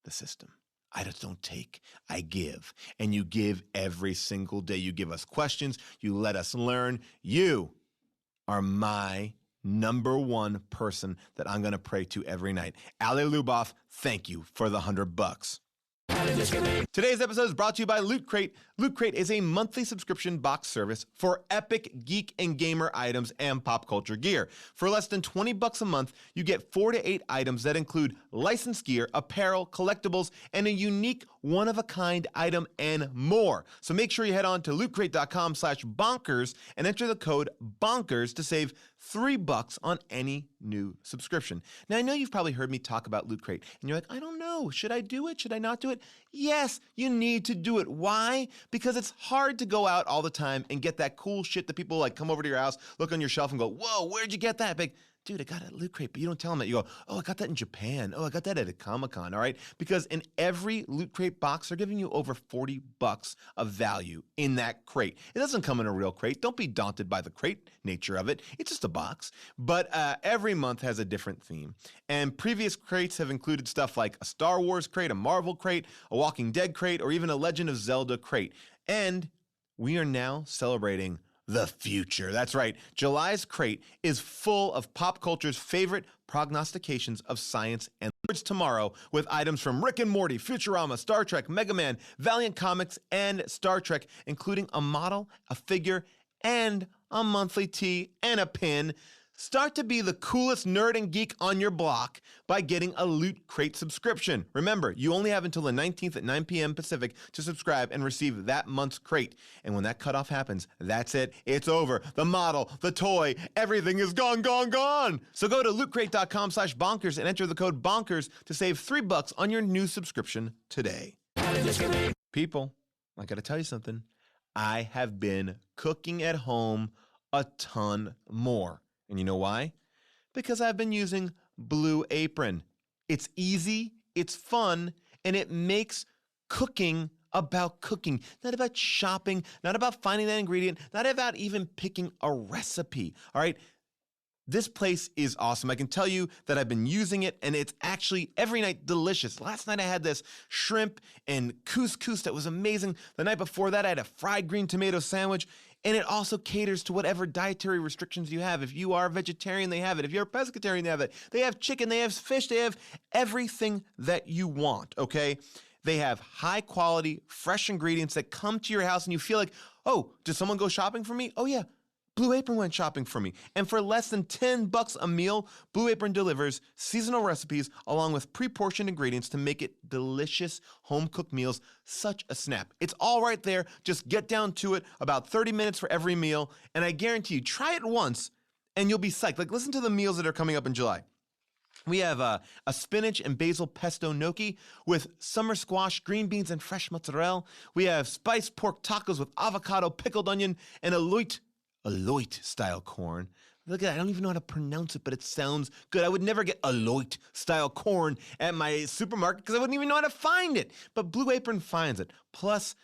Speaker 10: the system. I just don't take, I give. And you give every single day. You give us questions. You let us learn. You are my number one person that I'm going to pray to every night. Allie Luboff, thank you for the $100. Today's episode is brought to you by Loot Crate. Loot Crate is a monthly subscription box service for epic geek and gamer items and pop culture gear. For less than $20 a month, you get 4 to 8 items that include licensed gear, apparel, collectibles, and a unique one-of-a-kind item and more. So make sure you head on to lootcrate.com/bonkers and enter the code BONKERS to save $3 on any new subscription. Now, I know you've probably heard me talk about Loot Crate, and you're like, I don't know. Should I do it? Should I not do it? Yes, you need to do it. Why? Because it's hard to go out all the time and get that cool shit that people like come over to your house, look on your shelf and go, whoa, where'd you get that? Big, dude, I got it at Loot Crate, but you don't tell them that. You go, oh, I got that in Japan. Oh, I got that at a Comic-Con, all right? Because in every Loot Crate box, they're giving you over $40 of value in that crate. It doesn't come in a real crate. Don't be daunted by the crate nature of it. It's just a box. But every month has a different theme. And previous crates have included stuff like a Star Wars crate, a Marvel crate, a Walking Dead crate, or even a Legend of Zelda crate. And we are now celebrating the future. That's right. July's crate is full of pop culture's favorite prognostications of science and words tomorrow with items from Rick and Morty, Futurama, Star Trek, Mega Man, Valiant Comics, and Star Trek, including a model, a figure, and a monthly tee and a pin. Start to be the coolest nerd and geek on your block by getting a Loot Crate subscription. Remember, you only have until the 19th at 9 p.m. Pacific to subscribe and receive that month's crate. And when that cutoff happens, that's it. It's over. The model, the toy, everything is gone, gone, gone. So go to lootcrate.com/bonkers and enter the code BONKERS to save $3 on your new subscription today. People, I got to tell you something. I have been cooking at home a ton more. And you know why? Because I've been using Blue Apron. It's easy, it's fun, and it makes cooking about cooking, not about shopping, not about finding that ingredient, not about even picking a recipe. All right? This place is awesome. I can tell you that I've been using it, and it's actually every night delicious. Last night I had this shrimp and couscous that was amazing. The night before that I had a fried green tomato sandwich, and it also caters to whatever dietary restrictions you have. If you are a vegetarian, they have it. If you're a pescatarian, they have it. They have chicken, they have fish, they have everything that you want, okay? They have high quality, fresh ingredients that come to your house and you feel like, oh, did someone go shopping for me? Oh yeah, Blue Apron went shopping for me. And for less than $10 a meal, Blue Apron delivers seasonal recipes along with pre-portioned ingredients to make it delicious home-cooked meals such a snap. It's all right there. Just get down to it, about 30 minutes for every meal. And I guarantee you, try it once and you'll be psyched. Like, listen to the meals that are coming up in July. We have a spinach and basil pesto gnocchi with summer squash, green beans, and fresh mozzarella. We have spiced pork tacos with avocado, pickled onion, and Aloit style corn. Look at that. I don't even know how to pronounce it, but it sounds good. I would never get Aloit style corn at my supermarket because I wouldn't even know how to find it. But Blue Apron finds it. Plus,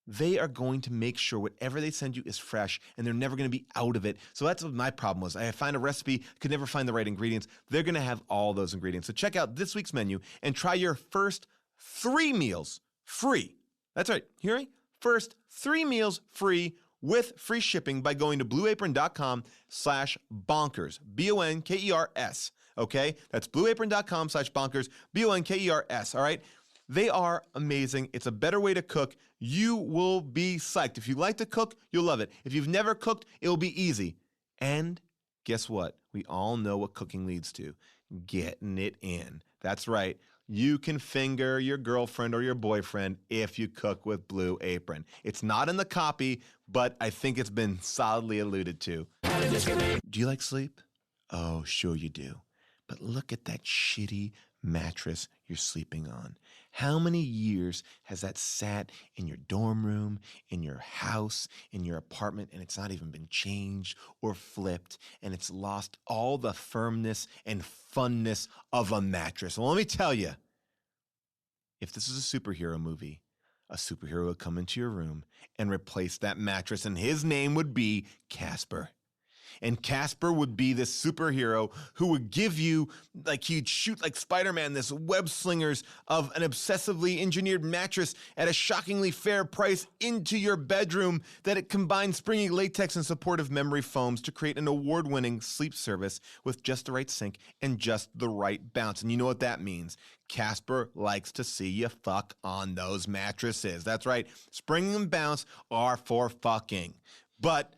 Speaker 10: they are going to make sure whatever they send you is fresh and they're never going to be out of it. So that's what my problem was. I find a recipe, could never find the right ingredients. They're going to have all those ingredients. So check out this week's menu and try your first 3 meals free. That's right. Hear me? First 3 meals free with free shipping by going to blueapron.com/bonkers, BONKERS. Okay? That's blueapron.com/bonkers, BONKERS. All right? They are amazing. It's a better way to cook. You will be psyched. If you like to cook, you'll love it. If you've never cooked, it will be easy. And guess what? We all know what cooking leads to. Getting it in. That's right. You can finger your girlfriend or your boyfriend if you cook with Blue Apron. It's not in the copy, but I think it's been solidly alluded to. Do you like sleep? Oh, sure you do. But look at that shitty mattress you're sleeping on. How many years has that sat in your dorm room, in your house, in your apartment, and it's not even been changed or flipped, and it's lost all the firmness and funness of a mattress? Well, let me tell you, if this is a superhero movie, a superhero would come into your room and replace that mattress, and his name would be Casper. And Casper would be this superhero who would give you, like he'd shoot like Spider-Man, this web slingers of an obsessively engineered mattress at a shockingly fair price into your bedroom that it combines springy latex and supportive memory foams to create an award-winning sleep service with just the right sink and just the right bounce. And you know what that means. Casper likes to see you fuck on those mattresses. That's right. Spring and bounce are for fucking. But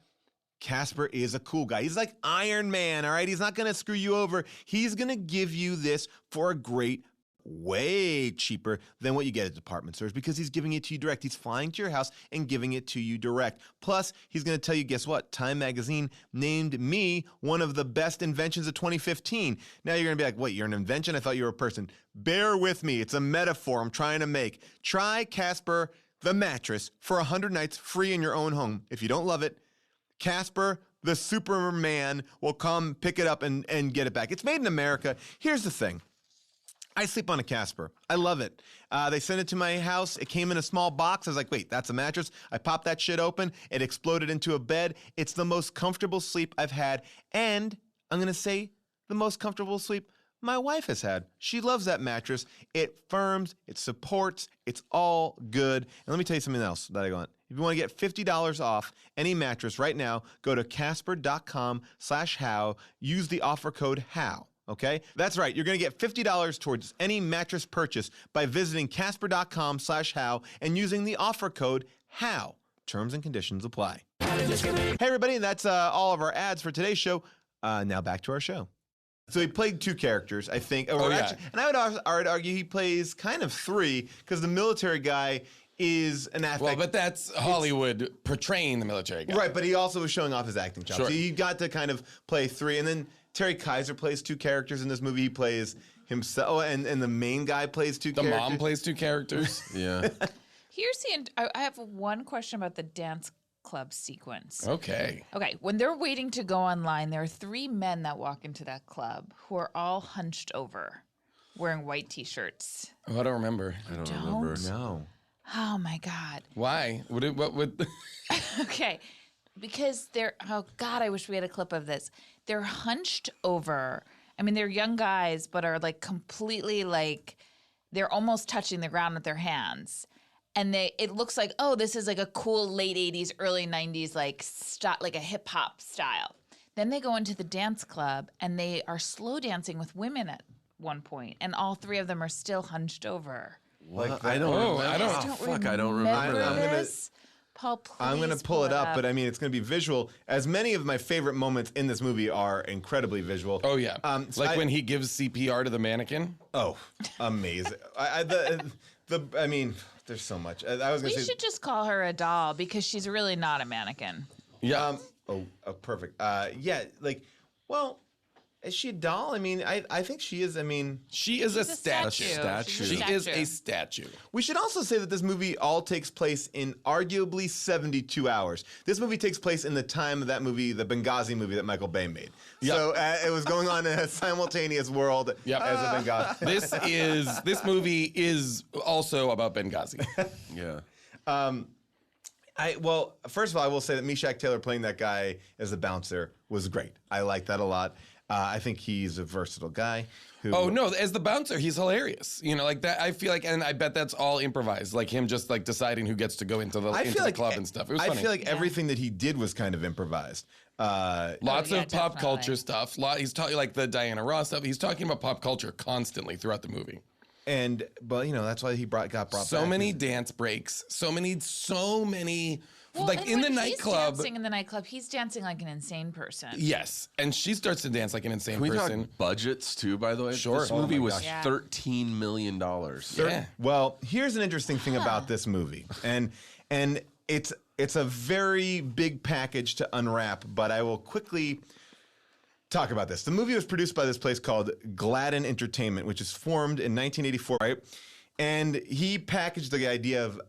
Speaker 10: Casper is a cool guy. He's like Iron Man, all right? He's not going to screw you over. He's going to give you this for a great way cheaper than what you get at department stores because he's giving it to you direct. He's flying to your house and giving it to you direct. Plus, he's going to tell you, guess what? Time Magazine named me one of the best inventions of 2015. Now you're going to be like, wait, you're an invention? I thought you were a person. Bear with me. It's a metaphor I'm trying to make. Try Casper the mattress for 100 nights free in your own home. If you don't love it, Casper the Superman will come pick it up and get it back. It's made in America. Here's the thing. I sleep on a Casper. I love it. They sent it to my house. It came in a small box. I was like, wait, that's a mattress? I popped that shit open. It exploded into a bed. It's the most comfortable sleep I've had. And I'm going to say the most comfortable sleep my wife has had. She loves that mattress. It firms. It supports. It's all good. And let me tell you something else that I want. If you want to get $50 off any mattress right now, go to Casper.com/how. Use the offer code HOW. Okay? That's right. You're going to get $50 towards any mattress purchase by visiting Casper.com/how and using the offer code HOW. Terms and conditions apply. Hey, everybody. That's all of our ads for today's show. Now back to our show. So he played two characters, I think. Actually, and I would argue he plays kind of three because the military guy is an actor.
Speaker 24: Well, but that's Hollywood portraying the military guy.
Speaker 10: Right, but he also was showing off his acting chops.
Speaker 24: Sure.
Speaker 10: So he got to kind of play three. And then Terry Kaiser plays two characters in this movie. He plays himself, and the main guy plays two characters.
Speaker 24: The mom plays two characters. Yeah.
Speaker 8: Here's I have one question about the dance club sequence.
Speaker 24: Okay.
Speaker 8: Okay, when they're waiting to go online, there are three men that walk into that club who are all hunched over, wearing white t-shirts.
Speaker 24: Oh, I don't remember.
Speaker 8: I don't remember.
Speaker 10: No.
Speaker 8: Oh my God.
Speaker 24: Why? What would?
Speaker 8: Okay, because they're. Oh God, I wish we had a clip of this. They're hunched over. I mean, they're young guys, but are like completely like they're almost touching the ground with their hands. And it looks like, oh, this is like a cool late 80s, early 90s, like a hip hop style. Then they go into the dance club and they are slow dancing with women at one point, and all three of them are still hunched over.
Speaker 10: Like
Speaker 24: I don't remember
Speaker 8: this. Paul, please
Speaker 10: I'm going to pull it up, but I mean, it's going to be visual. As many of my favorite moments in this movie are incredibly visual.
Speaker 24: Oh, yeah. When he gives CPR to the mannequin.
Speaker 10: Oh, amazing. I mean, there's so much. I was going to say.
Speaker 8: We should just call her a doll because she's really not a mannequin.
Speaker 24: Yeah.
Speaker 10: Perfect. Well, is she a doll? I mean, I think she is. I mean,
Speaker 24: she is a statue. She is a statue.
Speaker 10: We should also say that this movie all takes place in arguably 72 hours. This movie takes place in the time of that movie, the Benghazi movie that Michael Bay made. Yep. So it was going on in a simultaneous world as a Benghazi.
Speaker 24: This movie is also about Benghazi.
Speaker 10: Yeah. Well, first of all, I will say that Meshach Taylor playing that guy as the bouncer was great. I like that a lot. I think he's a versatile guy.
Speaker 24: As the bouncer, he's hilarious. You know, like that. I feel like, and I bet that's all improvised. Like him just like deciding who gets to go into the club and stuff. It was funny.
Speaker 10: I feel like everything that he did was kind of improvised.
Speaker 24: Lots of pop culture stuff. He's talking like the Diana Ross stuff. He's talking about pop culture constantly throughout the movie.
Speaker 10: But that's why he got brought back.
Speaker 24: So many dance breaks. So many.
Speaker 8: Well,
Speaker 24: like in the nightclub.
Speaker 8: He's dancing in the nightclub. He's dancing like an insane person.
Speaker 24: Yes, and she starts to dance like an insane person.
Speaker 7: Can we talk budgets too? By the way,
Speaker 24: sure.
Speaker 7: This movie was $13 million.
Speaker 24: Yeah.
Speaker 10: Well, here's an interesting thing about this movie, and it's a very big package to unwrap. But I will quickly talk about this. The movie was produced by this place called Gladden Entertainment, which is formed in 1984, right? And he packaged the idea of,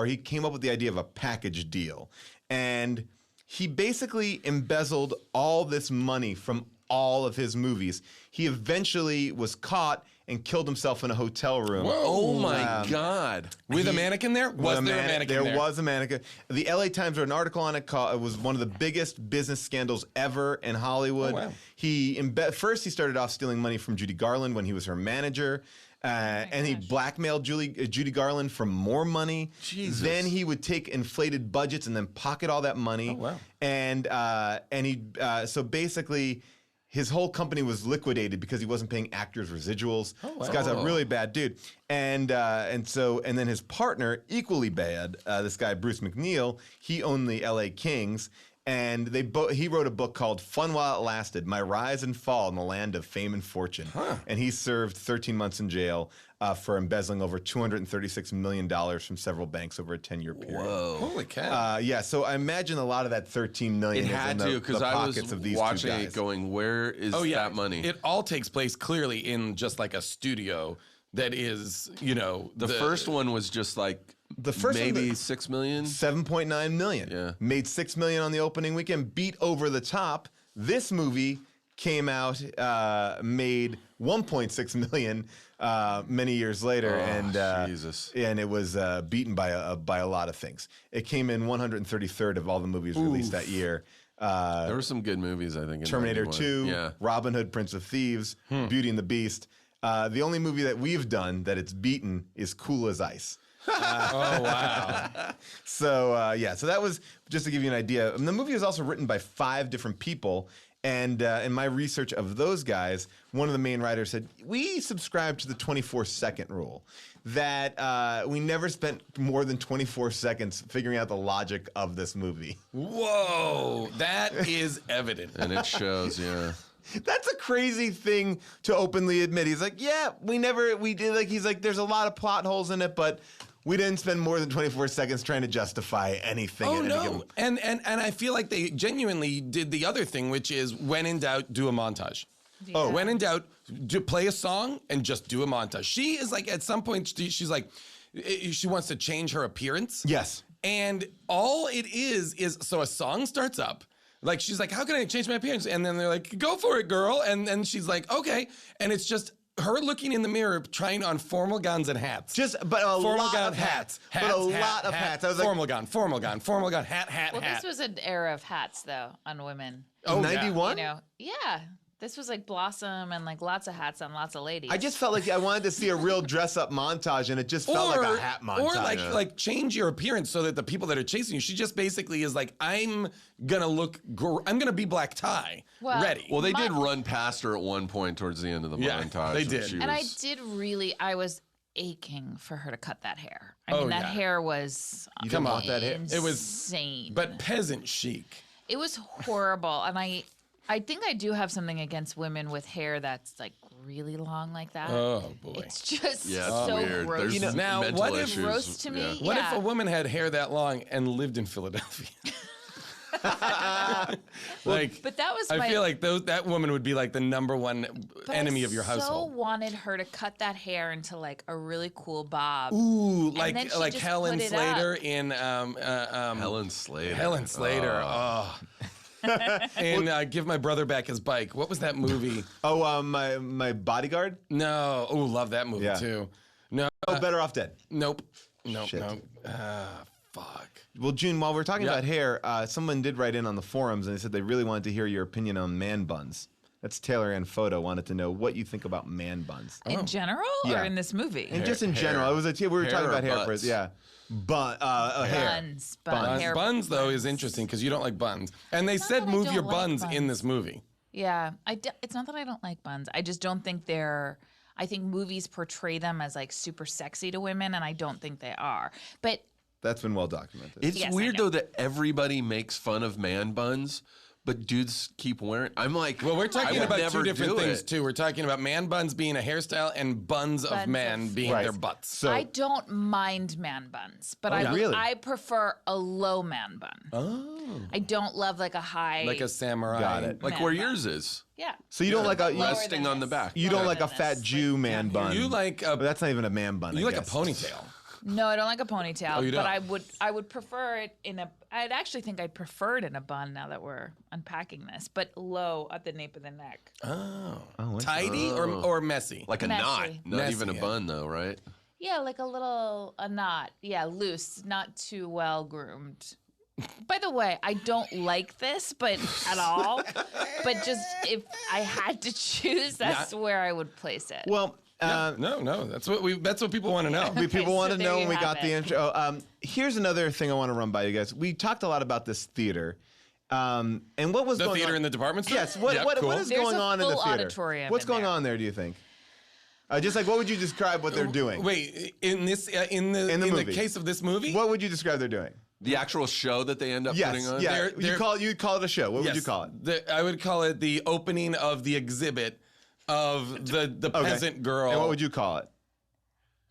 Speaker 10: he came up with the idea of a package deal. And he basically embezzled all this money from all of his movies. He eventually was caught and killed himself in a hotel room.
Speaker 24: Whoa. Oh my God. With a mannequin there? Was there a mannequin there?
Speaker 10: There was a mannequin. The LA Times wrote an article on it called, it was one of the biggest business scandals ever in Hollywood.
Speaker 24: Oh,
Speaker 10: wow. First he started off stealing money from Judy Garland when he was her manager. And he blackmailed Judy Garland for more money.
Speaker 24: Jesus.
Speaker 10: Then he would take inflated budgets and then pocket all that money.
Speaker 24: Oh, wow.
Speaker 10: And so basically, his whole company was liquidated because he wasn't paying actors residuals.
Speaker 24: Oh, wow.
Speaker 10: This guy's a really bad dude. And then his partner, equally bad, this guy Bruce McNeil, he owned the LA Kings. And he wrote a book called Fun While It Lasted, My Rise and Fall in the Land of Fame and Fortune. And he served 13 months in jail for embezzling over $236 million from several banks over a 10-year period.
Speaker 24: Whoa. Holy cow.
Speaker 10: Yeah, so I imagine a lot of that $13 million
Speaker 24: It had
Speaker 10: is in
Speaker 24: to, because I
Speaker 10: pockets
Speaker 24: was
Speaker 10: of these
Speaker 24: watching
Speaker 10: two guys.
Speaker 24: it going, where is that money?
Speaker 12: It all takes place clearly in just like a studio that is, you know.
Speaker 7: The first one was just like
Speaker 10: the first
Speaker 7: maybe
Speaker 10: one,
Speaker 7: 6 million?
Speaker 10: 7.9 million.
Speaker 7: Yeah.
Speaker 10: Made $6 million on the opening weekend, beat Over the Top. This movie came out, made $1.6 million many years later, and it was beaten by a lot of things. It came in 133rd of all the movies released that year.
Speaker 7: There were some good movies, I think. In
Speaker 10: Terminator
Speaker 7: 91.
Speaker 10: 2,
Speaker 7: yeah.
Speaker 10: Robin Hood, Prince of Thieves, Beauty and the Beast. The only movie that we've done that it's beaten is Cool as Ice.
Speaker 12: Oh, wow.
Speaker 10: So that was just to give you an idea. And the movie was also written by 5 different people. And in my research of those guys, one of the main writers said, we subscribe to the 24-second rule, that we never spent more than 24 seconds figuring out the logic of this movie.
Speaker 12: Whoa, that is evident.
Speaker 7: And it shows, yeah.
Speaker 10: That's a crazy thing to openly admit. He's like, yeah, he's like, there's a lot of plot holes in it, but we didn't spend more than 24 seconds trying to justify anything.
Speaker 12: Oh, no. And I feel like they genuinely did the other thing, which is when in doubt, do a montage.
Speaker 10: Yeah. Oh.
Speaker 12: When in doubt, play a song and just do a montage. She is like, at some point, she's like, she wants to change her appearance.
Speaker 10: Yes.
Speaker 12: And all it is so a song starts up. Like, she's like, how can I change my appearance? And then they're like, go for it, girl. And then she's like, okay. And it's just her looking in the mirror, trying on formal gowns and hats.
Speaker 10: But a lot of hats. But a lot of hats. I was like,
Speaker 12: formal gown, hat.
Speaker 8: Well, this was an era of hats, though, on women.
Speaker 10: Oh, 91?
Speaker 8: You know, yeah. This was like Blossom and like lots of hats on lots of ladies.
Speaker 10: I just felt like I wanted to see a real dress-up montage, and it just felt like a hat montage.
Speaker 12: Or like change your appearance so that the people that are chasing you, she just basically is like, I'm gonna be black tie, ready.
Speaker 7: Well, they did run past her at one point towards the end of the montage.
Speaker 12: They did.
Speaker 8: I was aching for her to cut that hair. I mean, that hair was
Speaker 12: that hair. It was
Speaker 8: insane.
Speaker 12: But peasant chic.
Speaker 8: It was horrible, and I think I do have something against women with hair that's like really long like that.
Speaker 12: Oh boy,
Speaker 8: it's just
Speaker 7: so
Speaker 12: weird.
Speaker 8: gross.
Speaker 12: There's now, what if
Speaker 8: gross to me?
Speaker 12: What if a woman had hair that long and lived in Philadelphia?
Speaker 8: But that was
Speaker 12: I feel like that woman would be like the number one enemy of your
Speaker 8: I
Speaker 12: household.
Speaker 8: so wanted her to cut that hair into like a really cool bob.
Speaker 12: Ooh,
Speaker 8: And then she
Speaker 12: like
Speaker 8: just
Speaker 12: Helen
Speaker 8: put it
Speaker 12: Slater
Speaker 8: up.
Speaker 12: in
Speaker 7: Helen Slater.
Speaker 12: Helen Slater. Oh. And Give My Brother Back His Bike. What was that movie?
Speaker 10: My Bodyguard?
Speaker 12: No. Oh, love that movie too. No.
Speaker 10: Better Off Dead.
Speaker 12: Nope.
Speaker 10: Shit.
Speaker 12: Fuck.
Speaker 10: Well, June, while we're talking about hair, someone did write in on the forums and they said they really wanted to hear your opinion on man buns. That's Taylor Ann Photo wanted to know what you think about man buns.
Speaker 8: In general or in this movie?
Speaker 10: And just in general. It was we were talking about hair first. Yeah. Hair.
Speaker 12: Buns, though, is interesting because you don't like buns. And they said move your buns in this movie.
Speaker 8: Yeah. It's not that I don't like buns. I just don't think I think movies portray them as like super sexy to women, and I don't think they are. But
Speaker 10: that's been well documented.
Speaker 7: It's weird, though, that everybody makes fun of man buns, but dudes keep wearing. I'm like,
Speaker 12: well, we're talking about two different things,
Speaker 7: it.
Speaker 12: too. We're talking about man buns being a hairstyle and buns of men being their butts.
Speaker 10: So
Speaker 8: I don't mind man buns, but I prefer a low man bun.
Speaker 12: Oh.
Speaker 8: I don't love like a high.
Speaker 12: Like a samurai.
Speaker 10: Got it.
Speaker 7: Like where yours is.
Speaker 8: Yeah.
Speaker 10: So you don't like a
Speaker 7: resting on the back.
Speaker 10: You don't like a fat Jew man bun.
Speaker 12: You like
Speaker 10: but that's not even a man bun.
Speaker 12: You
Speaker 10: I
Speaker 12: like
Speaker 10: guess.
Speaker 12: a ponytail.
Speaker 8: No, I don't like a ponytail.
Speaker 7: Oh, you
Speaker 8: but
Speaker 7: don't?
Speaker 8: I would prefer it in a. I'd actually think I'd prefer it in a bun now that we're unpacking this, but low at the nape of the neck.
Speaker 7: Oh,
Speaker 12: tidy or messy?
Speaker 7: Like a
Speaker 8: Messy.
Speaker 7: knot, not
Speaker 12: Messy,
Speaker 7: even a
Speaker 12: yeah.
Speaker 7: bun though, right?
Speaker 8: Yeah, like a knot. Yeah, loose, not too well groomed. By the way, I don't like this, but at all. But just if I had to choose, that's where I would place it.
Speaker 10: Well,
Speaker 12: no, that's what people want to know.
Speaker 10: People want to
Speaker 8: so
Speaker 10: know
Speaker 8: there
Speaker 10: when we
Speaker 8: you
Speaker 10: got
Speaker 8: have
Speaker 10: the
Speaker 8: it.
Speaker 10: intro. Here's another thing I want to run by you guys. We talked a lot about this theater. And what was
Speaker 12: The
Speaker 10: going
Speaker 12: theater
Speaker 10: on?
Speaker 12: in the department store?
Speaker 10: Yes. What
Speaker 12: Yep,
Speaker 10: what
Speaker 12: cool.
Speaker 10: is
Speaker 8: There's
Speaker 10: going
Speaker 8: a
Speaker 10: on in the
Speaker 8: full
Speaker 10: theater?
Speaker 8: auditorium
Speaker 10: What's
Speaker 8: in
Speaker 10: going
Speaker 8: there.
Speaker 10: on there? Do you think? Just like what would you describe what they're doing?
Speaker 12: Wait, in the
Speaker 10: movie.
Speaker 12: case of this movie,
Speaker 10: What would you describe they're doing?
Speaker 7: The actual show that they end up putting on.
Speaker 10: Yeah.
Speaker 12: They're-
Speaker 10: You call it a show. What would you
Speaker 12: Yes,
Speaker 10: call it?
Speaker 12: I would call it the opening of the exhibit of the
Speaker 10: Okay.
Speaker 12: peasant girl.
Speaker 10: And what would you call it?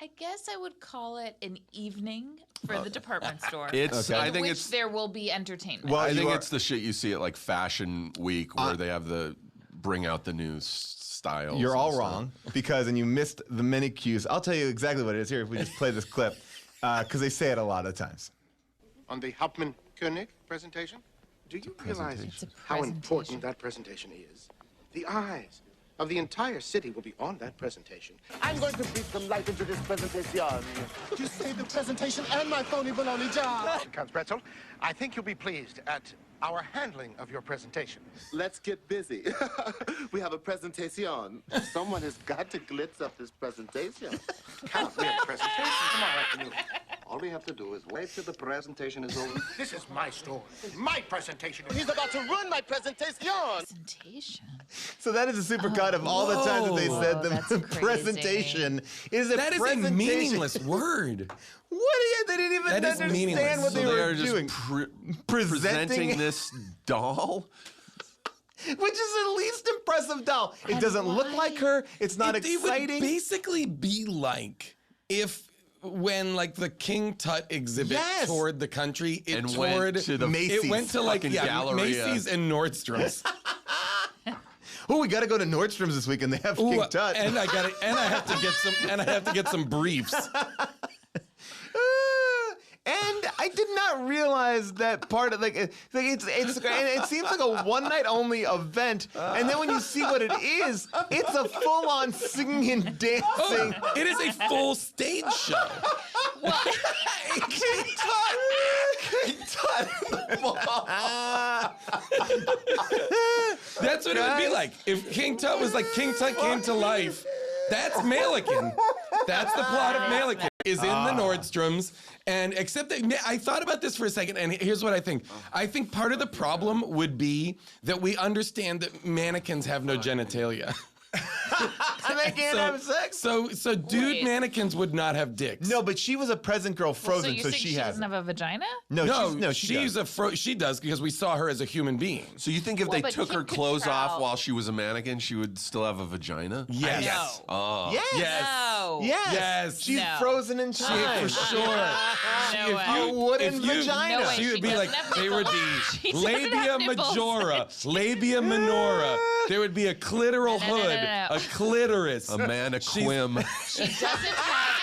Speaker 8: I guess I would call it an evening for the department store.
Speaker 7: It's.
Speaker 10: Okay.
Speaker 7: I
Speaker 8: in
Speaker 7: think
Speaker 8: which
Speaker 7: it's.
Speaker 8: there will be entertainment.
Speaker 10: Well,
Speaker 7: I
Speaker 10: you
Speaker 7: think
Speaker 10: are-
Speaker 7: it's the shit you see at like Fashion Week where they have the bring out the new styles.
Speaker 10: You're
Speaker 7: and
Speaker 10: all
Speaker 7: stuff.
Speaker 10: wrong and you missed the mini cues. I'll tell you exactly what it is here if we just play this clip because they say it a lot of times.
Speaker 16: On the Hauptmann König presentation, do you realize
Speaker 8: It's a
Speaker 16: how
Speaker 8: presentation.
Speaker 16: important that presentation is? The eyes of the entire city will be on that presentation. I'm going to breathe some light into this presentation. You saved the presentation and my phony baloney job. Count Pretzel, I think you'll be pleased at our handling of your presentation. Let's get busy. We have a presentation. Someone has got to glitz up this presentation. Count, we have a presentation tomorrow afternoon. All we have to do is wait till the presentation is over. This is my store. My presentation. He's about to ruin my presentation.
Speaker 8: Presentation.
Speaker 10: So that is a super cut of all the times that they said the
Speaker 8: that's crazy.
Speaker 10: presentation is a
Speaker 12: That is a
Speaker 10: presentation.
Speaker 12: meaningless word.
Speaker 10: They didn't even
Speaker 12: That is
Speaker 10: understand
Speaker 12: meaningless.
Speaker 10: what
Speaker 7: So
Speaker 10: they
Speaker 7: they
Speaker 10: were
Speaker 7: are just
Speaker 10: doing.
Speaker 7: presenting this doll.
Speaker 10: Which is the least impressive doll. It doesn't look like her. It's not
Speaker 12: It
Speaker 10: exciting.
Speaker 12: would basically be like if when like the King Tut exhibit
Speaker 10: Yes.
Speaker 12: toured the country, it
Speaker 7: And
Speaker 12: toured
Speaker 7: went to the
Speaker 10: Macy's
Speaker 12: It went to like
Speaker 7: fucking Galleria.
Speaker 12: Macy's and Nordstrom's.
Speaker 10: Oh, we got to go to Nordstrom's this week, and they have King Tut.
Speaker 12: And I got it. And I have to get some briefs.
Speaker 10: And I did not realize that part of it seems like a one night only event, and then when you see what it is, it's a full on singing and dancing.
Speaker 12: Oh, it is a full stage show.
Speaker 10: King Tut.
Speaker 12: That's what it would be like if King Tut was like King Tut came to life. That's Malikin. That's the plot of Malikin. Is in the Nordstroms, and except that I thought about this for a second, and here's what I think. I think part of the problem would be that we understand that mannequins have no genitalia.
Speaker 10: And they can't have sex.
Speaker 12: So dude mannequins would not have dicks.
Speaker 10: No, but she was a present girl frozen,
Speaker 8: so you
Speaker 10: so
Speaker 8: think
Speaker 10: she
Speaker 8: she
Speaker 10: has.
Speaker 8: doesn't have a vagina?
Speaker 12: She does because we saw her as a human being.
Speaker 7: So you think if
Speaker 8: Well,
Speaker 7: they
Speaker 8: but
Speaker 7: took her
Speaker 8: Kim
Speaker 7: clothes off
Speaker 8: Cattrall-
Speaker 7: while she was a mannequin, she would still have a vagina?
Speaker 12: Yes.
Speaker 8: No.
Speaker 7: Oh.
Speaker 10: Yes.
Speaker 12: Yes.
Speaker 8: No.
Speaker 10: Yes.
Speaker 12: Yes.
Speaker 10: She's
Speaker 8: No.
Speaker 10: frozen in time.
Speaker 12: For sure.
Speaker 8: No way.
Speaker 10: A wooden
Speaker 12: if you-
Speaker 10: vagina.
Speaker 8: No way.
Speaker 12: She would
Speaker 8: She
Speaker 12: be like,
Speaker 8: doesn't have
Speaker 12: they would
Speaker 8: nipples.
Speaker 12: be
Speaker 8: She doesn't
Speaker 12: labia
Speaker 8: have nipples.
Speaker 12: majora, labia minora. There would be a clitoral
Speaker 8: No, no, no,
Speaker 12: hood,
Speaker 8: no, no.
Speaker 12: a clitoris.
Speaker 7: Amanda
Speaker 12: She's-
Speaker 7: Quim.
Speaker 8: She doesn't have.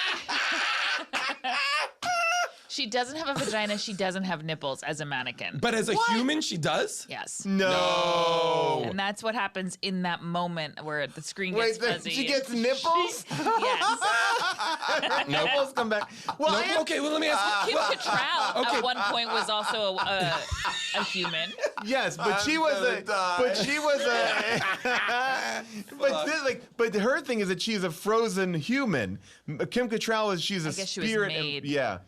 Speaker 8: She doesn't have a vagina. She doesn't have nipples as a mannequin.
Speaker 12: But as a human, she does?
Speaker 8: Yes.
Speaker 10: No.
Speaker 8: And that's what happens in that moment where the screen
Speaker 10: Wait,
Speaker 8: gets
Speaker 10: then
Speaker 8: fuzzy.
Speaker 10: she gets nipples?
Speaker 8: Yes.
Speaker 10: Nipples come back. Well,
Speaker 12: Nope. Okay, well, let me ask
Speaker 8: Kim
Speaker 12: you.
Speaker 8: Cattrall
Speaker 12: okay.
Speaker 8: at one point was also a human.
Speaker 10: Yes, but she was a. But she was a. but her thing is that she's a frozen human. Kim Cattrall is she's a
Speaker 8: I guess she was
Speaker 10: spirit.
Speaker 8: made.
Speaker 10: Yeah.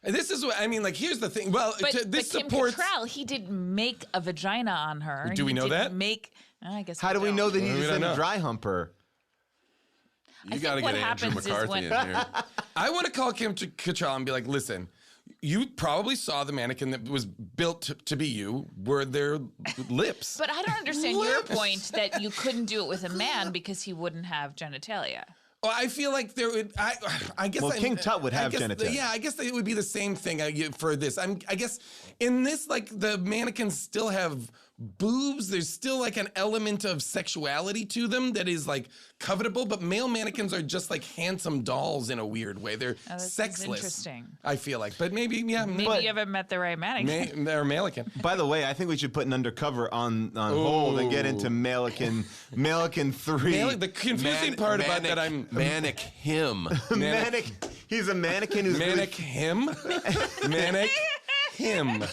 Speaker 12: And this is what I mean. Like, here's the thing. Well,
Speaker 8: But,
Speaker 12: this
Speaker 8: but Kim
Speaker 12: supports.
Speaker 8: Cattrall, he didn't make a vagina on her.
Speaker 12: Do we
Speaker 8: He
Speaker 12: know
Speaker 8: didn't
Speaker 12: that?
Speaker 8: Make. I guess.
Speaker 10: How do we know that he
Speaker 12: We
Speaker 10: just
Speaker 12: don't
Speaker 10: didn't
Speaker 12: know.
Speaker 10: dry hump her?
Speaker 7: You got to
Speaker 8: what
Speaker 7: get Andrew
Speaker 8: happens is
Speaker 7: McCarthy
Speaker 8: when-
Speaker 7: in here.
Speaker 12: I want to call Kim Cattrall and be like, listen, you probably saw the mannequin that was built to be you. Were there lips?
Speaker 8: But I don't understand your point that you couldn't do it with a man because he wouldn't have genitalia.
Speaker 12: Well, I feel like there would. I guess.
Speaker 10: Well, King Tut would have
Speaker 12: I guess,
Speaker 10: genitalia.
Speaker 12: Yeah, I guess that it would be the same thing for this. I guess in this, like the mannequins still have boobs. There's still like an element of sexuality to them that is like covetable, but male mannequins are just like handsome dolls in a weird way. They're sexless.
Speaker 8: Interesting.
Speaker 12: I feel like, but maybe you
Speaker 8: haven't met the right mannequin.
Speaker 12: They're mannequin.
Speaker 10: By the way, I think we should put an undercover on hold and get into Mannequin 3.
Speaker 12: The confusing part about that
Speaker 7: Manic him.
Speaker 10: Manic. He's a mannequin who's
Speaker 12: Manic him. Manic him.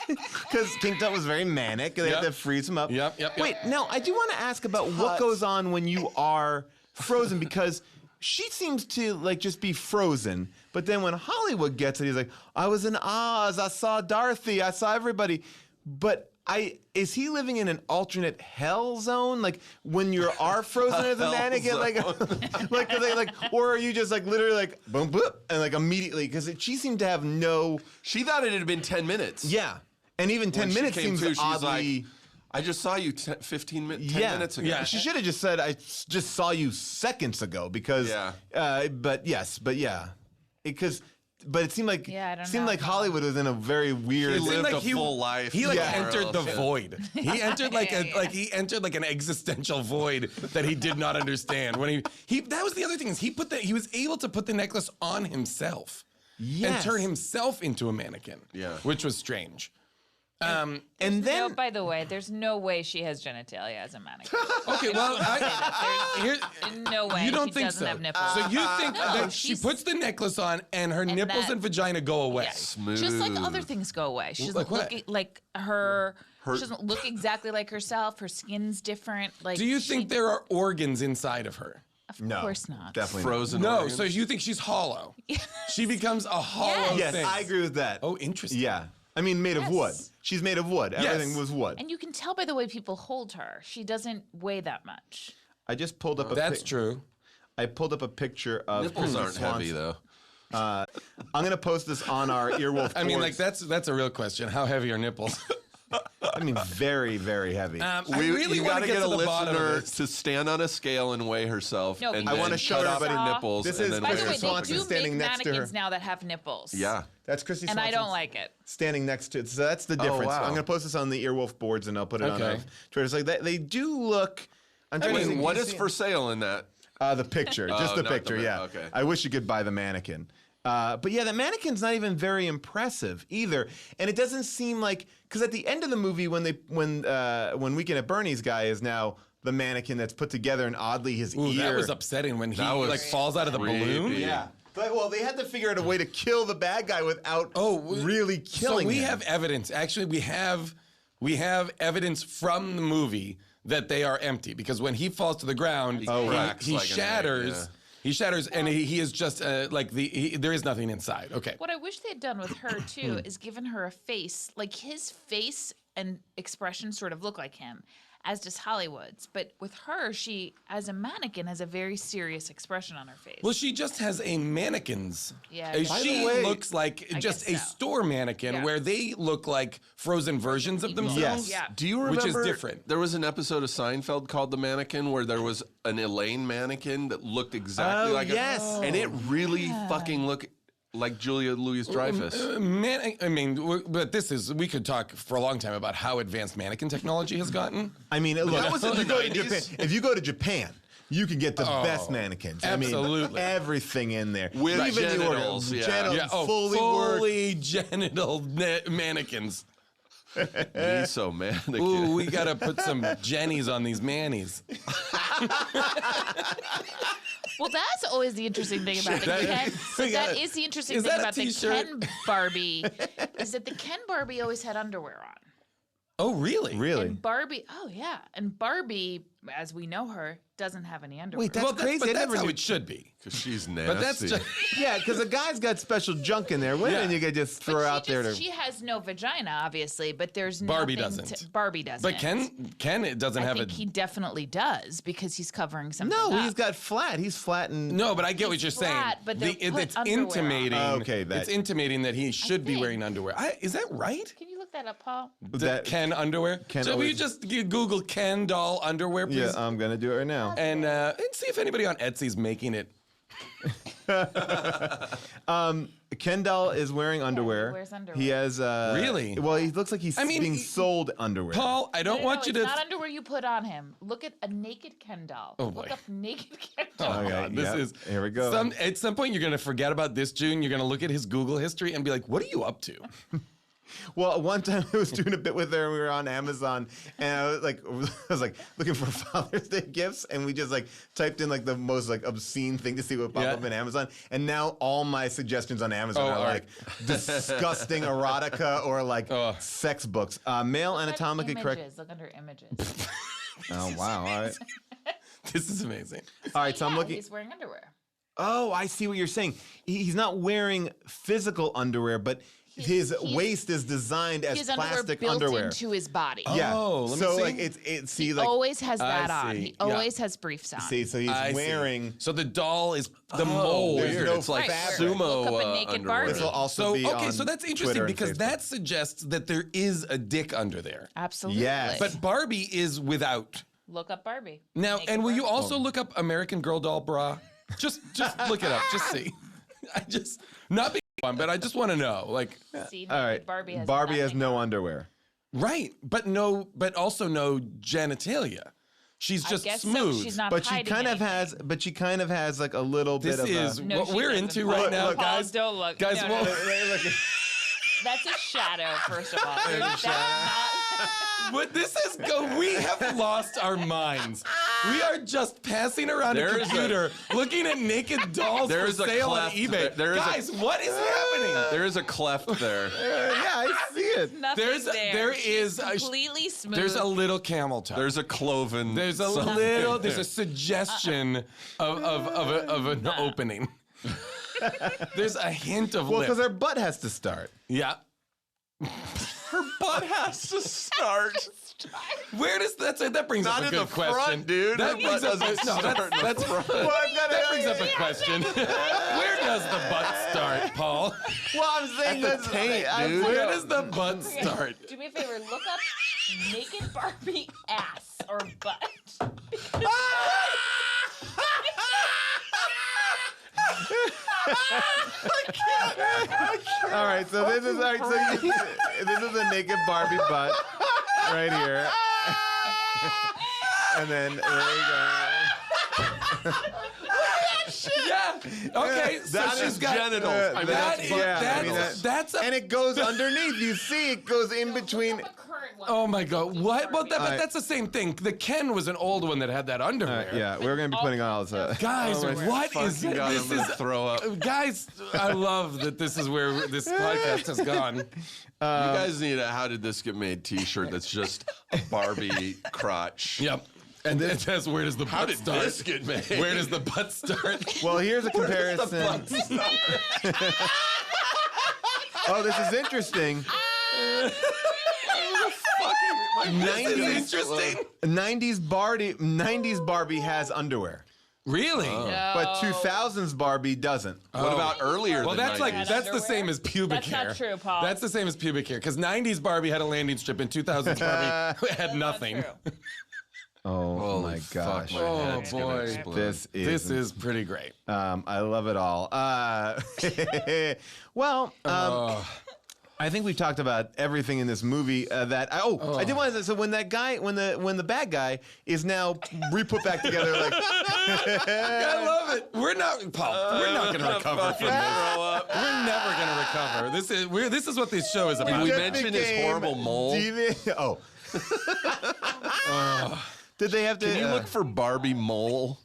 Speaker 10: Because King Tut was very manic. They had to freeze him up.
Speaker 12: Yep.
Speaker 10: Wait, now I do want to ask about what goes on when you are frozen, because she seems to like just be frozen. But then when Hollywood gets it, he's like, I was in Oz, I saw Dorothy, I saw everybody. But is he living in an alternate hell zone? Like when you are frozen as a mannequin, or are you just like literally like boom, boom, and like immediately? Because she seemed to have no.
Speaker 7: She thought it had been 10 minutes.
Speaker 10: Yeah, and even 10 minutes seems oddly.
Speaker 7: Like, I just saw you 10 minutes ago.
Speaker 10: Yeah, she should have just said, I just saw you seconds ago because. Yeah. But it seemed like like Hollywood was in a very weird.
Speaker 7: He lived a full life.
Speaker 12: He entered the void. He entered he entered like an existential void that he did not understand. When he that was the other thing is he was able to put the necklace on himself and turn himself into a mannequin. Yeah, which was strange.
Speaker 8: And then, by the way, there's no way she has genitalia as a mannequin.
Speaker 12: Okay, well,
Speaker 8: there's no way
Speaker 12: you don't
Speaker 8: she
Speaker 12: think
Speaker 8: doesn't
Speaker 12: so.
Speaker 8: have nipples.
Speaker 12: So you think that she puts the necklace on and her nipples and vagina go away?
Speaker 8: Yeah. Smooth. Just like other things go away. She doesn't look like her. She doesn't look exactly like herself. Her skin's different. Like,
Speaker 12: do you think there are organs inside of her?
Speaker 8: Of course not.
Speaker 10: Definitely
Speaker 7: frozen.
Speaker 12: No,
Speaker 7: organs.
Speaker 12: so you think she's hollow? She becomes a hollow
Speaker 10: Yes,
Speaker 12: thing.
Speaker 10: I agree with that.
Speaker 12: Oh, interesting.
Speaker 10: Yeah. I mean, made of wood. She's made of wood. Everything was wood.
Speaker 8: And you can tell by the way people hold her. She doesn't weigh that much.
Speaker 10: I just pulled up
Speaker 12: That's true.
Speaker 10: I pulled up a picture of
Speaker 7: nipples
Speaker 10: Christy
Speaker 7: aren't
Speaker 10: Swanson.
Speaker 7: heavy though.
Speaker 10: I'm gonna post this on our Earwolf.
Speaker 12: I mean,
Speaker 10: boards.
Speaker 12: like that's a real question. How heavy are nipples?
Speaker 10: I mean, very, very heavy.
Speaker 7: You got to get a listener to stand on a scale and weigh herself.
Speaker 8: No,
Speaker 7: and
Speaker 10: I want to show everybody
Speaker 7: her nipples.
Speaker 10: This
Speaker 7: and
Speaker 10: is
Speaker 7: then
Speaker 8: By
Speaker 7: weigh
Speaker 8: the way,
Speaker 7: herself.
Speaker 8: they do
Speaker 10: standing
Speaker 8: make
Speaker 10: next to her.
Speaker 8: mannequins now that have nipples.
Speaker 7: Yeah.
Speaker 10: That's Christy
Speaker 8: And
Speaker 10: Swanson.
Speaker 8: I don't like it.
Speaker 10: Standing next to it. So that's the difference.
Speaker 7: wow.
Speaker 10: I'm going to post this on the Earwolf boards and I'll put it on our Twitter. It's like they do look. I'm trying to think,
Speaker 7: what is for sale in that?
Speaker 10: The picture. Just the
Speaker 7: not the
Speaker 10: picture,
Speaker 7: man-
Speaker 10: yeah.
Speaker 7: okay.
Speaker 10: I wish you could buy the mannequin. But yeah, the mannequin's not even very impressive either, and it doesn't seem like because at the end of the movie, when Weekend at Bernie's guy is now the mannequin that's put together, and oddly his ear.
Speaker 12: That was upsetting when he like falls out of the balloon.
Speaker 10: Yeah. But, well, they had to figure out a way to kill the bad guy without really killing
Speaker 12: him. So we
Speaker 10: him.
Speaker 12: have evidence. Actually, we have evidence from the movie that they are empty because when he falls to the ground, he shatters. He shatters, and he is just there is nothing inside. Okay.
Speaker 8: What I wish they had done with her too is given her a face. Like his face and expression sort of look like him, as does Hollywood's. But with her, she, as a mannequin, has a very serious expression on her face.
Speaker 12: Well, she just has a mannequin's.
Speaker 8: Yeah.
Speaker 12: She looks like just a store mannequin where they look like frozen versions of themselves.
Speaker 8: Yeah.
Speaker 7: Do you remember?
Speaker 12: Which is different.
Speaker 7: There was an episode of Seinfeld called The Mannequin where there was an Elaine mannequin that looked exactly like her. And it really fucking looked like Julia Louis-Dreyfus.
Speaker 12: But we could talk for a long time about how advanced mannequin technology has gotten.
Speaker 10: I mean, look,
Speaker 7: That was in the 90s.
Speaker 10: if you go to Japan, you can get the best mannequins.
Speaker 12: Absolutely.
Speaker 10: I mean, everything in there.
Speaker 7: With
Speaker 10: Even
Speaker 7: genitals,
Speaker 10: the
Speaker 7: yeah.
Speaker 10: fully
Speaker 12: genital mannequins.
Speaker 7: He's so mannequin.
Speaker 12: Ooh, we gotta put some jennies on these mannies.
Speaker 8: Well, that's always the interesting thing about the Ken. That is the interesting thing about the Ken Barbie, is that the Ken Barbie always had underwear on.
Speaker 12: Oh, really?
Speaker 10: Really?
Speaker 8: And Barbie, and Barbie, as we know her, doesn't have any underwear.
Speaker 10: Wait, that's crazy.
Speaker 12: But
Speaker 10: I
Speaker 12: that's
Speaker 10: never
Speaker 12: how
Speaker 10: knew.
Speaker 12: it should be.
Speaker 7: Because she's nasty.
Speaker 12: But that's just
Speaker 10: Yeah, because a guy's got special junk in there. Women, you could just throw out there to.
Speaker 8: She has no vagina, obviously, but there's
Speaker 12: Barbie
Speaker 8: nothing
Speaker 12: doesn't.
Speaker 8: Barbie doesn't.
Speaker 12: But Ken it doesn't
Speaker 8: I
Speaker 12: have
Speaker 8: think he definitely does because he's covering something
Speaker 10: No,
Speaker 8: up.
Speaker 10: he's got flat. He's flat and.
Speaker 12: No, but I get what you're saying.
Speaker 8: flat, but they're put
Speaker 12: it's
Speaker 8: underwear on.
Speaker 12: intimating.
Speaker 10: Okay,
Speaker 12: it's intimating that he should be wearing underwear. Is that right?
Speaker 8: Can you look that up, Paul?
Speaker 10: That-
Speaker 12: Ken underwear.
Speaker 10: Ken
Speaker 12: So will you
Speaker 10: always-
Speaker 12: just Google Ken doll underwear, please?
Speaker 10: Yeah, I'm gonna do it right now.
Speaker 12: And see if anybody on Etsy's making it.
Speaker 10: Ken doll is wearing underwear.
Speaker 8: he wears underwear.
Speaker 10: He has
Speaker 12: Really?
Speaker 10: Well, he looks like he's being sold underwear.
Speaker 12: Paul, I don't want you
Speaker 8: it's
Speaker 12: to.
Speaker 8: not underwear you put on him. Look at a naked Ken doll.
Speaker 12: Oh,
Speaker 8: Look
Speaker 12: boy.
Speaker 8: up naked Ken
Speaker 12: Oh,
Speaker 8: doll.
Speaker 12: my God. This is.
Speaker 10: Here we go.
Speaker 12: At some point, you're going to forget about this June. You're going to look at his Google history and be like, what are you up to?
Speaker 10: Well, one time I was doing a bit with her, and we were on Amazon, and I was like looking for Father's Day gifts, and we just like typed in like the most like obscene thing to see what popped up in Amazon, and now all my suggestions on Amazon are like disgusting erotica or like sex books. Male anatomically correct.
Speaker 8: Look under images.
Speaker 10: Oh wow! All right.
Speaker 12: This is amazing.
Speaker 10: All right, so I'm looking.
Speaker 8: He's wearing underwear.
Speaker 10: Oh, I see what you're saying. He's not wearing physical underwear, but his waist is designed as
Speaker 8: His
Speaker 10: plastic
Speaker 8: built
Speaker 10: underwear.
Speaker 8: into his body.
Speaker 10: Yeah.
Speaker 12: let me
Speaker 10: so
Speaker 12: see.
Speaker 10: like it's see
Speaker 8: He
Speaker 10: like
Speaker 8: always has that
Speaker 12: I
Speaker 8: on.
Speaker 12: see.
Speaker 8: He
Speaker 12: Yeah.
Speaker 8: always has briefs on.
Speaker 10: see so he's
Speaker 12: I see.
Speaker 10: wearing.
Speaker 12: So the doll is the mold.
Speaker 10: There's no
Speaker 12: It's like
Speaker 10: fabric.
Speaker 12: sumo
Speaker 8: Look up a naked
Speaker 12: underwear.
Speaker 8: Barbie.
Speaker 10: This will also be
Speaker 12: okay,
Speaker 10: on
Speaker 12: so that's interesting
Speaker 10: Twitter and
Speaker 12: because
Speaker 10: Facebook.
Speaker 12: that suggests that there is a dick under there.
Speaker 8: Absolutely.
Speaker 10: Yes.
Speaker 12: But Barbie is without.
Speaker 8: Look up Barbie.
Speaker 12: Now,
Speaker 8: Naked
Speaker 12: and will you
Speaker 8: Barbie.
Speaker 12: also look up American Girl doll bra? Just look it up. Just see. I just not being fun, but I just want to know. Like,
Speaker 8: See,
Speaker 10: all right,
Speaker 8: Barbie has
Speaker 10: no underwear.
Speaker 12: right? But also no genitalia. She's
Speaker 8: I
Speaker 12: just
Speaker 8: guess so.
Speaker 12: smooth.
Speaker 8: She's not
Speaker 10: But she
Speaker 8: hiding
Speaker 10: kind of
Speaker 8: anything.
Speaker 10: has like a little
Speaker 12: This
Speaker 10: bit of
Speaker 12: is
Speaker 10: a.
Speaker 8: No,
Speaker 12: what
Speaker 8: she
Speaker 12: we're
Speaker 8: doesn't.
Speaker 12: into right
Speaker 10: Look,
Speaker 12: now,
Speaker 10: look,
Speaker 12: guys.
Speaker 8: Don't look.
Speaker 12: Guys,
Speaker 8: No,
Speaker 12: well,
Speaker 8: no. That's a shadow, first of all. That's
Speaker 12: But this is we have lost our minds. We are just passing around
Speaker 7: There
Speaker 12: a
Speaker 7: is
Speaker 12: computer looking at naked dolls
Speaker 7: There
Speaker 12: for
Speaker 7: is a
Speaker 12: sale on
Speaker 7: cleft.
Speaker 12: eBay.
Speaker 7: There is
Speaker 12: Guys, what is happening?
Speaker 7: There is a cleft there.
Speaker 10: Yeah, I see it.
Speaker 8: nothing there.
Speaker 12: There
Speaker 8: She's
Speaker 12: is
Speaker 8: completely smooth.
Speaker 12: There's a little camel toe.
Speaker 7: There's a cloven.
Speaker 12: There's a
Speaker 7: something
Speaker 12: little. There's
Speaker 7: there.
Speaker 12: a suggestion of an opening. There's a hint of
Speaker 10: Well,
Speaker 12: lip.
Speaker 10: because her butt has to start.
Speaker 12: Yeah.
Speaker 7: Her butt has to start.
Speaker 12: Where does that brings
Speaker 7: Not
Speaker 12: up a
Speaker 7: in
Speaker 12: good
Speaker 7: the
Speaker 12: question,
Speaker 7: front, dude.
Speaker 12: That
Speaker 7: Her
Speaker 12: brings
Speaker 7: butt
Speaker 12: up
Speaker 7: doesn't
Speaker 12: no,
Speaker 7: start in the
Speaker 12: that's
Speaker 7: front.
Speaker 10: Well, I've got
Speaker 12: that brings up a question. Where does the butt start, Paul?
Speaker 10: Well, I'm saying
Speaker 7: At the taint, dude.
Speaker 12: Where does the butt start?
Speaker 8: Do me a favor. Look up naked Barbie ass or butt.
Speaker 10: All right, so this is this is a naked Barbie butt right here, and then there we go.
Speaker 12: Yeah. Okay. So
Speaker 10: That
Speaker 12: she's
Speaker 10: is
Speaker 12: got
Speaker 10: genitals. I mean,
Speaker 12: that's
Speaker 10: and it goes underneath. You see, it goes in between.
Speaker 12: Oh my God! What? Well, but that's the same thing. The Ken was an old one that had that underwear.
Speaker 10: Yeah, we're gonna be putting on all this.
Speaker 12: Guys, what is
Speaker 7: fucking God,
Speaker 12: this?
Speaker 7: I'm gonna throw up.
Speaker 12: Guys, I love that this is where this podcast has gone.
Speaker 7: You guys need a "How did this get made?" T-shirt that's just a Barbie crotch.
Speaker 12: Yep. And it says, "Where does the
Speaker 7: How
Speaker 12: butt
Speaker 7: did
Speaker 12: start?"
Speaker 7: this get made?
Speaker 12: Where does the butt start?
Speaker 10: Well, here's a
Speaker 7: Where does the
Speaker 10: comparison.
Speaker 7: butt start?
Speaker 10: Oh, this is interesting.
Speaker 12: This is interesting.
Speaker 10: 90s Barbie has underwear.
Speaker 12: Really?
Speaker 10: But 2000s Barbie doesn't.
Speaker 7: What about earlier?
Speaker 12: Well,
Speaker 7: than
Speaker 12: that's like
Speaker 7: 90s?
Speaker 12: that's the same as pubic
Speaker 8: That's
Speaker 12: hair.
Speaker 8: not true, Paul.
Speaker 12: That's the same as pubic hair because 90s Barbie had a landing strip and 2000s Barbie had nothing.
Speaker 10: Oh
Speaker 7: Holy
Speaker 10: my
Speaker 7: fuck,
Speaker 10: gosh.
Speaker 7: my
Speaker 12: Oh
Speaker 7: head's gonna
Speaker 12: boy,
Speaker 7: explode.
Speaker 10: This is
Speaker 12: pretty great.
Speaker 10: I love it all. Well, I think we've talked about everything in this movie that I did want to say. So when that guy, when the bad guy is now re-put back together, like
Speaker 12: I love it. We're not, Paul. We're not going to recover from this. We're never going to recover. This is what this show is about.
Speaker 7: Did we mention his horrible mole?
Speaker 10: Did they have to?
Speaker 7: Can you look for Barbie mole?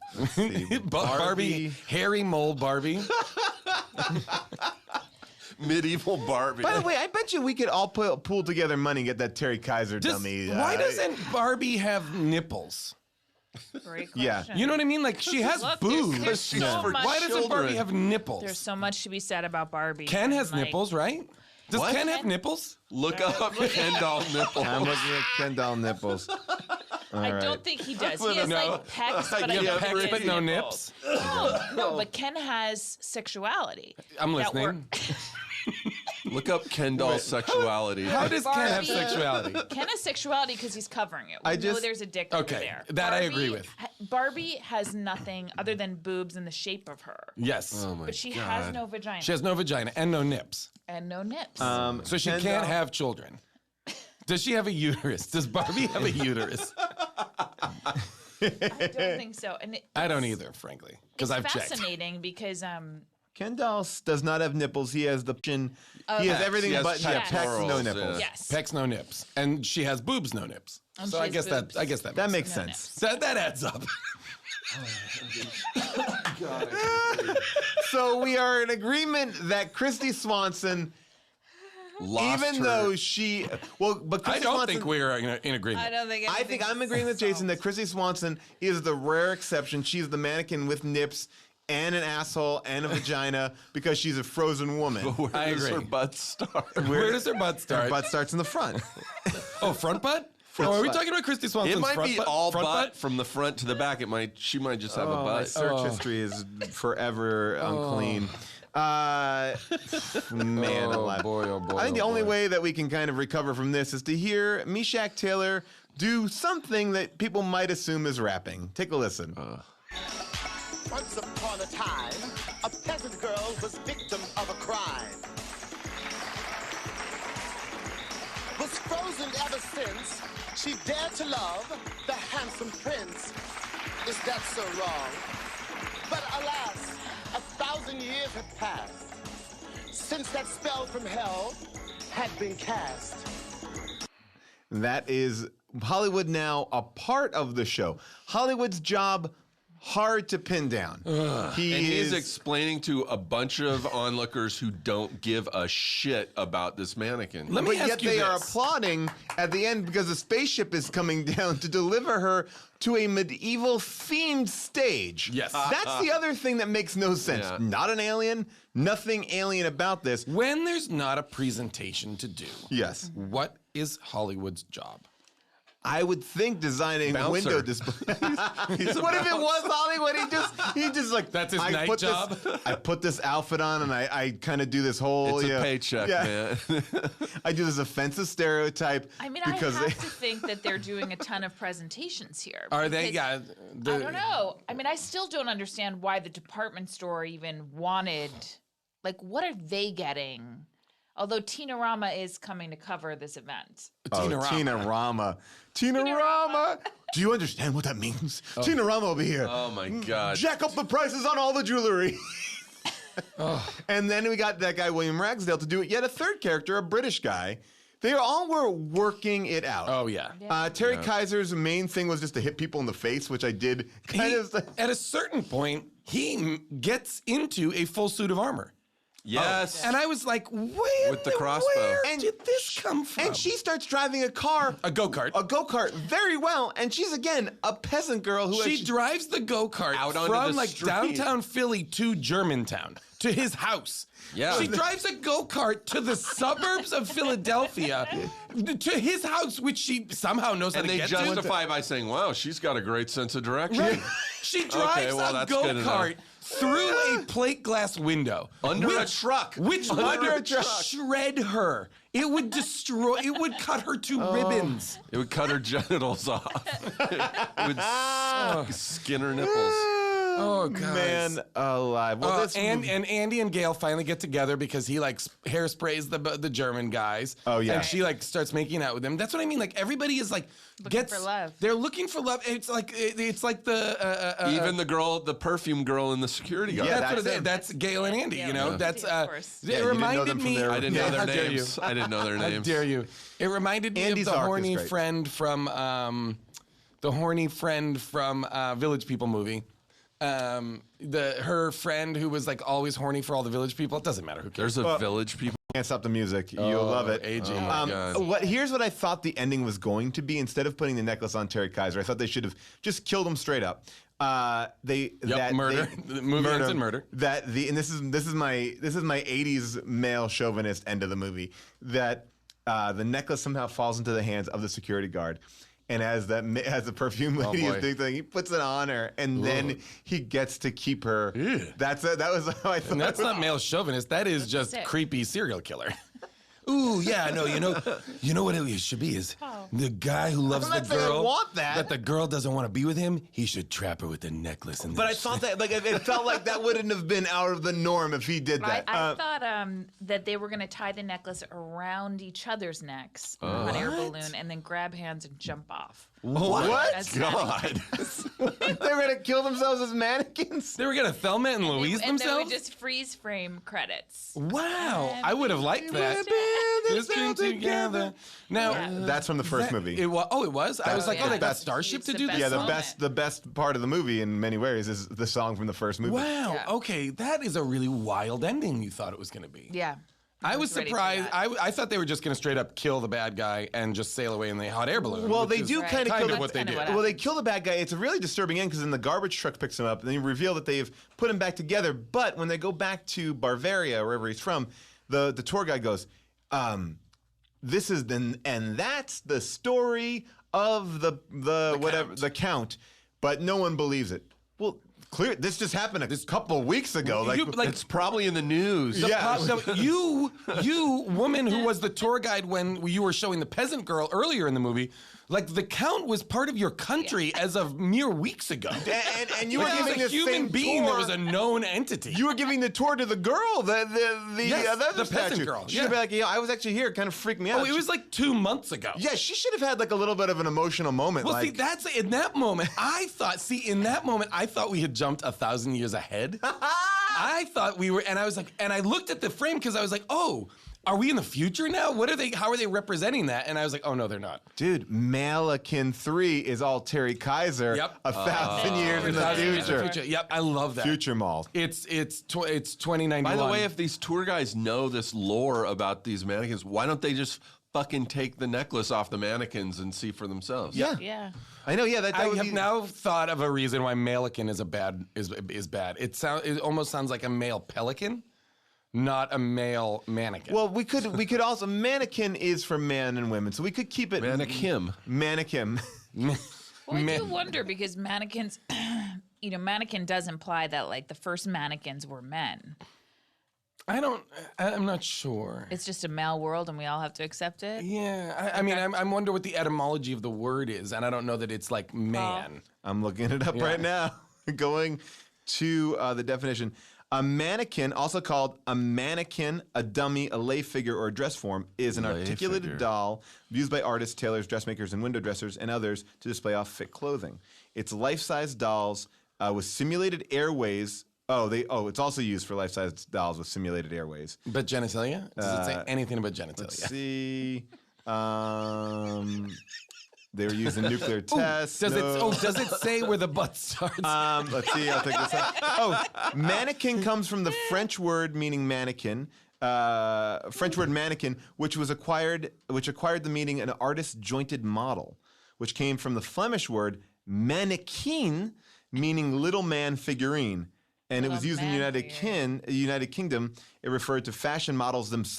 Speaker 12: Barbie, hairy mole Barbie.
Speaker 7: Medieval Barbie.
Speaker 10: By the way, I bet you we could all pool together money and get that Terry Kaiser dummy.
Speaker 12: Why doesn't Barbie have nipples?
Speaker 8: Great
Speaker 10: Yeah.
Speaker 8: question.
Speaker 12: You know what I mean? Like she has
Speaker 8: Look,
Speaker 12: boobs.
Speaker 8: there's so much-
Speaker 12: Why doesn't Barbie have nipples?
Speaker 8: There's so much to be said about Barbie.
Speaker 12: Ken has
Speaker 8: Like,
Speaker 12: nipples, right? Does
Speaker 7: What?
Speaker 12: Ken have nipples?
Speaker 7: Look up Ken doll nipples.
Speaker 10: I'm looking at Ken doll nipples.
Speaker 8: I don't think he does. He has
Speaker 12: No.
Speaker 8: like pecs, but I
Speaker 12: You
Speaker 8: don't
Speaker 12: have
Speaker 8: think
Speaker 12: pecs
Speaker 8: he
Speaker 12: but
Speaker 8: has
Speaker 12: no
Speaker 8: nipples. No, but Ken has sexuality.
Speaker 12: I'm
Speaker 8: That
Speaker 12: listening.
Speaker 7: Look up Ken doll sexuality.
Speaker 12: How does Ken have
Speaker 8: Barbie-
Speaker 12: sexuality?
Speaker 8: Ken has sexuality because he's covering it. We
Speaker 10: I
Speaker 8: know
Speaker 10: just-
Speaker 8: there's a dick over
Speaker 12: Okay,
Speaker 8: there.
Speaker 12: that I
Speaker 8: Barbie
Speaker 12: agree with.
Speaker 8: Barbie has nothing other than boobs in the shape of her.
Speaker 12: Yes.
Speaker 7: Oh my
Speaker 8: But she
Speaker 7: God.
Speaker 8: has no vagina.
Speaker 12: She has no vagina and no nips.
Speaker 8: And no nips.
Speaker 12: So she can't have children. Does she have a uterus? Does Barbie have a uterus?
Speaker 8: I don't think so. And
Speaker 12: I don't either, frankly, because I've checked.
Speaker 8: fascinating because
Speaker 10: Ken doll does not have nipples. He has the chin. He has everything but pecs, no nipples.
Speaker 8: Yes.
Speaker 12: Pecs, no nips, and she has boobs, no nips.
Speaker 8: And
Speaker 12: So
Speaker 8: she
Speaker 12: I
Speaker 8: has
Speaker 12: guess
Speaker 8: boobs.
Speaker 12: that
Speaker 10: makes
Speaker 8: No
Speaker 10: sense.
Speaker 12: That adds up.
Speaker 10: So we are in agreement that Christy Swanson,
Speaker 7: Lost
Speaker 10: even
Speaker 7: her-
Speaker 10: though she, but
Speaker 12: I
Speaker 10: Christy
Speaker 12: don't
Speaker 10: Swanson,
Speaker 12: think we're in agreement.
Speaker 8: I don't think.
Speaker 10: I think I'm agreeing with Jason that Christy Swanson is the rare exception. She's the mannequin with nips and an asshole and a vagina because she's a frozen woman.
Speaker 7: But where
Speaker 12: I
Speaker 7: does
Speaker 12: agree.
Speaker 7: her butt start?
Speaker 12: Where does her butt start?
Speaker 10: Her butt starts in the front.
Speaker 12: Oh, front butt? Are we talking about Christy Swanson's
Speaker 7: It might
Speaker 12: front
Speaker 7: be
Speaker 12: butt?
Speaker 7: all
Speaker 12: front
Speaker 7: butt from the front to the back. She might just have a
Speaker 10: My
Speaker 7: butt.
Speaker 10: search history is forever unclean. Man alive.
Speaker 7: Boy, oh boy,
Speaker 10: I think the
Speaker 7: oh
Speaker 10: only
Speaker 7: boy.
Speaker 10: way that we can kind of recover from this is to hear Meshack Taylor do something that people might assume is rapping. Take a listen.
Speaker 16: Once upon a time, a peasant girl was victim of a crime. Was frozen ever since she dared to love the handsome prince. Is that so wrong? But alas, 1,000 years have passed since that spell from hell had been cast.
Speaker 10: That is Hollywood Now, a part of the show. Hollywood's job, hard to pin down. He
Speaker 7: and
Speaker 10: is
Speaker 7: he's explaining to a bunch of onlookers who don't give a shit about this mannequin.
Speaker 10: But yet they are applauding at the end because the spaceship is coming down to deliver her to a medieval themed stage.
Speaker 12: Yes.
Speaker 10: That's the other thing that makes no sense.
Speaker 12: Yeah.
Speaker 10: Not an alien, nothing alien about this.
Speaker 12: When there's not a presentation to do,
Speaker 10: yes.
Speaker 12: What is Hollywood's job?
Speaker 10: I would think designing
Speaker 12: Bouncer.
Speaker 10: window displays.
Speaker 12: He's a
Speaker 10: What if it
Speaker 12: bouncer.
Speaker 10: was Hollywood? He just like
Speaker 12: That's his
Speaker 10: I
Speaker 12: night
Speaker 10: put
Speaker 12: job?
Speaker 10: I put this outfit on and I kind of do this whole
Speaker 7: It's a paycheck, man.
Speaker 10: I do this offensive stereotype.
Speaker 8: I mean,
Speaker 10: because
Speaker 8: I have
Speaker 10: they,
Speaker 8: to think that they're doing a ton of presentations here.
Speaker 12: Are they?
Speaker 8: because
Speaker 12: Yeah.
Speaker 8: I don't know. I mean, I still don't understand why the department store even wanted. Like, what are they getting? Although Tina Rama is coming to cover this event.
Speaker 10: Tina Rama. Tina Rama. Do you understand what that means? Tina Rama will be here.
Speaker 7: Oh my God.
Speaker 10: Jack up the prices on all the jewelry. And then we got that guy, William Ragsdale, to do it. Yet a third character, a British guy. They all were working it out.
Speaker 12: Oh, yeah.
Speaker 10: Terry Kaiser's main thing was just to hit people in the face, which I did kind of.
Speaker 12: At a certain point, he gets into a full suit of armor.
Speaker 7: Yes.
Speaker 12: And I was like,
Speaker 7: With the crossbow.
Speaker 12: Where did this come from?
Speaker 10: And she starts driving a car.
Speaker 12: A go-kart.
Speaker 10: A go-kart very well. And she's, again, a peasant girl who...
Speaker 12: She drives the go-kart
Speaker 7: Out onto
Speaker 12: from
Speaker 7: the
Speaker 12: like
Speaker 7: street.
Speaker 12: downtown Philly to Germantown, to his house.
Speaker 7: Yeah.
Speaker 12: She drives a go-kart to the suburbs of Philadelphia, to his house, which she somehow knows
Speaker 7: And
Speaker 12: how to
Speaker 7: they
Speaker 12: get
Speaker 7: justify by saying, wow, she's got a great sense of direction.
Speaker 12: Right. She drives
Speaker 7: Okay, well,
Speaker 12: a
Speaker 7: that's good enough.
Speaker 12: go-kart through a plate glass window.
Speaker 7: Under a truck.
Speaker 12: Which
Speaker 7: Under a
Speaker 12: would
Speaker 7: truck.
Speaker 12: shred her. It would destroy, it would cut her to ribbons.
Speaker 7: It would cut her genitals off. It would skin her nipples.
Speaker 12: Oh, God.
Speaker 10: Man alive. Well, this
Speaker 12: and Andy and Gail finally get together because he like hairsprays the German guys.
Speaker 10: Oh, yeah.
Speaker 12: And she like starts making out with him. That's what I mean. Like everybody is like
Speaker 8: for love.
Speaker 12: They're looking for love. It's like the
Speaker 7: Even the girl, the perfume girl in the security guard.
Speaker 10: Yeah,
Speaker 12: that's
Speaker 10: that's
Speaker 12: what
Speaker 10: him.
Speaker 12: that's Gail and Andy. You know,
Speaker 7: Yeah.
Speaker 12: that's
Speaker 8: Of course.
Speaker 10: Yeah,
Speaker 12: it
Speaker 10: you didn't know
Speaker 12: reminded
Speaker 10: them from
Speaker 12: me.
Speaker 10: their-
Speaker 7: I didn't know their
Speaker 12: How dare
Speaker 7: names.
Speaker 12: you.
Speaker 7: I didn't know their
Speaker 12: How
Speaker 7: names.
Speaker 12: dare you? It reminded me
Speaker 10: Andy's
Speaker 12: of the
Speaker 10: arc is
Speaker 12: horny
Speaker 10: great.
Speaker 12: friend from Village People movie. Her friend who was like always horny for all the Village People. It doesn't matter who cares.
Speaker 7: There's a village people.
Speaker 10: Can't stop the music. You'll love it.
Speaker 12: AJ.
Speaker 7: Oh my God.
Speaker 10: Here's what I thought the ending was going to be. Instead of putting the necklace on Terry Kaiser, I thought they should have just killed him straight up.
Speaker 12: Murder. The movie ends in murder.
Speaker 10: And this is my 80s male chauvinist end of the movie. That the necklace somehow falls into the hands of the security guard. And as the perfume lady is doing thing, he puts it on her, and then he gets to keep her. That was how I thought.
Speaker 12: And that's not male chauvinist. That is just creepy serial killer. Ooh, yeah, no, you know what it should be is The guy who loves
Speaker 10: I'm
Speaker 12: the
Speaker 10: not saying I
Speaker 12: girl,
Speaker 10: want that.
Speaker 12: but the girl doesn't want to be with him, he should trap her with a necklace. And
Speaker 10: But I thought that, like, it felt like that wouldn't have been out of the norm if he did that.
Speaker 8: I thought that they were going to tie the necklace around each other's necks on an air balloon and then grab hands and jump off.
Speaker 10: What?
Speaker 8: As
Speaker 10: God. They were going to kill themselves as mannequins?
Speaker 12: They were going to Thelma and Louise
Speaker 8: And they would
Speaker 12: themselves?
Speaker 8: just freeze frame credits.
Speaker 12: Wow. I would have liked that. This dream together. Now,
Speaker 10: That's from the first movie.
Speaker 12: It was. Oh, it was. I was like, oh, they got Starship to do this.
Speaker 10: Yeah, the best part of the movie in many ways is the song from the first movie.
Speaker 12: Wow. Okay, that is a really wild ending. You thought it was going to be.
Speaker 8: Yeah.
Speaker 12: I was surprised. I thought they were just going to straight up kill the bad guy and just sail away in the hot air balloon.
Speaker 10: Well, they do kind of kill
Speaker 12: what they did.
Speaker 10: Well, they kill the bad guy. It's a really disturbing end because then the garbage truck picks him up and they reveal that they've put him back together. But when they go back to Bavaria, wherever he's from, the tour guide goes, "This is and that's the story of the Count," but no one believes it. Well. Clear. This just happened a couple of weeks ago.
Speaker 7: It's probably in the news.
Speaker 12: You woman who was the tour guide when you were showing the peasant girl earlier in the movie, like the Count was part of your country as of mere weeks ago.
Speaker 10: And you were giving
Speaker 12: a
Speaker 10: this
Speaker 12: human
Speaker 10: same
Speaker 12: being
Speaker 10: tour.
Speaker 12: that was a known entity.
Speaker 10: You were giving the tour to the girl, the
Speaker 12: peasant
Speaker 10: statue.
Speaker 12: girl.
Speaker 10: She'd be like, I was actually here. It kind of freaked me out.
Speaker 12: Oh, it was like 2 months ago.
Speaker 10: Yeah, she should have had like a little bit of an emotional moment.
Speaker 12: Well,
Speaker 10: like,
Speaker 12: see, that's in that moment. I thought we had jumped 1,000 years ahead. I thought we were, and I was like, and I looked at the frame because I was like, oh, are we in the future now? How are they representing that? And I was like, oh no, they're not.
Speaker 10: Dude, Malakin 3 is all Terry Kaiser.
Speaker 12: Yep.
Speaker 10: 1,000 years in the future.
Speaker 12: Yep, I love that.
Speaker 10: Future Mall.
Speaker 12: It's 2091.
Speaker 7: By the way, if these tour guys know this lore about these mannequins, why don't they just fucking take the necklace off the mannequins and see for themselves?
Speaker 8: Yeah.
Speaker 10: I know. Yeah,
Speaker 12: I have now thought of a reason why Malakin is bad. It almost sounds like a male pelican, not a male mannequin.
Speaker 10: Well, we could also mannequin is for man and women, so we could keep it
Speaker 7: Mannequin.
Speaker 8: Well, I do wonder because mannequins, mannequin does imply that like the first mannequins were men.
Speaker 12: I'm not sure.
Speaker 8: It's just a male world and we all have to accept it?
Speaker 12: Yeah. I mean, I wonder what the etymology of the word is, and I don't know that it's like man.
Speaker 10: I'm looking it up right now. Going to the definition. A mannequin, also called a mannequin, a dummy, a lay figure, or a dress form, is an articulated doll used by artists, tailors, dressmakers, and window dressers, and others to display off-fit clothing. It's life-size dolls with simulated airways. It's also used for life-size dolls with simulated airways.
Speaker 12: But genitalia? Does it say anything about genitalia?
Speaker 10: Let's see. They were used in nuclear tests.
Speaker 12: Does it say where the butt starts?
Speaker 10: Let's see. I'll take this out. Mannequin comes from the French word meaning mannequin. French word mannequin, which acquired the meaning an artist's jointed model, which came from the Flemish word mannequin, meaning little man figurine. And it was used in the United Kingdom. It referred to fashion models themselves.